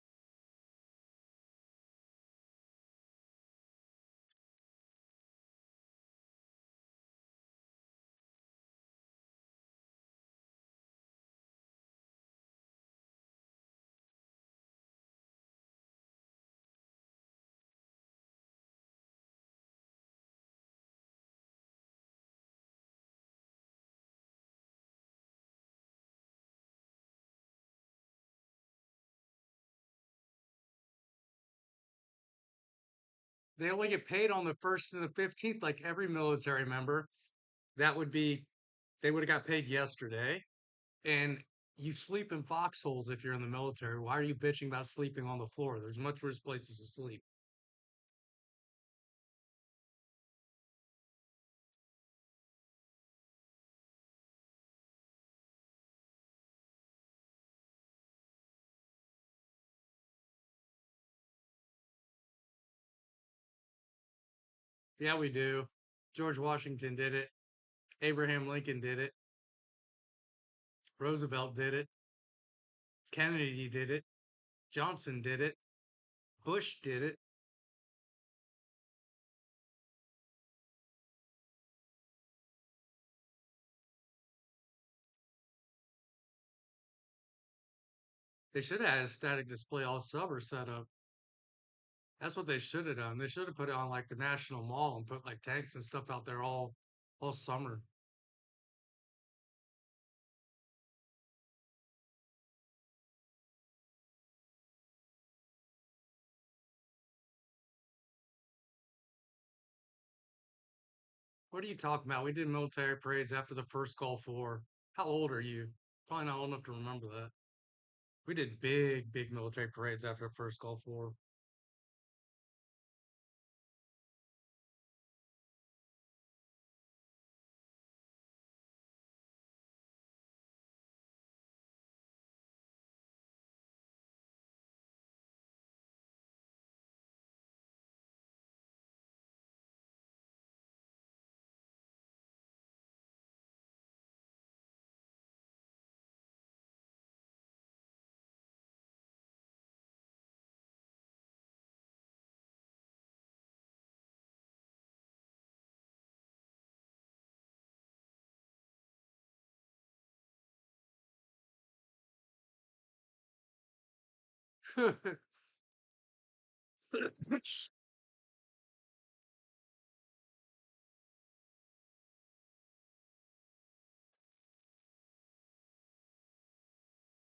They only get paid on the 1st and the 15th, like every military member. That would be, they would have got paid yesterday. And you sleep in foxholes if you're in the military. Why are you bitching about sleeping on the floor? There's much worse places to sleep. Yeah, we do. George Washington did it. Abraham Lincoln did it. Roosevelt did it. Kennedy did it. Johnson did it. Bush did it. They should have had a static display all summer set up. That's what they should have done. They should have put it on like the National Mall and put like tanks and stuff out there all summer. What are you talking about? We did military parades after the first Gulf War. How old are you? Probably not old enough to remember that. We did big military parades after the first Gulf War.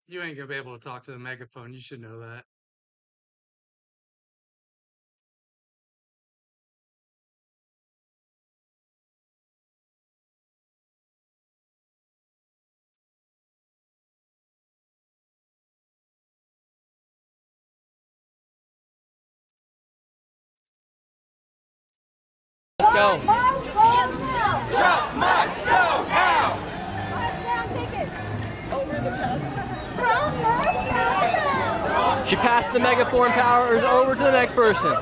You ain't gonna be able to talk to the megaphone. You should know that. Let's go. Just can't stop. Trump must go now. Over the post. She passed the megaphone powers over to the next person.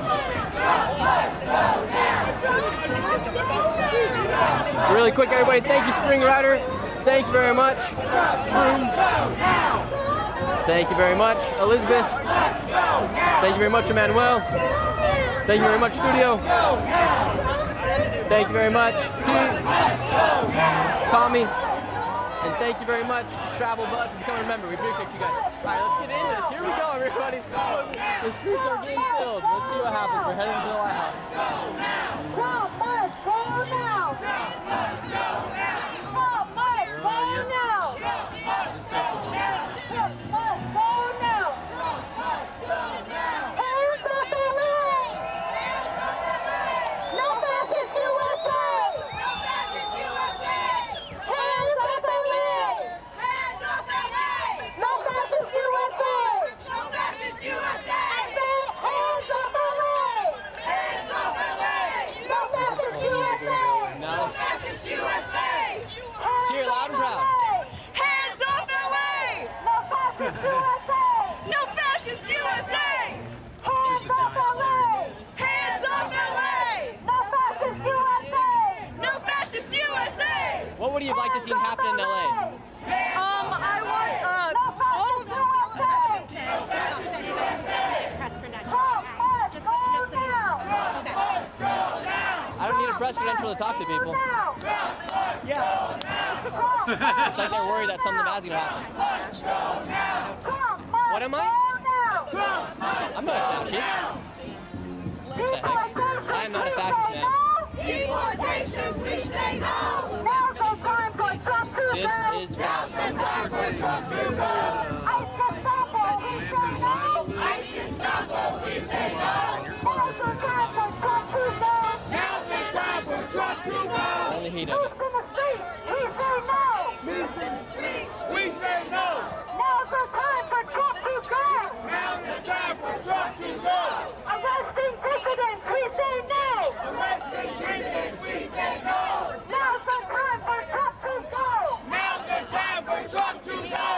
Really quick, everybody. Thank you, Spring Rider. Thank you very much. Thank you very much, Elizabeth. Thank you very much, Emmanuel. Thank you very much, Studio. Thank you very much, T. Tommy. And thank you very much, Travel Bus, for becoming a member. We appreciate you guys. All right, let's get into this. Here we go, everybody. The streets are getting filled. Let's see what happens. We're heading to the White House. Trump must go now. Trump must go now. Trump must go now. Trump must go now. Trump must go now. Trump must go now. Hands up the leg. No fascist USA. No fascist USA. Hands up the leg. Hands up the leg. No fascist USA. No fascist USA. I said hands up the leg. Hands up the leg. No fascist USA. No fascist USA. Cheer loud and proud. Hands up the way. No fascist USA. No fascist USA. Hands up the way. Hands up the way. No fascist USA. No fascist USA. What would you like to see happen in LA? I want all of them. I don't need a press credential to talk to people. Yeah. It's like they're worried that something bad's gonna happen. What am I? I'm not a fascist. I am not a fascist, man. Deportations, we say no. Now's no time for Trump to This is fascism. I can stop us, we say no. Now's the time for Trump to go. Now's the time for Trump to go. Only he does. Peace in the streets, we say no. Peace in the streets, we say no. Now's the time for Trump to go. Now's the time for Trump to go. Arresting dissidents, we say no. Arresting dissidents, we say no. Now's the time for Trump to go. Now's the time for Trump to go.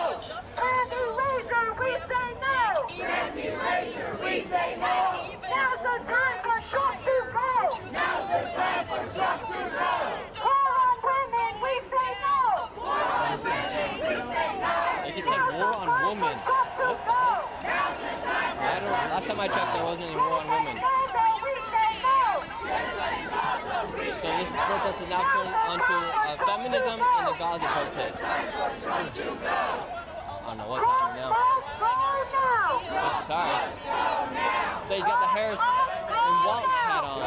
Anti-razor, we say no. Anti-razor, we say no. Now's the time for Trump to go. Now's the time for Trump to go. War on women, we say no. War on women, we say no. They just said war on women. Last time I checked, there wasn't any war on women. So this protest is now turned onto feminism and the Gaza protest. I don't know what's happening now. Oh, sorry. So he's got the Harris and Waltz hat on.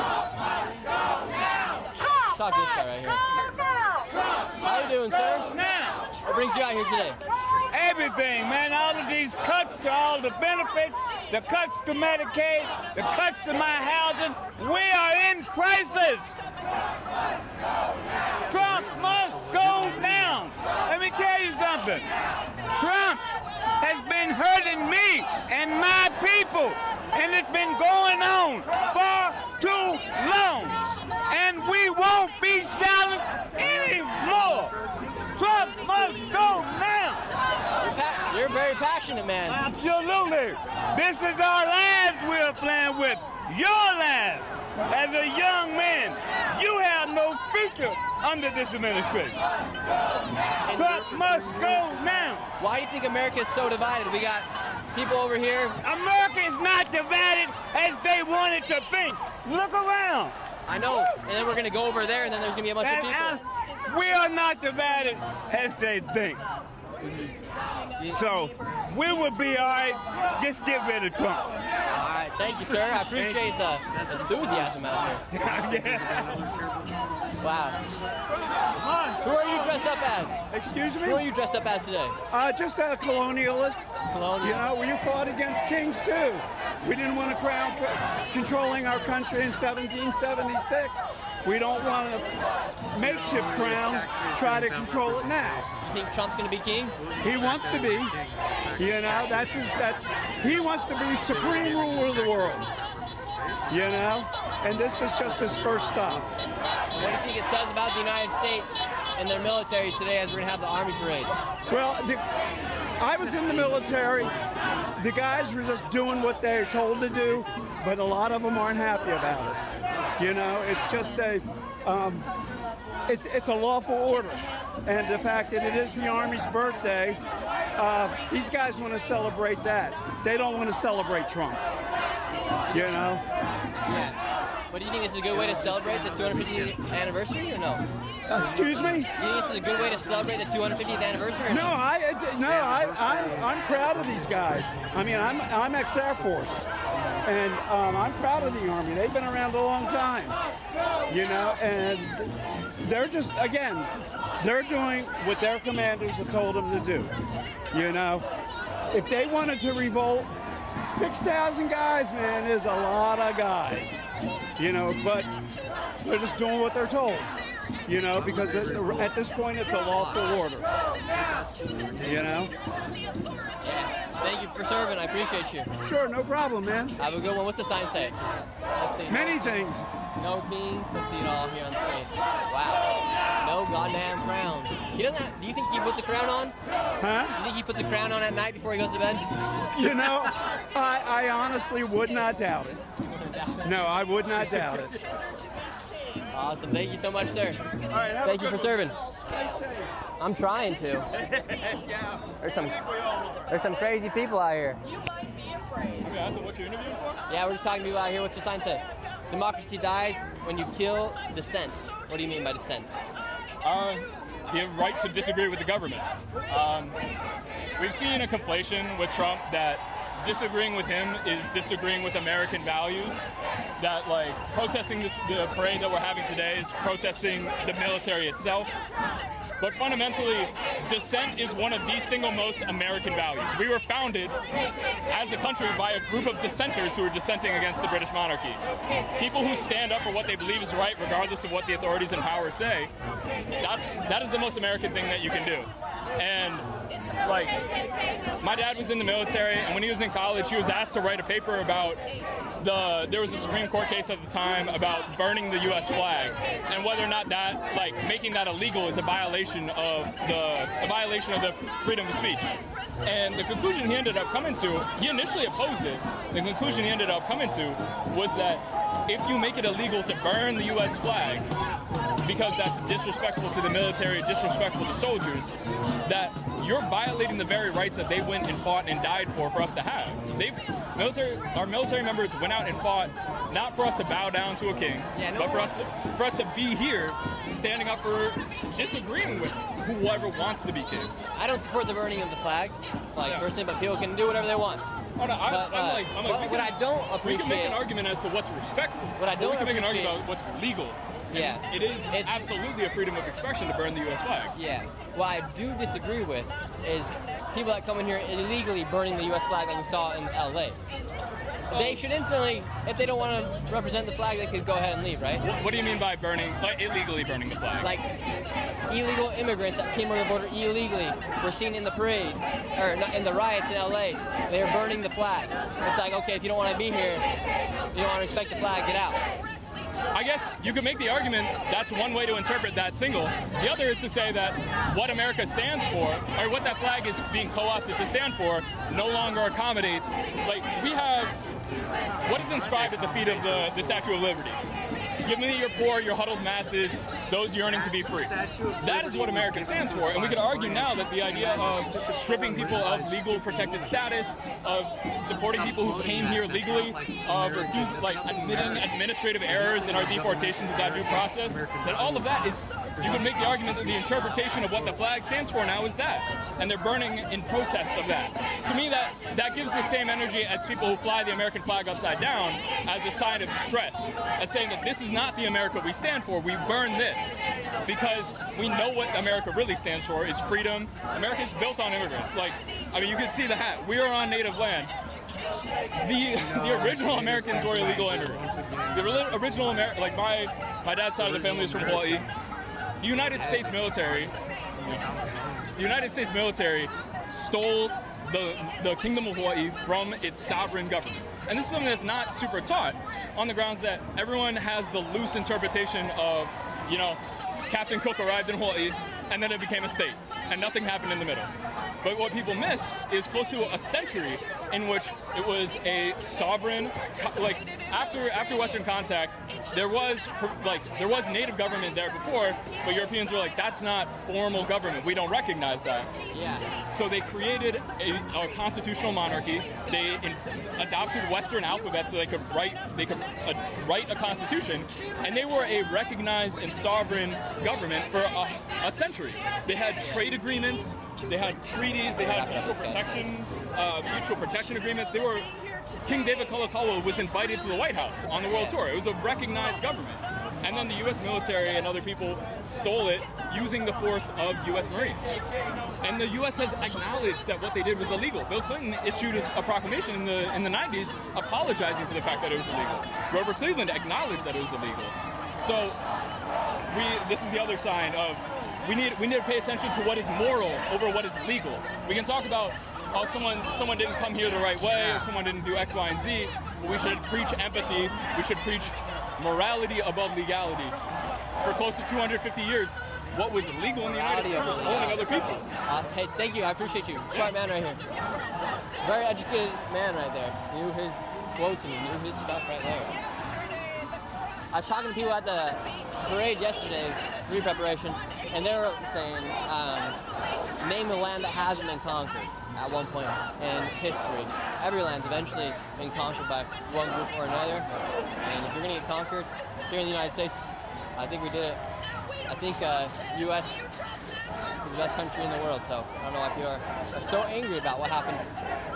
Let's talk to this guy right here. How you doing, sir? What brings you out here today? Everything, man. All of these cuts to all the benefits, the cuts to Medicaid, the cuts to my housing. We are in crisis. Trump must go down. Let me tell you something. Trump has been hurting me and my people, and it's been going on for too long. And we won't be silent anymore. Trump must go now. You're a very passionate man. Absolutely. This is our lives we're playing with. Your lives. As a young man, you have no future under this administration. Trump must go now. Why do you think America is so divided? We got people over here. America is not divided as they wanted to think. Look around. I know. And then we're going to go over there, and then there's going to be a bunch of people. We are not divided as they think. So we will be all right. Just get rid of Trump. All right, thank you, sir. I appreciate the enthusiasm out here. Wow. Who are you dressed up as? Excuse me? Who are you dressed up as today? Just a colonialist. Colonial. You know, we fought against kings too. We didn't want a crown controlling our country in 1776. We don't want a makeshift crown try to control it now. You think Trump's going to be king? He wants to be. You know, he wants to be supreme ruler of the world. You know, and this is just his first stop. What do you think it says about the United States and their military today as we're going to have the Army parade? Well, I was in the military. The guys were just doing what they're told to do, but a lot of them aren't happy about it. You know, it's just it's a lawful order. And the fact that it is the Army's birthday, these guys want to celebrate that. They don't want to celebrate Trump. You know? But do you think this is a good way to celebrate the 250th anniversary or no? Excuse me? Do you think this is a good way to celebrate the 250th anniversary? Or no, I'm proud of these guys. I mean, I'm ex-Air Force, and I'm proud of the Army. They've been around a long time, you know, and they're just, again, they're doing what their commanders have told them to do, you know. If they wanted to revolt, 6,000 guys, man, is a lot of guys, you know, but they're just doing what they're told. You know, because at this point it's a lawful order. You know? Yeah. Thank you for serving. I appreciate you. Sure, no problem, man. Have a good one. What's the sign say? Let's see. Many things. No kings. Let's see it all here on the screen. Wow. No goddamn crown. He doesn't have, do you think he puts the crown on? Huh? Do you think he puts the crown on at night before he goes to bed? You know, I honestly would not doubt it. No, I would not doubt it. Awesome. Thank you so much, sir. All right, thank you for serving. I'm trying to. There's some crazy people out here. You might be afraid. Okay, that's what you're interviewing for? Yeah, we're just talking to people out here. What's the sign say? Democracy dies when you kill dissent. What do you mean by dissent? You have a right to disagree with the government. We've seen a conflation with Trump that disagreeing with him is disagreeing with American values. That, like, protesting the parade that we're having today is protesting the military itself. But fundamentally, dissent is one of the single most American values. We were founded as a country by a group of dissenters who were dissenting against the British monarchy. People who stand up for what they believe is right, regardless of what the authorities in power say. That is the most American thing that you can do. And like, my dad was in the military, and when he was in college, he was asked to write a paper about there was a Supreme Court case at the time about burning the U.S. flag, and whether or not that, like, making that illegal is a violation of the freedom of speech. And the conclusion he ended up coming to, he initially opposed it. The conclusion he ended up coming to was that if you make it illegal to burn the U.S. flag, because that's disrespectful to the military, disrespectful to soldiers, that you're violating the very rights that they went and fought and died for us to have. Our military members went out and fought not for us to bow down to a king, but for us to be here, standing up for disagreeing with whoever wants to be king. I don't support the burning of the flag, personally, but people can do whatever they want. Oh, no, what I don't appreciate, we can make an argument as to what's respectful. What I don't we can appreciate, make an argument about what's legal. Yeah, it's absolutely a freedom of expression to burn the U.S. flag. Yeah. What I do disagree with is people that come in here illegally burning the U.S. flag like we saw in L.A. They should instantly, if they don't want to represent the flag, they could go ahead and leave, right? What do you mean by burning, like illegally burning the flag? Like illegal immigrants that came over the border illegally were seen in the parades, or in the riots in L.A. They were burning the flag. It's like, okay, if you don't want to be here, you don't want to respect the flag, get out. I guess you could make the argument that's one way to interpret that single. The other is to say that what America stands for, or what that flag is being co-opted to stand for, no longer accommodates. Like, we have what is inscribed at the feet of the Statue of Liberty. Give me your poor, your huddled masses, those yearning to be free. That is what America stands for. And we could argue now that the idea of stripping people of legal protected status, of deporting people who came here legally, of admitting administrative errors in our deportations without due process, that all of that is, you could make the argument that the interpretation of what the flag stands for now is that. And they're burning in protest of that. To me, that gives the same energy as people who fly the American flag upside down as a sign of distress, as saying that this is not the America we stand for. We burn this because we know what America really stands for is freedom. America is built on immigrants. You can see the hat. We are on native land. The original Americans were illegal immigrants. The original my dad's side of the family is from Hawaii. The United States military stole the Kingdom of Hawaii from its sovereign government. And this is something that's not super taught, on the grounds that everyone has the loose interpretation of, Captain Cook arrived in Hawaii and then it became a state and nothing happened in the middle. But what people miss is close to a century in which it was a sovereign, after Western contact, there was native government there before, but Europeans were like, that's not formal government. We don't recognize that. Yeah. So they created a constitutional monarchy. They adopted Western alphabet so they could write a constitution, and they were a recognized and sovereign government for a century. They had trade agreements. They had treaties, they had mutual protection agreements. King David Kalakaua was invited to the White House on the world tour. It was a recognized government. And then the U.S. military and other people stole it using the force of U.S. Marines. And the U.S. has acknowledged that what they did was illegal. Bill Clinton issued a proclamation in the 90s apologizing for the fact that it was illegal. Grover Cleveland acknowledged that it was illegal. So this is the other sign of we need to pay attention to what is moral over what is legal. We can talk about someone didn't come here the right way, or someone didn't do X, Y, and Z. But we should preach empathy. We should preach morality above legality. For close to 250 years, what was legal in the United States was owning other people. Hey, thank you. I appreciate you. Smart man right here. Very educated man right there. Knew his quotes and knew his stuff right there. I was talking to people at the parade yesterday, pre-preparations, and they were saying, name the land that hasn't been conquered at one point in history. Every land's eventually been conquered by one group or another, and if you're going to get conquered here in the United States, I think we did it. I think U.S. is the best country in the world, so I don't know why people are so angry about what happened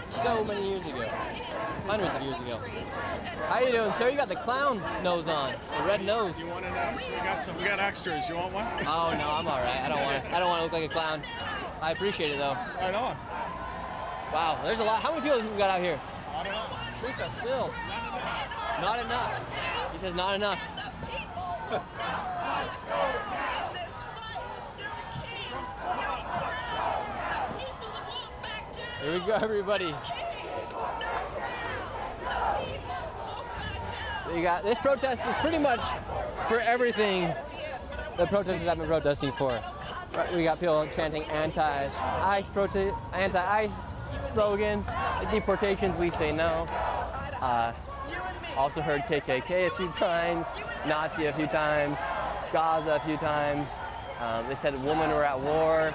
so many years ago. Hundreds of years ago. How you doing, sir? You got the clown nose on, the red nose. You want to know? We got extras. You want one? Oh no, I'm all right. I don't want to look like a clown. I appreciate it though. Right on. Wow, there's a lot. How many people have we got out here? I don't know. Truth or spill? Not enough. He says not enough. Here we go, everybody. You got this protest is pretty much for everything the protesters have been protesting for. We got people chanting anti-ICE slogans, deportations, we say no. Also heard KKK a few times, Nazi a few times, Gaza a few times. They said women were at war.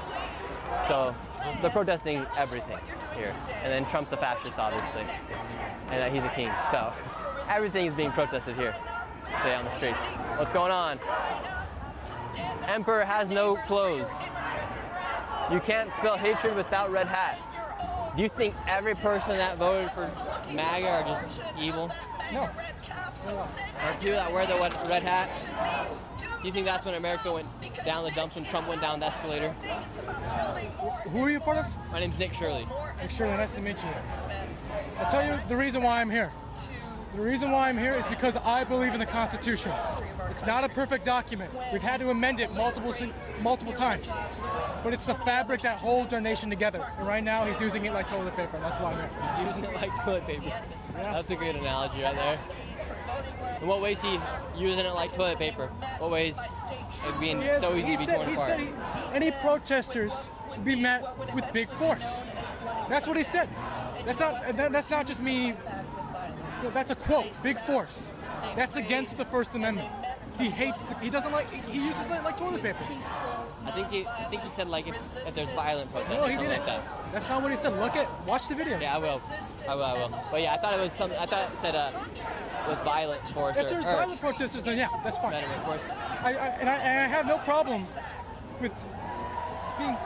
So they're protesting everything here. And then Trump's a fascist, obviously, and he's a king. So everything is being protested here today on the streets. What's going on? Emperor has no clothes. You can't spell hatred without red hat. Do you think every person that voted for MAGA are just evil? No. Are people that wear the red hat? Do you think that's when America went down the dumps, when Trump went down the escalator? Who are you part of? My name's Nick Shirley. Nick Shirley, nice to meet you. I'll tell you the reason why I'm here. The reason why I'm here is because I believe in the Constitution. It's not a perfect document. We've had to amend it multiple times. But it's the fabric that holds our nation together. And right now, he's using it like toilet paper. And that's why I'm here. He's using it like toilet paper. Yeah. That's a great analogy right there. In what ways he using it like toilet paper? What ways it being so easy to be torn apart? He said any protesters would be met with big force. That's what he said. That's not just me. That's a quote. Big force. That's against the First Amendment. He hates. He doesn't like. He uses it like toilet paper. I think he said like if there's violent protests No, or he something didn't. like that. That's not what he said. Watch the video. Yeah, I will. But yeah, I thought it was something. I thought it said with violent force. If there's violent protesters, then yeah, that's fine. I have no problem with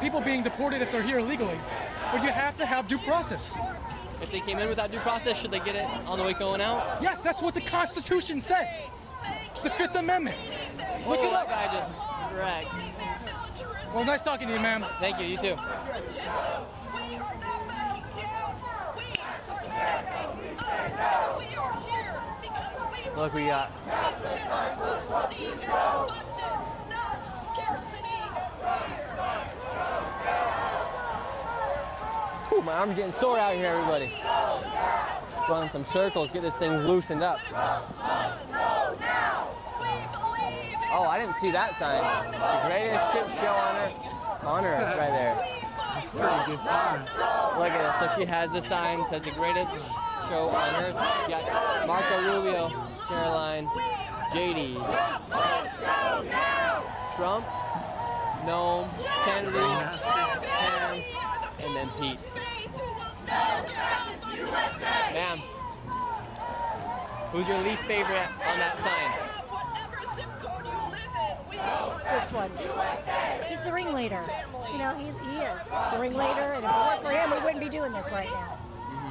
people being deported if they're here illegally, but you have to have due process. If they came in without due process, should they get it on the way going out? Yes, that's what the Constitution says. The Fifth Amendment. Look it up. That guy just wrecked. Well, nice talking to you, ma'am. Thank you. You too. Look, we got. Ooh, my arm's getting sore out here, everybody. Run some circles, get this thing loosened up. Oh, I didn't see that sign. The greatest trip show on her right there. That's pretty good sign. Look at this. So she has the sign, says the greatest show on earth. You got Marco Rubio, Caroline, JD, Trump, Noam, Kennedy, Pam, and then Pete. Ma'am, who's your least favorite on that sign? This one. He's the ringleader. You know, he is. He's the ringleader, and if it weren't for him, we wouldn't be doing this right now.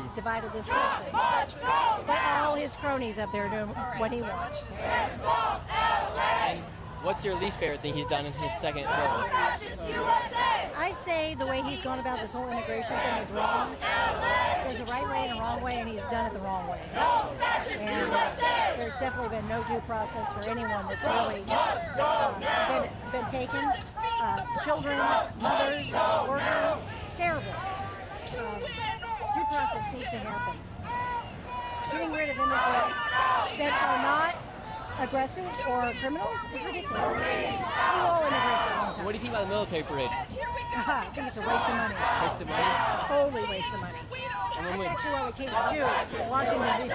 He's divided this country. But all his cronies up there doing what he wants. And what's your least favorite thing he's done in his second term? I say the way he's gone about this whole immigration thing is wrong. There's a right way and a wrong way, and he's done it the wrong way. And there's definitely been no due process for anyone that's really been taken. Children, mothers, workers. It's terrible. Due process needs to happen. Getting rid of immigrants that are not aggressive or criminals is ridiculous. We're all immigrants at one time. What do you think about the military parade? I think it's a waste of money. Waste of money? Totally waste of money. That's actually why we came to Washington, D.C.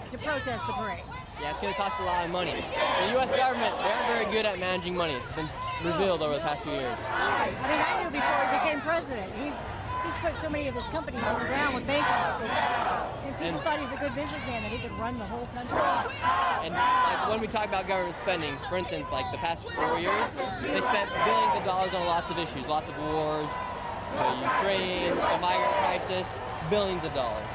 to protest the parade. Yeah, it's going to cost a lot of money. The U.S. government, they aren't very good at managing money. It's been revealed over the past few years. I mean, I knew before he became president. He's put so many of his companies on the ground with bankrupt, and people thought he was a good businessman, that he could run the whole country. And like when we talk about government spending, for instance, like the past 4 years, they spent billions of dollars on lots of issues, lots of wars, Ukraine, the migrant crisis, billions of dollars.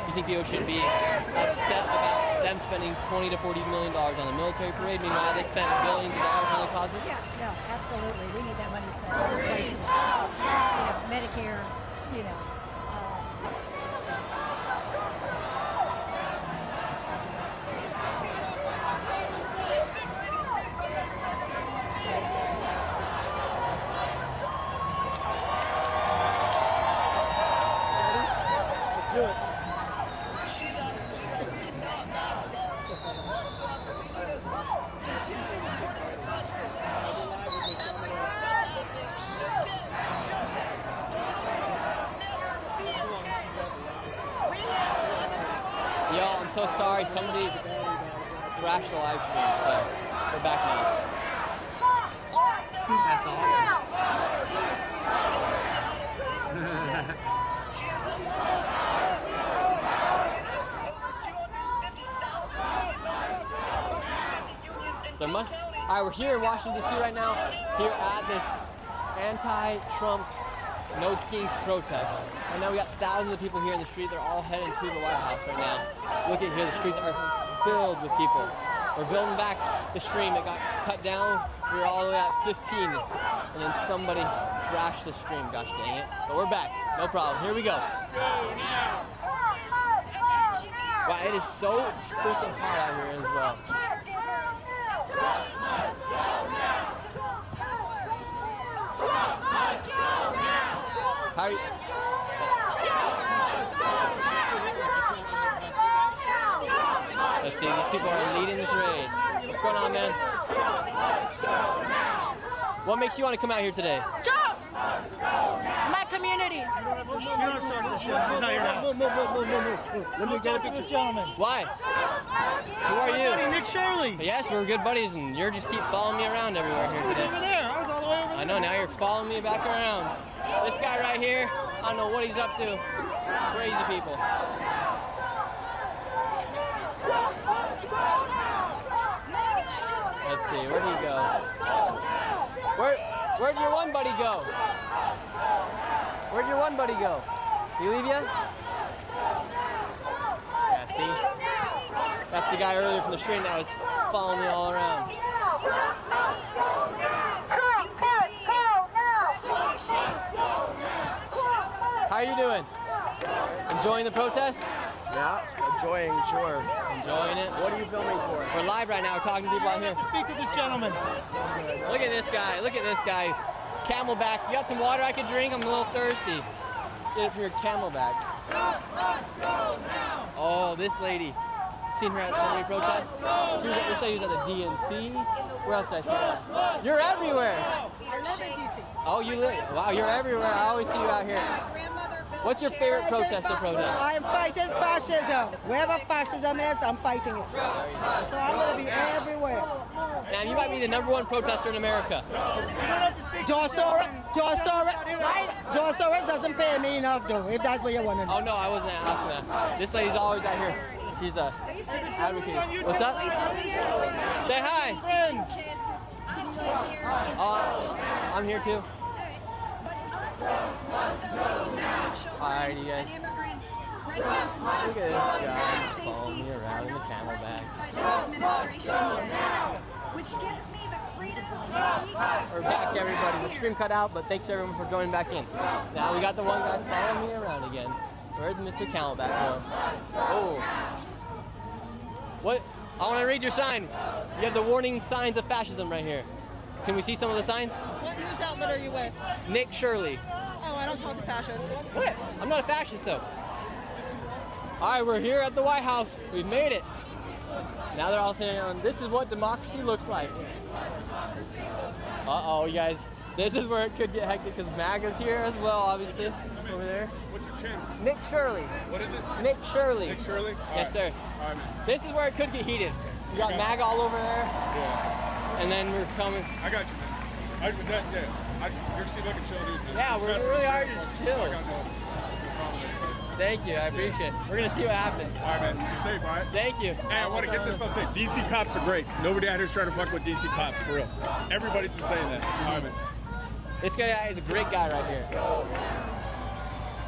You think people should be upset about them spending $20 to $40 million on the military parade? Meanwhile, they spent billions of dollars on other causes? Yeah, no, absolutely. We need that money spent in other places. so sorry. Somebody crashed the live stream, so we're back now. That's awesome. There must. All right, we're here in Washington D.C. right now, here at this anti-Trump No Kings protest. Right now we got thousands of people here in the street. They're all heading to the White House right now. Look at here, the streets are filled with people. We're building back the stream. It got cut down. We were all the way at 15, and then somebody crashed the stream. Gosh dang it! But we're back. No problem. Here we go. Wow, it is so freaking hot out here as well. How are you? Let's see, these people are leading the parade. What's going on, man? What makes you want to come out here today? Jump! My community. Let me get a picture, gentlemen. Why? Who are you? Nick Shirley. Yes, we're good buddies, and you're just keep following me around everywhere here today. Over there. I was all the way over there. I know, now you're following me back around. This guy right here, I don't know what he's up to. Crazy people. Let's see, where'd he go? Where'd your one buddy go? Where'd your one buddy go? You leave yet? Yeah, see? That's the guy earlier from the stream that was following me all around. How are you doing? Enjoying the protest? Yeah, enjoying, sure. Enjoying it? What are you filming for? We're live right now. We're talking to people out here. Speak to this gentleman. Look at this guy. Look at this guy. Camelback. You got some water I could drink? I'm a little thirsty. Get it from your Camelback. Oh, this lady. Seen her at so many protests? This lady was at the DNC. Where else did I see her? You're everywhere. I live in DC. Oh, you live. Wow, you're everywhere. I always see you out here. What's your favorite protest to protest? I am fighting fascism. Wherever fascism is, I'm fighting it. So I'm going to be everywhere. Now, you might be the #1 protester in America. George Soros doesn't pay me enough, though, if that's what you want to know. Oh, no, I wasn't asking that. This lady's always out here. She's a advocate. What's up? Say hi. I'm here too. Alright, you guys. Look at this guy following me around in the Camelback. Which gives me the freedom to speak. We're back, everybody. The stream cut out, but thanks everyone for joining back in. Now we got the one guy following me around again. Where'd Mr. Camelback go? Oh. What? I want to read your sign. You have the warning signs of fascism right here. Can we see some of the signs? What news outlet are you with? Nick Shirley. Oh, I don't talk to fascists. What? I'm not a fascist, though. All right, we're here at the White House. We've made it. Now they're all saying, this is what democracy looks like. Uh-oh, you guys. This is where it could get hectic because MAGA's here as well, obviously, over there. What's your channel? Nick Shirley. What is it? Nick Shirley. Nick Shirley? Yes, sir. All right, man. This is where it could get heated. You got MAGA all over there. Yeah. And then we're coming. I got you, man. You're just looking chill, dude. Yeah, we really are just chill. I got no problem with it. Thank you, I appreciate it. We're gonna see what happens. All right, man. Be safe, all right? Thank you. Hey, I want to get this on tape. DC cops are great. Nobody out here's trying to fuck with DC cops, for real. Everybody's been saying that. All right, man. This guy is a great guy right here.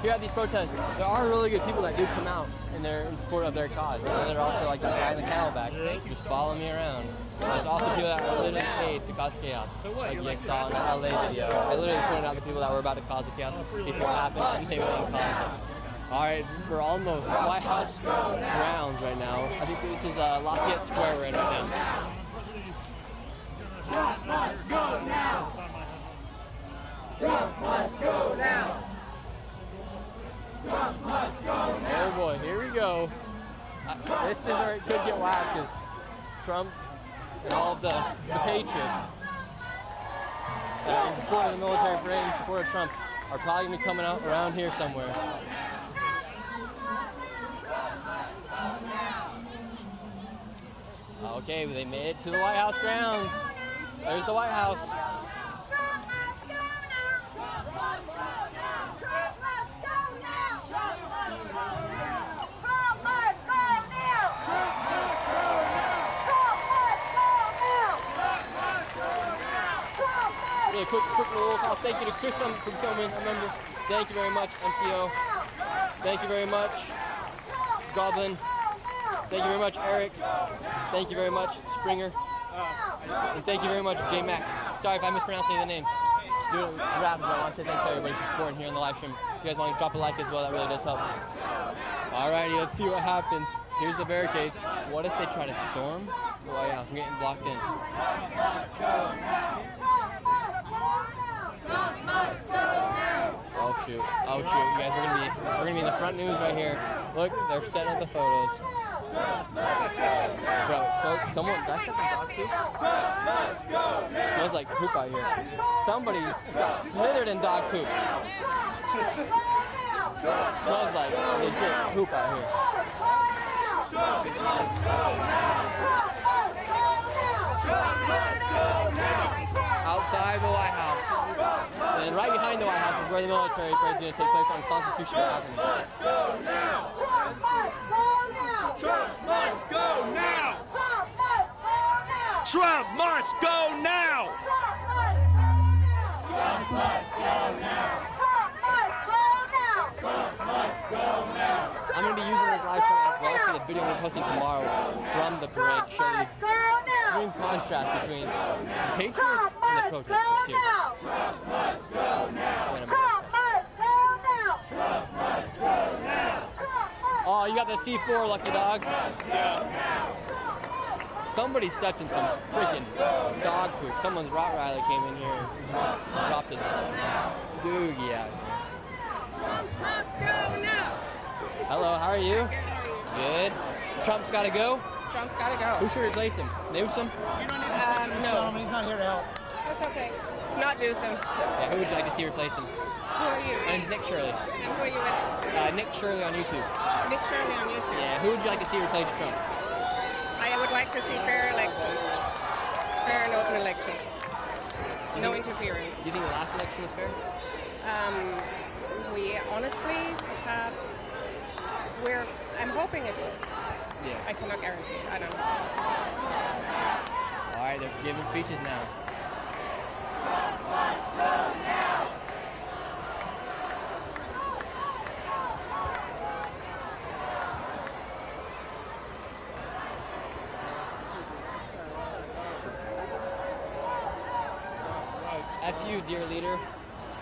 Here at these protests, there are really good people that do come out and they're in support of their cause. And then there are also like the guy in the Camelback, just follow me around. There's also people that are literally paid to cause chaos. Like you guys saw in the LA video. I literally pointed out the people that were about to cause the chaos before it happened and they went and caused it. Alright, we're on the White House grounds right now. I think this is Lafayette Square we're in right now. Trump must go now! Trump must go now! Trump must go now! Oh boy, here we go. This is where it could get wild because Trump and all of the patriots that are in support of the military parade and support of Trump are probably going to be coming out around here somewhere. Okay, they made it to the White House grounds. There's the White House. Yeah, quick roll call. Thank you to Chris for coming. Remember, thank you very much, MCO. Thank you very much, Goblin. Thank you very much, Eric. Thank you very much, Springer. And thank you very much, J Mac. Sorry if I mispronounced any of the names. Doing it rapid, but I want to say thanks to everybody for supporting here in the live stream. If you guys want to drop a like as well, that really does help. Alrighty, let's see what happens. Here's the barricade. What if they try to storm the White House? I'm getting blocked in. Oh shoot! Oh shoot! You guys, we're gonna be in the front news right here. Look, they're setting up the photos. Bro, someone, did I step in dog poop? Smells like poop out here. Somebody's got smothered in dog poop. Smells like legit poop out here. Outside the White House. And right behind the White House is where the military parade is going to take place on Constitutional Avenue. Trump must go now! Trump must go now! Trump must go now! I'm going to be using this live stream as well for the video we're posting tomorrow from the parade to show the extreme contrast between the patriots and the protesters here. Oh, you got the C4, lucky dog. Somebody stepped in some freaking dog poop. Someone's Rottweiler came in here and dropped a doogie out here. Hello, how are you? Good. Trump's got to go? Trump's got to go. Who should replace him? Newsom? No. He's not here to help. That's okay. Not Newsom. Yeah, who would you like to see replace him? Who are you? My name's Nick Shirley. And who are you with? Nick Shirley on YouTube. Nick Shirley on YouTube. Yeah, who would you like to see replace Trump? I would like to see fair elections. Fair and open elections. No interference. Do you think the last election was fair? We honestly have... I'm hoping it was. Yeah. I cannot guarantee it. I don't know. All right, they're giving speeches now. F you, dear leader.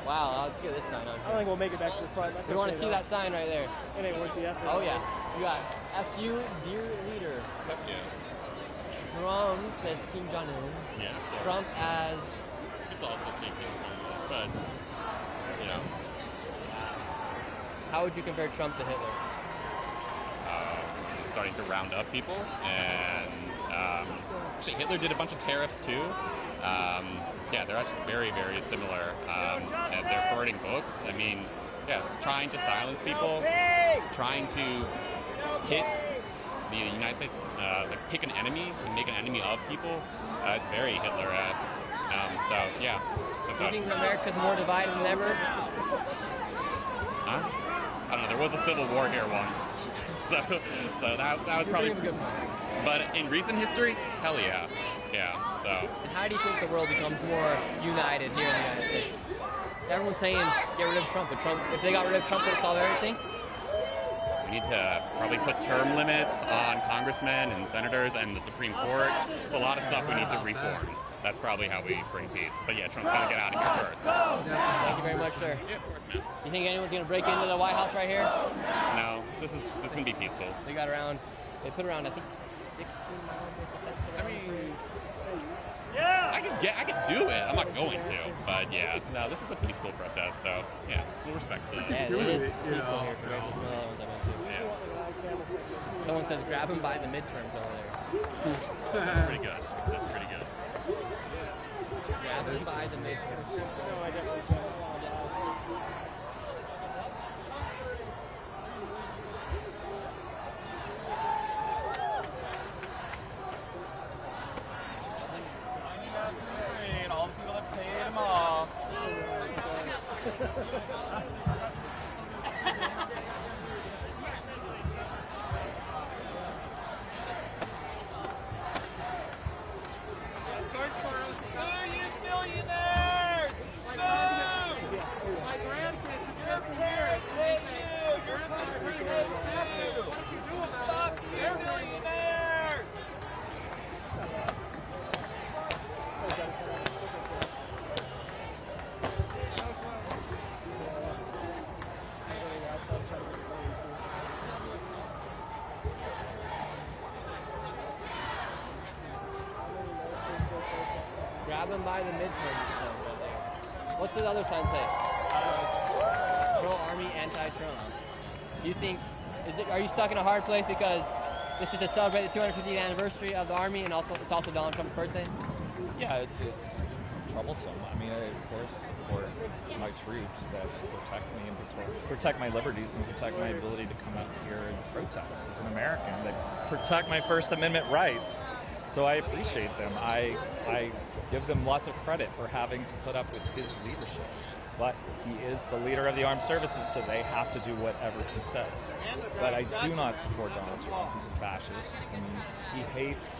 Wow, let's get this sign on here. I don't think we'll make it back to the front. We want to see that sign right there. It ain't worth the effort. Oh yeah, you got F you, dear leader. Yeah. Trump as Kim Jong-un. Yeah. Trump as... It's all supposed to be Kim Jong-un, but, you know. How would you compare Trump to Hitler? Starting to round up people, and actually Hitler did a bunch of tariffs too. Yeah, they're actually very, very similar. And they're burning books. I mean, yeah, trying to silence people, trying to hit the United States, like pick an enemy and make an enemy of people. It's very Hitler-esque. So yeah, that's Do you think America's more divided than ever? Huh? I don't know. There was a civil war here once, so that was probably. But in recent history, hell yeah, yeah. So. And how do you think the world becomes more united here in the United States? Everyone's saying get rid of Trump, but if they got rid of Trump, would it solve everything? We need to probably put term limits on congressmen and senators and the Supreme Court. There's a lot of stuff we need to reform. That's probably how we bring peace. But yeah, Trump's gonna get out of here first. Thank you very much, sir. Yeah, of course, man. You think anyone's gonna break into the White House right here? No, this is gonna be peaceful. They put around I think 16 miles worth of fence around. I mean, yeah, I could do it. I'm not going to, but yeah, no, this is a peaceful protest, so yeah, we'll respect that. Yeah, it is peaceful here compared to some of the other ones I went to. Yeah. Someone says grab him by the midterms over there. That's pretty good. That's pretty good. Grab him by the midterms. No, I definitely don't. Search for us. Boo, you billionaires! Boo! My grandkids, if you're from here, hate you! Your country hates you! Fuck you, billionaires! Grab him by the midterm sign right there. What's the other sign say? Pro-Army, anti-Trump. Do you think, are you stuck in a hard place because this is to celebrate the 250th anniversary of the Army and also it's also Donald Trump's birthday? Yeah, it's troublesome. I mean, I of course support my troops that protect me and protect my liberties and protect my ability to come out here and protest as an American, that protect my First Amendment rights. So I appreciate them. I give them lots of credit for having to put up with his leadership. But he is the leader of the armed services, so they have to do whatever he says. But I do not support Donald Trump. He's a fascist, and he hates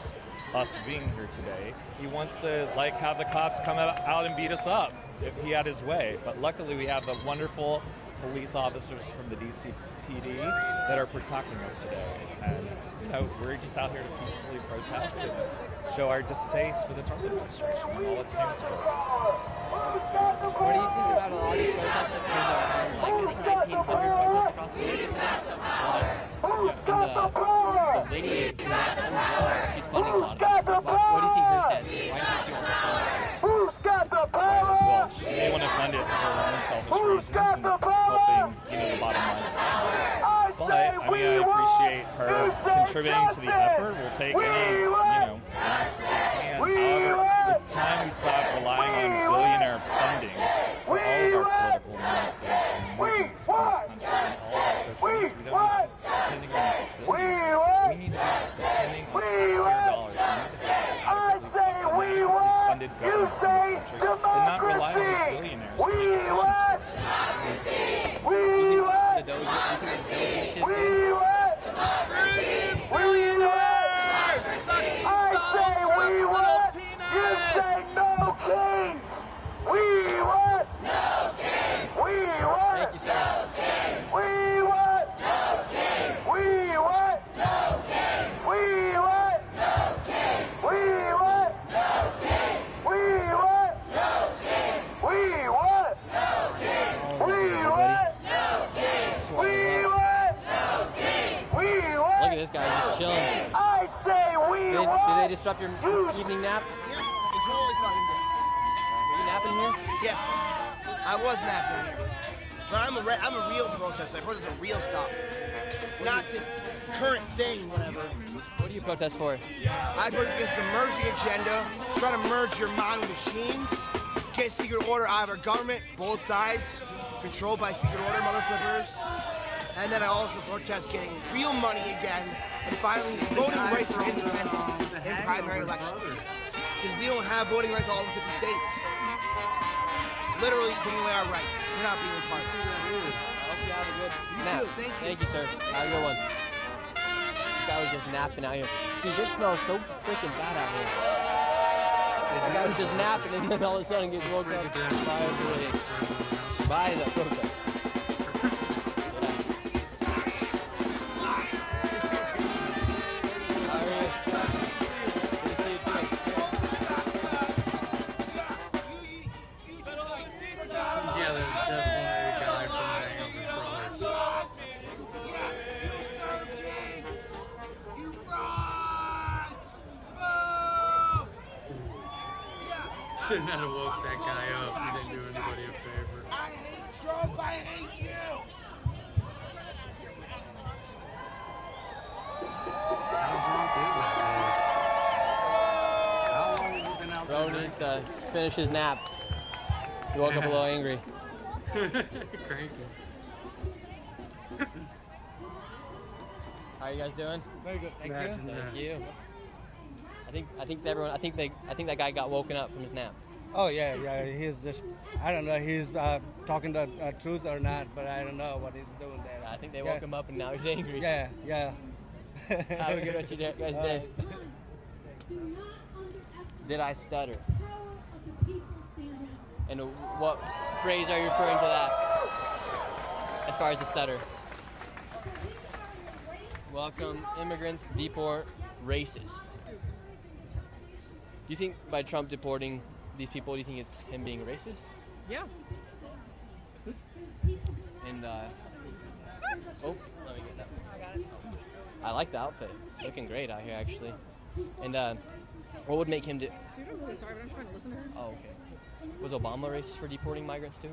us being here today. He wants to have the cops come out and beat us up if he had his way. But luckily we have the wonderful police officers from the DCPD that are protecting us today. And we're just out here to peacefully protest and show our distaste for the Trump administration and all it stands for. What do you think about a lot of these protests that there's like 1,900 protests across the nation today? The lady, she's funding a lot of them. What do you think her debt is? Why do you think she wants to fund it? Who's got the power? Well, she may want to fund it for her own selfish reasons and helping, the bottom line. But, I appreciate her contributing to the effort. We'll take any, answers we can. However, it's time we stop relying on billionaire funding for all of our political needs and movements in this country and all of our social needs. We don't need to be depending on billionaires. We need to be depending on taxpayer dollars. We need to have funded government in this country and not rely on these billionaires to make decisions for us. You say no kings! We want no kings! We want no kings! We want no kings! We want no kings! We want no kings! We want no kings! We want no kings! We want no kings! We want no kings! We want no kings! We want. Look at this guy just chilling. I say we want. Did they disrupt your evening nap? Yeah, they totally fucking did. Were you napping here? Yeah, I was napping here. But I'm a real protester. I protest a real stop. Not this current thing, whatever. What do you protest for? I protest against the merging agenda, trying to merge your mind with machines, get secret order out of our government, both sides, controlled by secret order mother flippers. And then I also protest getting real money again and finally voting rights for independents in primary elections. Because we don't have voting rights all over 50 states. Literally taking away our rights. We're not being a part of it. I hope you have a good nap. Thank you. Thank you, sir. Have a good one. This guy was just napping out here. Dude, this smells so freaking bad out here. The guy was just napping and then all of a sudden gets woken up by the protest. Shouldn't have woke that guy up. He didn't do anybody a favor. I hate Trump. I hate you. How long has he been out there? Bro needs to finish his nap. He woke up a little angry. Cranky. How are you guys doing? Very good. Thank you. Thank you. I think that guy got woken up from his nap. Oh yeah. He's just, I don't know, he's talking the truth or not, but I don't know what he's doing there. I think they woke him up and now he's angry. Yeah. Have a good rest of your guys' day. Did I stutter? And what phrase are you referring to that? As far as the stutter. Welcome immigrants, deport racist. Do you think by Trump deporting these people, do you think it's him being racist? Yeah. And oh, let me get that. I got it. I like the outfit. Looking great out here, actually. And what would make him do? Dude, I'm really sorry, but I'm trying to listen to her. Oh, okay. Was Obama racist for deporting migrants too?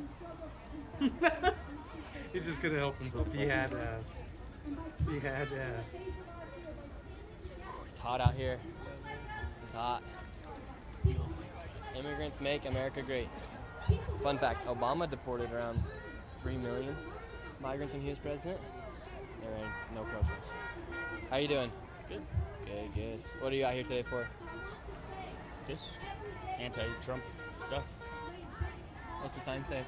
He just couldn't help himself. He had to ask. It's hot out here. It's hot. Immigrants make America great. Fun fact, Obama deported around 3 million migrants when he was president. There were no protests. How you doing? Good. Good. What are you out here today for? Just anti-Trump stuff. What's the sign say?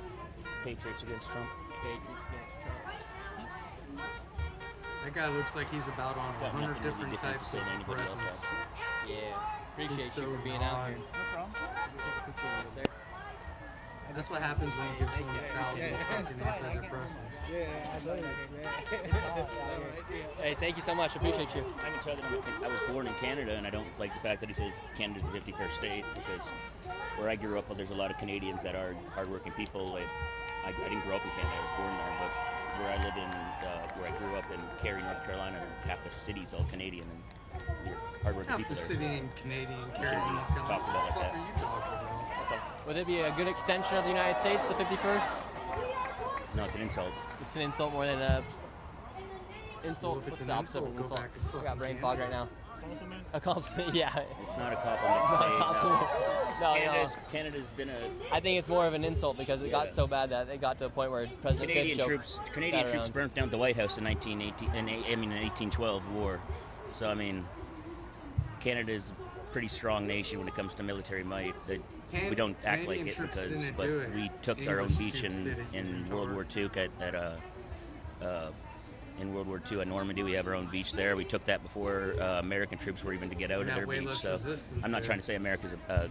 Patriots against Trump. Patriots against Trump. That guy looks like he's about on 100 different types of presents. Yeah. Appreciate He's so you for being out here. hot. No problem. Yes, sir. That's what happens when you give someone 1,000 fucking antidepressants. Hey, thank you so much. Appreciate you. I can tell that I was born in Canada, and I don't like the fact that he says Canada's the 51st state, because where I grew up, there's a lot of Canadians that are hardworking people. I didn't grow up in Canada, I was born there, but where I live in, where I grew up in Cary, North Carolina, half the city's all Canadian, and you're hardworking Half people the there. city in Canadian, Cary, Shouldn't be North Carolina. talked about What the like fuck that. are you talking about? That's all. Would it be a good extension of the United States, the 51st? No, it's an insult. It's an insult more than a insult. Well, if it's What's an the opposite of insult, an go insult? back to I got fucking brain Canada. fog right now. A compliment? Yeah. It's not a compliment to Not a say. compliment. No. Canada's been a... I think it's more of an insult because it got so bad that it got to a point where President Canadian Kidd troops got around. burnt down the White House in 1812 war. So I mean, Canada's a pretty strong nation when it comes to military might. We don't act like Canadian it troops because, didn't but do it. we took our own English beach troops did it in in World War II in World War II at Normandy. We have our own beach there. We took that before American troops were even to get out We of had their way beach. less So resistance I'm not there. trying to say America's a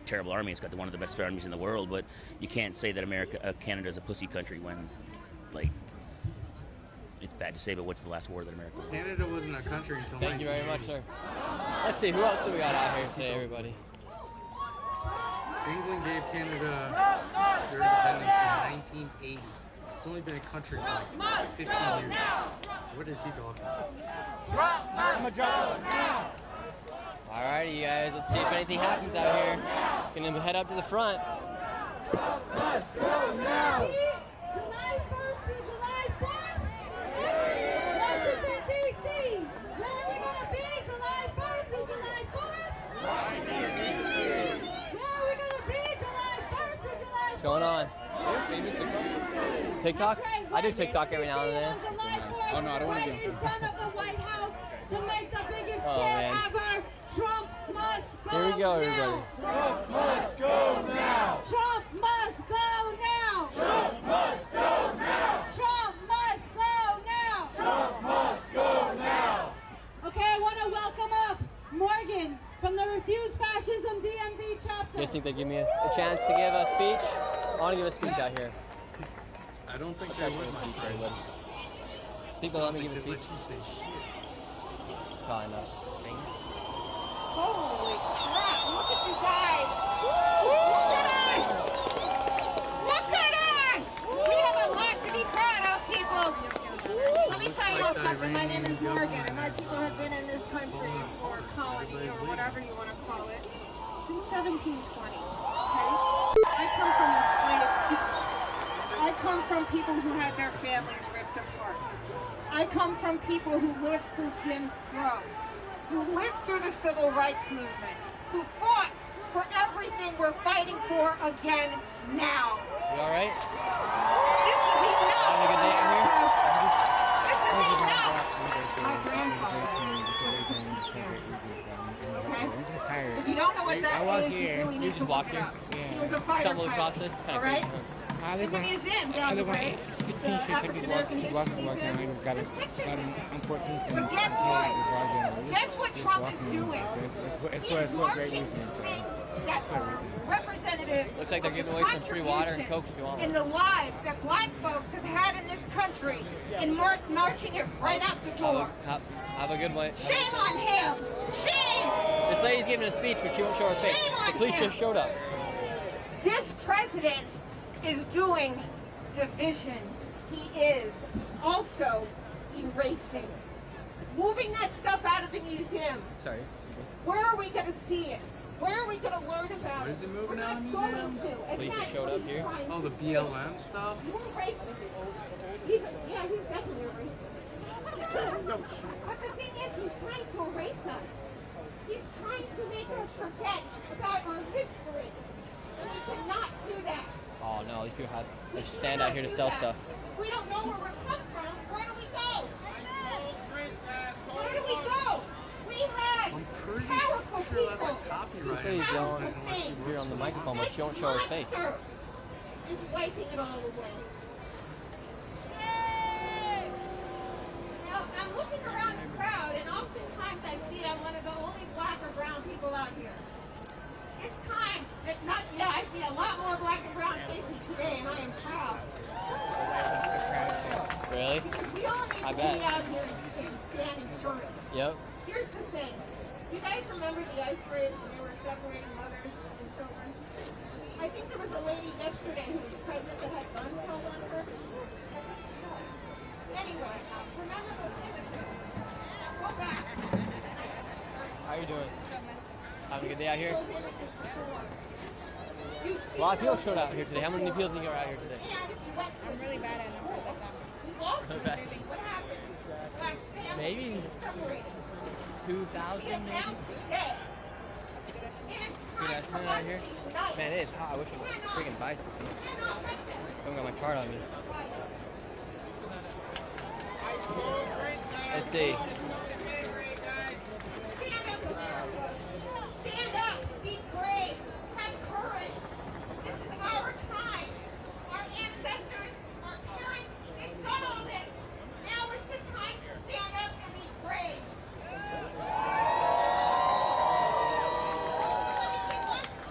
terrible army. It's got one of the best armies in the world, but you can't say that Canada's a pussy country when, like, it's bad to say, but what's the last war that America won? Canada wasn't a country until Thank you very much, 1980. sir. Let's see, who else do we got out here today, everybody? England gave Canada their independence in 1980. It's only been a country for like 50 years. What is he talking about? Alrighty, you guys, let's see if anything happens out here. Gonna head up to the front. July 1st through July 4th. Washington, D.C. Where are we going to be July 1st through July 4th? Where are we going to be July 1st through July 4th? What's going on? TikTok? I do TikTok every now and then. Oh, no, I don't want to be in front of the White House to make the biggest Oh, cheer man. ever. Trump must go Here we go, now. everybody. Trump must go now. Trump must go now. Trump must go now. Trump must go now. Trump must go now. Okay, I want to welcome up Morgan from the Refuse Fascism DMV chapter. You guys think they give me a chance to give a speech? I want to give a speech out here. I don't think Let's they try to would, give a my speech, friend. everybody. Think they'll let me give a They speech? let you say shit. Probably not. Holy crap, look at you guys. Look at us. Look at us. We have a lot to be proud of, people. Let me tell you something. My name is Morgan, and my people have been in this country or colony or whatever you want to call it since 1720. Okay? I come from enslaved people. I come from people who had their families ripped apart. I come from people who lived through Jim Crow, who lived through the Civil Rights Movement, who fought for everything we're fighting for again now. You alright? This is enough, Having a good day out here? America. This is enough. My grandfather was a teacher. Okay? I'm just tired. If you don't know what that I was is, you here. really need National walk here? He was a fighter Stumble pilot, across this? Kinda all right? crazy, huh? In the museum down the way, 16 the streets African American History Museum, got there's pictures on there. 14th Street. But guess what? Guess what Trump is doing? It's He's for great marching reason. things that representative Looks like they're giving away some free water and Coke if you want in the lives that black folks have had in this country and marching it right out the door. Have a good one. Shame on him! Shame! This lady's giving a speech, but she won't show her face. Shame on The police him. just showed up. This president is doing division. He is also erasing. Moving that stuff out of the museum. Sorry. Where are we going to see it? Where are we going to learn about What is he moving We're out of not going museums? to. Police It's have showed up here. Oh, the BLM stuff? You erase it. He's definitely erasing. But the thing is, he's trying to erase us. He's trying to make us forget about our history. And he cannot do that. Oh no, these people they stand out here to sell stuff. If we don't know where we're come from, where do we go? Where do we go? We had powerful people. This lady's yelling here on the microphone, but she won't show her face. Is wiping it all away. Now, I'm looking around the crowd, and oftentimes I see I'm one of the only black or brown people out here. It's time that I see a lot more black and brown faces today, and I am proud. Really? We all need I to bet. be out here and stand in courage. Yep. Here's the thing. You guys remember the ice raids when they were separating mothers and children? I think there was a lady yesterday who was pregnant that had guns held on her. Anyway, remember those images. Go back. How are you doing? Having a good day out here? Those images before. A lot of people showed out here today. How many people think are out here today? I'm really bad at numbers like that. Okay. What happened? Black families Maybe separated. 2,000 maybe? Good afternoon out here. Man, it is hot. I wish I could freaking buy something. I haven't got my card on me. Let's see. Stand up, be brave, have courage. This is our time. Our ancestors, our parents, they've done all this. Now is the time to stand up and be brave.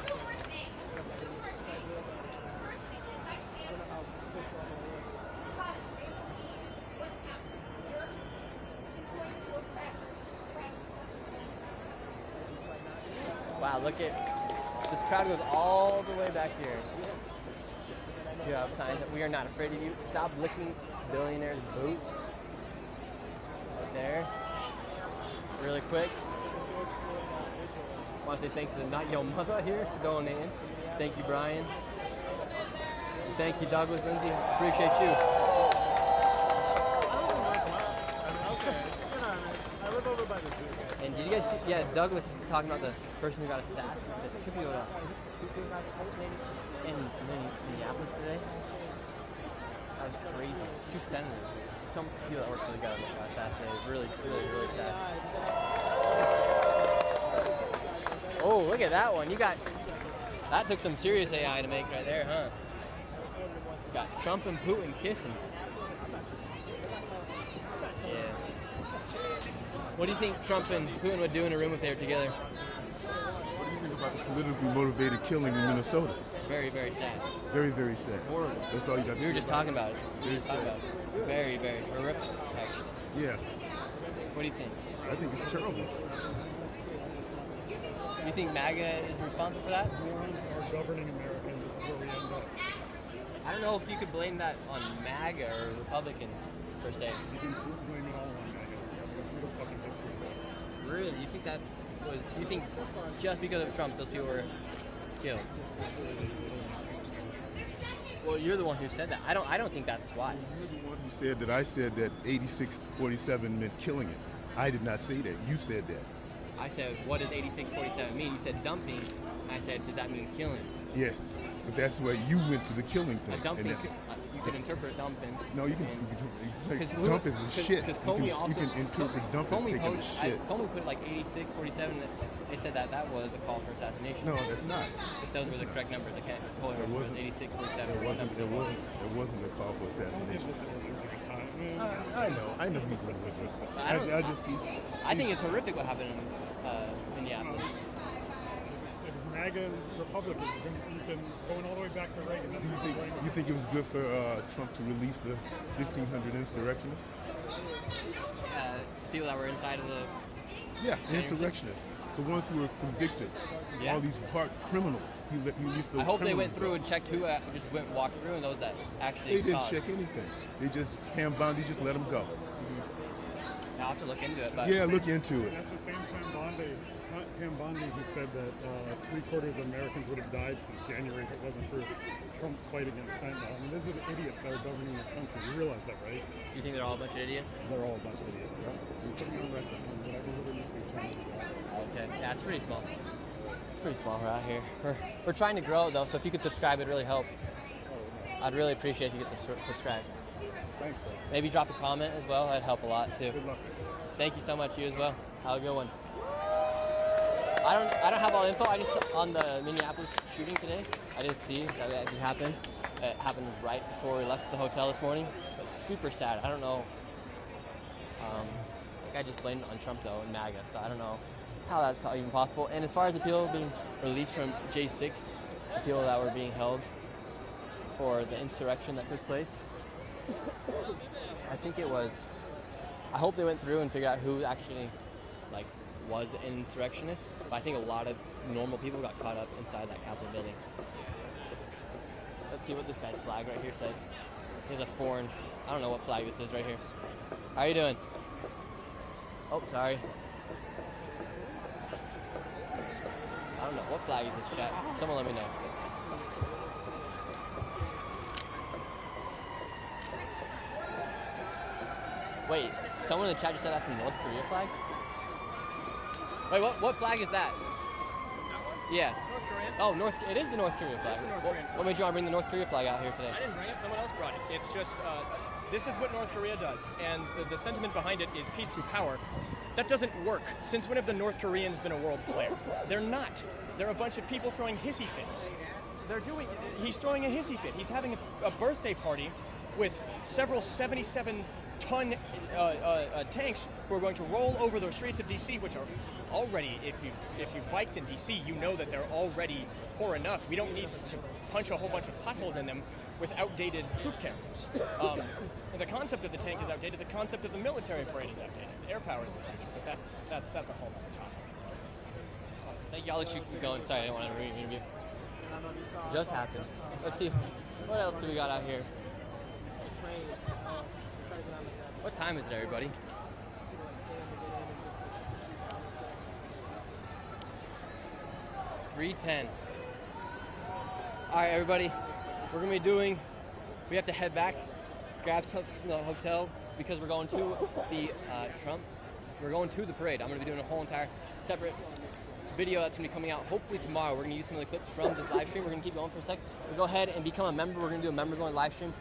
Two more things. First thing is I stand up because what's happening here is going to affect Wow, look at this crowd goes all the way back here. You have signs that we are not afraid of you. Stop licking billionaires' boots. Right there. Really quick. I want to say thanks to Not Yo Mother here for donating. Thank you, Brian. Thank you, Douglas Lindsay. Appreciate you. I live over by the zoo. And did you guys see, yeah, Douglas is talking about the person who got assassinated. It could be who got assassinated in Minneapolis today. That was crazy. 2 senators. Some people that work for the government got assassinated. Really, really, really sad. Oh, look at that one. That took some serious AI to make right there, huh? Got Trump and Putin kissing. Yeah. What do you think Trump and Putin would do in a room if they were together? What do you think about the politically motivated killing in Minnesota? Very, very sad. Very, very sad. Horrible. That's all you got to say. We were just talking about it. Very sad. Very, very horrific, actually. Yeah. What do you think? I think it's terrible. You think MAGA is responsible for that? Morons are governing America, and this is where we end up. I don't know if you could blame that on MAGA or Republicans, per se. You can blame it all on MAGA. That's real fucking history. Really? You think that was... You think just because of Trump, those people were killed? Well, you're the one who said that. I don't think that's why. You're the one who said that I said that 8647 meant killing it. I did not say that. You said that. I said, what does 8647 mean? You said dumping. I said, does that mean killing? Yes, but that's where you went to the killing thing. A dumping, And you can interpret dumping. no, you can dump is a shit. Because You can interpret dump as taking a shit. Comey put like 86, 47. They said that was a call for assassination. No, that's not. If those were the correct numbers, I can't totally remember. It was 86, 47. It wasn't a call for assassination. I know he's a wizard. I think it's horrific what happened in Minneapolis. MAGA Republicans have been going all the way back to Reagan. You think it was good for Trump to release the 1,500 insurrectionists? People that were inside of the... Yeah, the insurrectionists. The ones who were convicted. Yeah. All these criminals. He released those I hope they went criminals through and checked who just walked through and those that actually They didn't caused. check anything. They just, Pam Bondi just let them go. I'll have to look into it. But Yeah, look into it. That's the same Pam Bondi who said that 3/4 of Americans would have died since January if it wasn't for Trump's fight against fentanyl. I mean, those are the idiots that are governing the country. You realize that, right? You think they're all a bunch of idiots? They're all a bunch of idiots, yeah. You put me on record on whatever little YouTube channel. Okay, yeah, it's pretty small. It's pretty small right here. We're trying to grow it though, so if you could subscribe, it'd really help. I'd really appreciate if you could subscribe. Thanks, bro. Maybe drop a comment as well. That'd help a lot too. Good luck. Thank you so much. You as well. Have a good one. I don't have all the info. I just on the Minneapolis shooting today. I didn't see that it actually happened. It happened right before we left the hotel this morning. It's super sad. I don't know. I think I just blamed it on Trump though and MAGA, so I don't know how that's even possible. And as far as the people being released from J6, the people that were being held for the insurrection that took place, I think it was. I hope they went through and figured out who actually was an insurrectionist, but I think a lot of normal people got caught up inside that Capitol building. Let's see what this guy's flag right here says. Here's a foreign, I don't know what flag this is right here. How are you doing? Oh, sorry. I don't know, what flag is this, chat? Someone let me know. Wait, someone in the chat just said that's the North Korea flag? Wait, what flag is that? Yeah. North Korean. Oh, it is the North Korea flag. What made you want to bring the North Korea flag out here today? I didn't bring it, someone else brought it. It's just, this is what North Korea does, and the sentiment behind it is peace through power. That doesn't work. Since when have the North Koreans been a world player? They're not. They're a bunch of people throwing hissy fits. He's throwing a hissy fit. He's having a birthday party with several 77-ton tanks who are going to roll over the streets of DC, which are already, if you've biked in DC, you know that they're already poor enough. We don't need to punch a whole bunch of potholes in them with outdated troop cameras. The concept of the tank is outdated. The concept of the military parade is outdated. Air power is the future, but that's a whole other topic. Thank you. I'll let you keep going. Sorry, I didn't want to interview. Just happened. Let's see. What else do we got out here? What time is it, everybody? $3:10. All right, everybody. We're gonna be doing. We have to head back, grab something from the hotel because we're going to the Trump. We're going to the parade. I'm gonna be doing a whole entire separate video that's gonna be coming out hopefully tomorrow. We're gonna use some of the clips from this live stream. We're gonna keep going for a sec. We'll go ahead and become a member. We're gonna do a members only live stream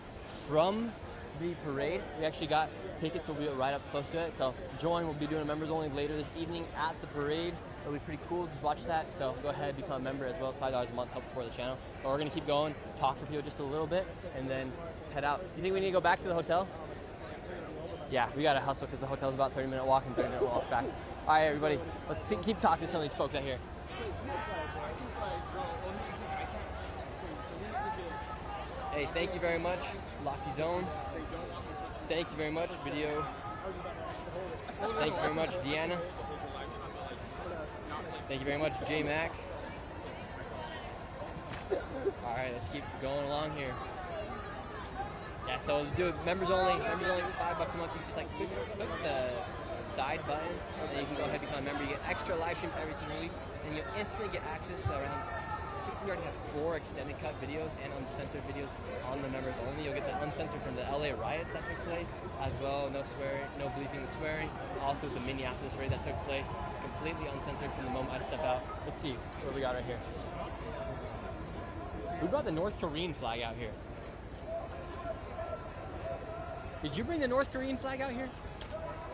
from the parade. We actually got tickets, so we'll be right up close to it. So join. We'll be doing a members only later this evening at the parade. It'll be pretty cool to watch that. So go ahead, become a member as well. It's $5 a month, help support the channel. But we're gonna keep going, talk for people just a little bit, and then head out. You think we need to go back to the hotel? Yeah, we gotta hustle because the hotel's about 30-minute walk and 30-minute walk back. All right, everybody, let's keep talking to some of these folks out here. Hey, thank you very much, Locky Zone. Thank you very much, video. Thank you very much, Deanna. Thank you very much, J Mac. All right, let's keep going along here. Yeah, so let's do it members only. Members only, $5 a month. You just click the side button, and then you can go ahead and become a member. You get extra live streams every single week, and you'll instantly get access to around. I think we already have 4 extended cut videos and uncensored videos on the members only. You'll get the uncensored from the LA riots that took place, as well, no swearing, no bleeping and swearing. Also the Minneapolis raid that took place, completely uncensored from the moment I step out. Let's see what we got right here. Who brought the North Korean flag out here? Did you bring the North Korean flag out here?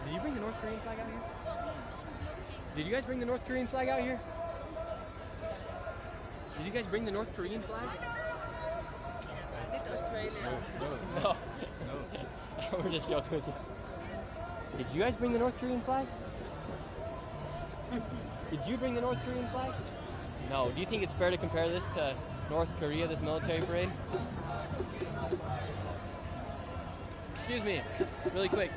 Did you bring the North Korean flag out here? Did you guys bring the North Korean flag out here? Did you guys bring the North Korean flag? No. We're just joking with you. Did you guys bring the North Korean flag? Did you bring the North Korean flag? No. Do you think it's fair to compare this to North Korea, this military parade? Excuse me, really quick.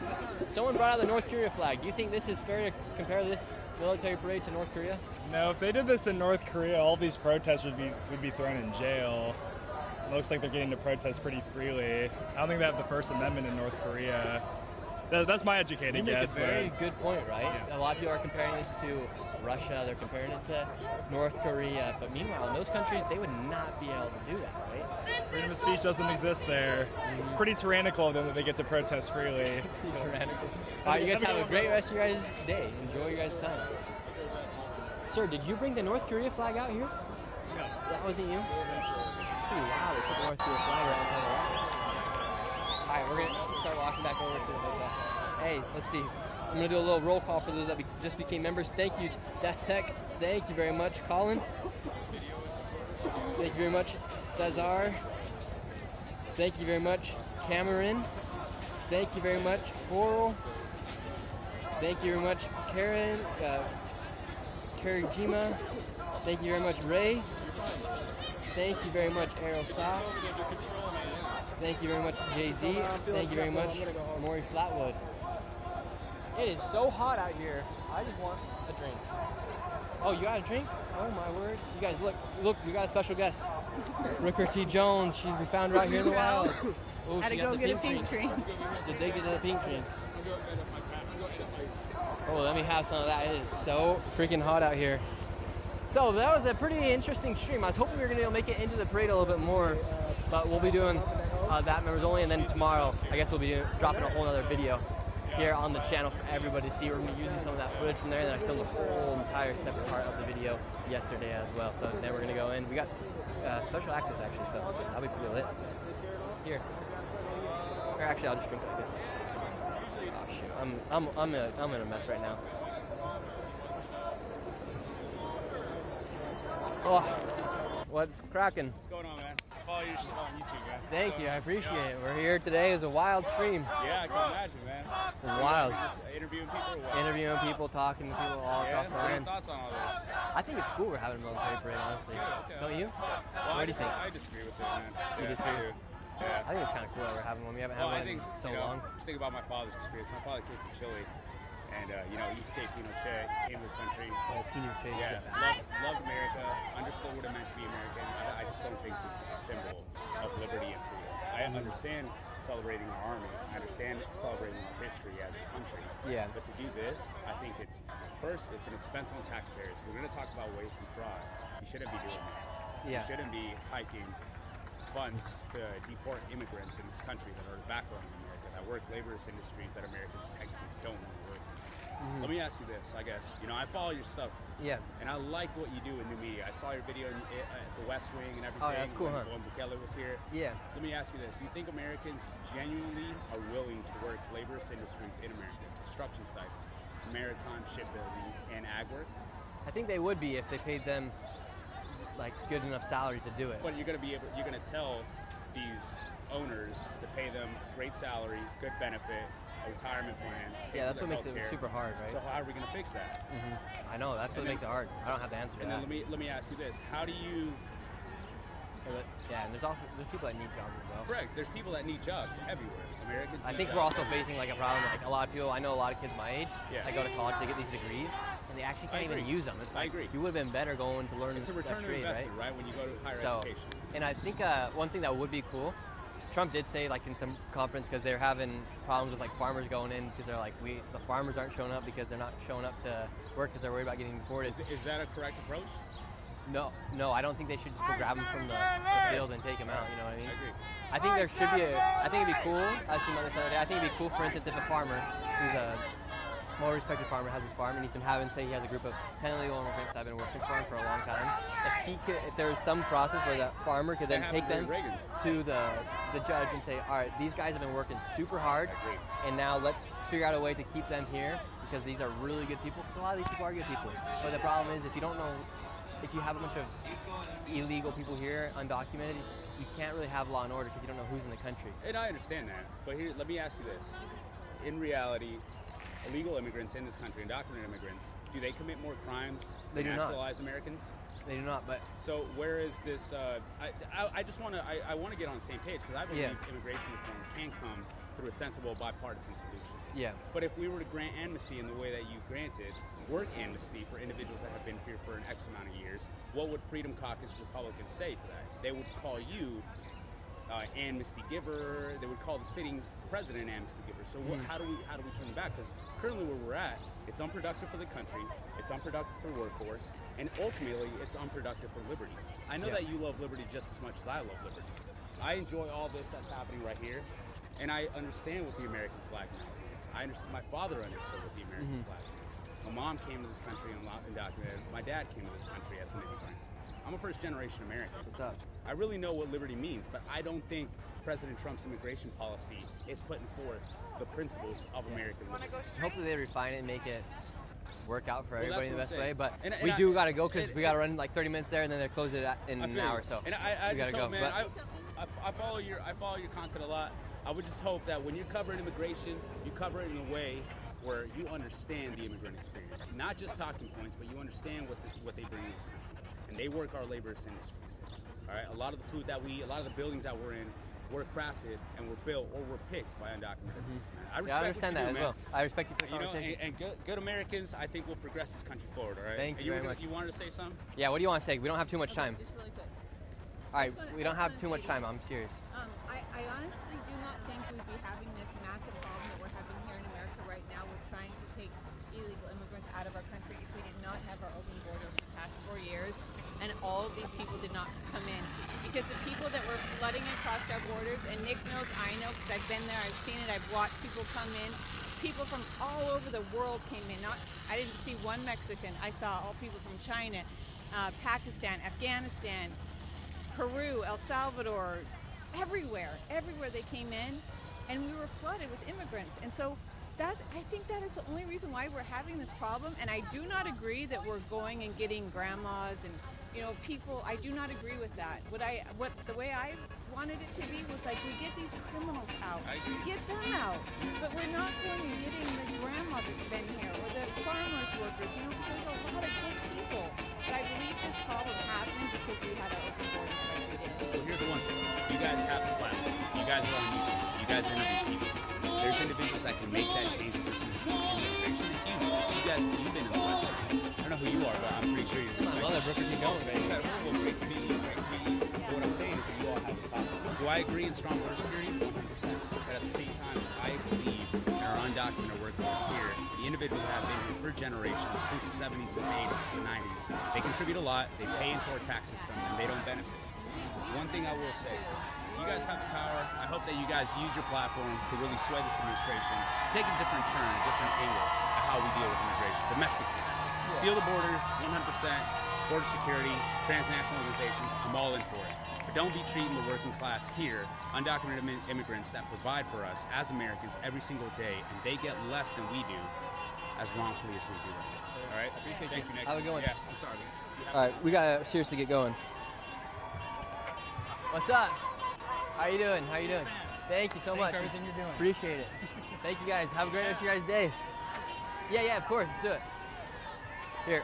Someone brought out the North Korea flag. Do you think this is fair to compare this military parade to North Korea? No, if they did this in North Korea, all these protesters would be thrown in jail. It looks like they're getting to protest pretty freely. I don't think they have the First Amendment in North Korea. That's my educated guess. You make a very good point, right? Yeah. A lot of people are comparing this to Russia. They're comparing it to North Korea. But meanwhile, in those countries, they would not be able to do that, right? Freedom of speech doesn't exist there. Pretty tyrannical of them that they get to protest freely. Tyrannical. All right, you guys have a great rest of your guys' day. Enjoy your guys' time. Sir, did you bring the North Korea flag out here? No. That wasn't you? It's pretty wild. They put the North Korea flag right in front of the office. All right, we're going to start walking back over to the hotel. Hey, let's see. I'm going to do a little roll call for those that just became members. Thank you, Death Tech. Thank you very much, Colin. Thank you very much, Cesar. Thank you very much, Cameron. Thank you very much, Coral. Thank you very much, Karen. Karajima. Thank you very much, Ray. Thank you very much, Aerosoft. Thank you very much, Jay-Z. Thank you very much, Maury Flatwood. It is so hot out here. I just want a drink. Oh, you got a drink? Oh my word. You guys look, we got a special guest. Rooker T. Jones. We found her out here in the wild. Oh, Had to go get a pink drink. Did they get the pink drinks? Oh, let me have some of that. It is so freaking hot out here. So that was a pretty interesting stream. I was hoping we were going to make it into the parade a little bit more, but we'll be doing that members only, and then tomorrow I guess we'll be dropping a whole other video here on the channel for everybody to see. We're going to be using some of that footage from there, and then I filmed a whole entire separate part of the video yesterday as well. So then we're going to go in. We got special access actually, so that'll be pretty lit. Here. Or actually, I'll just drink like this. Oh shoot, I'm in a mess right now. Oh, what's cracking? What's going on, man? I follow your shit on YouTube, man. Thank you, I appreciate it. We're here today. It was a wild stream. Yeah, I can imagine, man. It was wild. Just interviewing people or what? Interviewing people, talking to people all across the What are land. your thoughts on all this? I think it's cool we're having a military parade, honestly. Okay. Don't you? Well, What do you think? I disagree with it, man. You Yeah, disagree? I do. Yeah. I think it's kind of cool that we're having one. We haven't had Well, one I think, in so you know, long. just think about my father's experience. My father came from Chile, and you know, he escaped Pinochet, came to the country. Oh, Pinochet. Yeah, loved America, understood what it meant to be American. I just don't think this is a symbol of liberty and freedom. I understand celebrating our army. I understand celebrating our history as a country. Yeah. But to do this, I think it's an expense on taxpayers. We're going to talk about waste and fraud. You shouldn't be doing this. Yeah. You shouldn't be hiking funds to deport immigrants in this country that are the backbone of America, that work laborist industries that Americans technically don't want to work in. Let me ask you this, I guess. You know, I follow your stuff. Yeah. And I like what you do in new media. I saw your video at the West Wing and everything. Oh, yeah, that's cool, when, huh? when Bukele was here. Yeah. Let me ask you this. Do you think Americans genuinely are willing to work laborist industries in America? Construction sites, maritime, shipbuilding, and ag work? I think they would be if they paid them like good enough salaries to do it. But you're gonna tell these owners to pay them great salary, good benefit, a retirement plan. Yeah, that's for what their makes it healthcare. super hard, right? So how are we gonna fix that? I know, that's what makes it hard. I don't have the answer to And that. then let me ask you this: how do you? Yeah, and there's people that need jobs as well. Correct. There's people that need jobs everywhere. Americans. I need think jobs we're also everywhere. facing like a problem. Like a lot of people, I know a lot of kids my age, Yeah. that go to college to get these degrees, and they actually can't even use them. It's like, I agree. You would have been better going to learn It's a that return on trade, investment, right? right? When you go to higher So, education. and I think one thing that would be cool, Trump did say like in some conference, because they're having problems with like farmers going in because they're like the farmers aren't showing up because they're not showing up to work because they're worried about getting deported. Is that a correct approach? No, I don't think they should just go grab them from the field and take them out. You know what I mean? I agree. I think there should be I think it'd be cool. I seen on this other day. I think it'd be cool, for instance, if a farmer who's well-respected farmer has his farm, and he's been having, say, he has a group of 10 illegal immigrants that have been working for him for a long time. If there was some process where that farmer could then take them to the judge and say, all right, these guys have been working super hard, and now let's figure out a way to keep them here because these are really good people. Because a lot of these people are good people. But the problem is, if you don't know, if you have a bunch of illegal people here, undocumented, you can't really have law and order because you don't know who's in the country. And I understand that, but here, let me ask you this: in reality, illegal immigrants in this country, undocumented immigrants, do they commit more crimes than naturalized Americans? They do not. But so where is this? I just want to want to get on the same page because I believe immigration reform can come through a sensible bipartisan solution. Yeah. But if we were to grant amnesty in the way that you granted, work amnesty for individuals that have been here for an X amount of years, what would Freedom Caucus Republicans say for that? They would call you amnesty giver. They would call the sitting president amnesty giver. So how do we turn them back? Because currently where we're at, it's unproductive for the country, it's unproductive for the workforce, and ultimately it's unproductive for liberty. I know that you love liberty just as much as I love liberty. I enjoy all this that's happening right here, and I understand what the American flag now means. I understand. My father understood what the American flag means. My mom came to this country undocumented. My dad came to this country as an immigrant. I'm a first-generation American. What's up? I really know what liberty means, but I don't think President Trump's immigration policy is putting forth the principles of American liberty. Hopefully they refine it and make it work out for everybody in the that's best what I'm way. saying. But we do got to go because we got to run like 30 minutes there, and then they close it in an hour. So and I we got just to hope, go. man, But I follow your content a lot. I would just hope that when you're covering immigration, you cover it in a way where you understand the immigrant experience, not just talking points, but you understand what they bring in this country, and they work our laborist industries. All right, a lot of the food that we, a lot of the buildings that we're in, were crafted and were built or were picked by undocumented immigrants, man. I respect I understand what you that do, as well. I respect you for the you know, conversation. and good Americans, I think, will progress this country forward. All right. Thank you very much. You wanted to say something? Yeah. What do you want to say? We don't have too much time. Just really quick. All right. We don't have too much time. I'm serious. I honestly do not think we'd be having this massive problem that we're having here in America right now. We're trying to take illegal immigrants out of our country if we did not have our open border for the past 4 years, and all of these people did not come in. Because the people that were flooding across our borders, and Nick knows, I know, because I've been there, I've seen it, I've watched people come in. People from all over the world came in. I didn't see one Mexican. I saw all people from China, Pakistan, Afghanistan, Peru, El Salvador, everywhere they came in, and we were flooded with immigrants. And so I think that is the only reason why we're having this problem. And I do not agree that we're going and getting grandmas and people. I do not agree with that. The way I wanted it to be was like, we get these criminals out, we get them out, but we're not going and getting the grandma that's been here or the farmers workers, because there's a lot of good people. But I believe this problem happened because we had our open borders like we did. Well, here's the one thing. You guys have the platform. You guys are on YouTube. You guys interview people. There's individuals that can make that change in this administration. It's you. You've been in the West. I don't know who you are, but I'm pretty sure you're. Come on, brother, Brooker, keep going, baby. Well, great to meet you. What I'm saying is that you all have the platform. Do I agree in strong border security? 100%. But at the same time, I believe in our undocumented workforce here, the individuals that have been here for generations, since the 70s, since the 80s, since the 90s, they contribute a lot, they pay into our tax system, and they don't benefit. One thing I will say, you guys have the power. I hope that you guys use your platform to really sway this administration, take a different turn, a different angle at how we deal with immigration, domestically. Seal the borders, 100%, border security, transnational organizations, I'm all in for it. But don't be treating the working class here, undocumented immigrants that provide for us as Americans every single day, and they get less than we do, as wrongfully as we do right now. All right? Appreciate Thank you, Nick. Have a good one. Yeah, I'm sorry. All right, we gotta seriously get going. What's up? How you doing? How you doing? Thank you so much. For everything you're doing. Appreciate it. Thank you guys. Have a great rest of your guys' day. Yeah, of course. Let's do it. Here.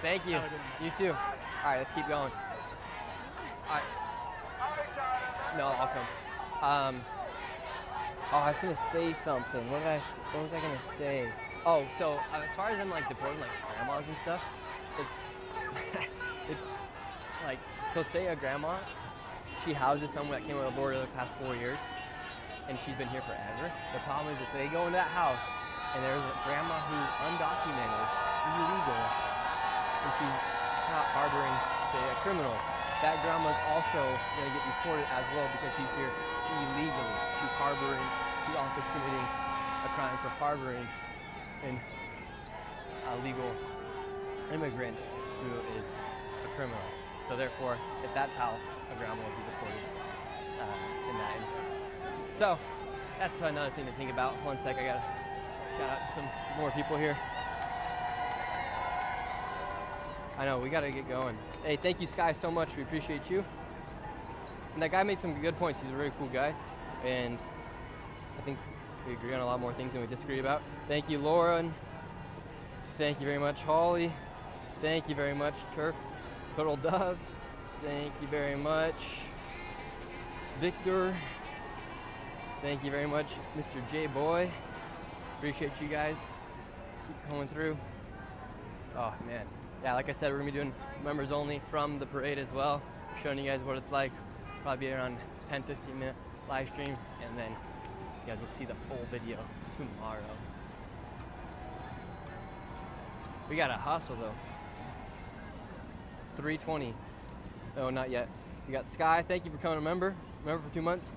Thank you. You too. All right, let's keep going. All right. No, I'll come. I was gonna say something. What was I gonna say? Oh, so as far as I'm like deporting like grandmas and stuff, it's like, so say a grandma, she houses someone that came on the border the past 4 years, and she's been here forever. The problem is if they go into that house and there's a grandma who's undocumented, illegal, and she's not harboring, say, a criminal, that grandma's also going to get deported as well because he's here illegally. She's harboring, she's also committing a crime for harboring an illegal immigrant who is a criminal. So therefore, if that's how a grandma would be deported in that instance. So that's another thing to think about. One sec, I gotta shout out some more people here. I know, we gotta get going. Hey, thank you, Sky, so much. We appreciate you. And that guy made some good points. He's a really cool guy. And I think we agree on a lot more things than we disagree about. Thank you, Lauren. Thank you very much, Holly. Thank you very much, Turtle Dove. Thank you very much, Victor. Thank you very much, Mr. J Boy. Appreciate you guys. Keep coming through. Oh man. Yeah, like I said, we're gonna be doing members only from the parade as well. Showing you guys what it's like. Probably be around 10-15 minute live stream, and then you guys will see the full video tomorrow. We gotta hustle though. 3:20. Oh, not yet. We got Sky. Thank you for coming a member for 2 months.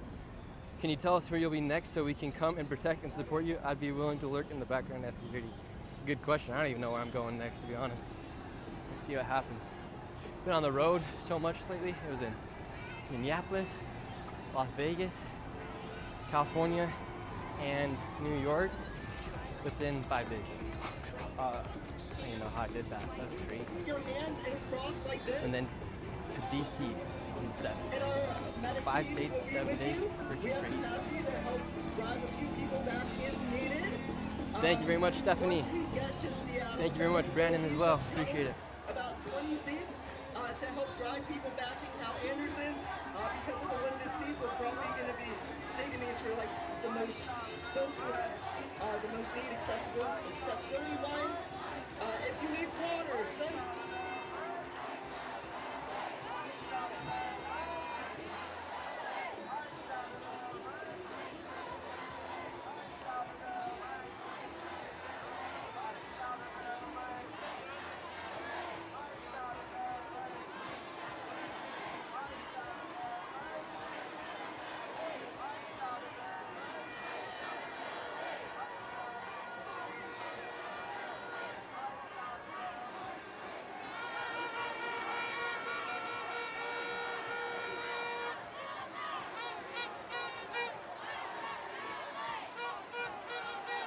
Can you tell us where you'll be next so we can come and protect and support you? I'd be willing to lurk in the background as security. It's a good question. I don't even know where I'm going next, to be honest. Let's see what happens. Been on the road so much lately. It was in Minneapolis, Las Vegas, California, and New York within 5 days. I don't even know how I did that. That's crazy. Your hands and cross like this. And then to DC in 7. And our 5 states, 7 days. we have capacity to help drive a few people back if needed. Thank you very much, Stephanie. Once we get to Seattle, Thank you very much, Brandon, as well. Appreciate it. About 20 seats to help drive people back to Cal Anderson. Because of the limited seat, we're probably going to be saving these for like those who have the most need accessibility wise. If you need water,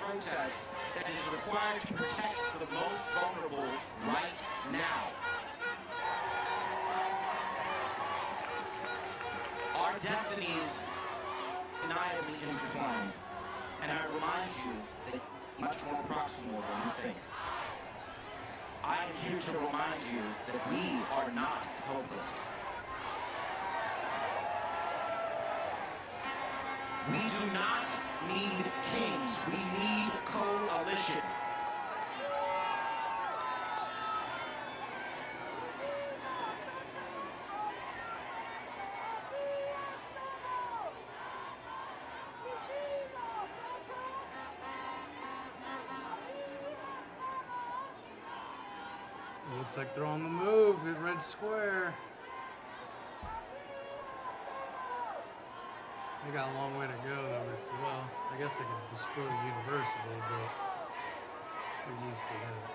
protest that is required to protect the most vulnerable right now. Our destinies undeniably intertwined, and I remind you that much more proximal than you think. I am here to remind you that we are not helpless. We do not need kings. We need coalition. It looks like they're on the move at Red Square. They got a long way to go, though. Well, I guess they could destroy the university, but they're used to that.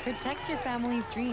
Protect your family's dream.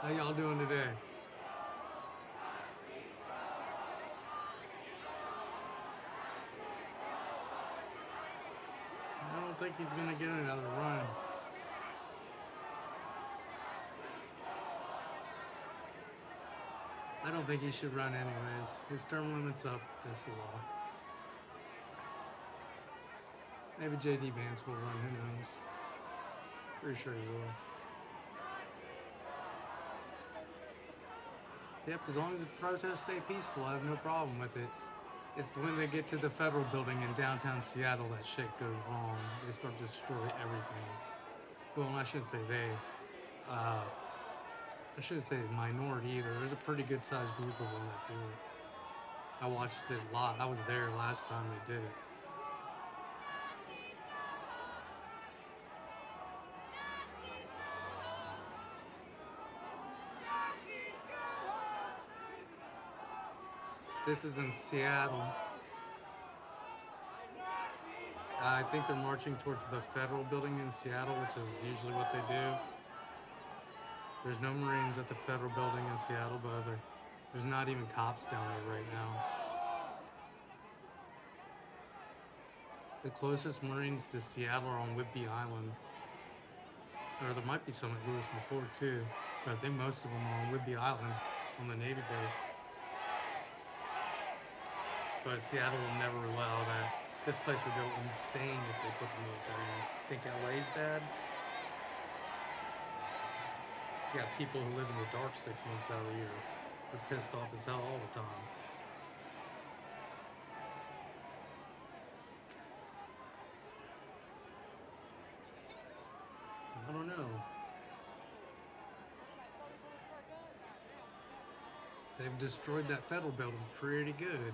How y'all doing today? I don't think he's gonna get another run. I don't think he should run anyways. His term limit's up this law. Maybe JD Vance will run, who knows? Pretty sure he will. Yep, as long as the protests stay peaceful, I have no problem with it. It's when they get to the federal building in downtown Seattle that shit goes wrong. They start to destroy everything. Well, I shouldn't say they. I shouldn't say minority either. There's a pretty good sized group of them that do it. I watched it a lot. I was there last time they did it. This is in Seattle. I think they're marching towards the federal building in Seattle, which is usually what they do. There's no Marines at the federal building in Seattle, but there's not even cops down there right now. The closest Marines to Seattle are on Whidbey Island. Or there might be some at Lewis McChord too, but I think most of them are on Whidbey Island on the Navy base. But Seattle will never allow that. This place would go insane if they put the military in. Think LA's bad? You got people who live in the dark 6 months out of the year. They're pissed off as hell all the time. I don't know. They've destroyed that federal building pretty good.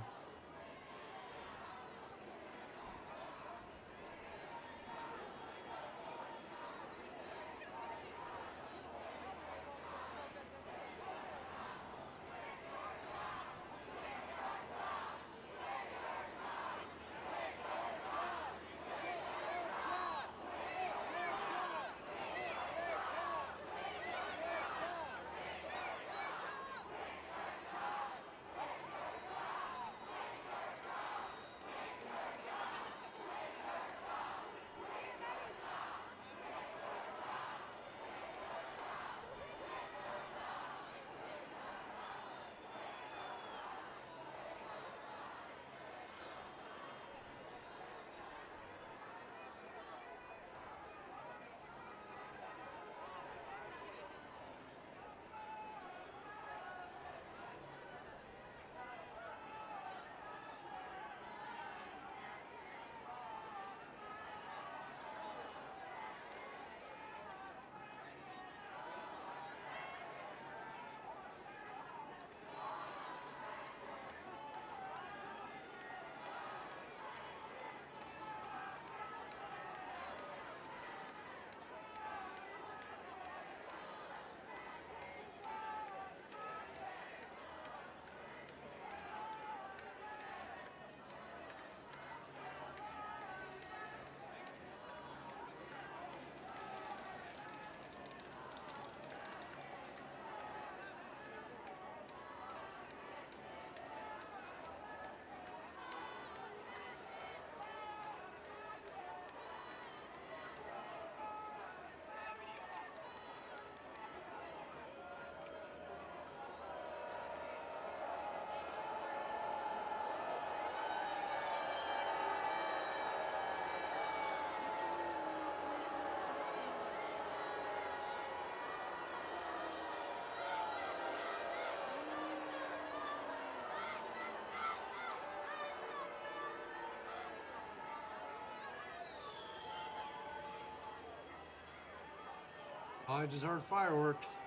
Oh, I just heard fireworks.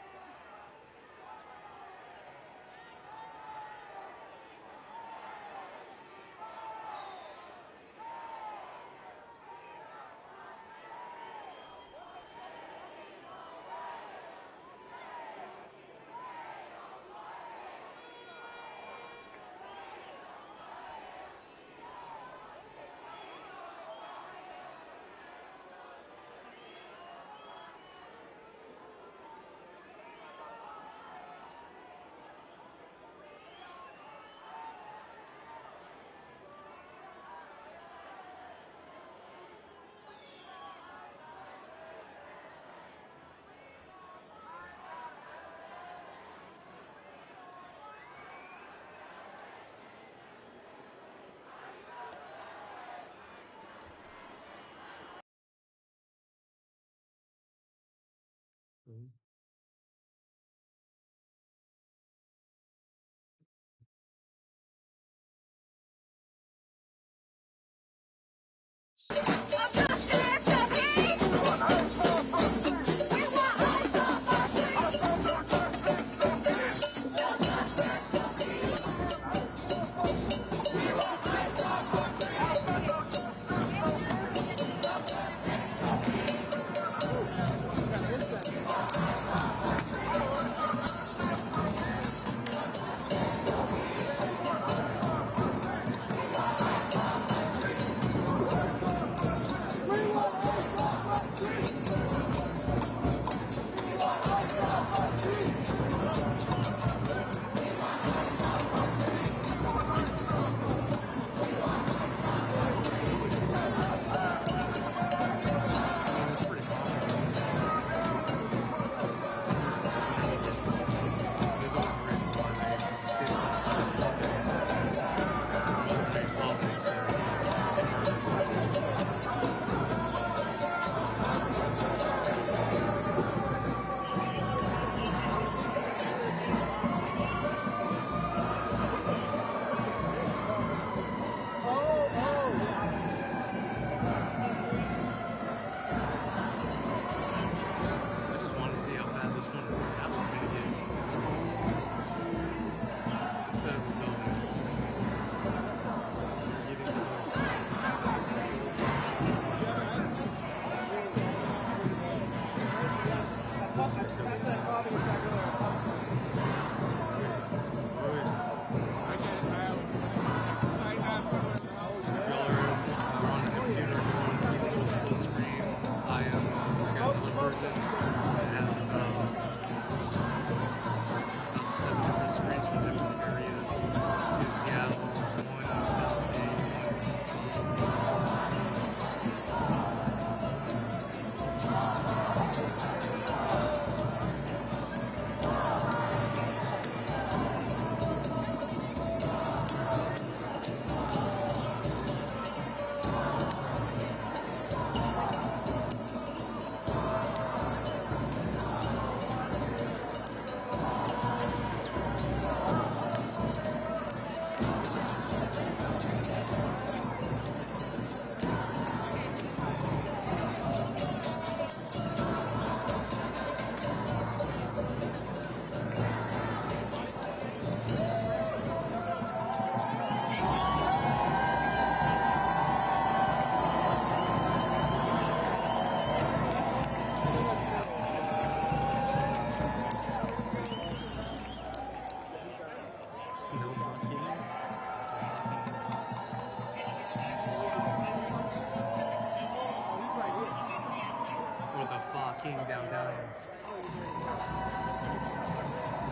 Or the fucking downtown.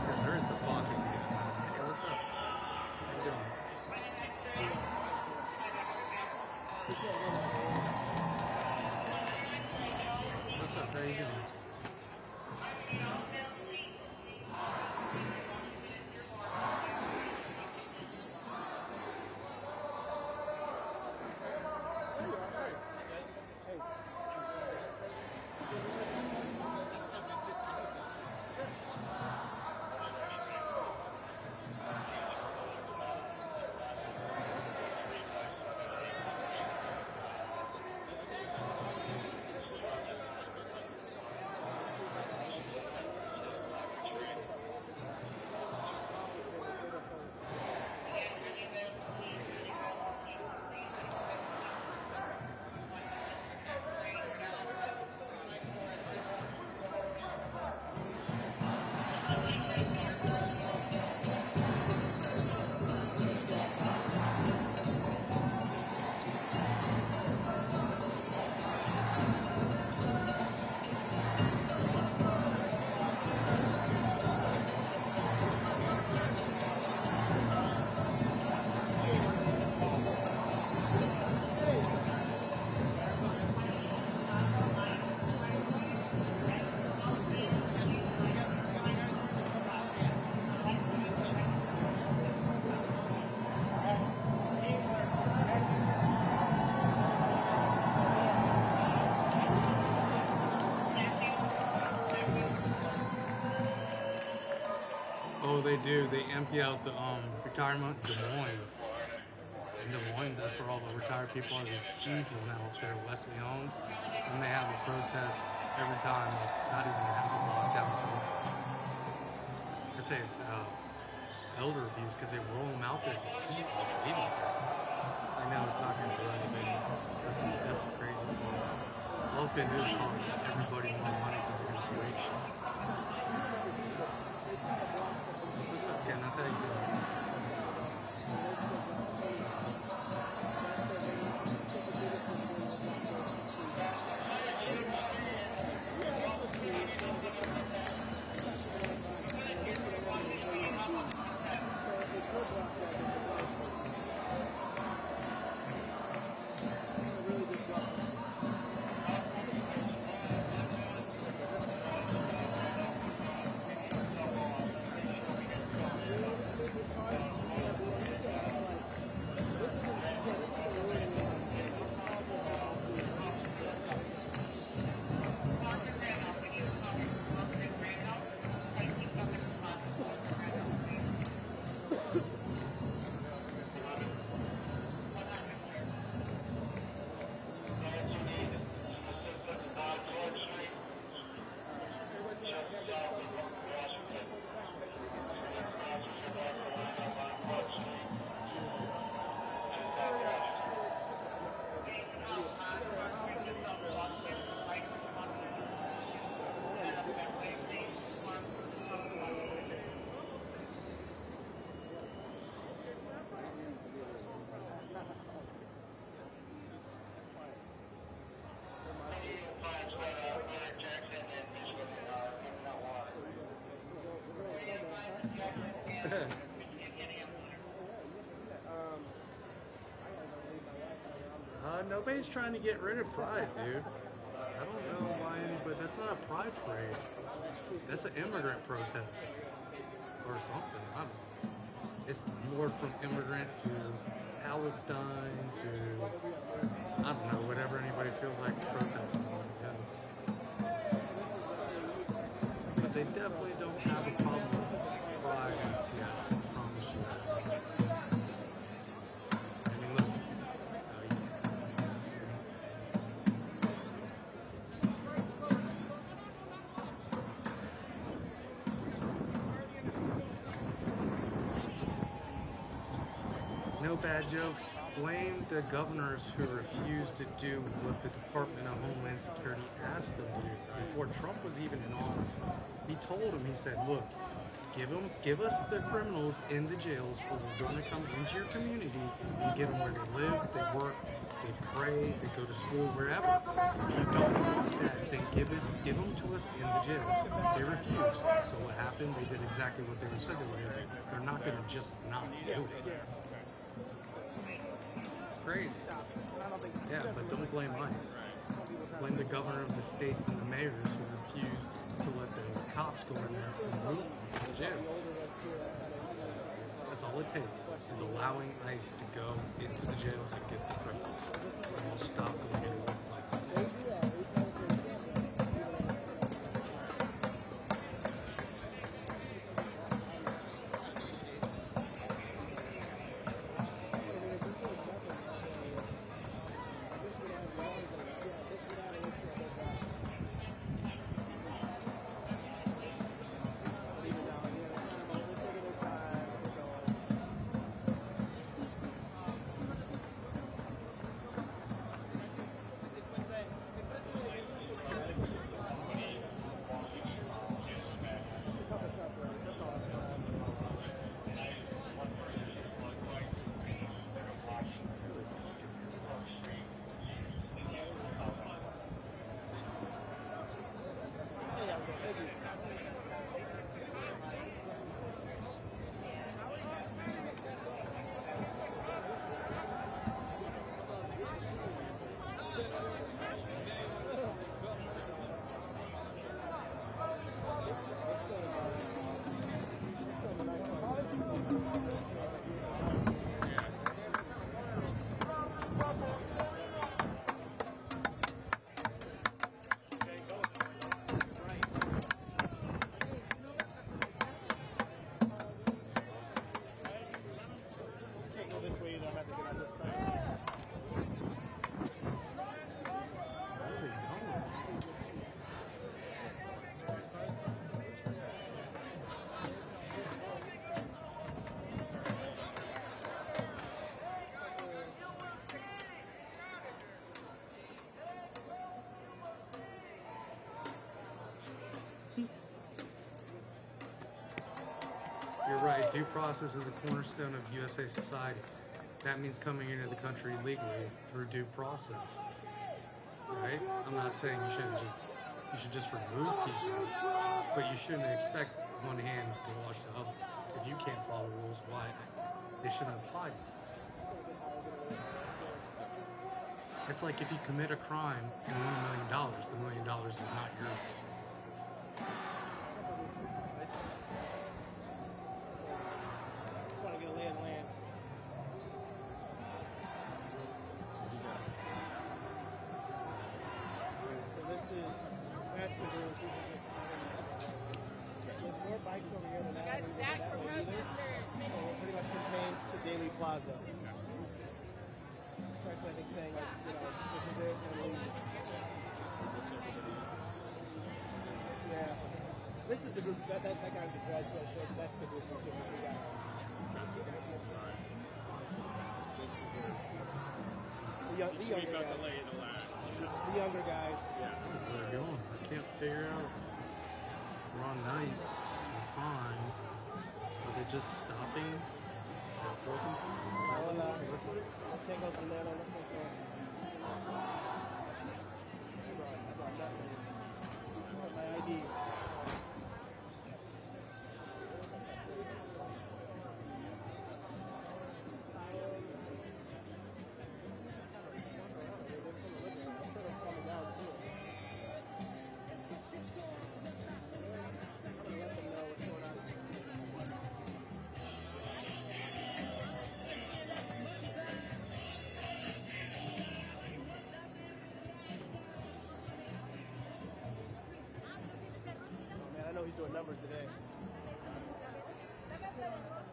Because there is the fucking downtown. Hey, what's up? How you doing? What's up? How you doing? Well, they do. They empty out the retirement in Des Moines. In Des Moines, that's where all the retired people are. There's a huge one out there, Wesley owns, and they have a protest every time, not even half a block down the road. I say it's elder abuse because they roll them out there in heat just waiting for it. I know it's not going to do anything. That's the crazy part. All it's going to do is cost everybody more money because they're going to break shit. What's up, Ken? That's how you doing? Nobody's trying to get rid of pride, dude. I don't know why anybody. That's not a pride parade. That's an immigrant protest or something. I don't know. It's more from immigrant to Palestine to I don't know, whatever anybody feels like protesting on, I guess. But they definitely don't have a problem with pride in Seattle. I promise you that. I mean, listen. No bad jokes. Blame the governors who refused to do what the Department of Homeland Security asked them to do before Trump was even in office. He told them, he said, look, give us the criminals in the jails, or we're going to come into your community and get them where they live, they work, they pray, they go to school, wherever. If you don't want that, then give them to us in the jails. They refused. So what happened? They did exactly what they said they were going to do. They're not going to just not do it. Crazy. Yeah, but don't blame ICE. Blame the governor of the states and the mayors who refuse to let the cops go in there and move the jails. That's all it takes, is allowing ICE to go into the jails and get the criminals. And we'll stop going into places. You're right. Due process is a cornerstone of USA society. That means coming into the country legally through due process. Right? I'm not saying you should just remove people, but you shouldn't expect one hand to wash the other. If you can't follow rules, why they shouldn't apply to you. It's like if you commit a crime and win $1 million, the $1 million is not yours. That's the rule. There's more bikes over here than that. We're pretty much contained to Daily Plaza. Correctly, I think saying like, this is it, and then yeah. This is the group that guy with the dreads right there. That's the group we got. The younger guys. The younger guys. Where they're going. I can't figure out. We're on night. We're fine. Are they just stopping? Hola. Tengo dinero, no sé qué. I brought nothing. My ID. He's doing numbers today. I love those.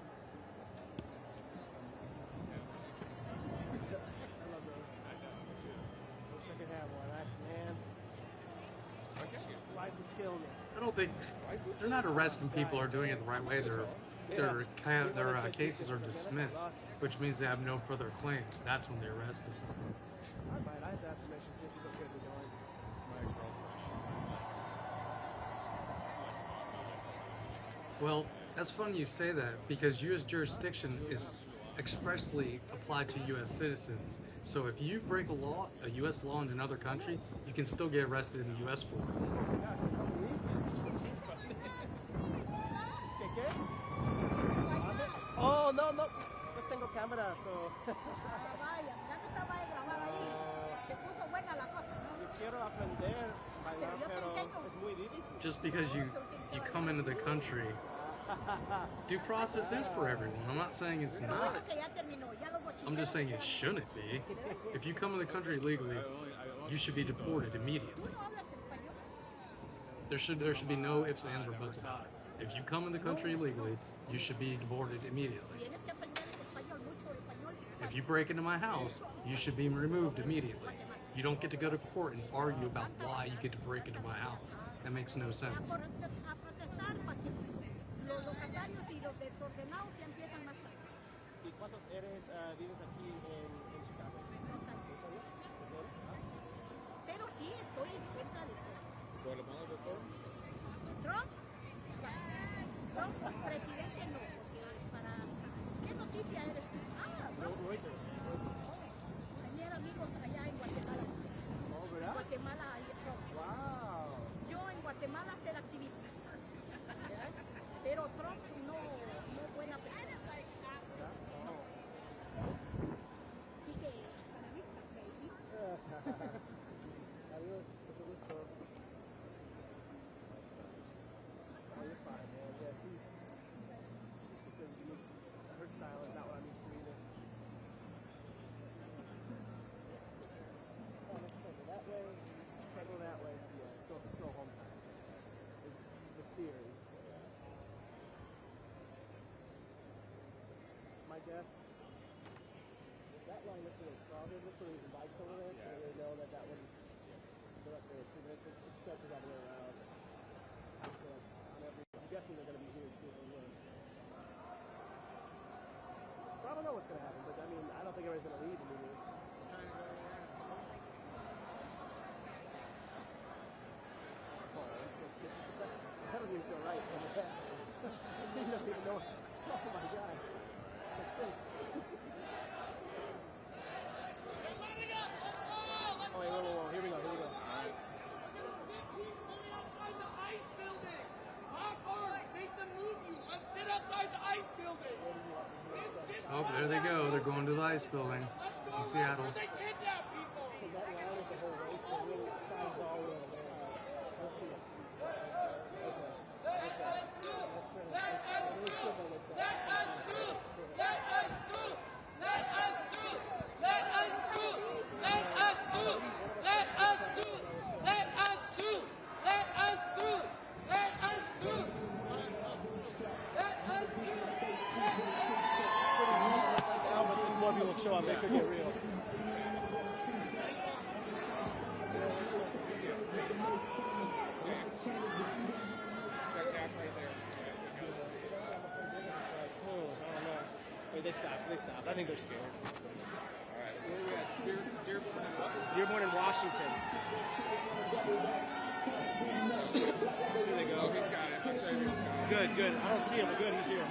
Wish I could have one. Man, life would kill me. I don't think they're not arresting people or doing it the right way. Their cases are dismissed, which means they have no further claims. That's when they arrest them. I have to ask permission to see if he's okay with going. Well, that's funny you say that because U.S. jurisdiction is expressly applied to U.S. citizens. So if you break a U.S. law in another country, you can still get arrested in the U.S. for it. Oh, no. No tengo cámara, so... Quiero aprender a bailar, pero es muy difícil. Just because you come into the country, due process is for everyone. I'm not saying it's not. I'm just saying it shouldn't be. If you come in the country legally, you should be deported immediately. There should be no ifs, ands, or buts about it. If you come in the country illegally, you should be deported immediately. If you break into my house, you should be removed immediately. You don't get to go to court and argue about why you get to break into my house. That makes no sense. ¿Cuántos eres vives aquí en Chicago? 2 años. Pero sí estoy en contra de todo. ¿Guatemala de todo? Trump, presidente no, porque para... ¿Qué noticia eres tú? Reuters. Tenía amigos allá en Guatemala. Oh, ¿verdad? Guatemala, Trump. Wow. Yo en Guatemala ser activista. Pero Trump no buena persona. Así que, Adiós, mucho gusto. Oh, you're fine, man. Yeah, she's her style is not what I'm used to either. Oh, let's go that way. Let's go that way. So yeah, let's go home time. Is the theory. My guess. That line looks really crowded. Looks like there's bikes over there, so they know that one's they're up there too. But it stretches all the way around. So I'm guessing they're going to be here too. So I don't know what's going to happen, but I mean, I don't think everybody's going to leave immediately. That doesn't even feel right. He doesn't even know. Oh, there they go. They're going to the ICE building in Seattle. More people show up, it could get real. Wait, they stopped. I think they're scared. Dearborn and Washington. Here they go. He's got it. Good. I don't see him, but good, he's here.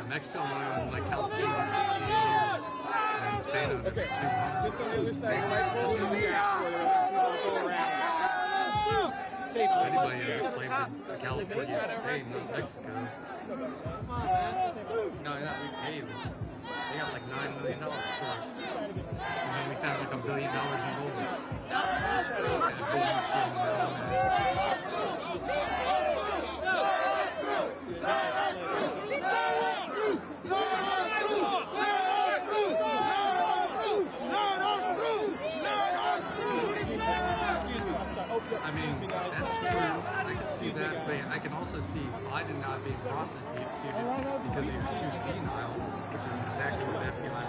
Mexico won like California for 2 years, and Spain on it for 2 months. Just on the other side, right pole is the gap where people go around. Safely. Anybody has claimed in California and Spain, not Mexico. No, we paid them. They got like $9 million for it. And then we found like $1 billion in gold. And a business deal on that. I mean, that's true. I can see that, but I can also see Biden not being prosecuted because he's too senile, which is exactly what the FBI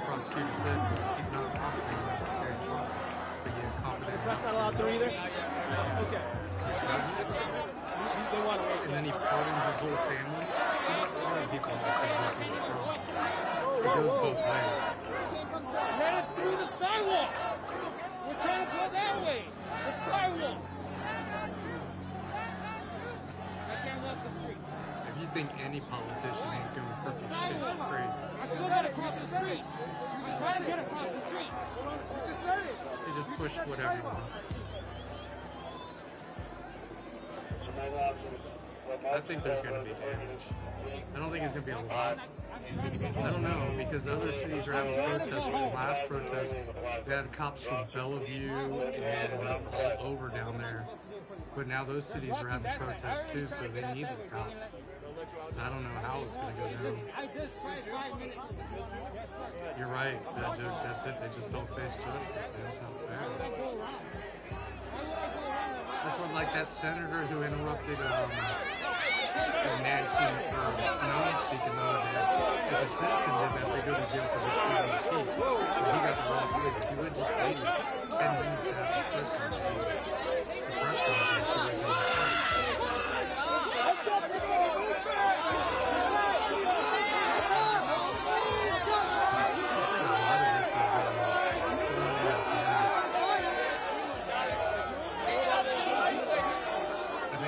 prosecutor said. He's not competent enough to stand trial, but he is competent. Press not allowed through either? Okay. They want to wait. And then he pardons his whole family. A lot of people just say working with Trump. It goes both ways. Let us through the sidewalk! We're trying to go that way! The sidewalk! I can't walk the street. If you think any politician ain't doing perfect shit, you're crazy. I still gotta cross the street! I'm trying to get across the street! You just said it! They just push whatever you want. I think there's going to be damage. I don't think it's going to be a lot. I don't know, because other cities are having protests. The last protest, they had cops from Bellevue and all over down there. But now those cities are having protests too, so they need the cops. So I don't know how it's going to go down. You're right, that jokes, that's it. They just don't face justice, man. It's not fair. That's what, like that senator who interrupted Nancy Pelosi speaking the other day. If a citizen did that, they go to jail for destroying the peace. So he got the wrong thing. He would just wait 10 minutes to ask his question. The press conference so they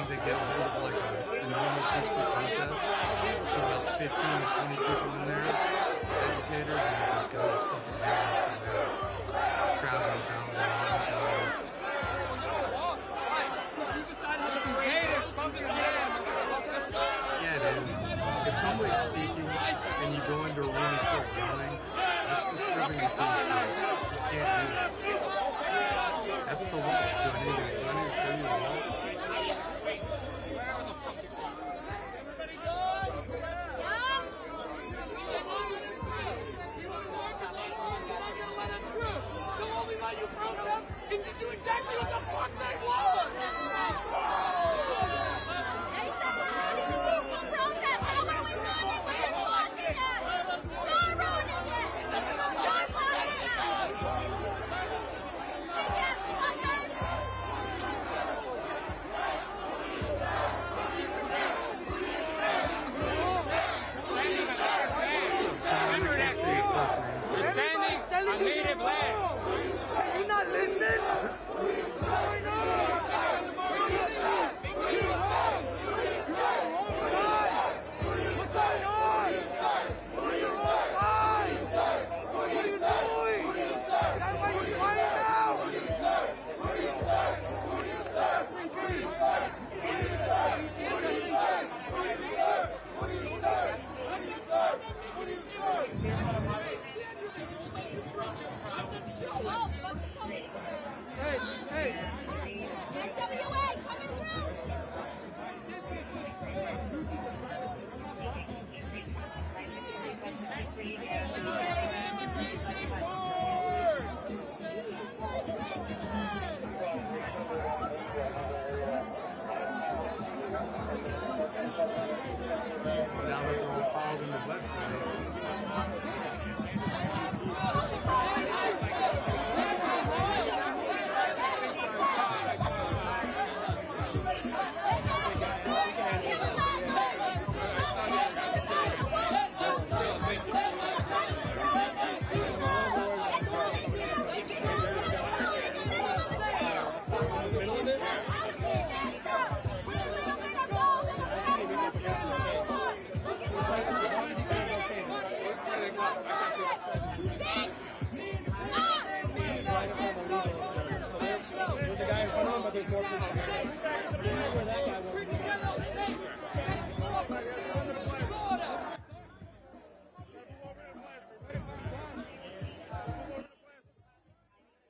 can get hold of like a normal peaceful protest 15 to 20 people in there, agitators, and they just go fucking ham from there. Crowd mentality, mob mentality. Yeah, it is. If somebody's speaking and you go into a room and start yelling, that's disturbing the peace. You can't do that. That's the law. Do I need to show you the law?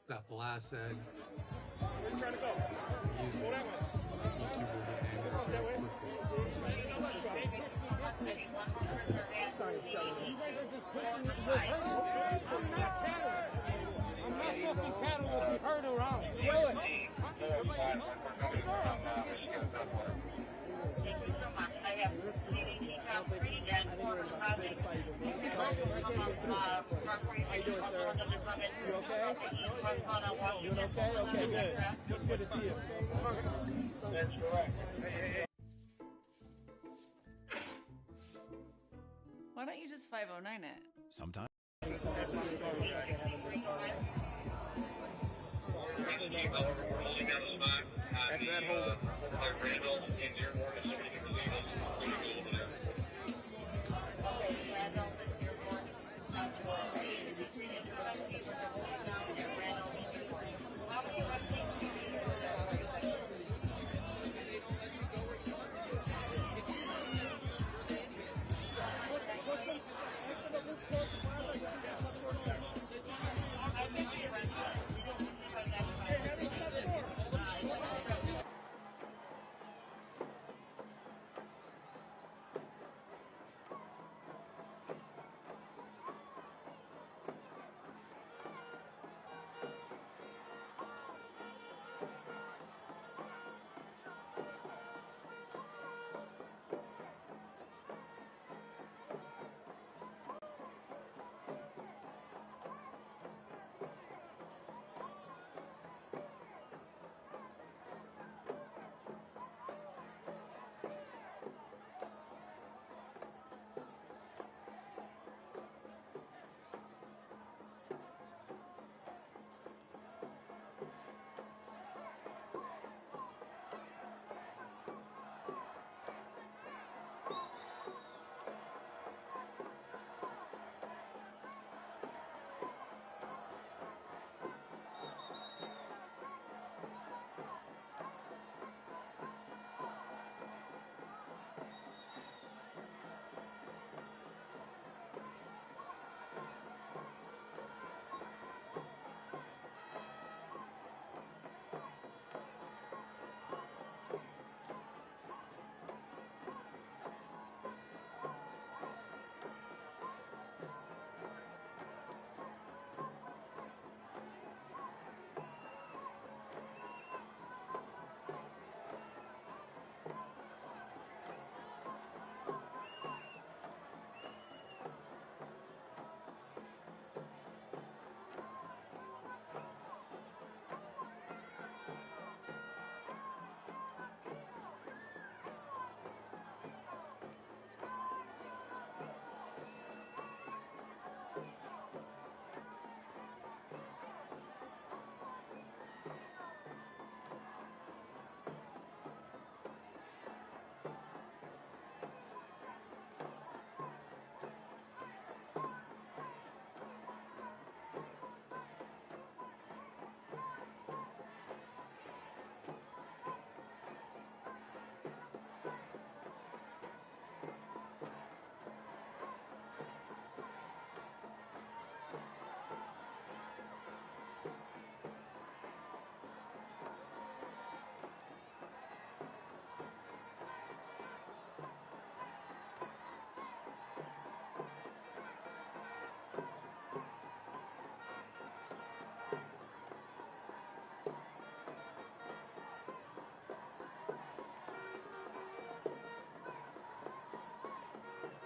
That blast said, Where you trying to go? use Go that way. YouTube will get angry real quickly. Sorry. You guys are just pushing me. I'm not cattle. I'm not fucking cattle to be heard around. How you doing, sir? You okay? You doing okay? Okay, good. It's good to see you. That's correct. Why don't you just 509 it? Sometimes. After that, hold it.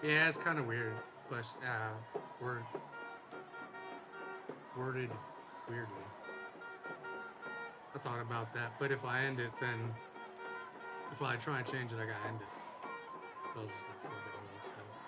Yeah, it's kind of weird. Question, worded weirdly. I thought about that, but if I end it, then if I try and change it, I gotta end it. So I'll just like fuck it all that stuff.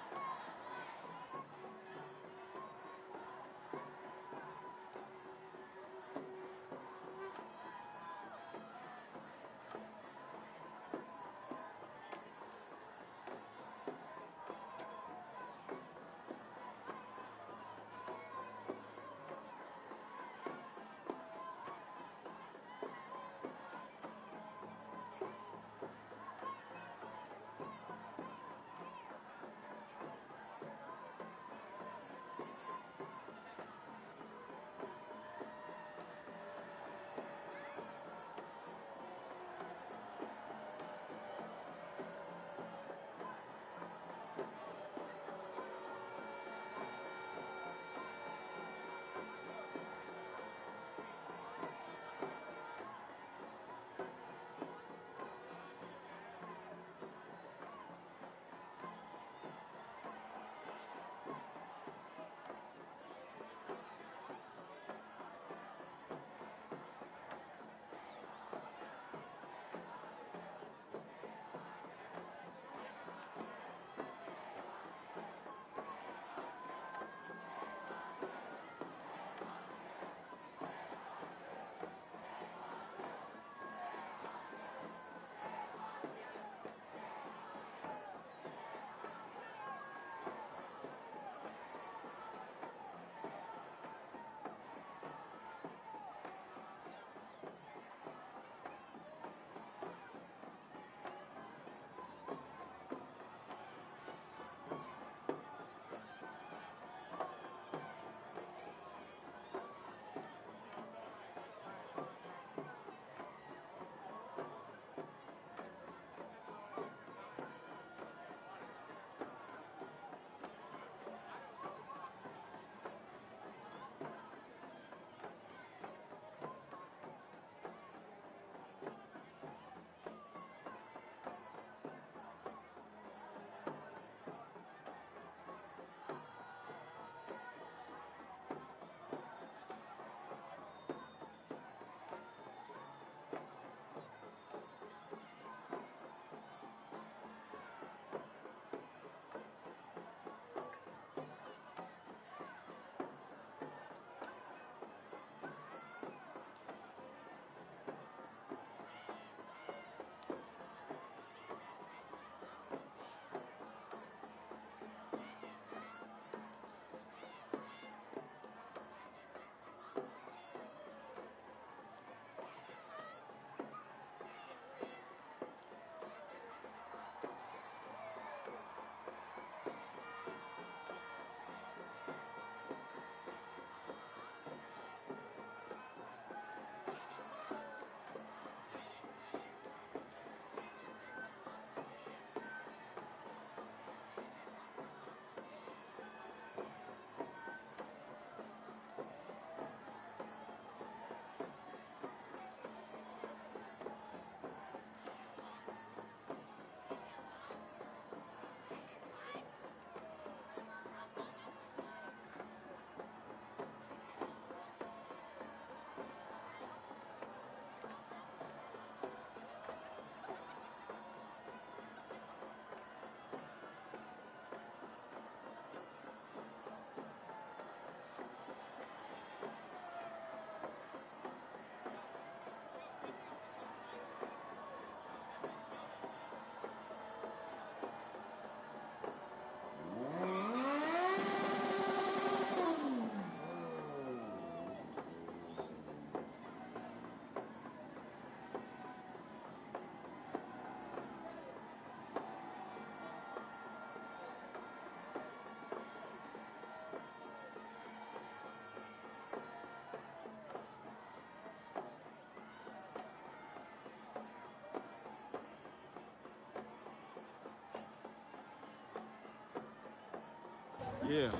Yeah.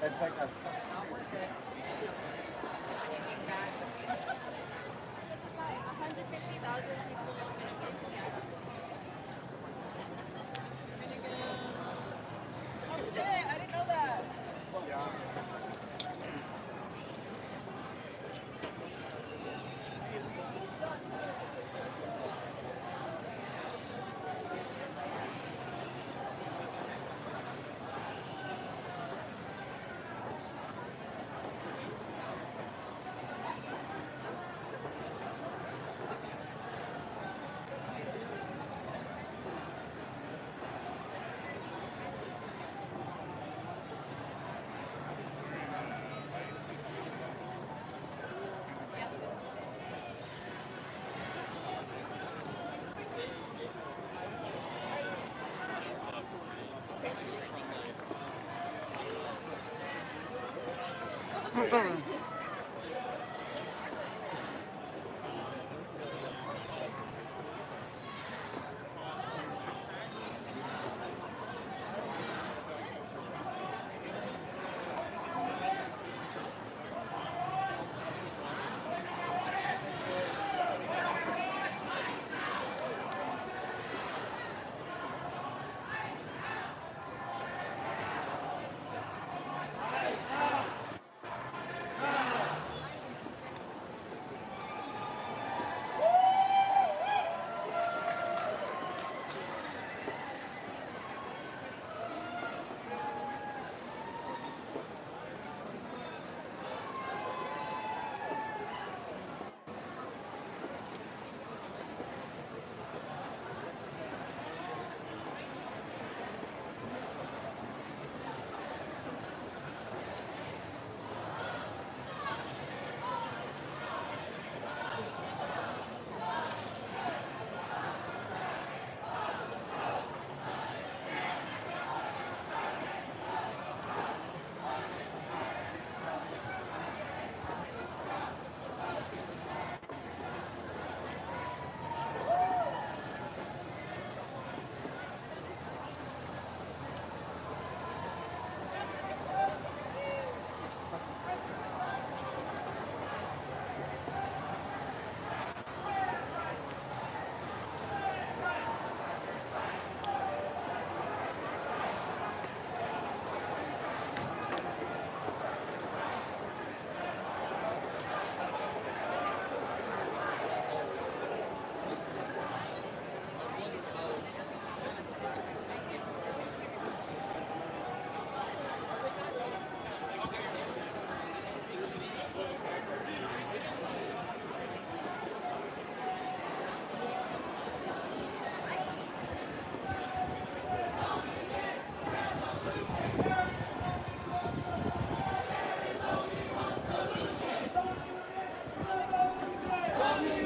Oh shit, I didn't know that.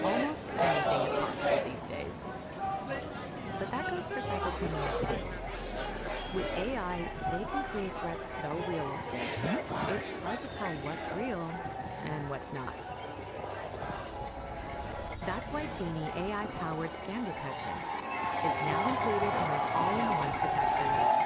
Almost anything is possible these days. But that goes for cybercriminals too. With AI, they can create threats so realistic, it's hard to tell what's real and what's not. That's why Genie AI-powered scam detection is now included in our all-in-one protection.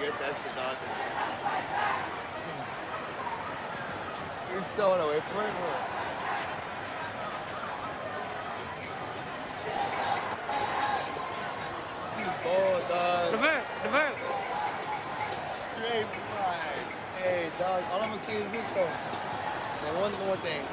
get that shit, dog. You're selling away for it? Oh, dog. Divert. Straight fried. Hey, dog, all I'm gonna say is this though. And one more thing.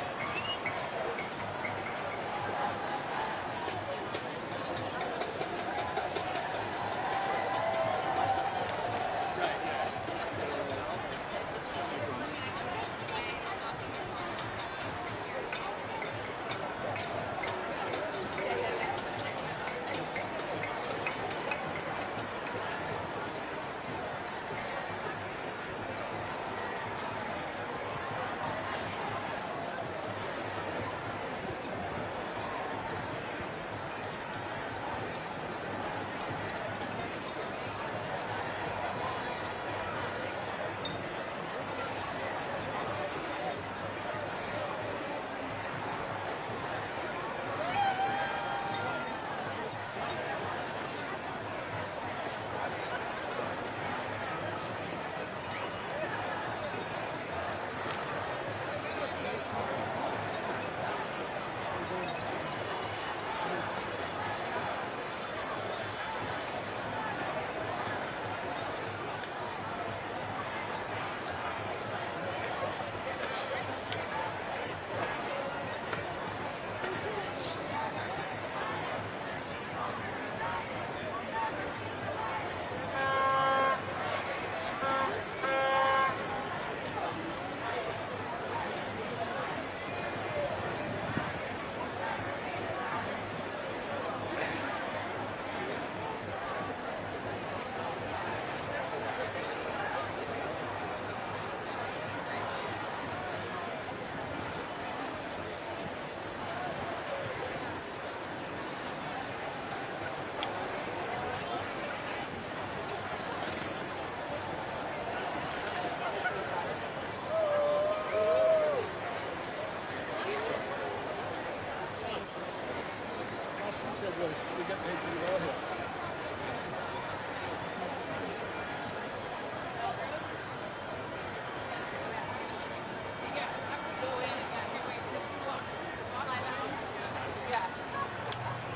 We got paid pretty well here.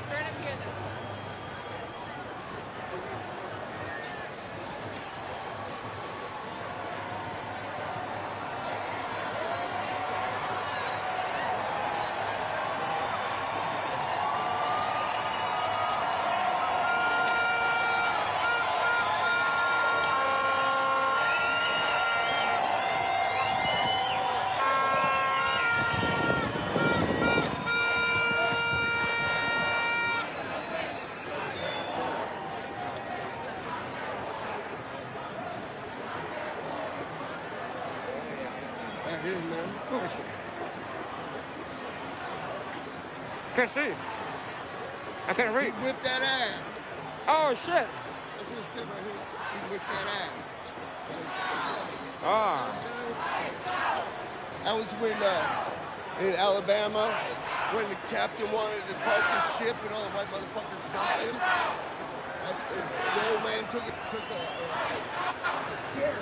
Start up here then. Right here, man. Oh, shit. Can't see. I can't read. She whipped that ass. Oh, shit. That's what it said right here. She whipped that ass. Ah. That was when, in Alabama, when the captain wanted to park his ship and all the white motherfuckers jumped in. The old man took a chair.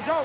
Go.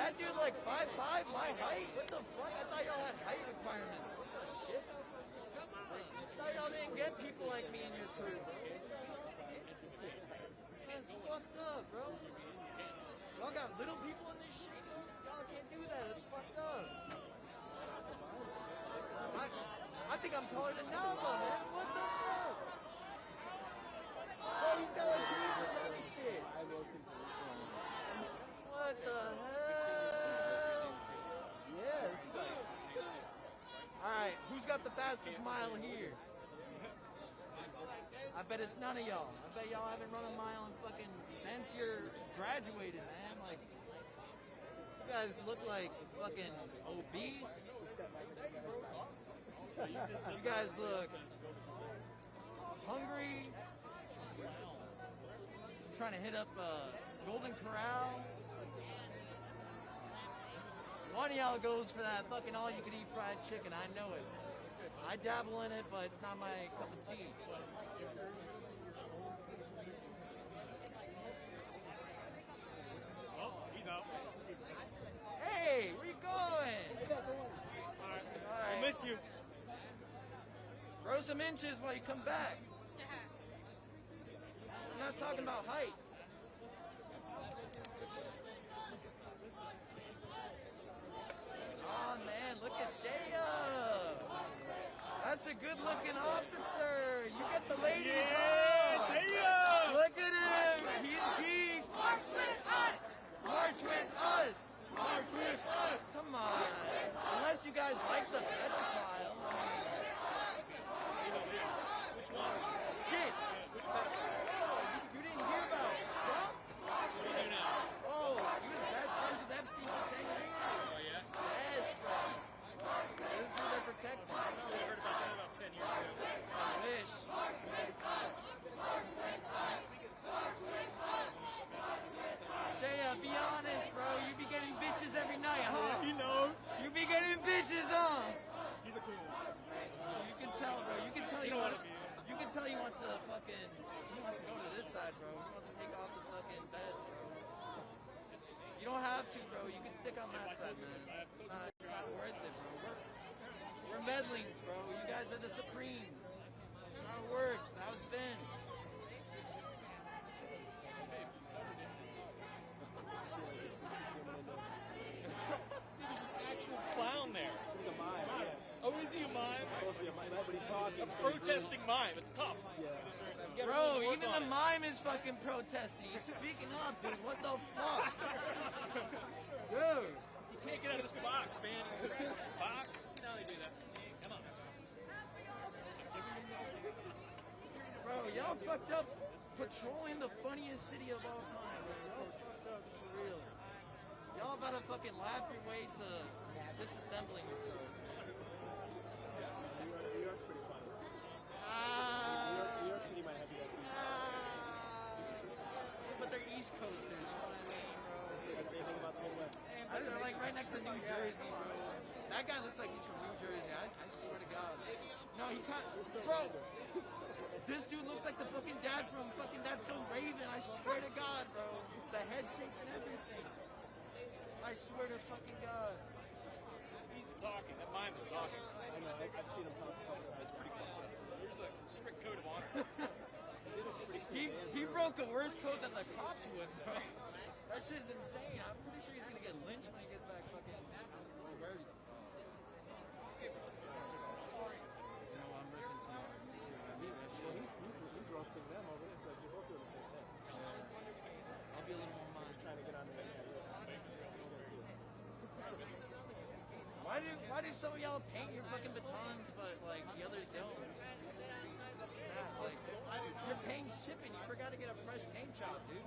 that dude like 5'5", my height? What the fuck? I thought y'all had height requirements. What the shit? I thought y'all didn't get people like me in your crew, bro. That's fucked up, bro. Y'all got little people in this shit? Y'all can't do that. It's fucked up. I think I'm taller than Nava, man. What the fuck? Oh, he's got like 2 inches on his shit. What the hell? Yeah, this is like... Alright, who's got the fastest mile here? I bet it's none of y'all. I bet y'all haven't run a mile in fucking... since you're graduated, man. Like, you guys look like fucking obese. You guys look hungry. Trying to hit up Golden Corral. One of y'all goes for that fucking all-you-can-eat fried chicken. I know it. I dabble in it, but it's not my cup of tea. Oh, he's out. Hey, where you going? All right. I'll miss you. Grow some inches while you come back. I'm not talking about height. Oh man, look at Shea. That's a good looking officer. You get the ladies on. Shea. Look at him. He's geek. March with us. March with us. March with us. Come on. Unless you guys like the pedophile. Which one? Shit. Which part? You didn't hear about Trump? What do you do now? Oh, you were best friends with Epstein for 10 years? Oh, yeah? Yes, bro. This is who they're protecting. I heard about that about 10 years ago. I wish. Shea, be honest, bro. You be getting bitches every night, huh? He knows. You be getting bitches, huh? He's a cool one. You can tell, bro. You can tell You know what I mean. You can tell he wants to fucking... He wants to go to this side, bro. He wants to take off the fucking fez, bro. You don't have to, bro. You can stick on that side, man. It's not worth it, bro. We're meddlings, bro. You guys are the supremes. It's how it works. It's how it's been. There's an actual clown there. He's a mime, yes. Oh, is he a mime? He's supposed to be a mime, but he's talking. A protesting mime. It's tough. Yeah. Bro, even the mime is fucking protesting. He's speaking up, dude. What the fuck? Dude. You can't get out of this box, man. This box. You know how they do that. Come on. Bro, y'all fucked up patrolling the funniest city of all time, bro. Y'all fucked up for real. Y'all about to fucking laugh your way to disassembling yourself. New York's pretty funny. New York City might have you guys beat. But they're East Coasters, you know what I mean, bro? Say the same thing about the Midwest. But they're like right next to New Jersey, bro. That guy looks like he's from New Jersey. I swear to God. No, he can't. Bro, this dude looks like the fucking dad from fucking That's So Raven. I swear to God, bro. The head shape and everything. I swear to fucking God. He's talking. That mime is talking. I know. I've seen him talk a couple times. It's pretty fun. There's a strict code of honor. He broke a worse code than the cops would, bro. That shit's insane. I'm pretty sure he's gonna get lynched when he gets back fucking... Where is he? He's roasting them over there, so you're both doing the same thing. I'll be a little more just trying to get on the Why do some of y'all paint your fucking batons, but like the others don't? Like, your paint's chipping. You forgot to get a fresh paint job, dude.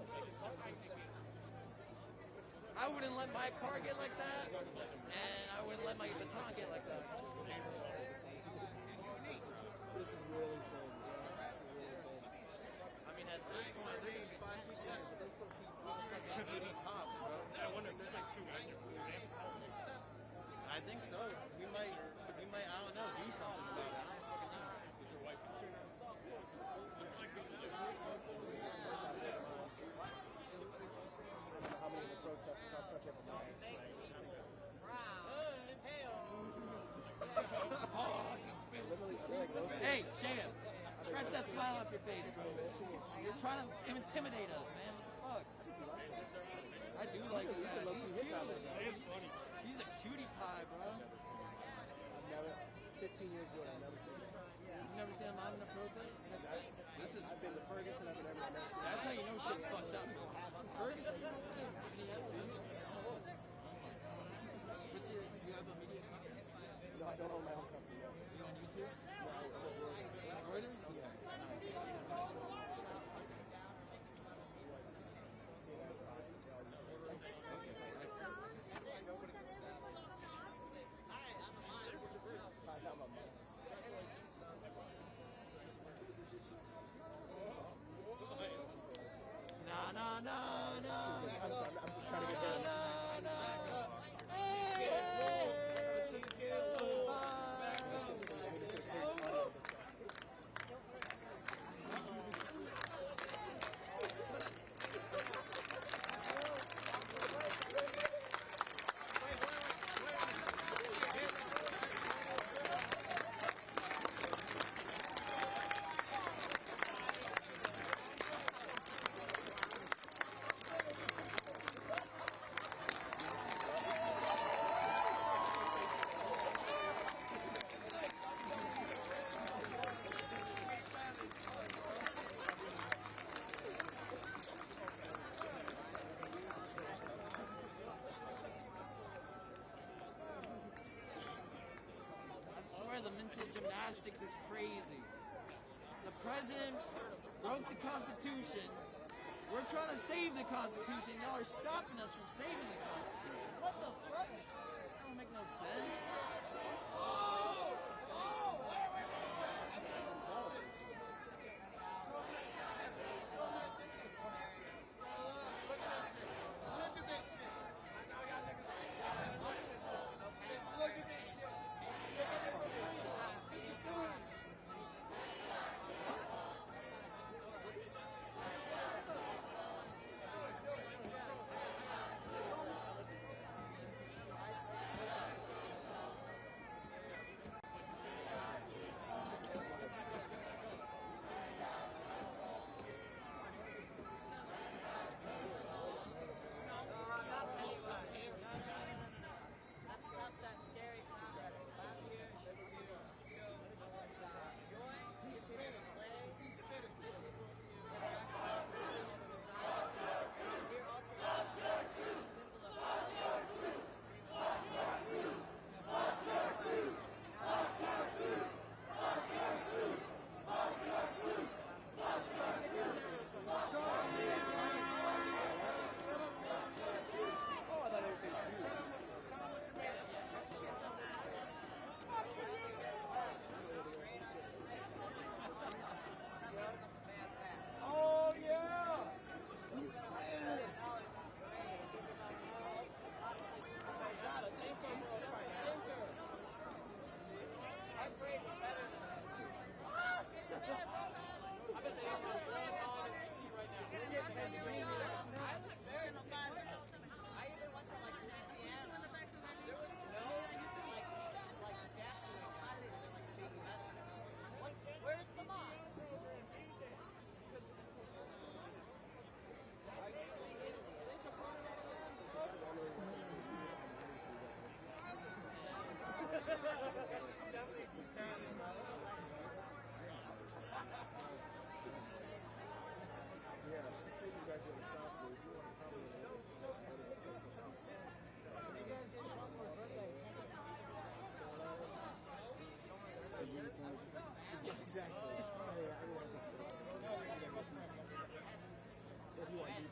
I wouldn't let my car get like that, and I wouldn't let my baton get like that. This is really cool. I mean, at this point, they're going to be 5%, but they still keep fucking 80 cops, bro. I wonder if there's like 2 guys there. I think so. We might, I don't know, do something about it. I don't fucking know. How many of the protests across the country have a mime? Hey, Sham, scratch that smile off your face, bro. You're trying to intimidate us, man. What the fuck? I do like that. He's cute. He's a cutie pie, bro. I've never, 15 years ago, I've never seen it. You've never seen a mom in a protest? This is. I've been to Ferguson, I've been everywhere. That's how you know shit's fucked up. Ferguson. What's your? You have a media company? No, I don't own my own company. No. You on YouTube? No, Reuters? Yeah. Nah, nah, nah, nah. I'm sorry, I'm just trying to get done. I swear the mental gymnastics is crazy. The president broke the Constitution. We're trying to save the Constitution. Y'all are stopping us from saving the Constitution. What the fuck? That don't make no sense. Oh, yeah! Where's the mom? Yeah, exactly. What do you want to do?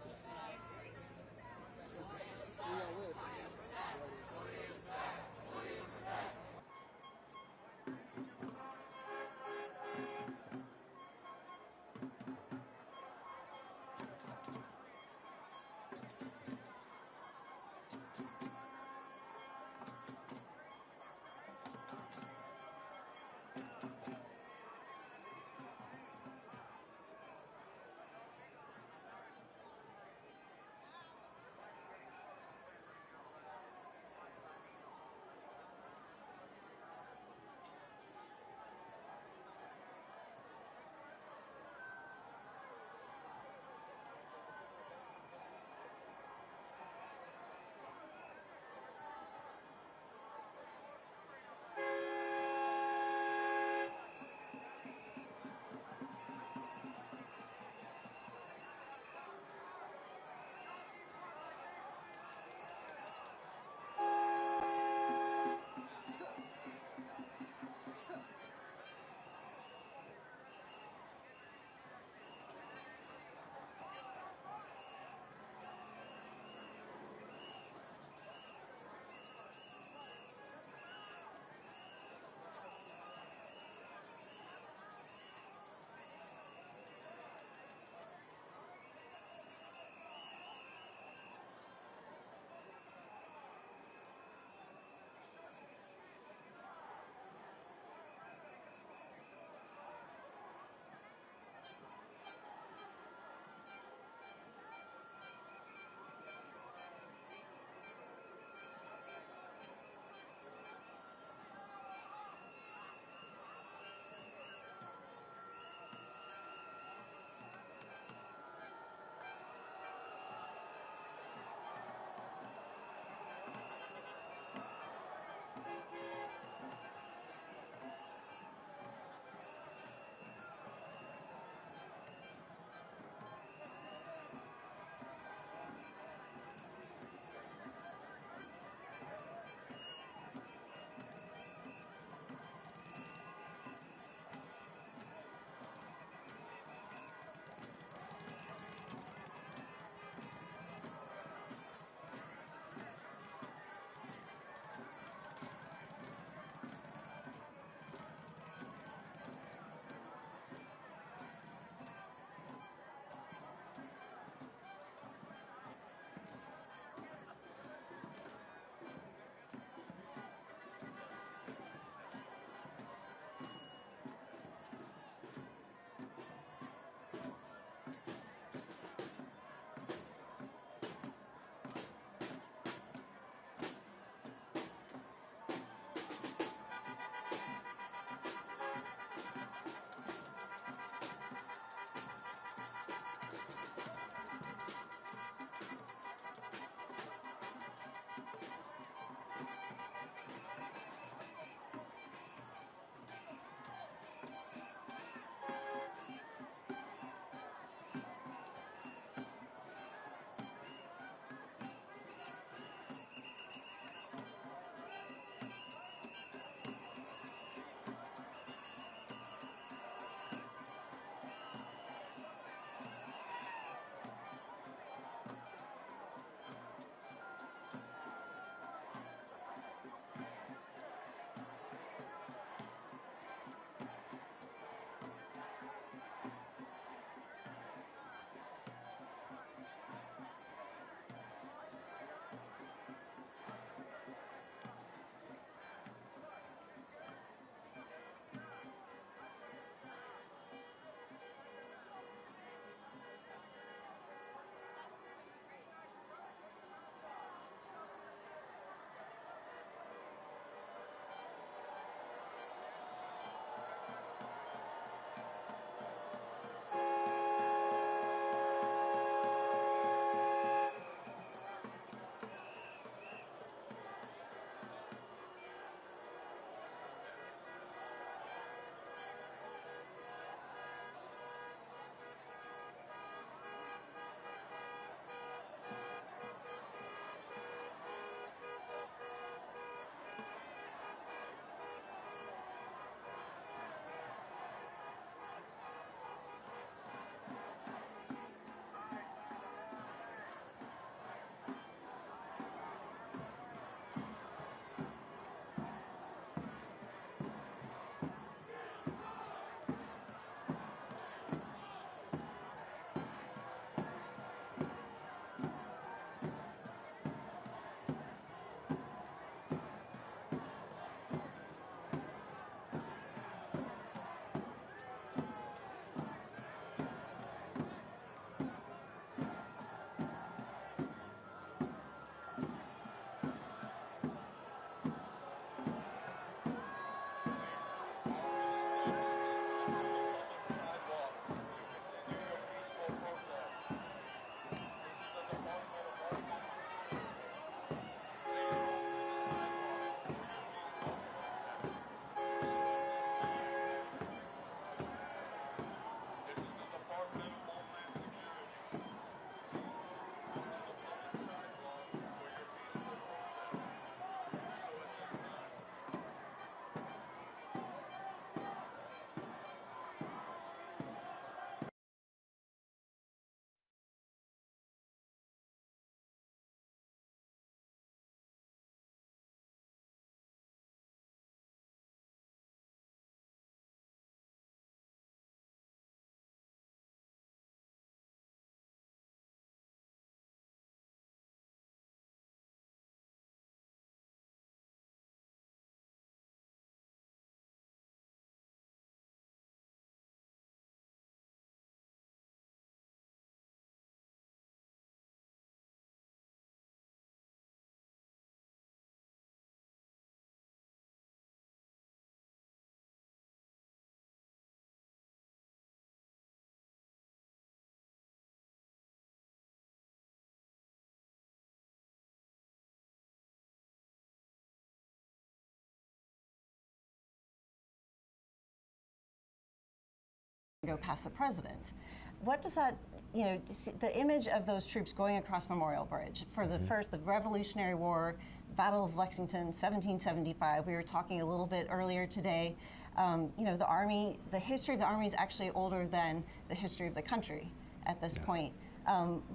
go past the president. What does that, the image of those troops going across Memorial Bridge for the Revolutionary War, Battle of Lexington, 1775. We were talking a little bit earlier today. The Army, the history of the Army is actually older than the history of the country at this point.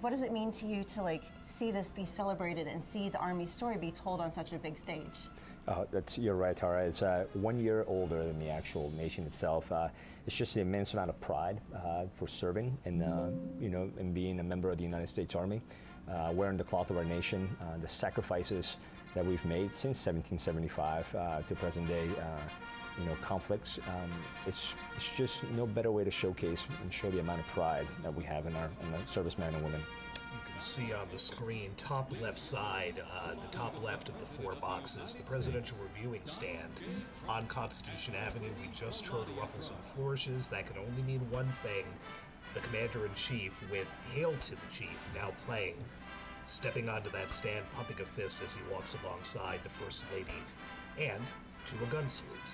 What does it mean to you to see this be celebrated and see the Army's story be told on such a big stage? You're right, Tara. It's 1 year older than the actual nation itself. It's just an immense amount of pride for serving and and being a member of the United States Army, wearing the cloth of our nation, the sacrifices that we've made since 1775 to present day. Conflicts. It's just no better way to showcase and show the amount of pride that we have in the servicemen and women. You can see on the screen, top left side, the top left of the 4 boxes, the presidential reviewing stand on Constitution Avenue. We just heard ruffles and flourishes. That can only mean one thing. The commander-in-chief with Hail to the Chief now playing, stepping onto that stand, pumping a fist as he walks alongside the First Lady, and to a gun salute.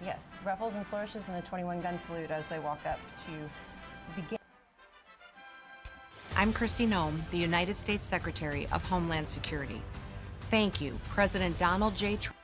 Yes, ruffles and flourishes and a 21-gun salute as they walk up to begin. I'm Kristi Noem, the United States Secretary of Homeland Security. Thank you, President Donald J. Trump.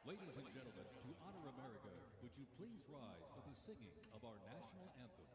Ladies and gentlemen, to honor America, would you please rise for the singing of our national anthem?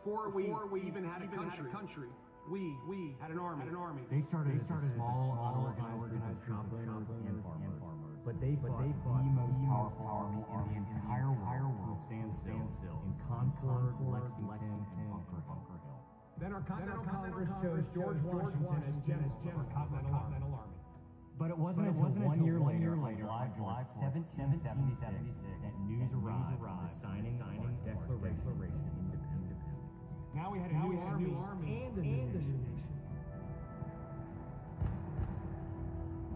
Before we even had a country, we had an army. They started small, unorganized group of travelers and farmers, but they fought the most powerful army in the entire world to stand still in Concord, Lexington, and Bunker Hill. Then our Continental Congress chose George Washington as general of our Continental Army. But it wasn't until 1 year later, on July 1776, that news arrived of the signing of the Declaration of Independence. Now we had a new army and a new nation.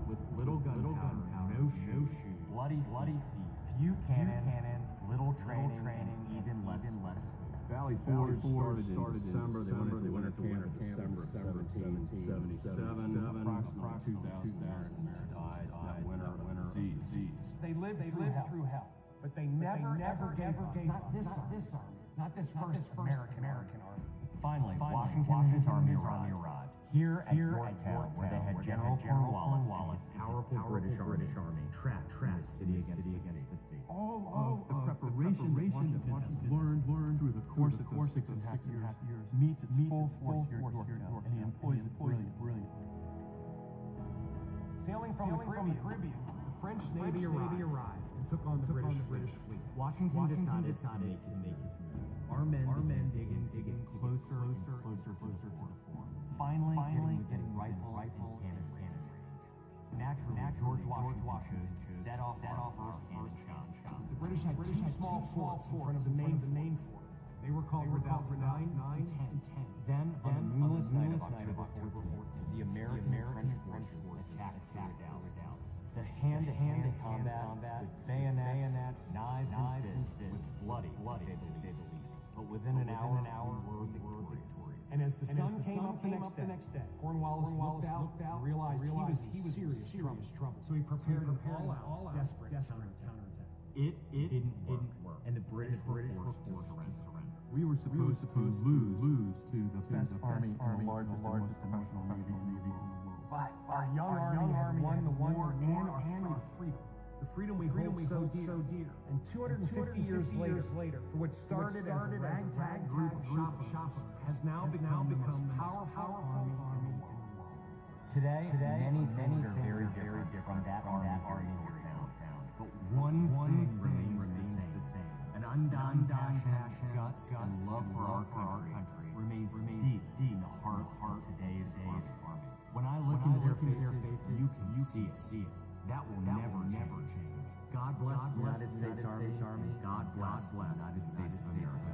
With little gunpowder, no shoes, bloody feet, few cannons, little training, even less. Valley Forge started in December. They went into winter camp in December of 1777. Approximately 2,000 Americans died that winter of disease. They lived through hell, but they never gave up. Not this army, not this first American army. Finally, Washington and his army arrived here at Yorktown, where they had General Cornwallis, powerful British army, trapped city against the sea. All of the preparation that Washington learned through the course of 6.5 years meets its full force here at Yorktown, and he employs it brilliantly. Sailing from the Caribbean, the French Navy arrived and took on the British fleet. Washington decided to make his move. Our men digging closer to the fort. Finally getting rifle and cannon range. Naturally, George Washington chose to set off our first cannon shot. The British had two small forts in front of the main fort. They were called redoubts 9 and 10. Then, on the moonless night of October 14th, the American French forces attacked the redoubts. The hand-to-hand combat with bayonets, knives, and fists was bloody, to say the least. But within an hour, we were victorious. And as the sun came up the next day, Cornwallis looked out and realized he was in serious trouble. So he prepared an all-out, desperate counterattack. It didn't work, and the British were forced to surrender. We were supposed to lose to the best army and the largest professional navy in the world. But our young army had won the war and our freedom. The freedom we hold so dear. And 250 years later, for what started as a ragtag group of shoppers has now become the most powerful army in the world. Today, many things are very different from that army in Yorktown. But one thing remains the same. An undying passion, guts, and love for our country remains deep in the heart of today's army. When I look into their faces, you can see it. That will never change. God bless the United States Army. God bless the United States of America.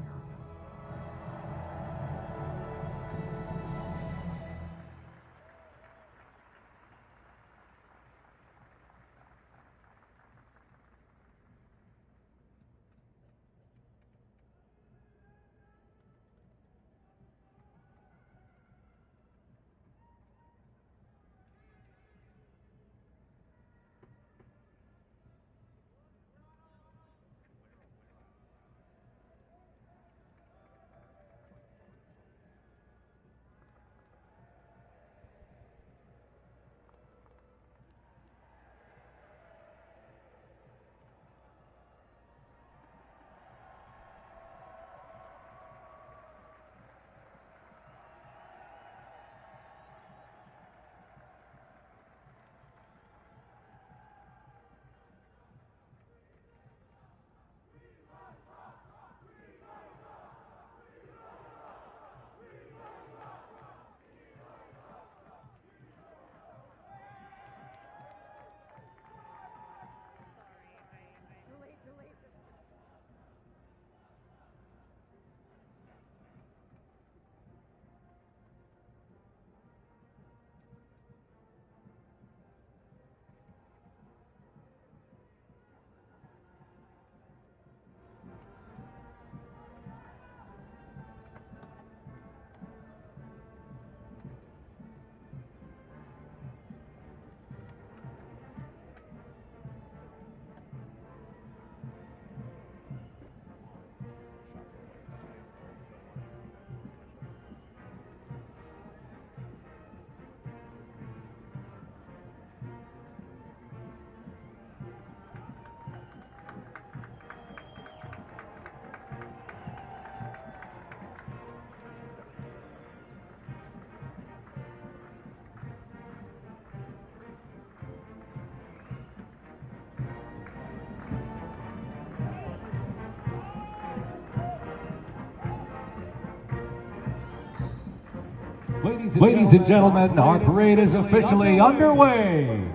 Ladies and gentlemen, our parade is officially underway.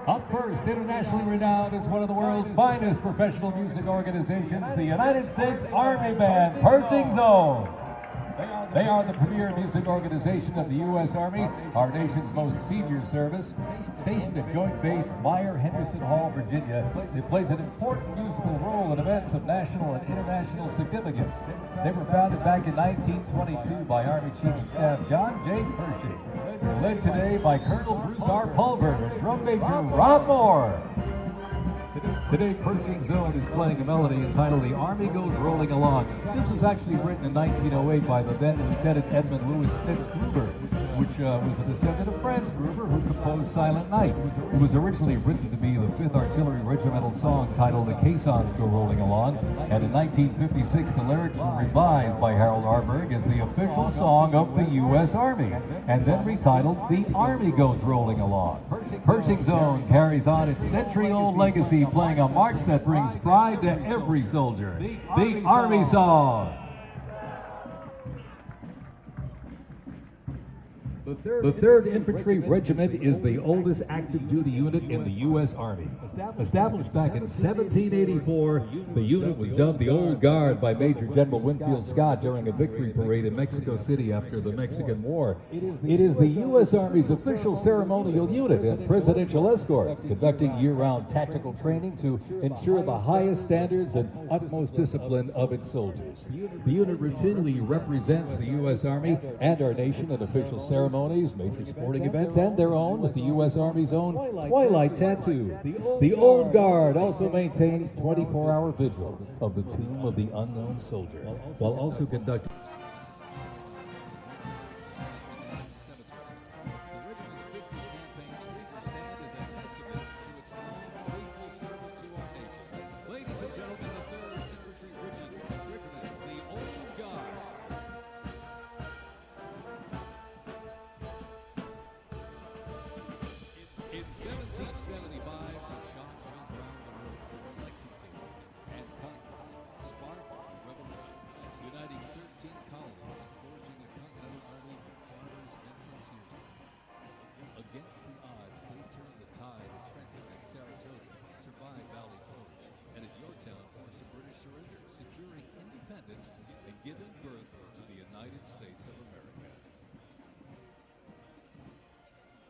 Up first, internationally renowned as one of the world's finest professional music organizations, the United States Army Band, Pershing Zone. They are the premier music organization of the U.S. Army, our nation's most senior service. Stationed at Joint Base Meyer-Henderson Hall, Virginia, it plays an important musical role in events of national and international significance. They were founded back in 1922 by Army Chief of Staff John J. Pershing. They're led today by Colonel Bruce R. Pulver and Drum Major Rob Moore. Today, Pershing Zone is playing a melody entitled "The Army Goes Rolling Along." This was actually written in 1908 by the then Lieutenant Edmund Louis Spitz Gruber, which was a descendant of Franz Gruber, who composed Silent Night. It was originally written to be the 5th Artillery Regimental song titled "The Caissons Go Rolling Along," and in 1956 the lyrics were revised by Harold Arberg as the official song of the U.S. Army, and then retitled "The Army Goes Rolling Along." Pershing Zone carries on its century-old legacy, playing a march that brings pride to every soldier. The Army Song. The 3rd Infantry Regiment is the oldest active duty unit in the U.S. Army. Established back in 1784, the unit was dubbed the Old Guard by Major General Winfield Scott during a victory parade in Mexico City after the Mexican War. It is the U.S. Army's official ceremonial unit and presidential escort, conducting year-round tactical training to ensure the highest standards and utmost discipline of its soldiers. The unit routinely represents the U.S. Army and our nation at official ceremonies, major sporting events, and their own with the U.S. Army's own Twilight Tattoo. The Old Guard also maintains 24-hour vigil of the tomb of the unknown soldier, while also conducting giving birth to the United States of America.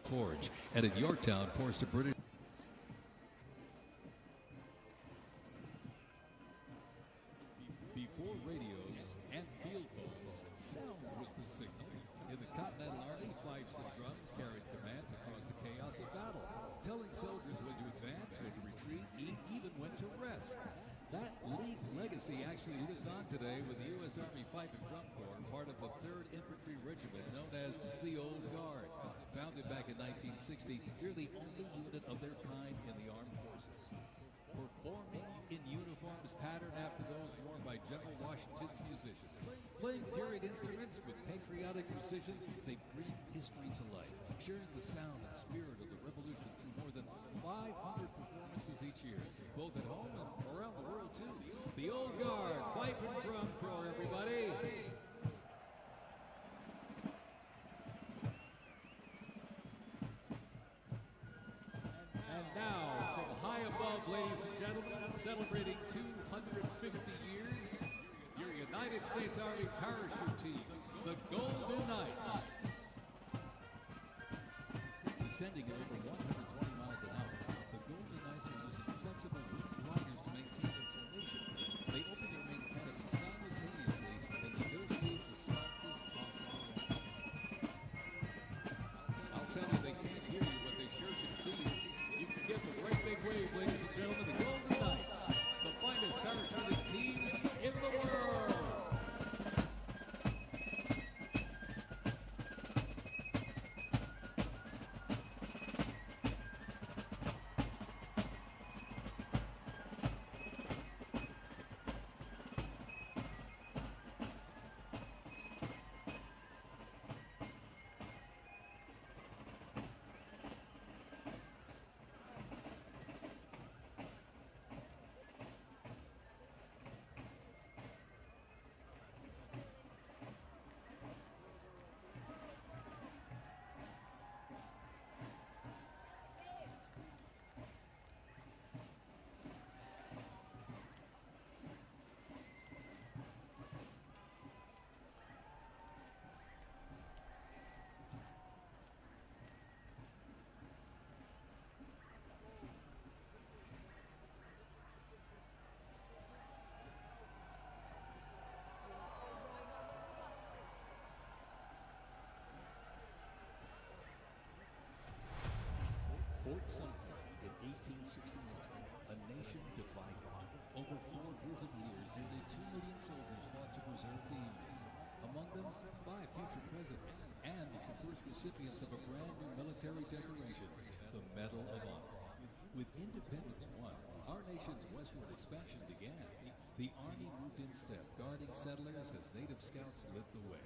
Forge, and at Yorktown forced a British. Before radios and field phones, sound was the signal. In the Continental Army, fifes and drums carried commands across the chaos of battle, telling soldiers when to advance, when to retreat, even when to rest. That league legacy actually lives on today with the U.S. Army Fife and Drum Corps, part of the 3rd Infantry Regiment known as the Old Guard. Founded back in 1960, they're the only unit of their kind in the armed forces. Performing in uniforms patterned after those worn by General Washington's musicians. Playing period instruments with patriotic precision, they bring history to life, sharing the sound and spirit of the revolution through more than 500 performances each year, both at home and around the world too. The Old Guard, Fife and Drum Corps, everybody. And now, from high above, ladies and gentlemen, celebrating 250 years, your United States Army parachute team, the Golden Knights. Descending at over 120 miles an hour, the Golden Knights are using flexible wing gliders to maintain their formation. They open their main canopy simultaneously and negotiate the softest possible landing. I'll tell you, they can't hear you, but they sure can see you. You can get the great big wave, ladies and gentlemen, the Golden Knights, the finest parachuting team in the world. over 4 brutal years, nearly 2 million soldiers fought to preserve the Union. Among them, 5 future presidents and the first recipients of a brand new military decoration, the Medal of Honor. With independence won, our nation's westward expansion began. The Army moved in step, guarding settlers as native scouts lit the way.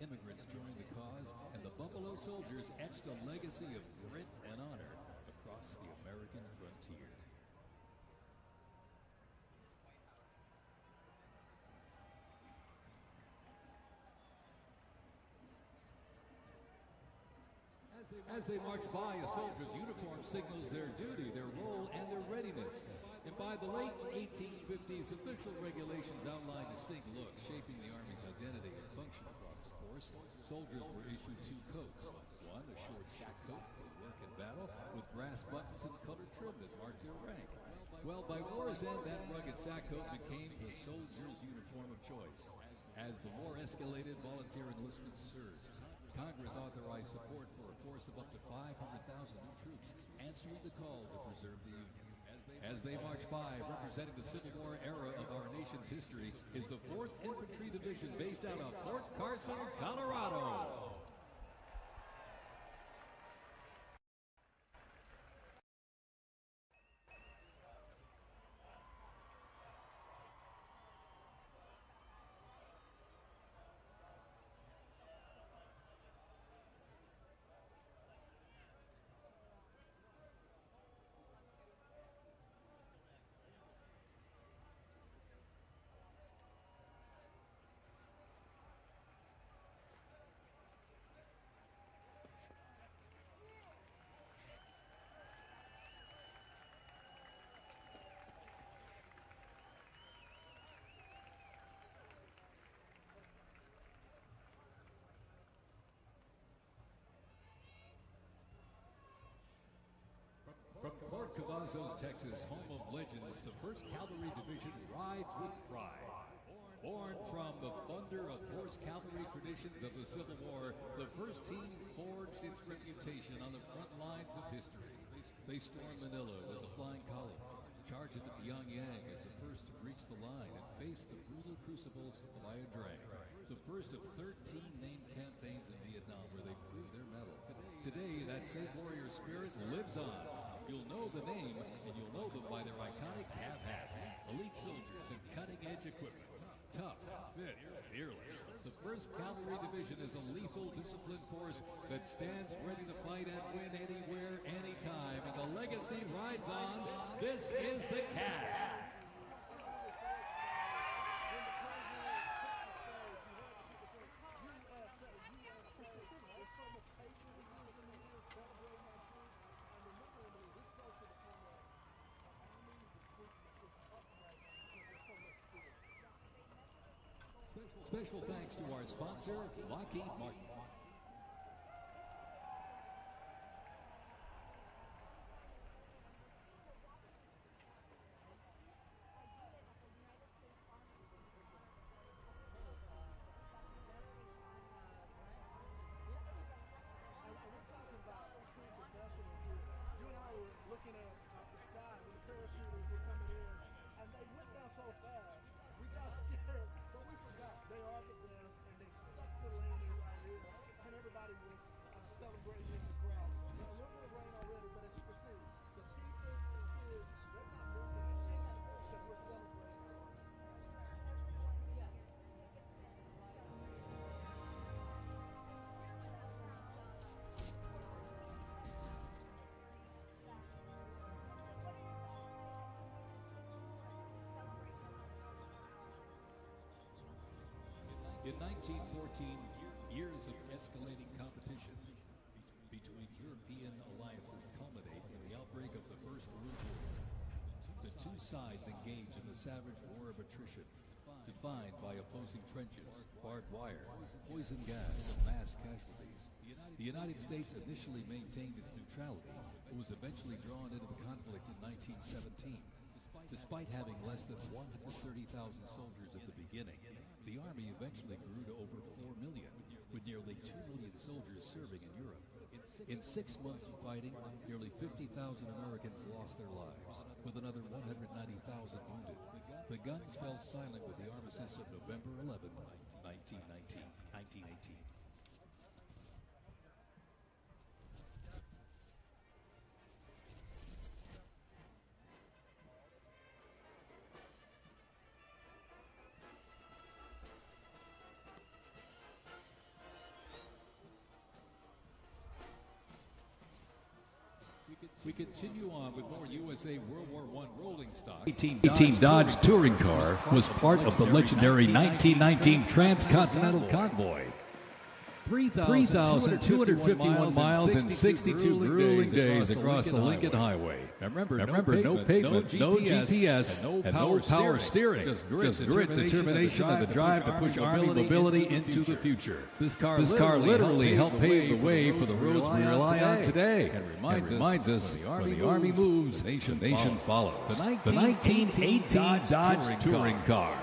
Immigrants joined the cause, and the Buffalo Soldiers etched a legacy of grit and honor across the American frontier. As they march by, a soldier's uniform signals their duty, their role, and their readiness. And by the late 1850s, official regulations outlined distinct looks, shaping the Army's identity and function across the force. Soldiers were issued 2 coats. One, a short sack coat for work and battle, with brass buttons and colored trim that marked their rank. Well, by war's end, that rugged sack coat became the soldier's uniform of choice. As the war escalated, volunteer enlistment surged. Congress authorized support for a force of up to 500,000 new troops, answering the call to preserve the Union. As they march by, representing the Civil War era of our nation's history, is the 4th Infantry Division based out of Fort Carson, Colorado. From Fort Cavazos, Texas, home of legends, the 1st Cavalry Division rides with pride. Born from the thunder of horse cavalry traditions of the Civil War, the 1st team forged its reputation on the front lines of history. They stormed Manila with the flying column, charged into Pyongyang as the first to breach the line and face the brutal crucible of Iron Drang. The first of 13 named campaigns in Vietnam where they proved their mettle. Today, that same warrior spirit lives on. You'll know the name, and you'll know them by their iconic cap hats, elite soldiers, and cutting-edge equipment. Tough, fit, fearless. The 1st Cavalry Division is a lethal, disciplined force that stands ready to fight and win anywhere, anytime, and the legacy rides on. This is the CAT. Special thanks to our sponsor, Lockheed Martin. In 1914, years of escalating competition between European alliances culminate in the outbreak of the First World War. The 2 sides engage in the savage war of attrition, defined by opposing trenches, barbed wire, poison gas, and mass casualties. The United States initially maintained its neutrality, but was eventually drawn into the conflict in 1917. Despite having less than 130,000 soldiers at the beginning, the Army eventually grew to over 4 million, with nearly 2 million soldiers serving in Europe. In 6 months of fighting, nearly 50,000 Americans lost their lives, with another 190,000 wounded. The guns fell silent with the armistice of November 11, 1918. We continue on with more USA World War I rolling stock. 18 Dodge touring car was part of the legendary 1919 Transcontinental Convoy. 3,251 miles and 62 grueling days across the Lincoln Highway. Remember, no pavement, no GPS, and no power steering. Just grit, determination, and the drive to push Army mobility into the future. This car literally helped pave the way for the roads we rely on today, and reminds us when the Army moves, the nation follows. The 1918 Dodge touring car.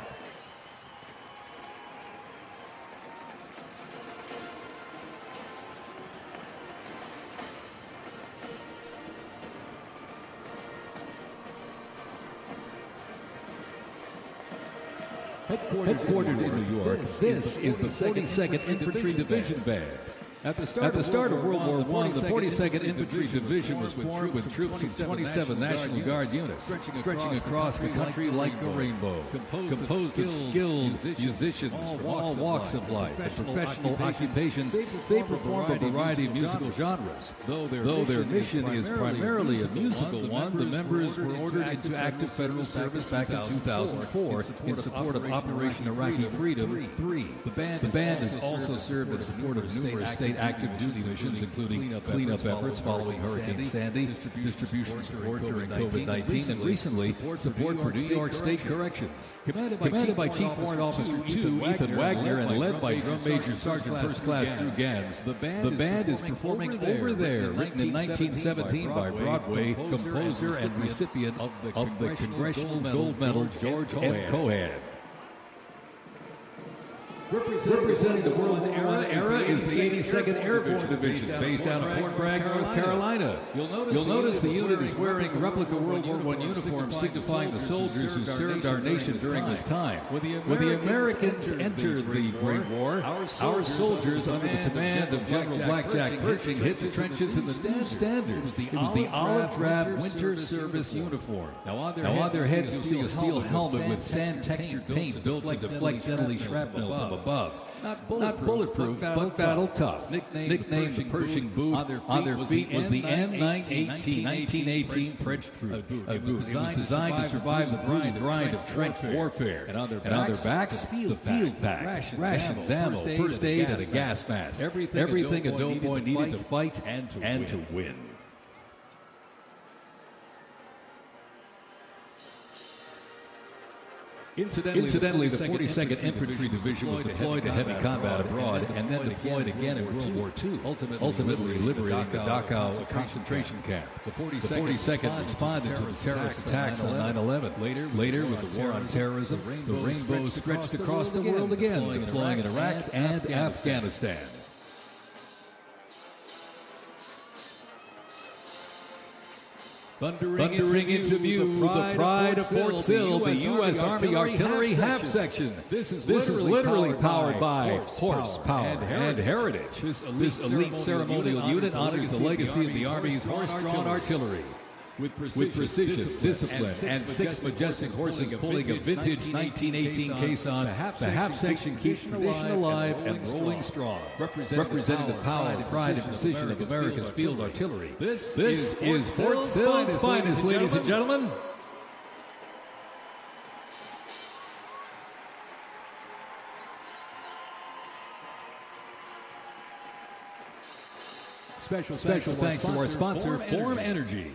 Headquartered in New York, this is the 42nd Infantry Division Band. At the start of World War I, the 42nd Infantry Division was formed with troops from 27 National Guard units, stretching across the country like a rainbow, composed of skilled musicians from all walks of life and professional occupations. They perform a variety of musical genres. Though their mission is primarily a musical one, the members were ordered into active federal service back in 2004 in support of Operation Iraqi Freedom 3. The band has also served in support of numerous state active duty missions, including cleanup efforts following Hurricane Sandy, distribution support during COVID-19, and recently support for New York State Corrections. Commanded by Chief Warrant Officer 2 Ethan Wagner and led by Drum Major Sergeant First Class Drew Gans, the band is performing Over There, written in 1917 by Broadway composer and recipient of the Congressional Gold Medal George M. Cohan. Representing the world era is the 82nd Airborne Division, based out of Fort Bragg, North Carolina. You'll notice the unit is wearing replica World War I uniforms signifying the soldiers who served our nation during this time. When the Americans entered the Great War, our soldiers, under the command of General Blackjack Pershing, hit the trenches in the new standard. It was the olive drab winter service uniform. Now on their heads you'll see a steel helmet with sand-textured paint built to deflect deadly shrapnel from above. Not bulletproof, but battle tough. Nicknamed the Pershing boot, on their feet was the M1918 French boot. It was designed to survive the brutal grind of trench warfare. And on their backs, the field pack, rations, ammo, first aid, and a gas mask. Everything a doughboy needed to fight and to win. Incidentally, the 42nd Infantry Division was deployed to heavy combat abroad and then deployed again in World War II, ultimately liberating the Dachau concentration camp. The 42nd responded to the terrorist attacks on 9/11. Later, with the war on terrorism, the rainbow stretched across the world again, deploying in Iraq and Afghanistan. Thundering into view, the pride of Fort Sill, the U.S. Army Artillery Half Section. This is literally powered by horsepower and heritage. This elite ceremonial unit honors the legacy of the Army's horse-drawn artillery. With precision, discipline, and 6 majestic horses pulling a vintage 1918 caisson, the half section keeps tradition alive and rolling strong, representing the power, pride, and precision of America's field artillery. This is Fort Sill's finest, ladies and gentlemen. Special thanks to our sponsor, Form Energy.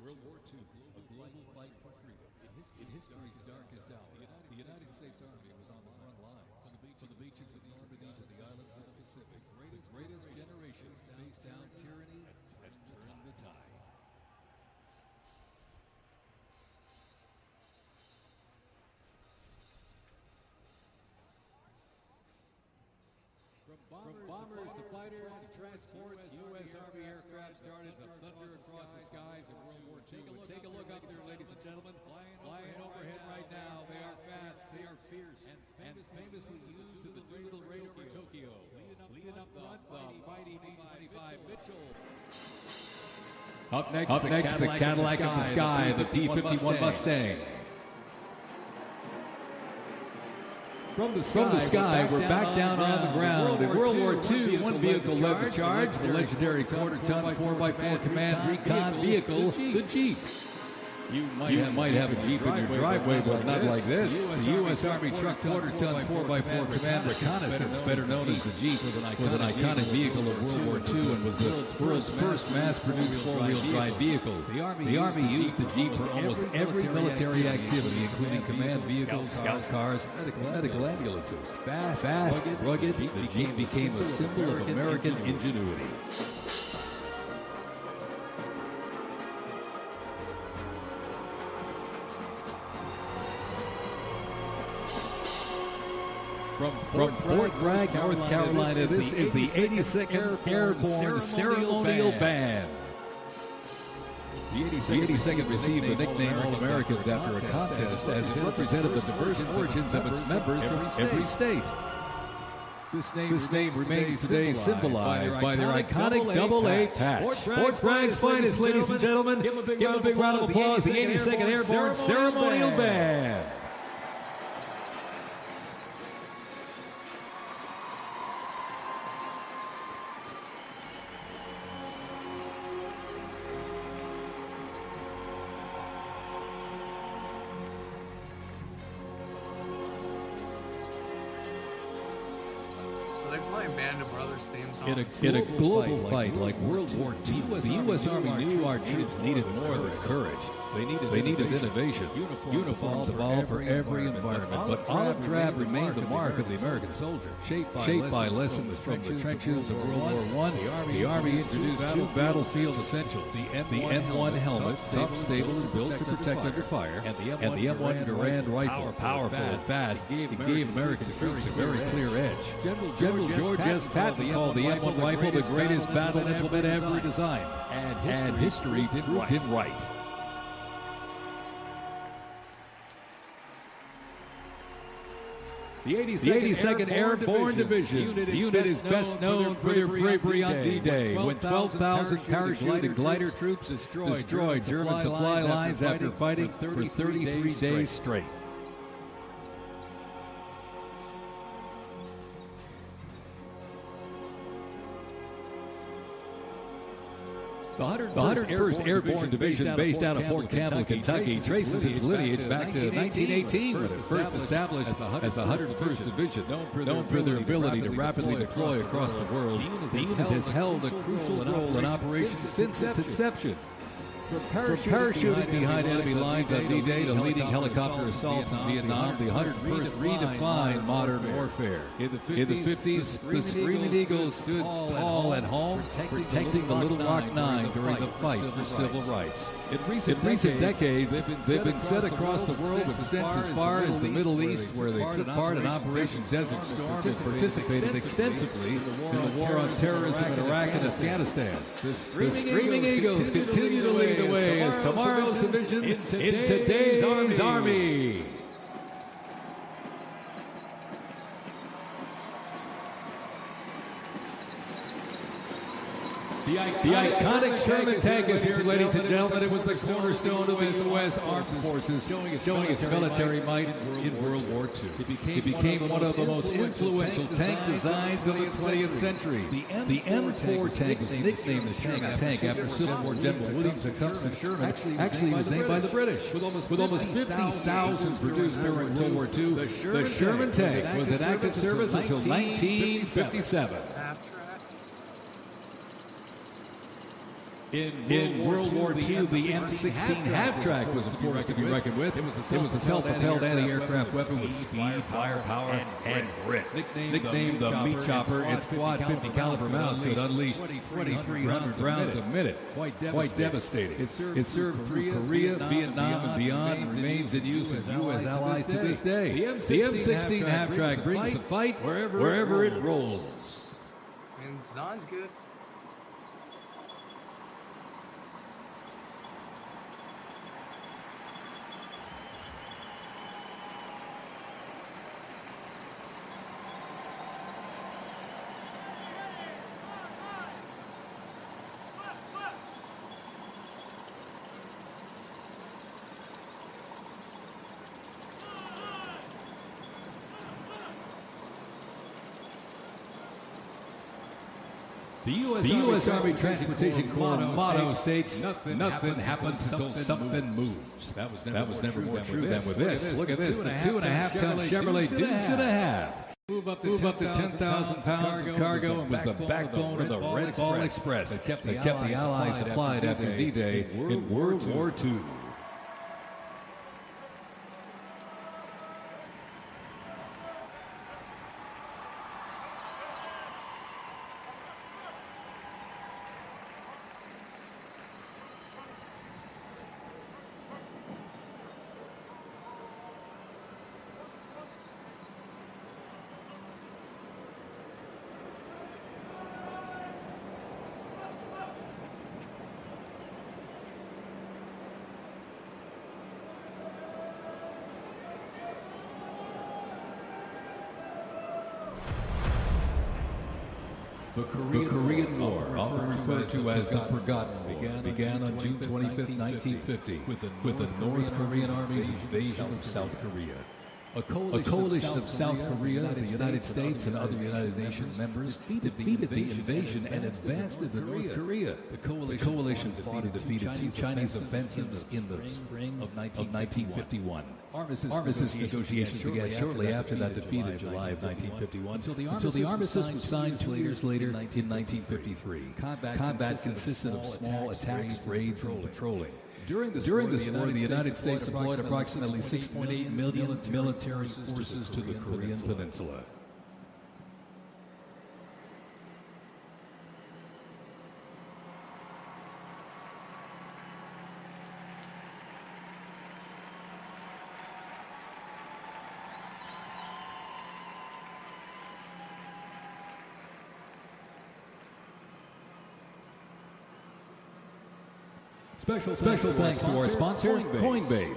World War II, a global fight for freedom. In history's darkest hour, the United States Army was on the front lines, from the beaches of Normandy to the islands of the Pacific. Greatest down tyranny and turn the tide. From bombers to fighters to transports, U.S. Army aircraft started to thunder across the skies in World War II. Take a look up there, ladies and gentlemen. Flying overhead right now. They are fast, they are fierce, and famously used to the doodle raid over Tokyo. Leading up front, the mighty B-25 Mitchell. Up next, the Cadillac of the sky, the P-51 Mustang. From the sky, we're back down on the ground. In World War II, one vehicle led the charge, the legendary quarter-ton 4x4 command recon vehicle, the Jeep. You might have a Jeep in your driveway, but not like this. The U.S. Army truck quarter-ton 4x4 command reconnaissance, better known as the Jeep, was an iconic vehicle of World War II and was the world's first mass-produced four-wheel drive vehicle. The Army used the Jeep for almost every military activity, including command vehicles, scout cars, medical ambulances. Fast, rugged, the Jeep became a symbol of American ingenuity. From Fort Bragg, North Carolina, this is the 82nd Airborne Ceremonial Band. The 82nd received the nickname All-Americans after a contest as it represented the diverse origins of its members from every state. This name remains today symbolized by their iconic double-A patch. Fort Bragg's finest, ladies and gentlemen. Give them a big round of applause, the 82nd Airborne Ceremonial Band. In a global fight like World War II, the U.S. Army knew our troops needed more than courage. They needed innovation. Uniforms evolved for every environment, but olive drab remained the mark of the American soldier. Shaped by lessons from the trenches of World War I, the Army introduced two battlefield essentials: the M1 helmet, tough, stable, and built to protect under fire, and the M1 Garand rifle, powerful and fast. It gave American troops a very clear edge. General George S. Patton called the M1 rifle the greatest battle implement ever designed, and history proved him right. The 82nd Airborne Division. The unit is best known for their bravery on D-Day, when 12,000 parachute and glider troops destroyed German supply lines after fighting for 33 days straight. The 101st Airborne Division, based out of Fort Campbell, Kentucky, traces its lineage back to 1918, when it first established as the 101st Division. Known for their ability to rapidly deploy across the world, the unit has held a crucial role in operations since its inception. From parachuting behind enemy lines on D-Day to leading helicopter assaults in Vietnam, the 101st redefined modern warfare. In the 50s, the Screaming Eagles stood tall at home, protecting the Little Rock Nine during the fight for civil rights. In recent decades, they've been sent across the world with stints as far as the Middle East, where they took part in Operation Desert Storm and participated extensively in the war on terrorism in Iraq and Afghanistan. The Screaming Eagles continue to lead the way as tomorrow's division in today's Army. The iconic Sherman tank is here, ladies and gentlemen. It was the cornerstone of the U.S. Armed Forces, showing its military might in World War II. It became one of the most influential tank designs of the 20th century. The M4 tank was nicknamed the Sherman tank after Civil War General William Tecumseh Sherman. Actually, it was named by the British. With almost 50,000 produced during World War II, the Sherman tank was in active service until 1957. In World War II, the M16 half-track was a force to be reckoned with. It was a self-propelled anti-aircraft weapon with speed, firepower, and grit. Nicknamed the Meat Chopper, its quad 50 caliber mount could unleash 2,300 rounds a minute. Quite devastating. It served through Korea, Vietnam, and beyond, and remains in use with U.S. allies to this day. The M16 half-track brings the fight wherever it rolls. And sounds good. The U.S. Army Transportation Corps motto states, nothing happens until something moves. That was never more true than with this. Look at this, the 2.5-ton Chevrolet Deuce and a half. Move up to 10,000 pounds of cargo and was the backbone of the Red Ball Express that kept the Allies supplied after D-Day in World War II. The Korean War, often referred to as the Forgotten War, began on June 25, 1950, with the North Korean Army's invasion of South Korea. A coalition of South Korea, the United States, and other United Nations members defeated the invasion and advanced into North Korea. The coalition defeated two Chinese offensives in the spring of 1951. Armistice negotiations began shortly after that defeat in July of 1951, until the armistice was signed 2 years later in 1953. Combat consisted of small attacks, raids, and patrolling. During this war, the United States deployed approximately 6.8 million military forces to the Korean Peninsula. Special thanks to our sponsor, Coinbase.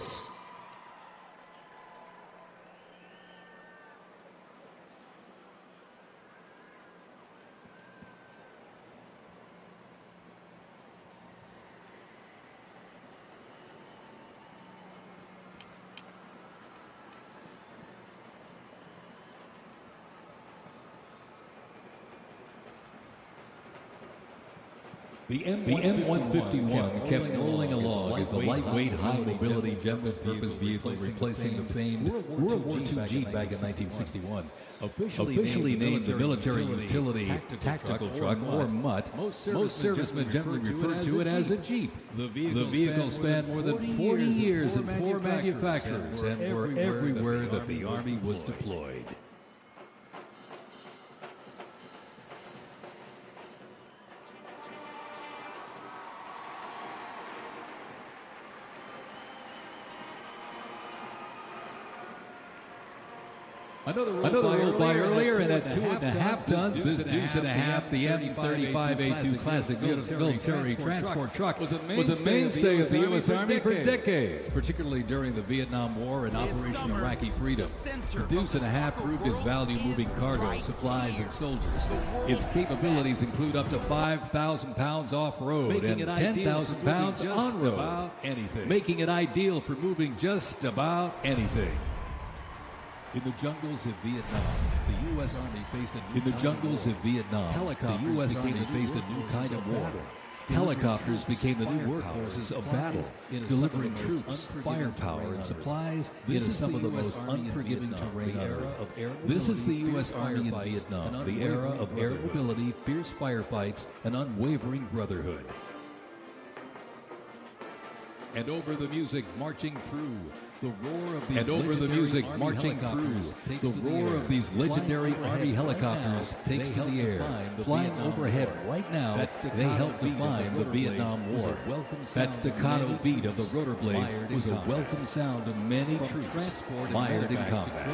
The M151 kept rolling along as the lightweight, high-mobility general-purpose vehicle replacing the famed World War II Jeep back in 1961. Officially named the Military Utility Tactical Truck, or MUT, most servicemen generally refer to it as a Jeep. The vehicle spanned more than 40 years in 4 manufacturers and were everywhere that the Army was deployed. Another rolled by earlier, and at 2.5 tons, this Deuce and a half, the M35A2 Classic military transport truck was a mainstay of the U.S. Army for decades, particularly during the Vietnam War and Operation Iraqi Freedom. The Deuce and a half proved its value moving cargo, supplies, and soldiers. Its capabilities include up to 5,000 pounds off-road and 10,000 pounds on-road, making it ideal for moving just about anything. In the jungles of Vietnam, the U.S. Army faced a new kind of war. Helicopters became the new workhorses of battle, delivering troops, firepower, and supplies into some of the most unforgiving terrain on Earth. This is the U.S. Army in Vietnam, the era of air mobility, fierce firefights, and unwavering brotherhood. And over the music marching through, the roar of these and over the music marching through, the roar of these legendary Army helicopters takes to the air, flying overhead right now. They helped define the Vietnam War. That staccato beat of the rotor blades was a welcome sound to many troops mired in combat.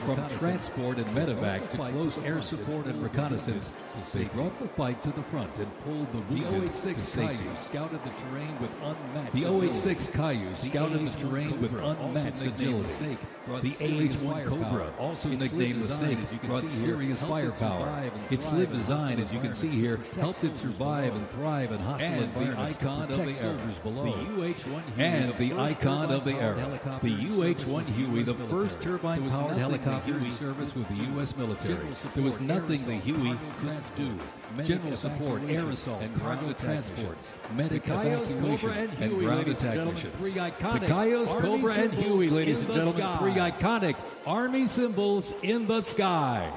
From transport and medevac to close air support and reconnaissance, they brought the fight to the front and pulled the wounded to safety. Scouted the terrain with unmatched. The 086 Cayuse scouted the terrain with unmatched agility. The AH-1 Cobra, also nicknamed the Snake, brought serious firepower. Its slick design, as you can see here, helped it survive and thrive in hostile environments to protect soldiers below. And the icon of the era, the UH-1 Huey, the first turbine-powered helicopter in service with the U.S. military. There was nothing the Huey couldn't do. General support, air assault, cargo transport, medic evacuation, and ground attack missions. The Cayuse, Cobra, and Huey, ladies and gentlemen, three iconic Army symbols in the sky.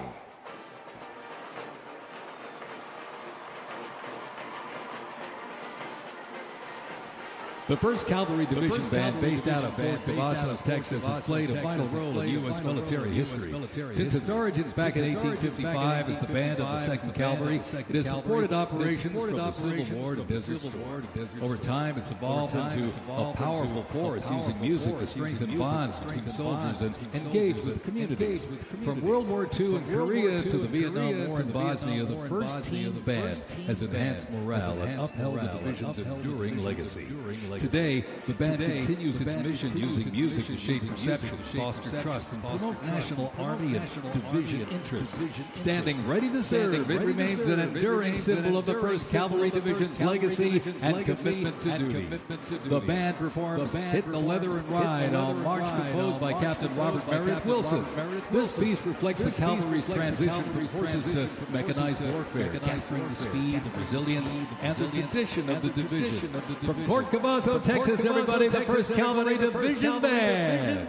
The 1st Cavalry Division Band, based out of Fort Cavazos, Texas, has played a vital role in U.S. military history. Since its origins back in 1855 as the band of the 2nd Cavalry, it has supported operations from the Civil War to Desert Storm. Over time, it's evolved into a powerful force using music to strengthen bonds between soldiers and engage with communities. From World War II in Korea to the Vietnam War in Bosnia, the 1st Team Band has enhanced morale and upheld the division's enduring legacy. Today, the band continues its mission using music to shape perceptions, foster trust, and promote national Army and division interests. Standing ready to serve, it remains an enduring symbol of the 1st Cavalry Division's legacy and commitment to duty. The band performs Hit the Leather and Ride on march composed by Captain Robert Merritt Wilson. This piece reflects the cavalry's transition from horses to mechanized warfare, capturing the speed, the resilience, and the tradition of the division. From Fort Cavazos, Texas, everybody, the 1st Cavalry Division Band.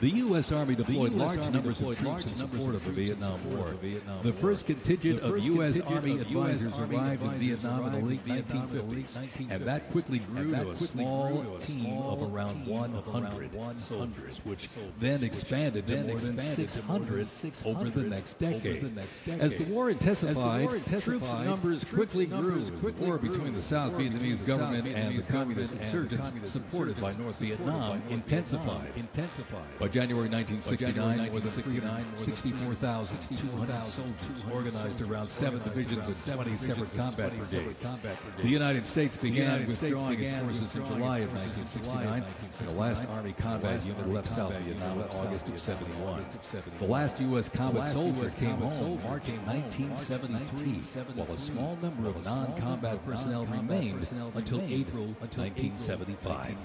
The U.S. Army deployed large numbers of troops in support of the Vietnam War. The first contingent of U.S. Army advisors arrived in Vietnam in the late 1950s, and that quickly grew to a small team of around 100 soldiers, which then expanded to more than 600 over the next decade. As the war intensified, troops numbers quickly grew as the war between the South Vietnamese government and the communist insurgents, supported by North Vietnam, intensified. By January 1969, more than 64,200 soldiers organized around 7 divisions and 20 separate combat brigades. The United States began withdrawing its forces in July of 1969, and the last Army combat unit left South Vietnam in August of 71. The last U.S. combat soldier came home in March 1973, while a small number of non-combat personnel remained until April 1975.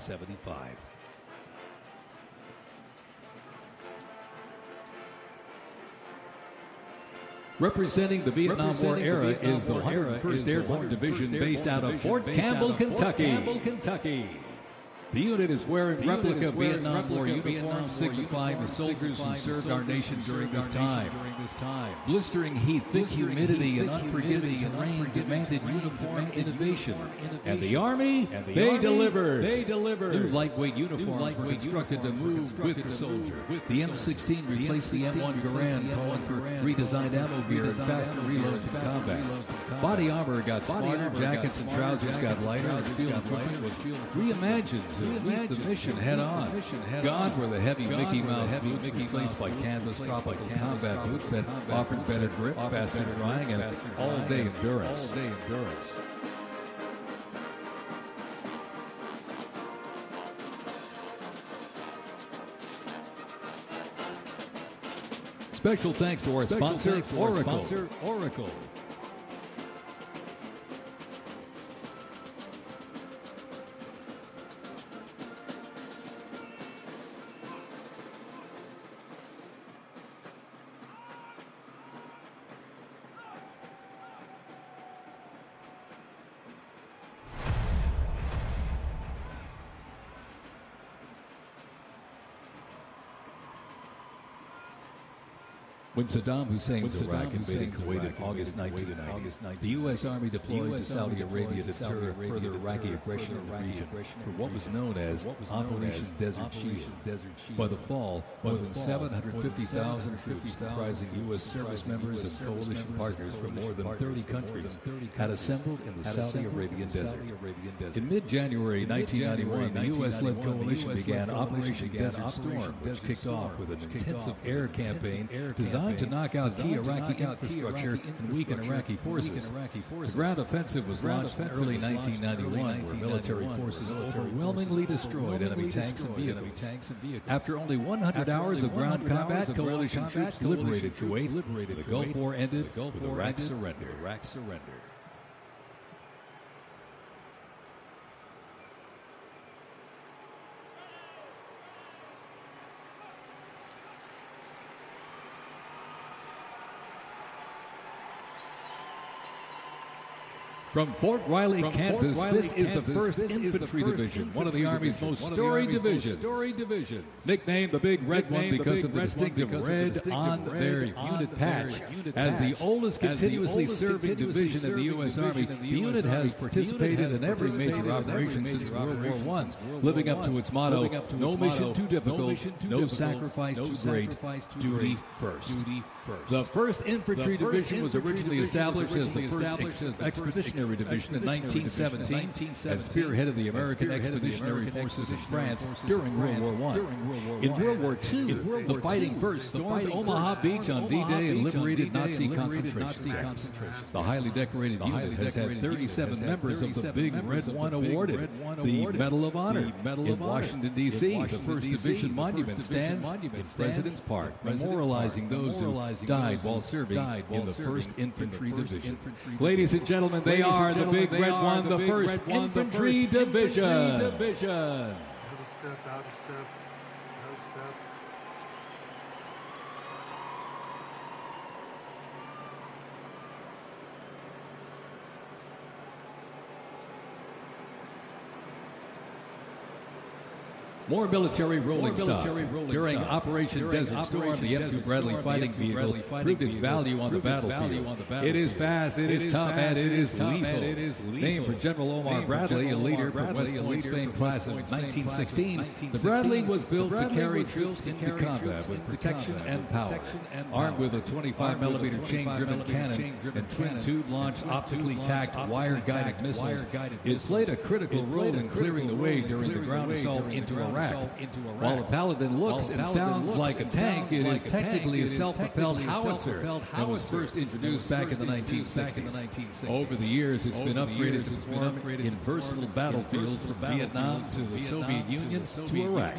Representing the Vietnam War era is the 101st Airborne Division based out of Fort Campbell, Kentucky. The unit is wearing replica Vietnam War uniforms signifying the soldiers who served our nation during this time. Blistering heat, thick humidity, and unforgiving terrain demanded uniform innovation. And the Army, they delivered. New lightweight uniforms were constructed to move with the soldier. The M16 replaced the M1 Garand, calling for redesigned ammo gear and faster reloads in combat. Body armor got smarter, jackets and trousers got lighter, and field equipment was reimagined to meet the mission head-on. Gone were the heavy Mickey Mouse boots replaced by canvas tropical combat boots that offered better grip, faster drying, and all-day endurance. Special thanks to our sponsor, Oracle. When Saddam Hussein's Iraq invaded Kuwait in August 1990, the U.S. Army deployed to Saudi Arabia to deter further Iraqi aggression in the region for what was known as Operation Desert Shield. By the fall, more than 750,000 troops comprising U.S. service members and coalition partners from more than 30 countries had assembled in the Saudi Arabian desert. In mid-January 1991, the U.S.-led coalition began Operation Desert Storm, which kicked off with an intensive air campaign designed to knock out key Iraqi infrastructure and weaken Iraqi forces. The ground offensive was launched in early 1991, where military forces overwhelmingly destroyed enemy tanks and vehicles. After only 100 hours of ground combat, coalition troops liberated Kuwait. The Gulf War ended with Iraq's surrender. From Fort Riley, Kansas, this is the 1st Infantry Division, one of the Army's most storied divisions. Nicknamed the Big Red One because of the distinctive red on their unit patch. As the oldest continuously serving division in the U.S. Army, the unit has participated in every major operation since World War I, living up to its motto, no mission too difficult, no sacrifice too great, duty first. The 1st Infantry Division was originally established as the 1st Expeditionary Division in 1917 and spearheaded the American Expeditionary Forces in France during World War I. In World War II, the Fighting First stormed Omaha Beach on D-Day and liberated Nazi concentration camps. The highly decorated unit has had 37 members of the Big Red One awarded the Medal of Honor. In Washington, D.C., the 1st Division Monument stands in President's Park, memorializing those who died while serving in the 1st Infantry Division. Ladies and gentlemen, they are the Big Red One, the 1st Infantry Division. Out of step, out of step, out of step. More military rolling stock. During Operation Desert Storm, the M2 Bradley fighting vehicle proved its value on the battlefield. It is fast, it is tough, and it is lethal. Named for General Omar Bradley, a leader from West Point's famed class of 1916, the Bradley was built to carry troops into combat with protection and power. Armed with a 25mm chain-driven cannon and twin-tube launched optically tacked wire-guided missiles, it played a critical role in clearing the way during the ground assault into Iraq. While the Paladin looks and sounds like a tank, it is technically a self-propelled howitzer that was first introduced back in the 1960s. Over the years, it's been upgraded to form in versatile battlefields from Vietnam to the Soviet Union to Iraq.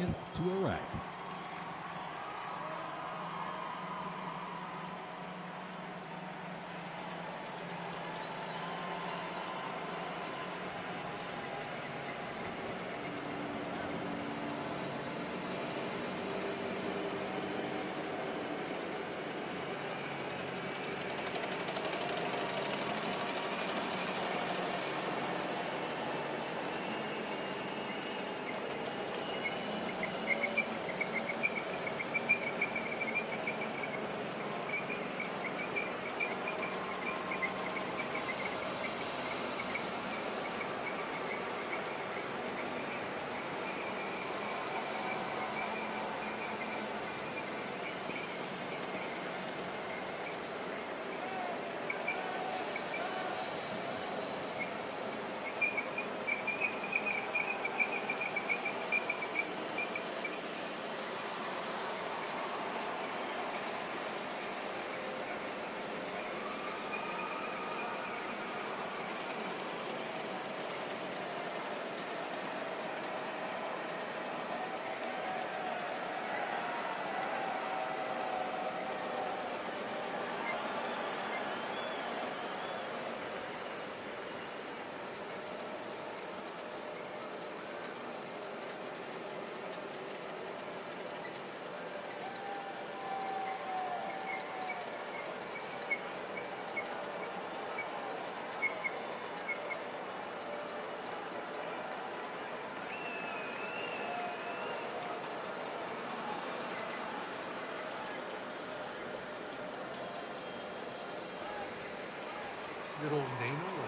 Little Dana White.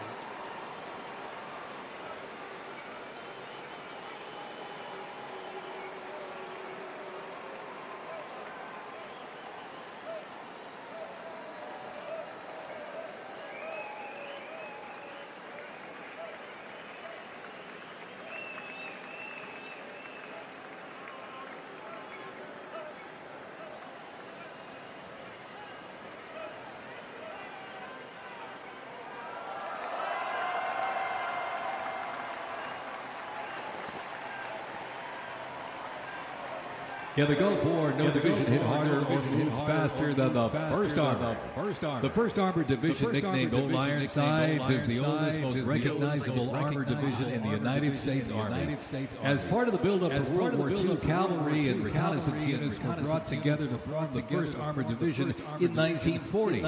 Yeah, the Gulf War, no division hit harder or moved faster than the First Armored. The First Armored Division, nicknamed Old Ironsides, is the oldest, most recognizable armored division in the United States Army. As part of the buildup for World War II, cavalry and reconnaissance units were brought together to form the First Armored Division in 1940.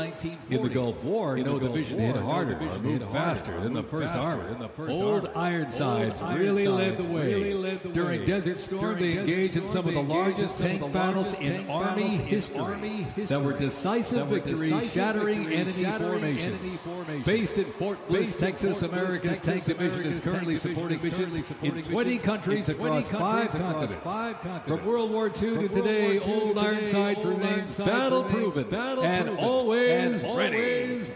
In the Gulf War, no division hit harder or moved faster than the First Armored. Old Ironsides really led the way. During Desert Storm, they engaged in some of the largest tank battles in Army history that were decisive victories, shattering enemy formations. Based in Fort Bliss, Texas, America's tank division is currently supporting missions in 20 countries across 5 continents. From World War II to today, Old Ironsides remains battle-proven and always ready.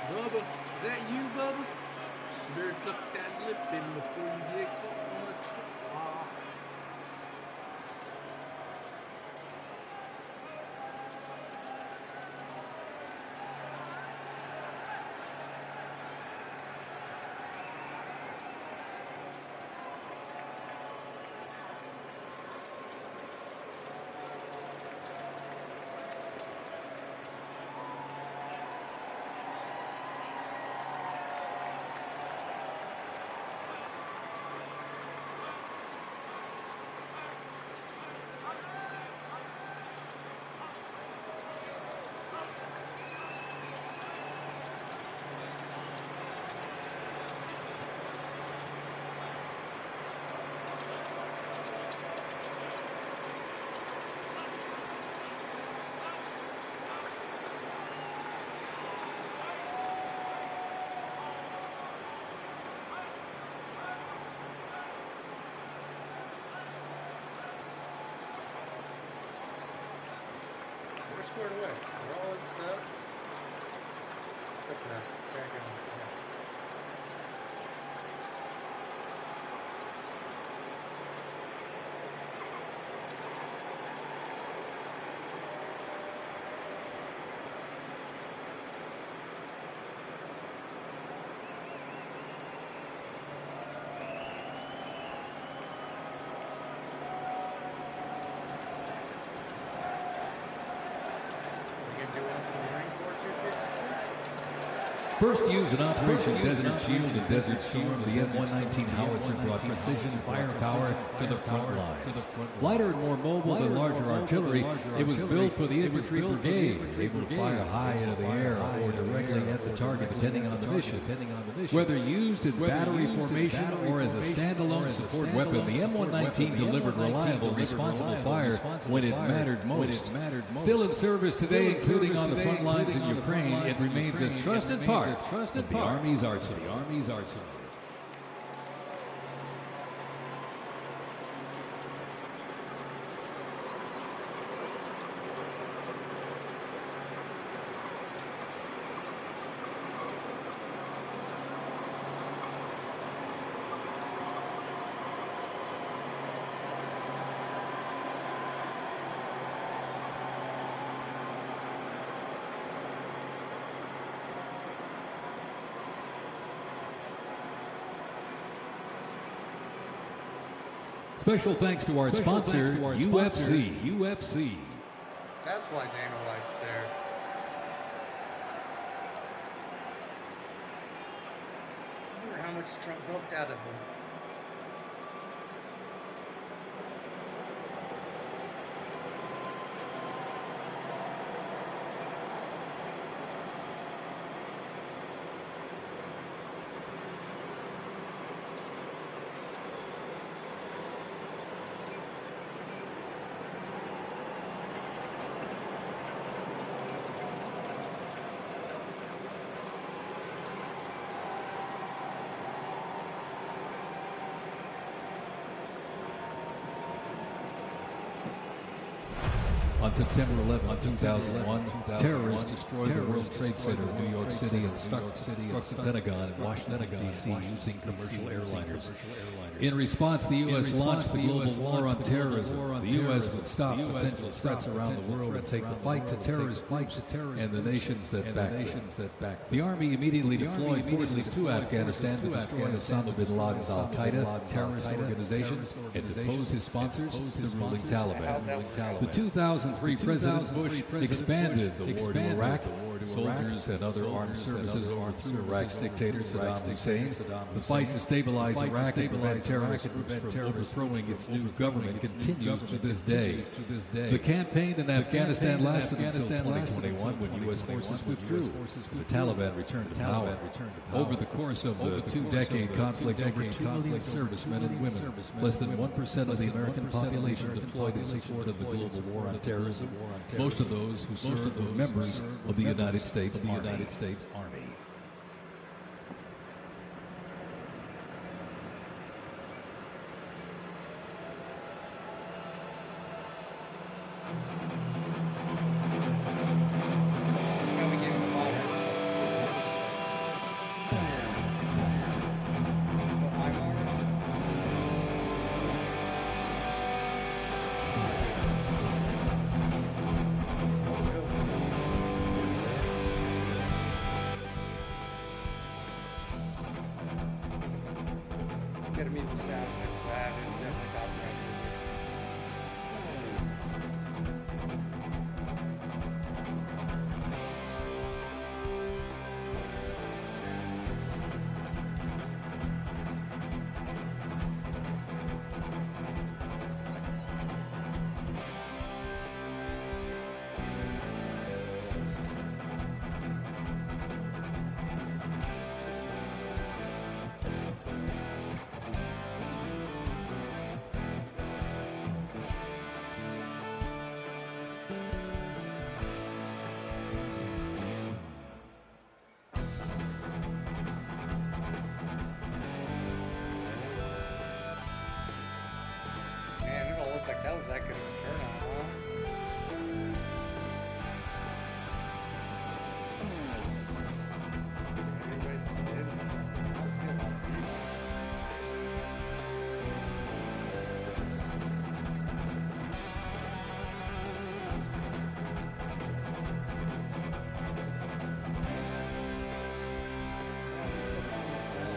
Bubba, is that you, Bubba? You better tuck that lip in before you get caught on a truck. We're squared away. We're all in step. Up now. Back in. Yeah. First used in Operation Desert Shield and Desert Storm, the M119 howitzer brought precision firepower to the front lines. Lighter and more mobile than larger artillery, it was built for the infantry brigade, able to fire high into the air or directly at the target depending on the mission. Whether used in battery formation or as a standalone support weapon, the M119 delivered reliable, responsible fire when it mattered most. Still in service today, including on the front lines in Ukraine, it remains a trusted part of the Army's arsenal. Special thanks to our sponsor, UFC. That's why Dana White's there. I wonder how much Trump milked out of him. On September 11, 2001, terrorists destroyed the World Trade Center in New York City and struck the Pentagon in Washington, D.C. using commercial airliners. In response, the U.S. launched the global war on terrorism. The U.S. would stop potential threats around the world and take the fight to terrorist groups and the nations that backed. The Army immediately deployed forces to Afghanistan to destroy Osama bin Laden's al-Qaeda terrorist organization and depose his sponsors, the ruling Taliban. The 2003 President Bush expanded the war to Iraq. Soldiers and other armed services overthrew Iraq's dictator Saddam Hussein. The fight to stabilize Iraq and prevent terrorists from overthrowing its new government continues to this day. The campaign in Afghanistan lasted until 2021 when U.S. forces withdrew. The Taliban returned to power. Over the course of the two-decade conflict, over 2 million servicemen and women, less than 1% of the American population deployed in support of the global war on terrorism. Most of those who served were members of the United States Army. Gotta mute the sound because that is definitely copyright music. Man, it don't look like that was that good of a turnout, huh? Everybody's just hitting or something. I don't see a lot of people. Oh, there's still plenty of sound.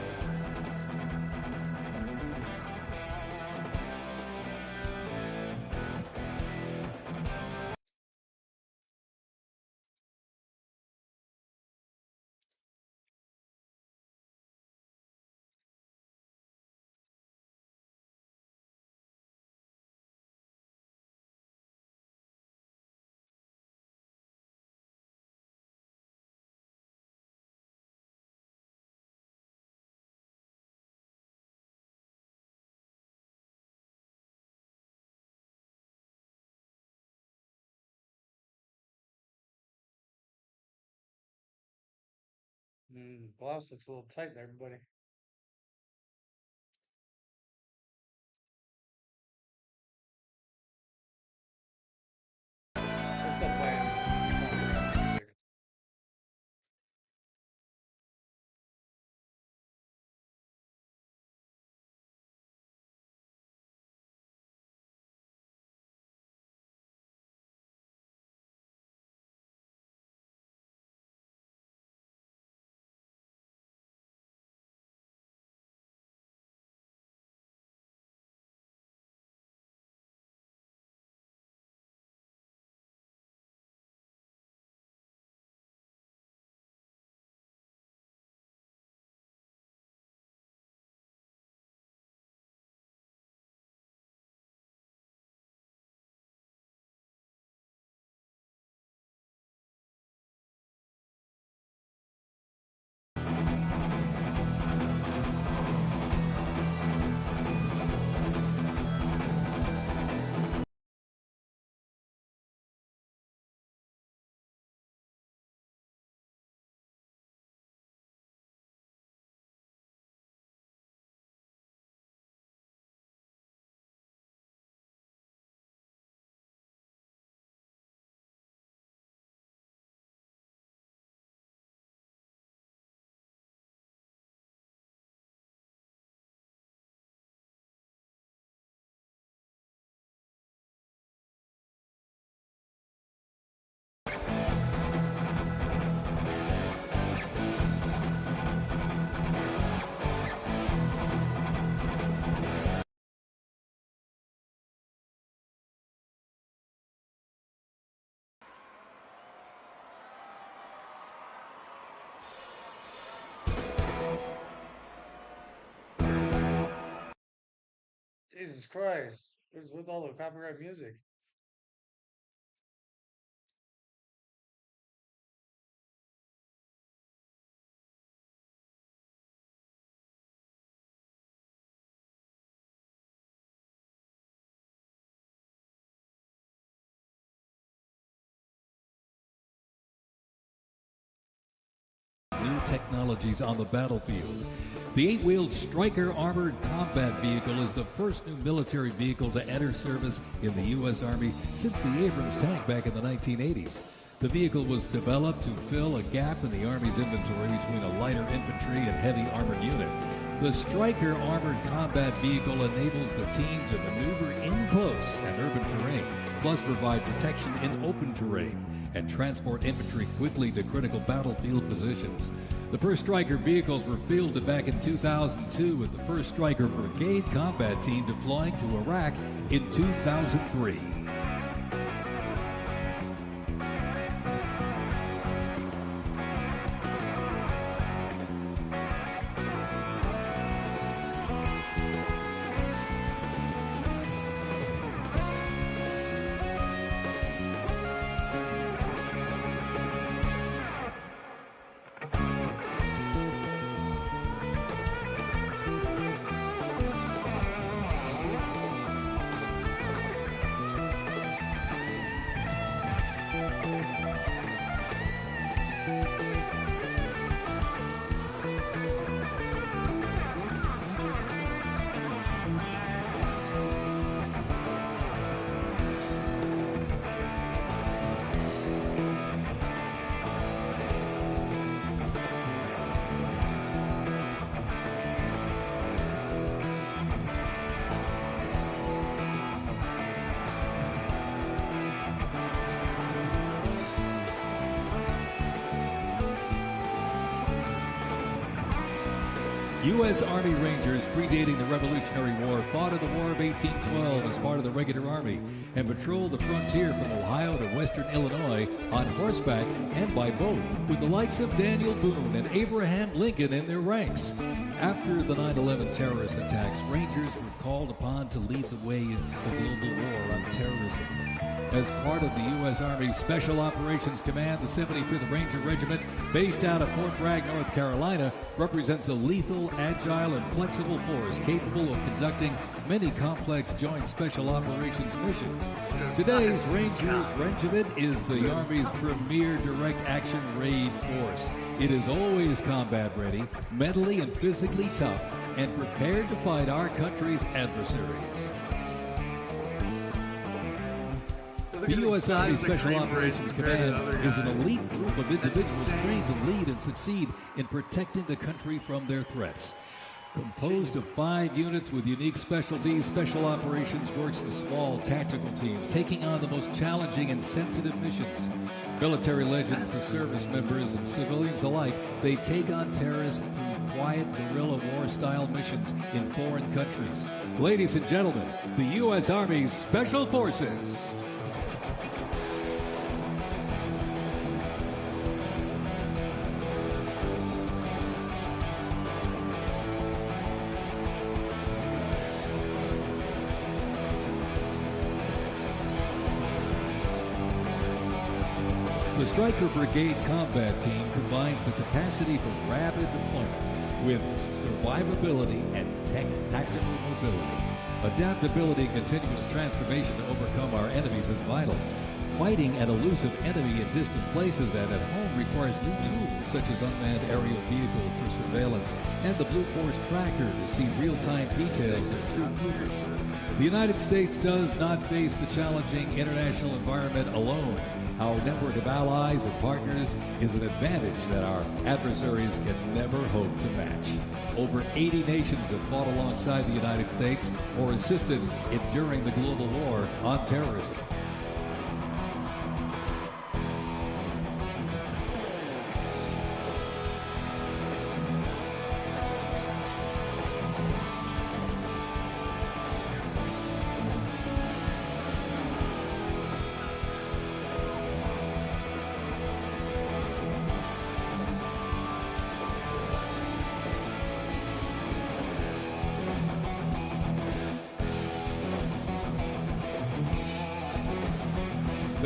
Blouse looks a little tight there, everybody. They're still playing copyright music. Jesus Christ. What's with all the copyright music? New technologies on the battlefield. The 8-wheeled Stryker Armored Combat Vehicle is the first new military vehicle to enter service in the U.S. Army since the Abrams tank back in the 1980s. The vehicle was developed to fill a gap in the Army's inventory between a lighter infantry and heavy armored unit. The Stryker Armored Combat Vehicle enables the team to maneuver in close and urban terrain, plus provide protection in open terrain and transport infantry quickly to critical battlefield positions. The first Stryker vehicles were fielded back in 2002 with the 1st Stryker Brigade combat team deploying to Iraq in 2003. U.S. Army Rangers, predating the Revolutionary War, fought in the War of 1812 as part of the regular Army and patrolled the frontier from Ohio to western Illinois on horseback and by boat, with the likes of Daniel Boone and Abraham Lincoln in their ranks. After the 9/11 terrorist attacks, Rangers were called upon to lead the way in the global war on terrorism. As part of the U.S. Army Special Operations Command, the 75th Ranger Regiment, based out of Fort Bragg, North Carolina, represents a lethal, agile, and flexible force capable of conducting many complex joint special operations missions. Today's Rangers Regiment is the Army's premier direct action raid force. It is always combat ready, mentally and physically tough, and prepared to fight our country's adversaries. The U.S. Army Special Operations Command is an elite group of individuals trained to lead and succeed in protecting the country from their threats. Composed of 5 units with unique specialties, Special Operations works in small tactical teams, taking on the most challenging and sensitive missions. Military legends to service members and civilians alike, they take on terrorists through quiet guerrilla war-style missions in foreign countries. Ladies and gentlemen, the U.S. Army's Special Forces. The Stryker Brigade Combat Team combines the capacity for rapid deployment with survivability and tactical mobility. Adaptability and continuous transformation to overcome our enemies is vital. Fighting an elusive enemy in distant places and at home requires new tools such as unmanned aerial vehicles for surveillance and the Blue Force tracker to see real-time details of troop movements. The United States does not face the challenging international environment alone. Our network of allies and partners is an advantage that our adversaries can never hope to match. Over 80 nations have fought alongside the United States or assisted in during the global war on terrorism.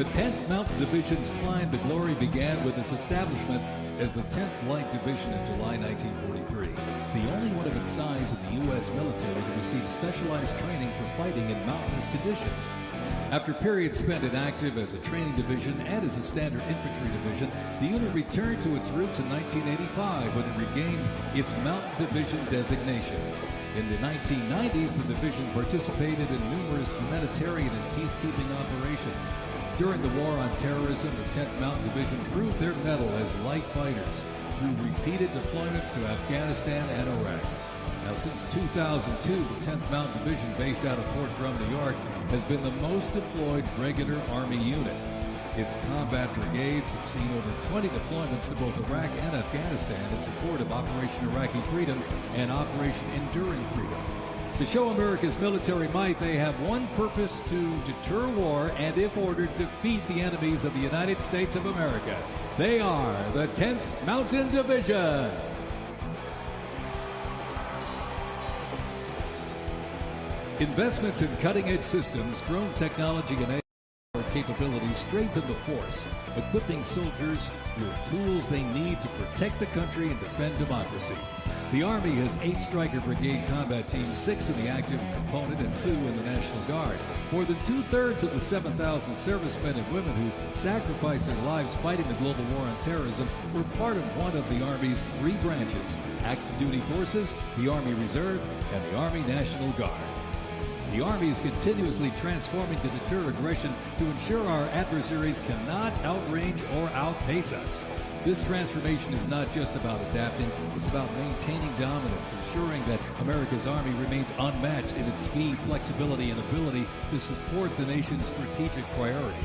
The 10th Mountain Division's climb to glory began with its establishment as the 10th Light Division in July 1943, the only one of its size in the U.S. military to receive specialized training for fighting in mountainous conditions. After periods spent inactive as a training division and as a standard infantry division, the unit returned to its roots in 1985 when it regained its Mountain Division designation. In the 1990s, the division participated in numerous humanitarian and peacekeeping operations. During the War on Terrorism, the 10th Mountain Division proved their mettle as light fighters through repeated deployments to Afghanistan and Iraq. Now, since 2002, the 10th Mountain Division, based out of Fort Drum, New York, has been the most deployed regular Army unit. Its combat brigades have seen over 20 deployments to both Iraq and Afghanistan in support of Operation Iraqi Freedom and Operation Enduring Freedom. To show America's military might, they have one purpose: to deter war and, if ordered, defeat the enemies of the United States of America. They are the 10th Mountain Division. Investments in cutting-edge systems, drone technology, and AI capabilities strengthen the force, equipping soldiers with tools they need to protect the country and defend democracy. The Army has 8 Stryker Brigade combat teams, 6 in the active component and 2 in the National Guard. More than 2/3 of the 7,000 servicemen and women who sacrificed their lives fighting the global war on terrorism were part of one of the Army's 3 branches: active duty forces, the Army Reserve, and the Army National Guard. The Army is continuously transforming to deter aggression to ensure our adversaries cannot outrange or outpace us. This transformation is not just about adapting, it's about maintaining dominance, ensuring that America's Army remains unmatched in its speed, flexibility, and ability to support the nation's strategic priorities.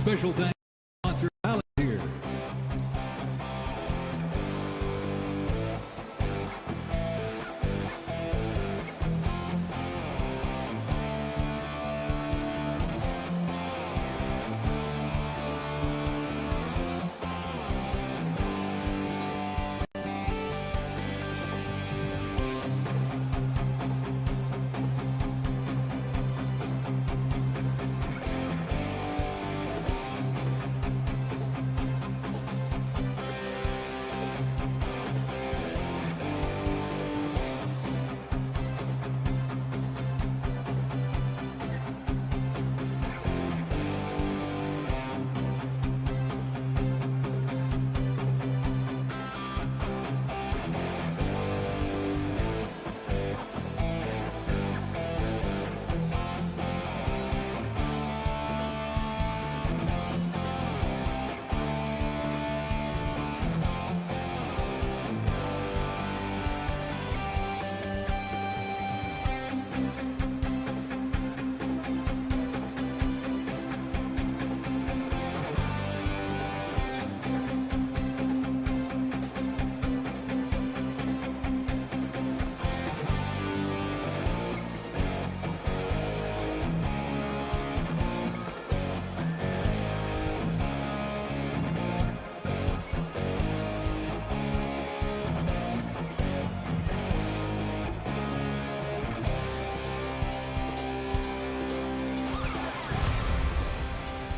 Special thanks to sponsor Rallies here.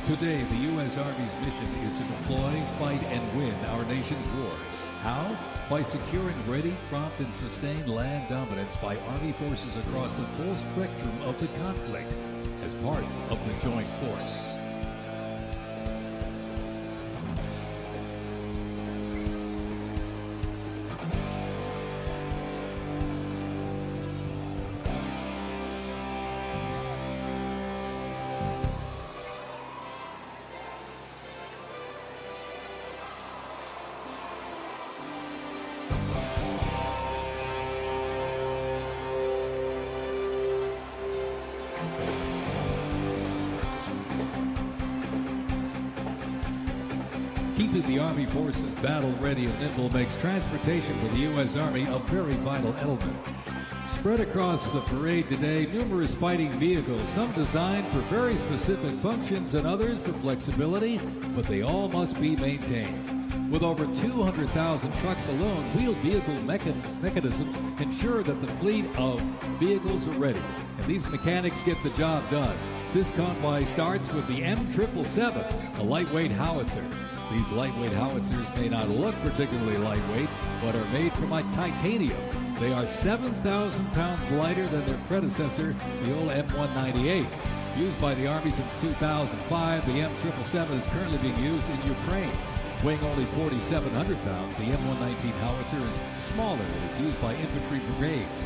Today, the U.S. Army's mission is to deploy, fight, and win our nation's wars. How? By securing ready, prompt, and sustained land dominance by Army forces across the full spectrum of the conflict as part of the joint force. Keeping the Army forces battle-ready and nimble makes transportation for the U.S. Army a very vital element. Spread across the parade today, numerous fighting vehicles, some designed for very specific functions and others for flexibility, but they all must be maintained. With over 200,000 trucks alone, wheeled vehicle mechanisms ensure that the fleet of vehicles are ready, and these mechanics get the job done. This convoy starts with the M777, a lightweight howitzer. These lightweight howitzers may not look particularly lightweight, but are made from titanium. They are 7,000 pounds lighter than their predecessor, the old M198. Used by the Army since 2005, the M777 is currently being used in Ukraine. Weighing only 4,700 pounds, the M119 howitzer is smaller and is used by infantry brigades,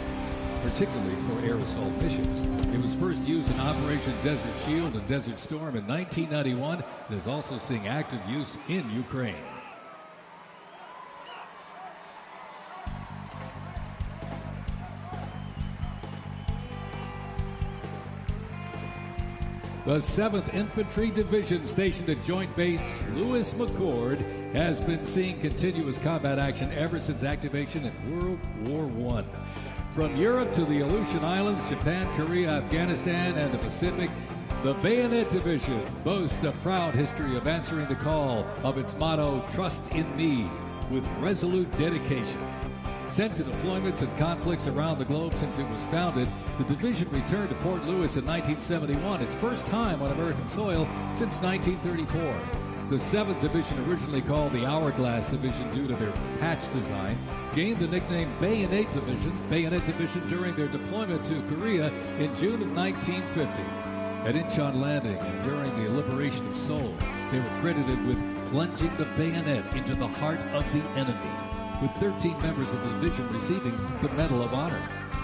particularly for air assault missions. It was first used in Operation Desert Shield and Desert Storm in 1991 and is also seeing active use in Ukraine. The 7th Infantry Division, stationed at Joint Base Lewis McChord, has been seeing continuous combat action ever since activation in World War I. From Europe to the Aleutian Islands, Japan, Korea, Afghanistan, and the Pacific, the Bayonet Division boasts a proud history of answering the call of its motto, "Trust in Me," with resolute dedication. Sent to deployments and conflicts around the globe since it was founded, the division returned to Port Louis in 1971, its first time on American soil since 1934. The 7th Division, originally called the Hourglass Division due to their patch design, gained the nickname Bayonet Division during their deployment to Korea in June of 1950. At Incheon Landing and during the liberation of Seoul, they were credited with plunging the bayonet into the heart of the enemy, with 13 members of the division receiving the Medal of Honor.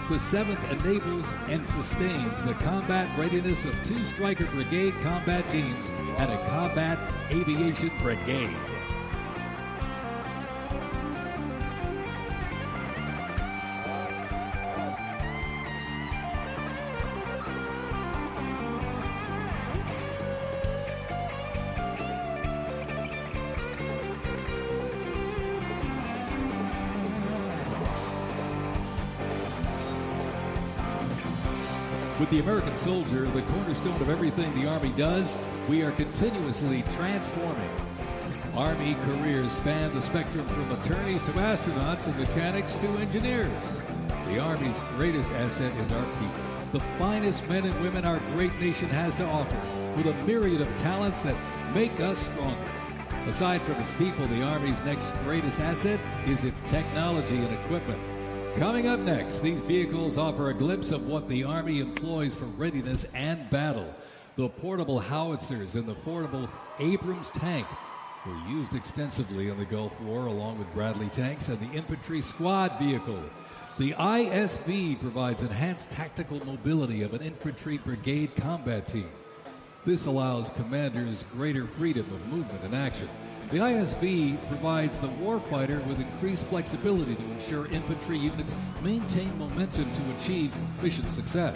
The 7th enables and sustains the combat readiness of 2 Stryker Brigade combat teams and a combat aviation brigade. With the American soldier, the cornerstone of everything the Army does, we are continuously transforming. Army careers span the spectrum from attorneys to astronauts and mechanics to engineers. The Army's greatest asset is our people, the finest men and women our great nation has to offer, with a myriad of talents that make us stronger. Aside from its people, the Army's next greatest asset is its technology and equipment. Coming up next, these vehicles offer a glimpse of what the Army employs for readiness and battle. The portable howitzers and the portable Abrams tank were used extensively in the Gulf War, along with Bradley tanks and the infantry squad vehicle. The ISB provides enhanced tactical mobility of an infantry brigade combat team. This allows commanders greater freedom of movement and action. The ISB provides the warfighter with increased flexibility to ensure infantry units maintain momentum to achieve mission success.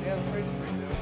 Yeah, the fridge is pretty good.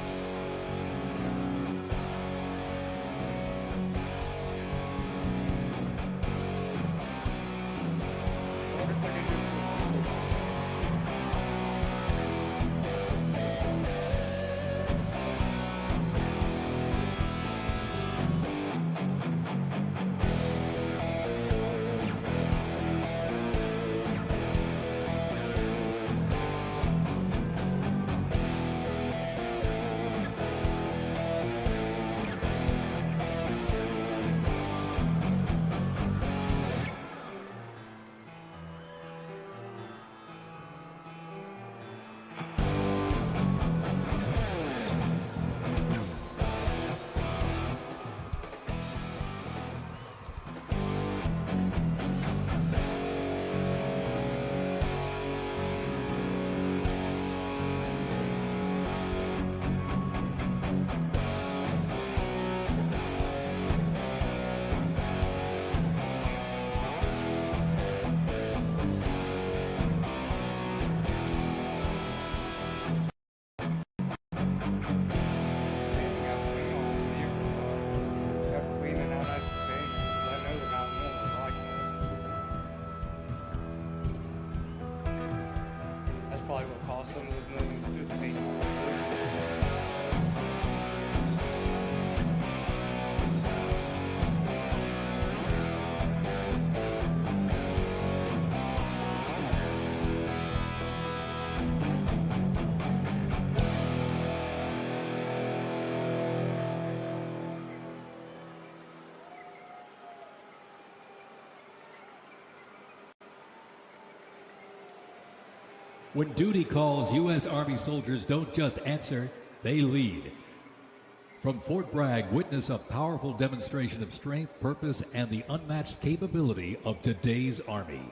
lost some of those millions too. When duty calls, U.S. Army soldiers don't just answer, they lead. From Fort Bragg, witness a powerful demonstration of strength, purpose, and the unmatched capability of today's Army.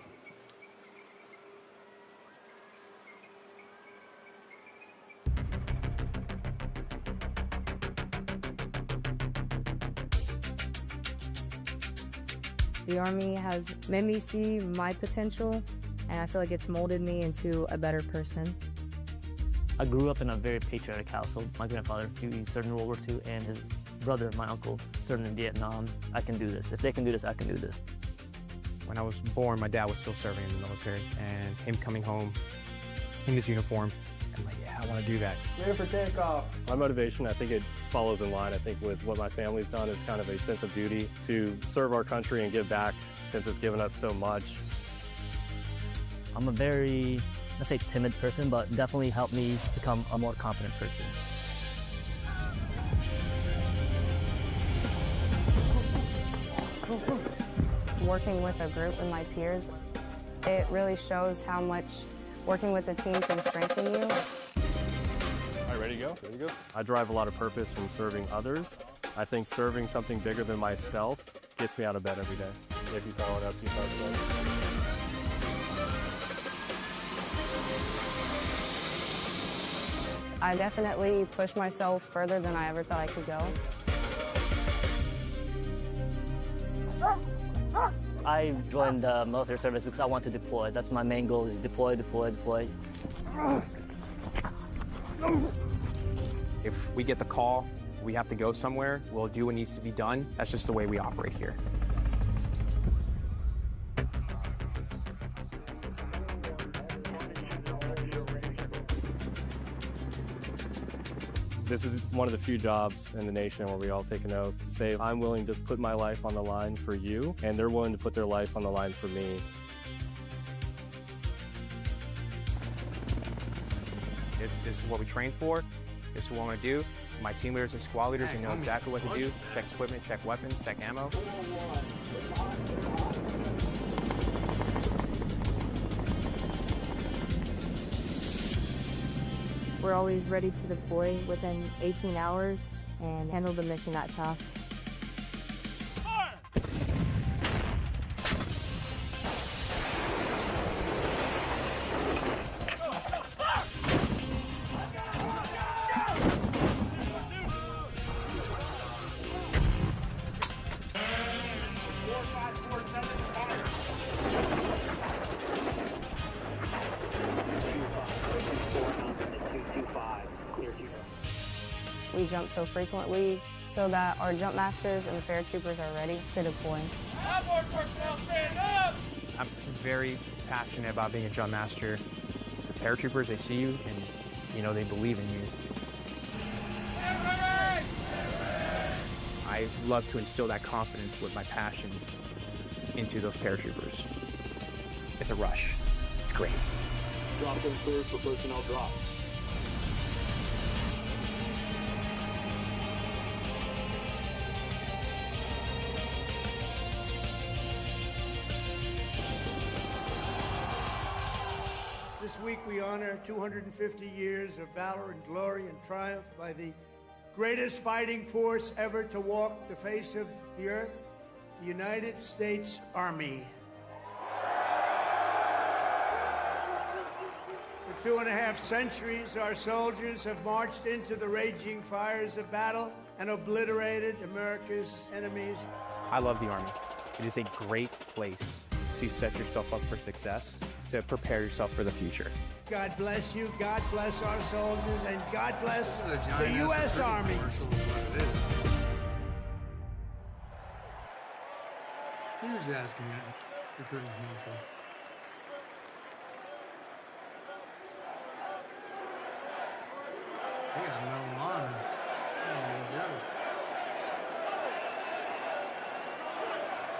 The Army has made me see my potential, and I feel like it's molded me into a better person. I grew up in a very patriotic household. My grandfather, he served in World War II, and his brother, my uncle, served in Vietnam. I can do this. If they can do this, I can do this. When I was born, my dad was still serving in the military, and him coming home in his uniform, I'm like, yeah, I want to do that. Clear for takeoff. My motivation, I think it follows in line. I think with what my family's done is kind of a sense of duty to serve our country and give back since it's given us so much. I'm a very, let's say, timid person, but definitely helped me become a more confident person. Working with a group and my peers, it really shows how much working with a team can strengthen you. All right, ready to go? Ready to go. I derive a lot of purpose from serving others. I think serving something bigger than myself gets me out of bed every day. If you follow it up, you follow it up. I definitely pushed myself further than I ever thought I could go. I joined military service because I want to deploy. That's my main goal, is deploy, deploy, deploy. If we get the call, we have to go somewhere, we'll do what needs to be done. That's just the way we operate here. This is one of the few jobs in the nation where we all take an oath to say, I'm willing to put my life on the line for you, and they're willing to put their life on the line for me. This is what we train for. This is what I want to do. My team leaders and squad leaders, they know exactly what to do. Check equipment, check weapons, check ammo. We're always ready to deploy within 18 hours and handle the mission at task. We jump so frequently so that our jump masters and the paratroopers are ready to deploy. I'm very passionate about being a jump master. The paratroopers, they see you and, you know, they believe in you. I love to instill that confidence with my passion into those paratroopers. It's a rush. It's great. Drop them cleared for personnel drop. This week we honor 250 years of valor and glory and triumph by the greatest fighting force ever to walk the face of the earth, the United States Army. For 2.5 centuries, our soldiers have marched into the raging fires of battle and obliterated America's enemies. I love the Army. It is a great place to set yourself up for success, to prepare yourself for the future. God bless you, God bless our soldiers, and God bless the U.S. Army. Who's asking that? Recruiting commercial. They got Medal of Honor. No joke.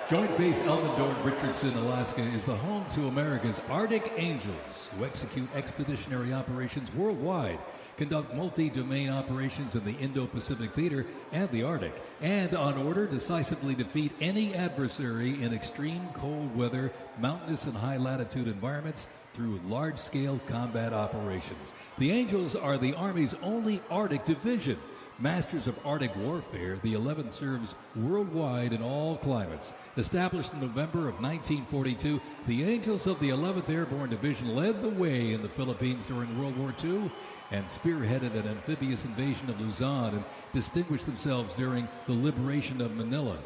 Joint Base Elmendorf, Richardson, Alaska is the home to America's Arctic Angels, who execute expeditionary operations worldwide, conduct multi-domain operations in the Indo-Pacific Theater and the Arctic, and on order decisively defeat any adversary in extreme cold weather, mountainous and high-latitude environments through large-scale combat operations. The Angels are the Army's only Arctic division. Masters of Arctic warfare, the 11th serves worldwide in all climates. Established in November of 1942, the Angels of the 11th Airborne Division led the way in the Philippines during World War II and spearheaded an amphibious invasion of Luzon and distinguished themselves during the liberation of Manila.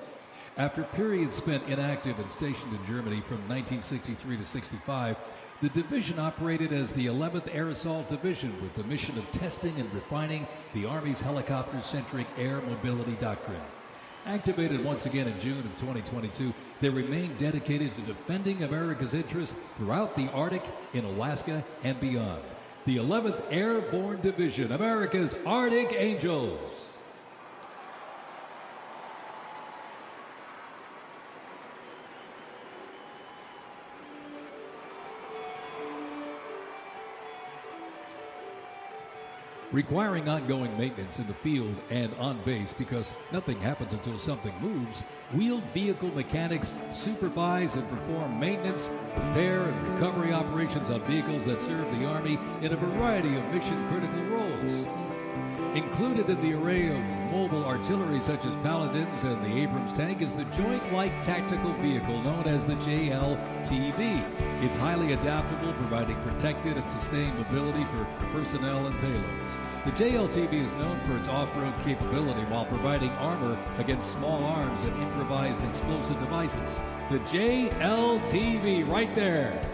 After periods spent inactive and stationed in Germany from 1963 to 65, the division operated as the 11th Air Assault Division with the mission of testing and refining the Army's helicopter-centric air mobility doctrine. Activated once again in June of 2022, they remain dedicated to defending America's interests throughout the Arctic, in Alaska, and beyond. The 11th Airborne Division, America's Arctic Angels. Requiring ongoing maintenance in the field and on base because nothing happens until something moves, wheeled vehicle mechanics supervise and perform maintenance, repair, and recovery operations on vehicles that serve the Army in a variety of mission-critical roles. Included in the array of mobile artillery such as Paladins and the Abrams tank is the Joint Light Tactical Vehicle known as the JLTV. It's highly adaptable, providing protected and sustained mobility for personnel and payloads. The JLTV is known for its off-road capability while providing armor against small arms and improvised explosive devices. The JLTV right there.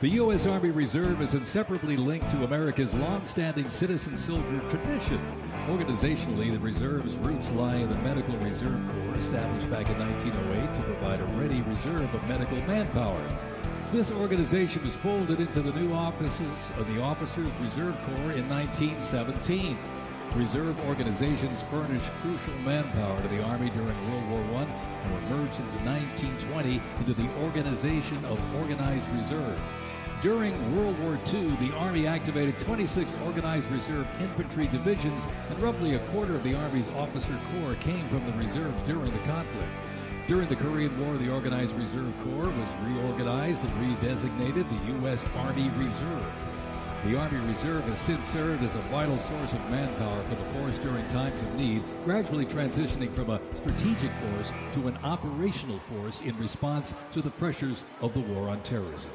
The U.S. Army Reserve is inseparably linked to America's long-standing citizen soldier tradition. Organizationally, the Reserve's roots lie in the Medical Reserve Corps, established back in 1908 to provide a ready reserve of medical manpower. This organization was folded into the new offices of the Officers Reserve Corps in 1917. Reserve organizations furnished crucial manpower to the Army during World War I and were merged into 1920 into the Organization of Organized Reserve. During World War II, the Army activated 26 Organized Reserve infantry divisions, and roughly a quarter of the Army's officer corps came from the reserves during the conflict. During the Korean War, the Organized Reserve Corps was reorganized and redesignated the U.S. Army Reserve. The Army Reserve has since served as a vital source of manpower for the force during times of need, gradually transitioning from a strategic force to an operational force in response to the pressures of the war on terrorism.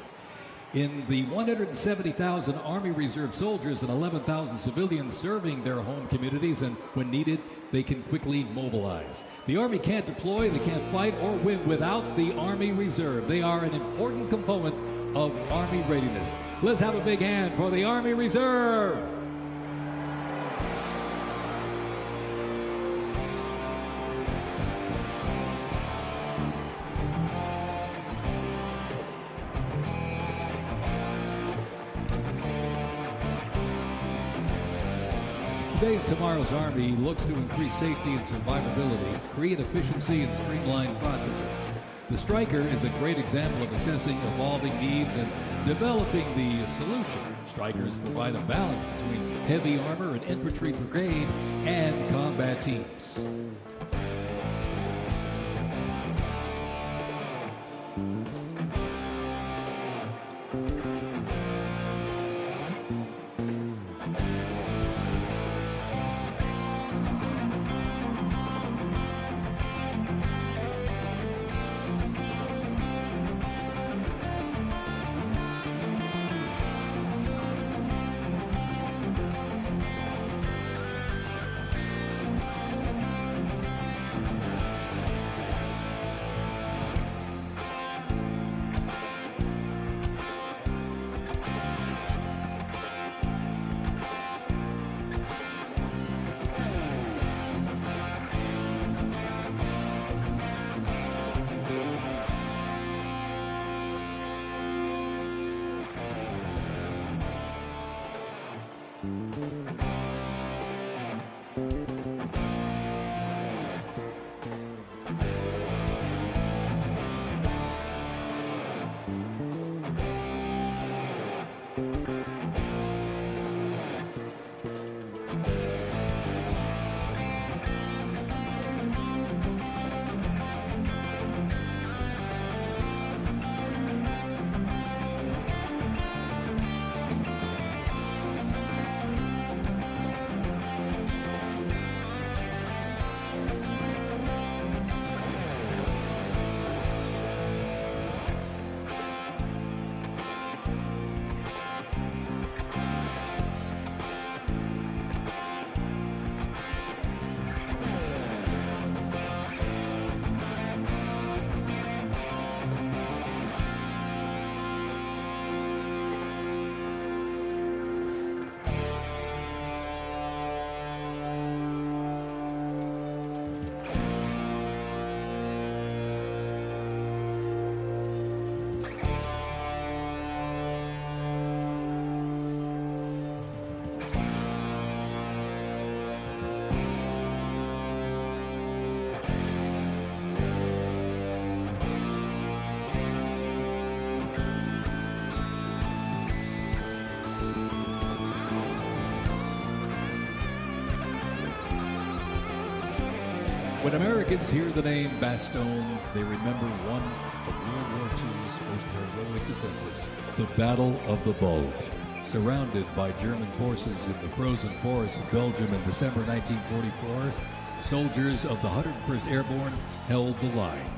In the 170,000 Army Reserve soldiers and 11,000 civilians serving their home communities, and when needed, they can quickly mobilize. The Army can't deploy, they can't fight or win without the Army Reserve. They are an important component of Army readiness. Let's have a big hand for the Army Reserve. Today and tomorrow's Army looks to increase safety and survivability, create efficiency, and streamline processes. The Stryker is a great example of assessing evolving needs and developing the solution. Strykers provide a balance between heavy armor and infantry brigade and combat teams. When Americans hear the name Bastogne, they remember one of World War II's most heroic defenses, the Battle of the Bulge. Surrounded by German forces in the frozen forests of Belgium in December 1944, soldiers of the 101st Airborne held the line.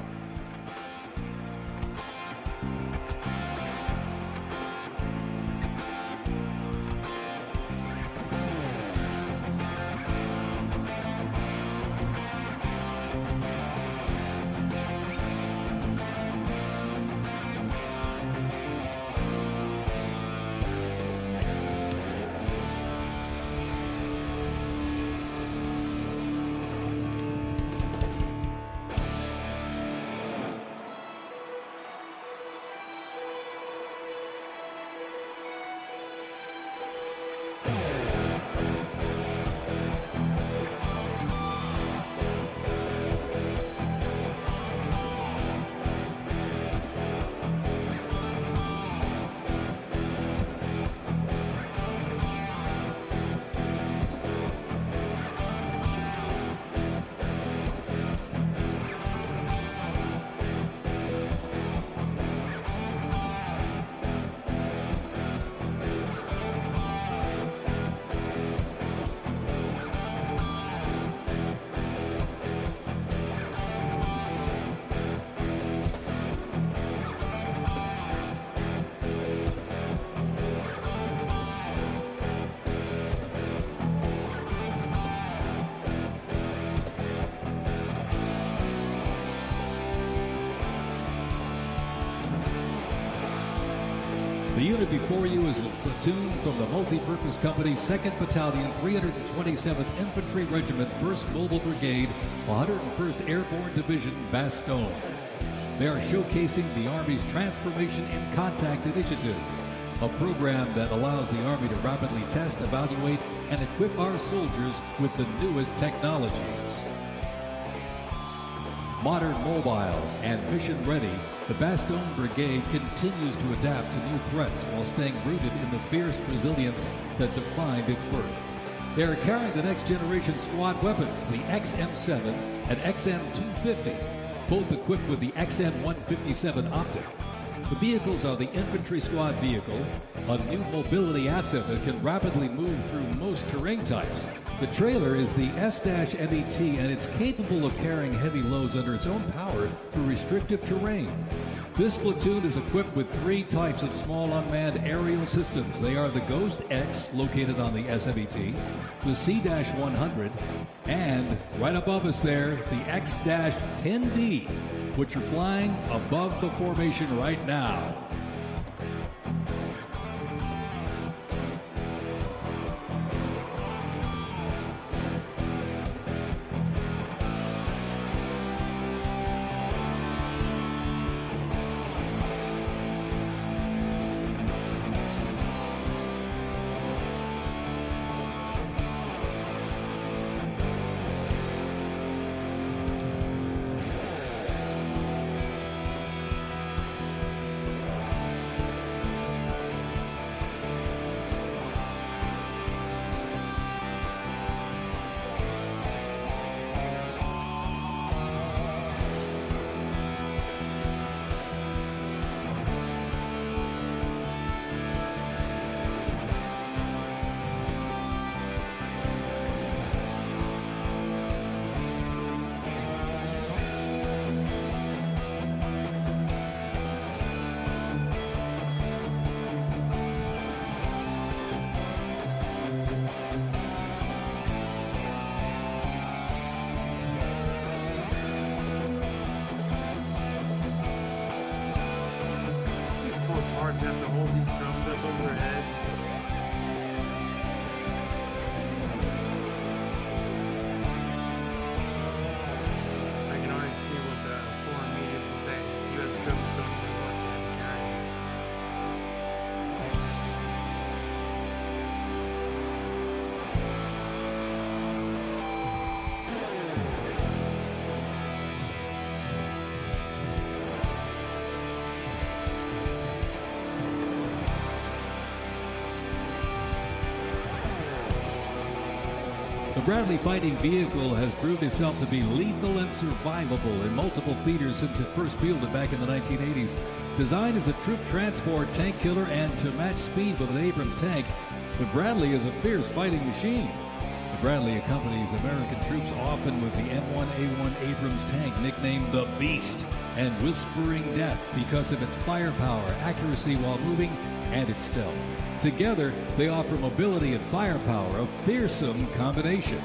The unit before you is a platoon from the multi-purpose company 2nd Battalion, 327th Infantry Regiment, 1st Mobile Brigade, 101st Airborne Division, Bastogne. They are showcasing the Army's Transformation in Contact Initiative, a program that allows the Army to rapidly test, evaluate, and equip our soldiers with the newest technologies. Modern, mobile, and mission-ready, the Bastogne Brigade continues to adapt to new threats while staying rooted in the fierce resilience that defined its birth. They are carrying the next-generation squad weapons, the XM7 and XM250, both equipped with the XM157 optic. The vehicles are the infantry squad vehicle, a new mobility asset that can rapidly move through most terrain types. The trailer is the S-MET, and it's capable of carrying heavy loads under its own power through restrictive terrain. This platoon is equipped with 3 types of small unmanned aerial systems. They are the Ghost X, located on the S-MET, the C-100, and right above us there, the X-10D, which are flying above the formation right now. Have to hold these drones up over their heads. I can already see what the foreign media is going to say. U.S. drones don't even work in carrying. The Bradley fighting vehicle has proved itself to be lethal and survivable in multiple theaters since it first fielded back in the 1980s. Designed as a troop transport, tank killer, and to match speed with an Abrams tank, the Bradley is a fierce fighting machine. The Bradley accompanies American troops often with the M1A1 Abrams tank, nicknamed the Beast and Whispering Death because of its firepower, accuracy while moving, and its stealth. Together, they offer mobility and firepower, a fearsome combination.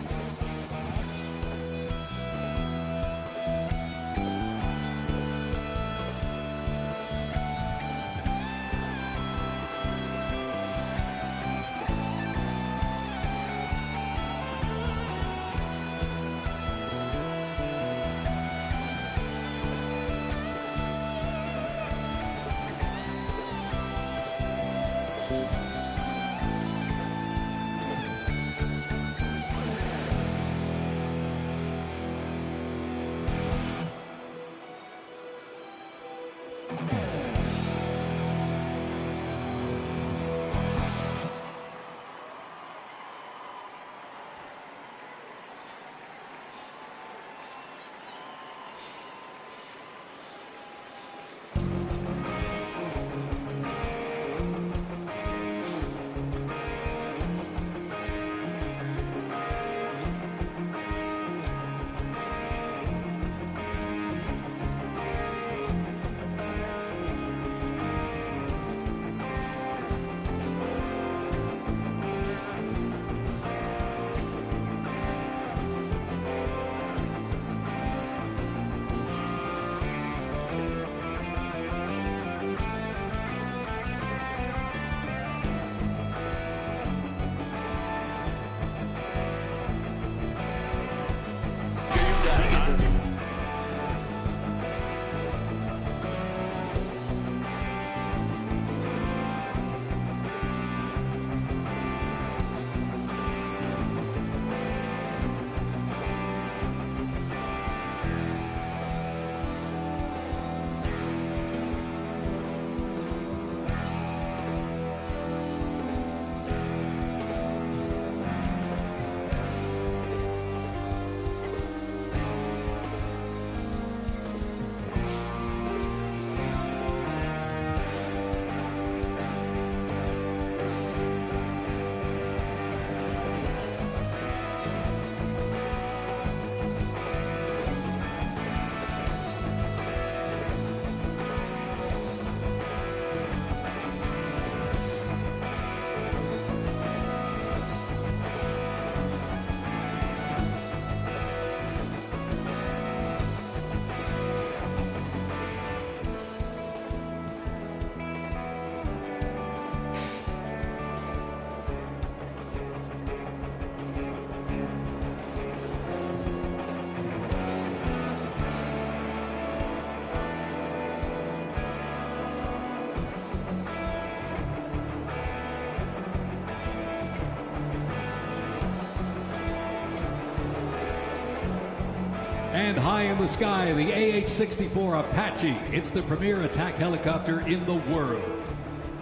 And high in the sky, the AH-64 Apache. It's the premier attack helicopter in the world.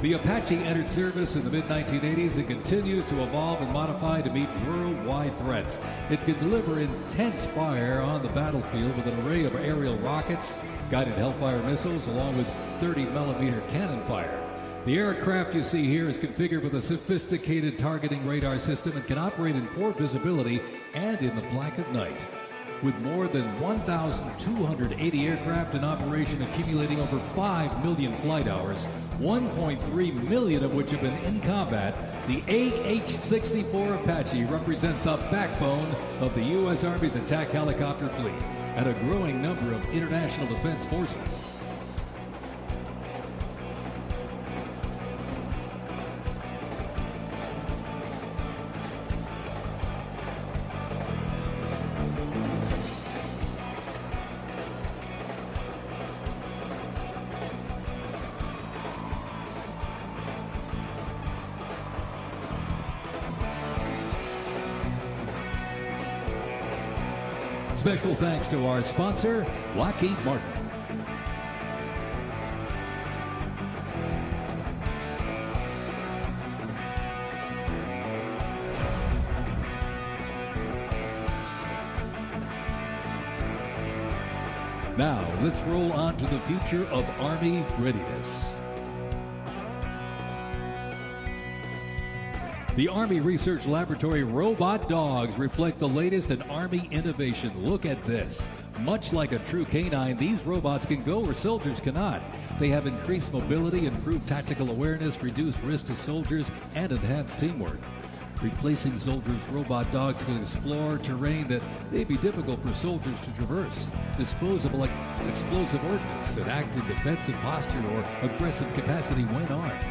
The Apache entered service in the mid-1980s and continues to evolve and modify to meet worldwide threats. It can deliver intense fire on the battlefield with an array of aerial rockets, guided Hellfire missiles, along with 30-millimeter cannon fire. The aircraft you see here is configured with a sophisticated targeting radar system and can operate in poor visibility and in the black of night. With more than 1,280 aircraft in operation accumulating over 5 million flight hours, 1.3 million of which have been in combat, the AH-64 Apache represents the backbone of the U.S. Army's attack helicopter fleet and a growing number of international defense forces. Special thanks to our sponsor, Lockheed Martin. Now, let's roll on to the future of Army readiness. The Army Research Laboratory robot dogs reflect the latest in Army innovation. Look at this. Much like a true canine, these robots can go where soldiers cannot. They have increased mobility, improved tactical awareness, reduced risk to soldiers, and enhanced teamwork. Replacing soldiers, robot dogs can explore terrain that may be difficult for soldiers to traverse, dispose of explosive ordnance, and act in defensive posture or aggressive capacity when armed.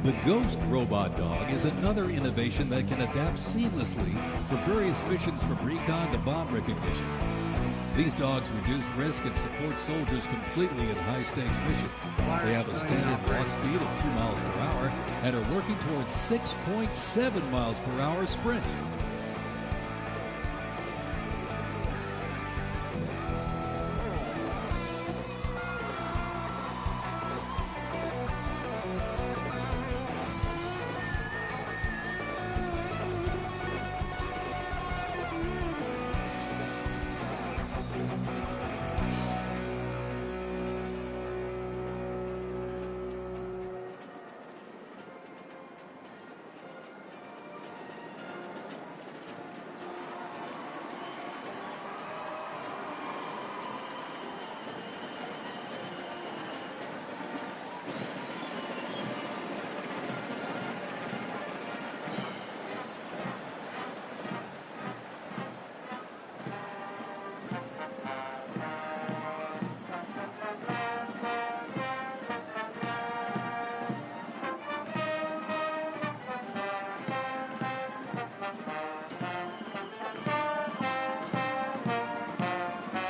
The Ghost Robot Dog is another innovation that can adapt seamlessly for various missions from recon to bomb recognition. These dogs reduce risk and support soldiers completely in high-stakes missions. They have a standard walk speed of 2 miles per hour and are working towards 6.7 miles per hour sprint.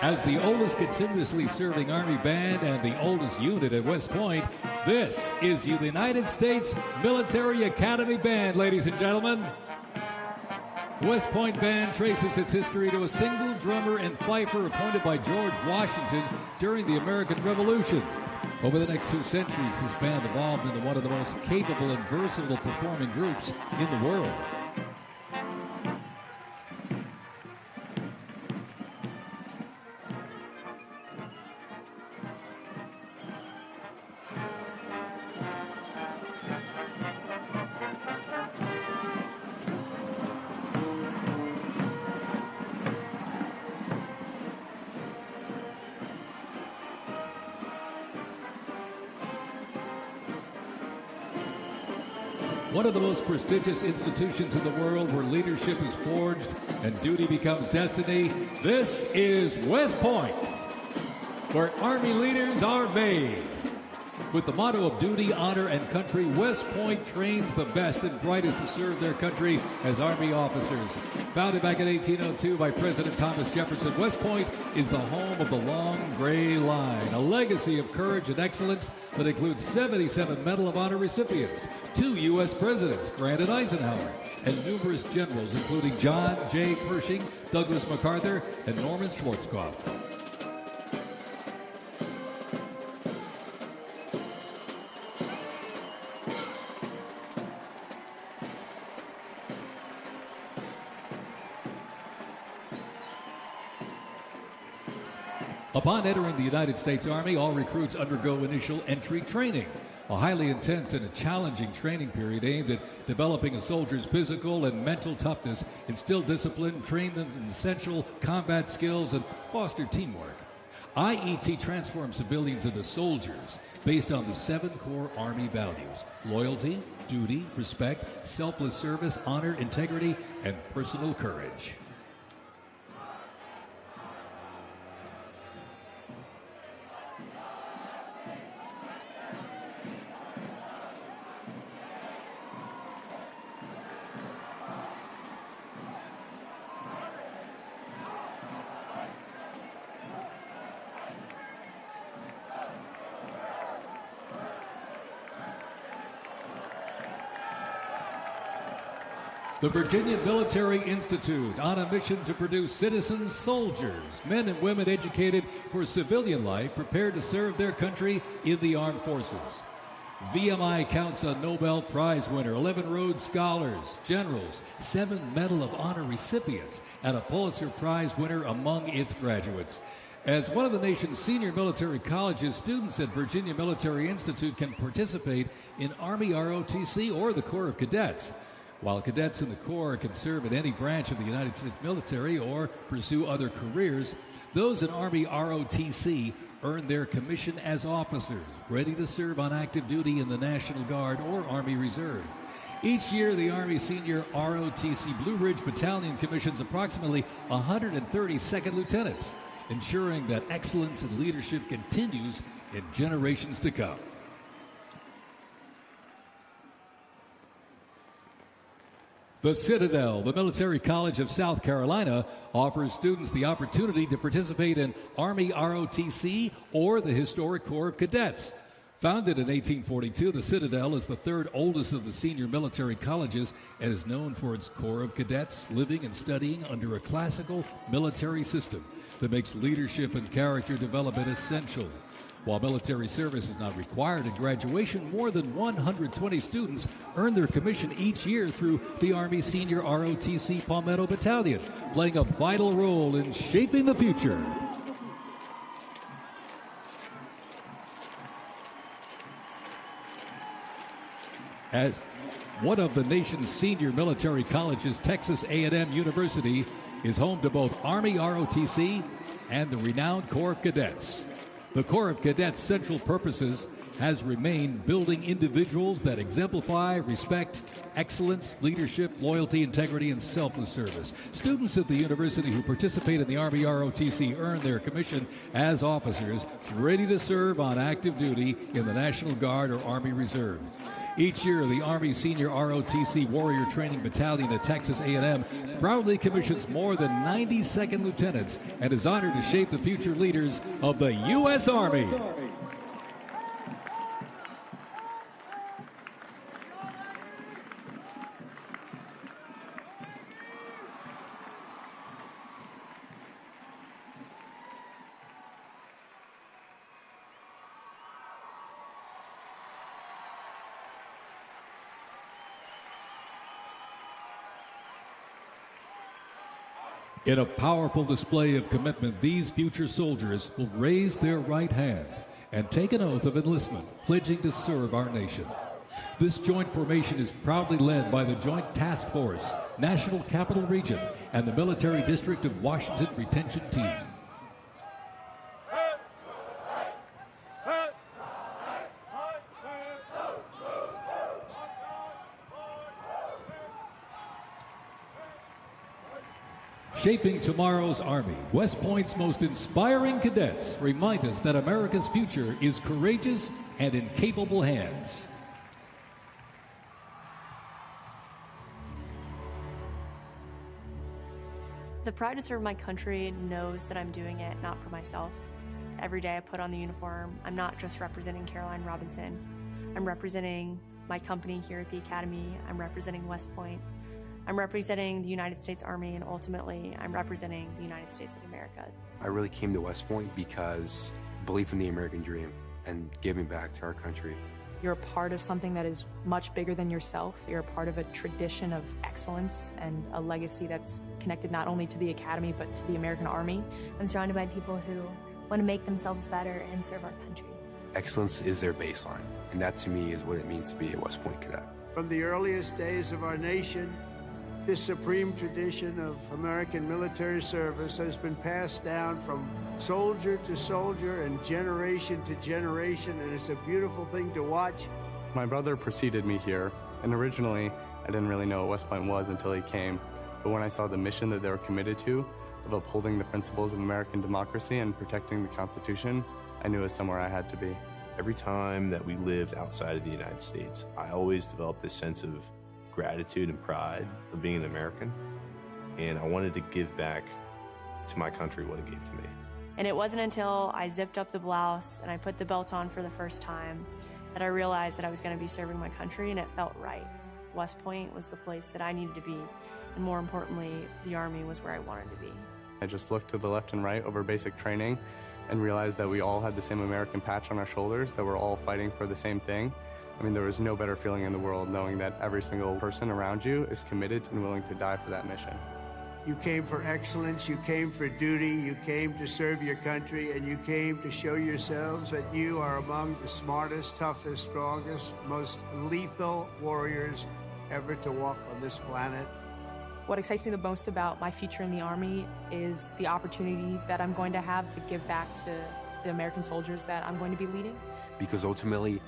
As the oldest continuously serving Army band and the oldest unit at West Point, this is the United States Military Academy Band, ladies and gentlemen. West Point Band traces its history to a single drummer and fifer appointed by George Washington during the American Revolution. Over the next 2 centuries, this band evolved into one of the most capable and versatile performing groups in the world. one of the most prestigious institutions in the world where leadership is forged and duty becomes destiny. This is West Point, where Army leaders are made. With the motto of duty, honor, and country, West Point trains the best and brightest to serve their country as Army officers. Founded back in 1802 by President Thomas Jefferson, West Point is the home of the Long Gray Line, a legacy of courage and excellence that includes 77 Medal of Honor recipients, 2 U.S. presidents, Grant and Eisenhower, and numerous generals, including John J. Pershing, Douglas MacArthur, and Norman Schwarzkopf. Upon entering the United States Army, all recruits undergo initial entry training, a highly intense and a challenging training period aimed at developing a soldier's physical and mental toughness, instill discipline, train them in essential combat skills, and foster teamwork. IET transforms civilians into soldiers based on the 7 core Army values: loyalty, duty, respect, selfless service, honor, integrity, and personal courage. The Virginia Military Institute, on a mission to produce citizen soldiers, men and women educated for civilian life, prepared to serve their country in the armed forces. VMI counts a Nobel Prize winner, 11 Rhodes Scholars, generals, 7 Medal of Honor recipients, and a Pulitzer Prize winner among its graduates. As one of the nation's senior military colleges, students at Virginia Military Institute can participate in Army ROTC or the Corps of Cadets. While cadets in the Corps can serve in any branch of the United States military or pursue other careers, those in Army ROTC earn their commission as officers, ready to serve on active duty in the National Guard or Army Reserve. Each year, the Army Senior ROTC Blue Ridge Battalion commissions approximately 130 second lieutenants, ensuring that excellence in leadership continues in generations to come. The Citadel, the Military College of South Carolina, offers students the opportunity to participate in Army ROTC or the historic Corps of Cadets. Founded in 1842, the Citadel is the 3rd oldest of the senior military colleges and is known for its Corps of Cadets living and studying under a classical military system that makes leadership and character development essential. While military service is not required in graduation, more than 120 students earn their commission each year through the Army Senior ROTC Palmetto Battalion, playing a vital role in shaping the future. As one of the nation's senior military colleges, Texas A&M University is home to both Army ROTC and the renowned Corps of Cadets. The Corps of Cadets' central purposes has remained building individuals that exemplify respect, excellence, leadership, loyalty, integrity, and selfless service. Students at the university who participate in the Army ROTC earn their commission as officers ready to serve on active duty in the National Guard or Army Reserve. Each year, the Army Senior ROTC Warrior Training Battalion at Texas A&M proudly commissions more than 90 second lieutenants and is honored to shape the future leaders of the U.S. Army. In a powerful display of commitment, these future soldiers will raise their right hand and take an oath of enlistment, pledging to serve our nation. This joint formation is proudly led by the Joint Task Force, National Capital Region, and the Military District of Washington Retention Team. Shaping tomorrow's Army, West Point's most inspiring cadets remind us that America's future is courageous and in capable hands. The pride to serve my country knows that I'm doing it not for myself. Every day I put on the uniform, I'm not just representing Caroline Robinson. I'm representing my company here at the Academy. I'm representing West Point. I'm representing the United States Army, and ultimately, I'm representing the United States of America. I really came to West Point because belief in the American dream and giving back to our country. You're a part of something that is much bigger than yourself. You're a part of a tradition of excellence and a legacy that's connected not only to the Academy, but to the American Army. I'm surrounded by people who want to make themselves better and serve our country. Excellence is their baseline, and that to me is what it means to be a West Point cadet. From the earliest days of our nation, this supreme tradition of American military service has been passed down from soldier to soldier and generation to generation, and it's a beautiful thing to watch. My brother preceded me here, and originally I didn't really know what West Point was until he came. But when I saw the mission that they were committed to, of upholding the principles of American democracy and protecting the Constitution, I knew it was somewhere I had to be. Every time that we lived outside of the United States, I always developed this sense of gratitude and pride of being an American, and I wanted to give back to my country what it gave to me. And it wasn't until I zipped up the blouse and I put the belt on for the first time that I realized that I was going to be serving my country, and it felt right. West Point was the place that I needed to be, and more importantly, the Army was where I wanted to be. I just looked to the left and right over basic training and realized that we all had the same American patch on our shoulders, that we're all fighting for the same thing. I mean, there was no better feeling in the world knowing that every single person around you is committed and willing to die for that mission. You came for excellence, you came for duty, you came to serve your country, and you came to show yourselves that you are among the smartest, toughest, strongest, most lethal warriors ever to walk on this planet. What excites me the most about my future in the Army is the opportunity that I'm going to have to give back to the American soldiers that I'm going to be leading. Because ultimately,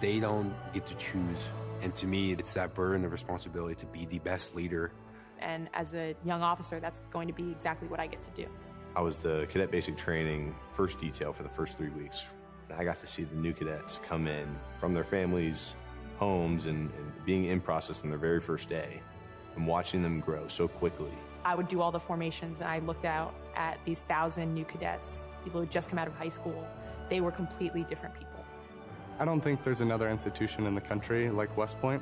they don't get to choose. And to me, it's that burden of responsibility to be the best leader. And as a young officer, that's going to be exactly what I get to do. I was the cadet basic training first detail for the first 3 weeks. And I got to see the new cadets come in from their families' homes and being in process on their very first day and watching them grow so quickly. I would do all the formations, and I looked out at these 1,000 new cadets, people who just come out of high school. They were completely different people. I don't think there's another institution in the country like West Point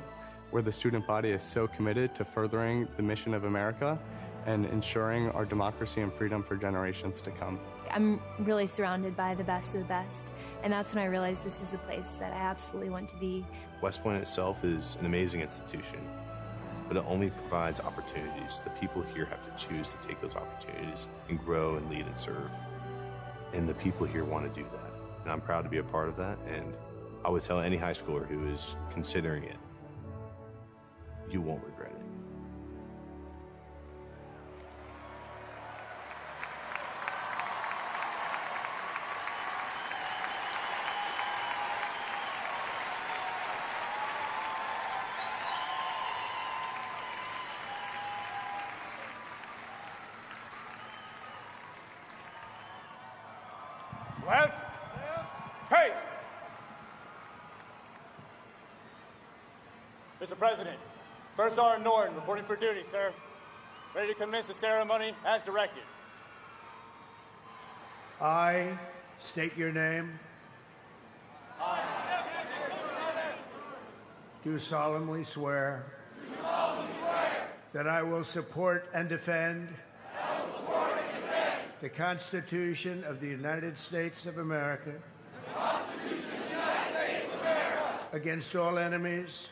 where the student body is so committed to furthering the mission of America and ensuring our democracy and freedom for generations to come. I'm really surrounded by the best of the best, and that's when I realized this is the place that I absolutely want to be. West Point itself is an amazing institution, but it only provides opportunities. The people here have to choose to take those opportunities and grow and lead and serve. And the people here want to do that. And I'm proud to be a part of that, and I would tell any high schooler who is considering it, you won't regret it. Left. Face. Mr. President, First Sergeant Norton reporting for duty, sir. Ready to commence the ceremony as directed. I state your name. Do solemnly swear. That I will support and defend. The Constitution of the United States of America. Against all enemies.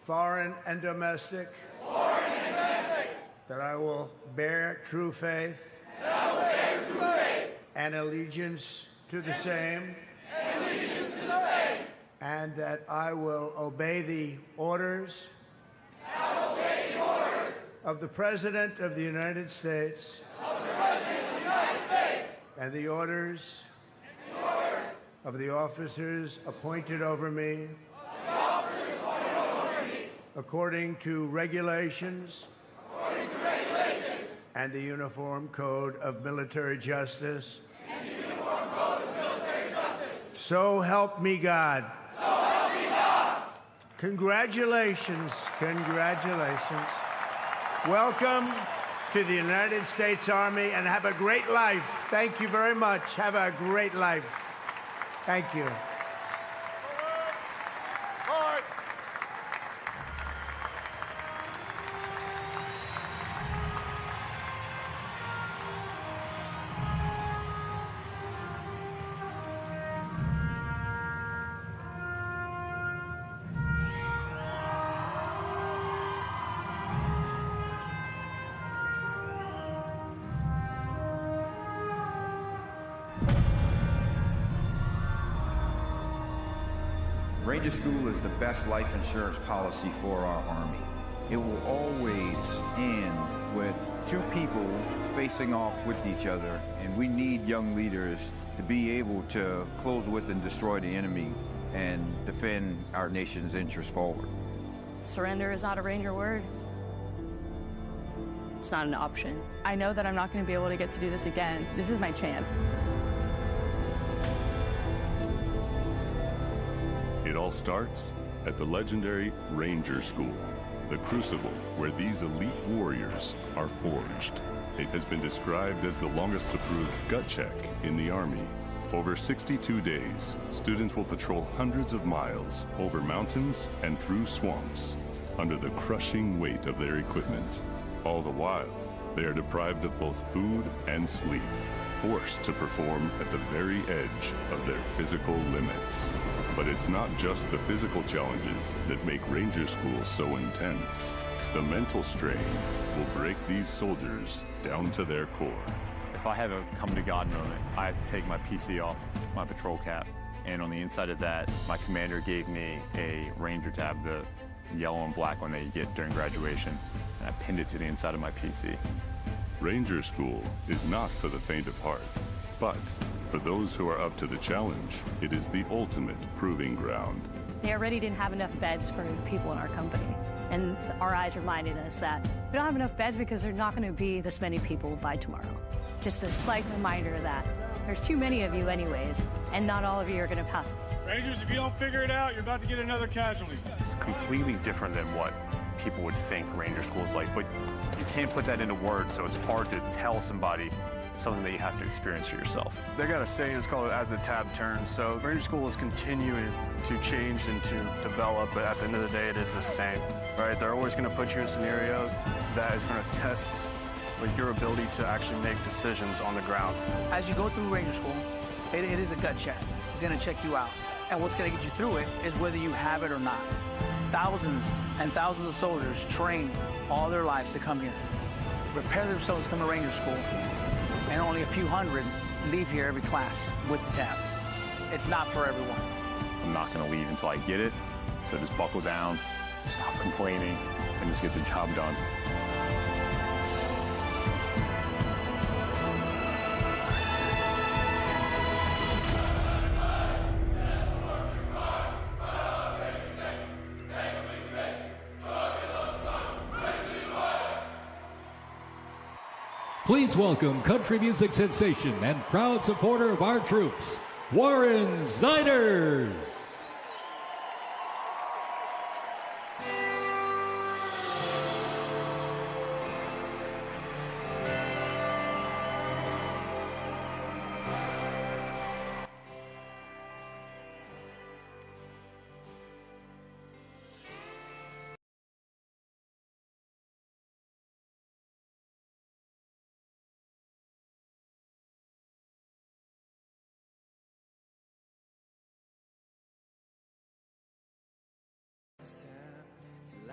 Foreign and domestic. That I will bear true faith. And allegiance to the same. And that I will obey the orders. Of the President of the United States. And the orders. Of the officers appointed over me. According to regulations. and the Uniform Code of Military Justice. So help me God. So help me God. Congratulations. Congratulations. Welcome to the United States Army, and have a great life. Thank you very much. Have a great life. Thank you. Ranger School is the best life insurance policy for our Army. It will always end with two people facing off with each other, and we need young leaders to be able to close with and destroy the enemy and defend our nation's interests forward. Surrender is not a Ranger word. It's not an option. I know that I'm not going to be able to get to do this again. This is my chance. It all starts at the legendary Ranger School, the crucible where these elite warriors are forged. It has been described as the longest approved gut check in the Army. Over 62 days, students will patrol hundreds of miles over mountains and through swamps under the crushing weight of their equipment. All the while, they are deprived of both food and sleep, forced to perform at the very edge of their physical limits. But it's not just the physical challenges that make Ranger School so intense. The mental strain will break these soldiers down to their core. If I have a come-to-God moment, I have to take my PC off my patrol cap. And on the inside of that, my commander gave me a Ranger tab, the yellow and black one that you get during graduation. And I pinned it to the inside of my PC. Ranger School is not for the faint of heart, but for those who are up to the challenge, it is the ultimate proving ground. They already didn't have enough beds for people in our company. And our eyes reminded us that we don't have enough beds because there's not going to be this many people by tomorrow. Just a slight reminder that there's too many of you anyways, and not all of you are going to pass. Rangers, if you don't figure it out, you're about to get another casualty. It's completely different than what people would think Ranger School is like, but you can't put that into words, so it's hard to tell somebody something that you have to experience for yourself. They got a saying, it's called as the tab turns. So Ranger School is continuing to change and to develop, but at the end of the day, it is the same, right? They're always going to put you in scenarios that is going to test with your ability to actually make decisions on the ground. As you go through Ranger School, it is a gut check. It's going to check you out. And what's going to get you through it is whether you have it or not. Thousands and thousands of soldiers train all their lives to come here, prepare themselves to come to Ranger School, and only a few hundred leave here every class with the tab. It's not for everyone. I'm not going to leave until I get it, so just buckle down, stop complaining, and just get the job done. Please welcome country music sensation and proud supporter of our troops, Warren Ziders.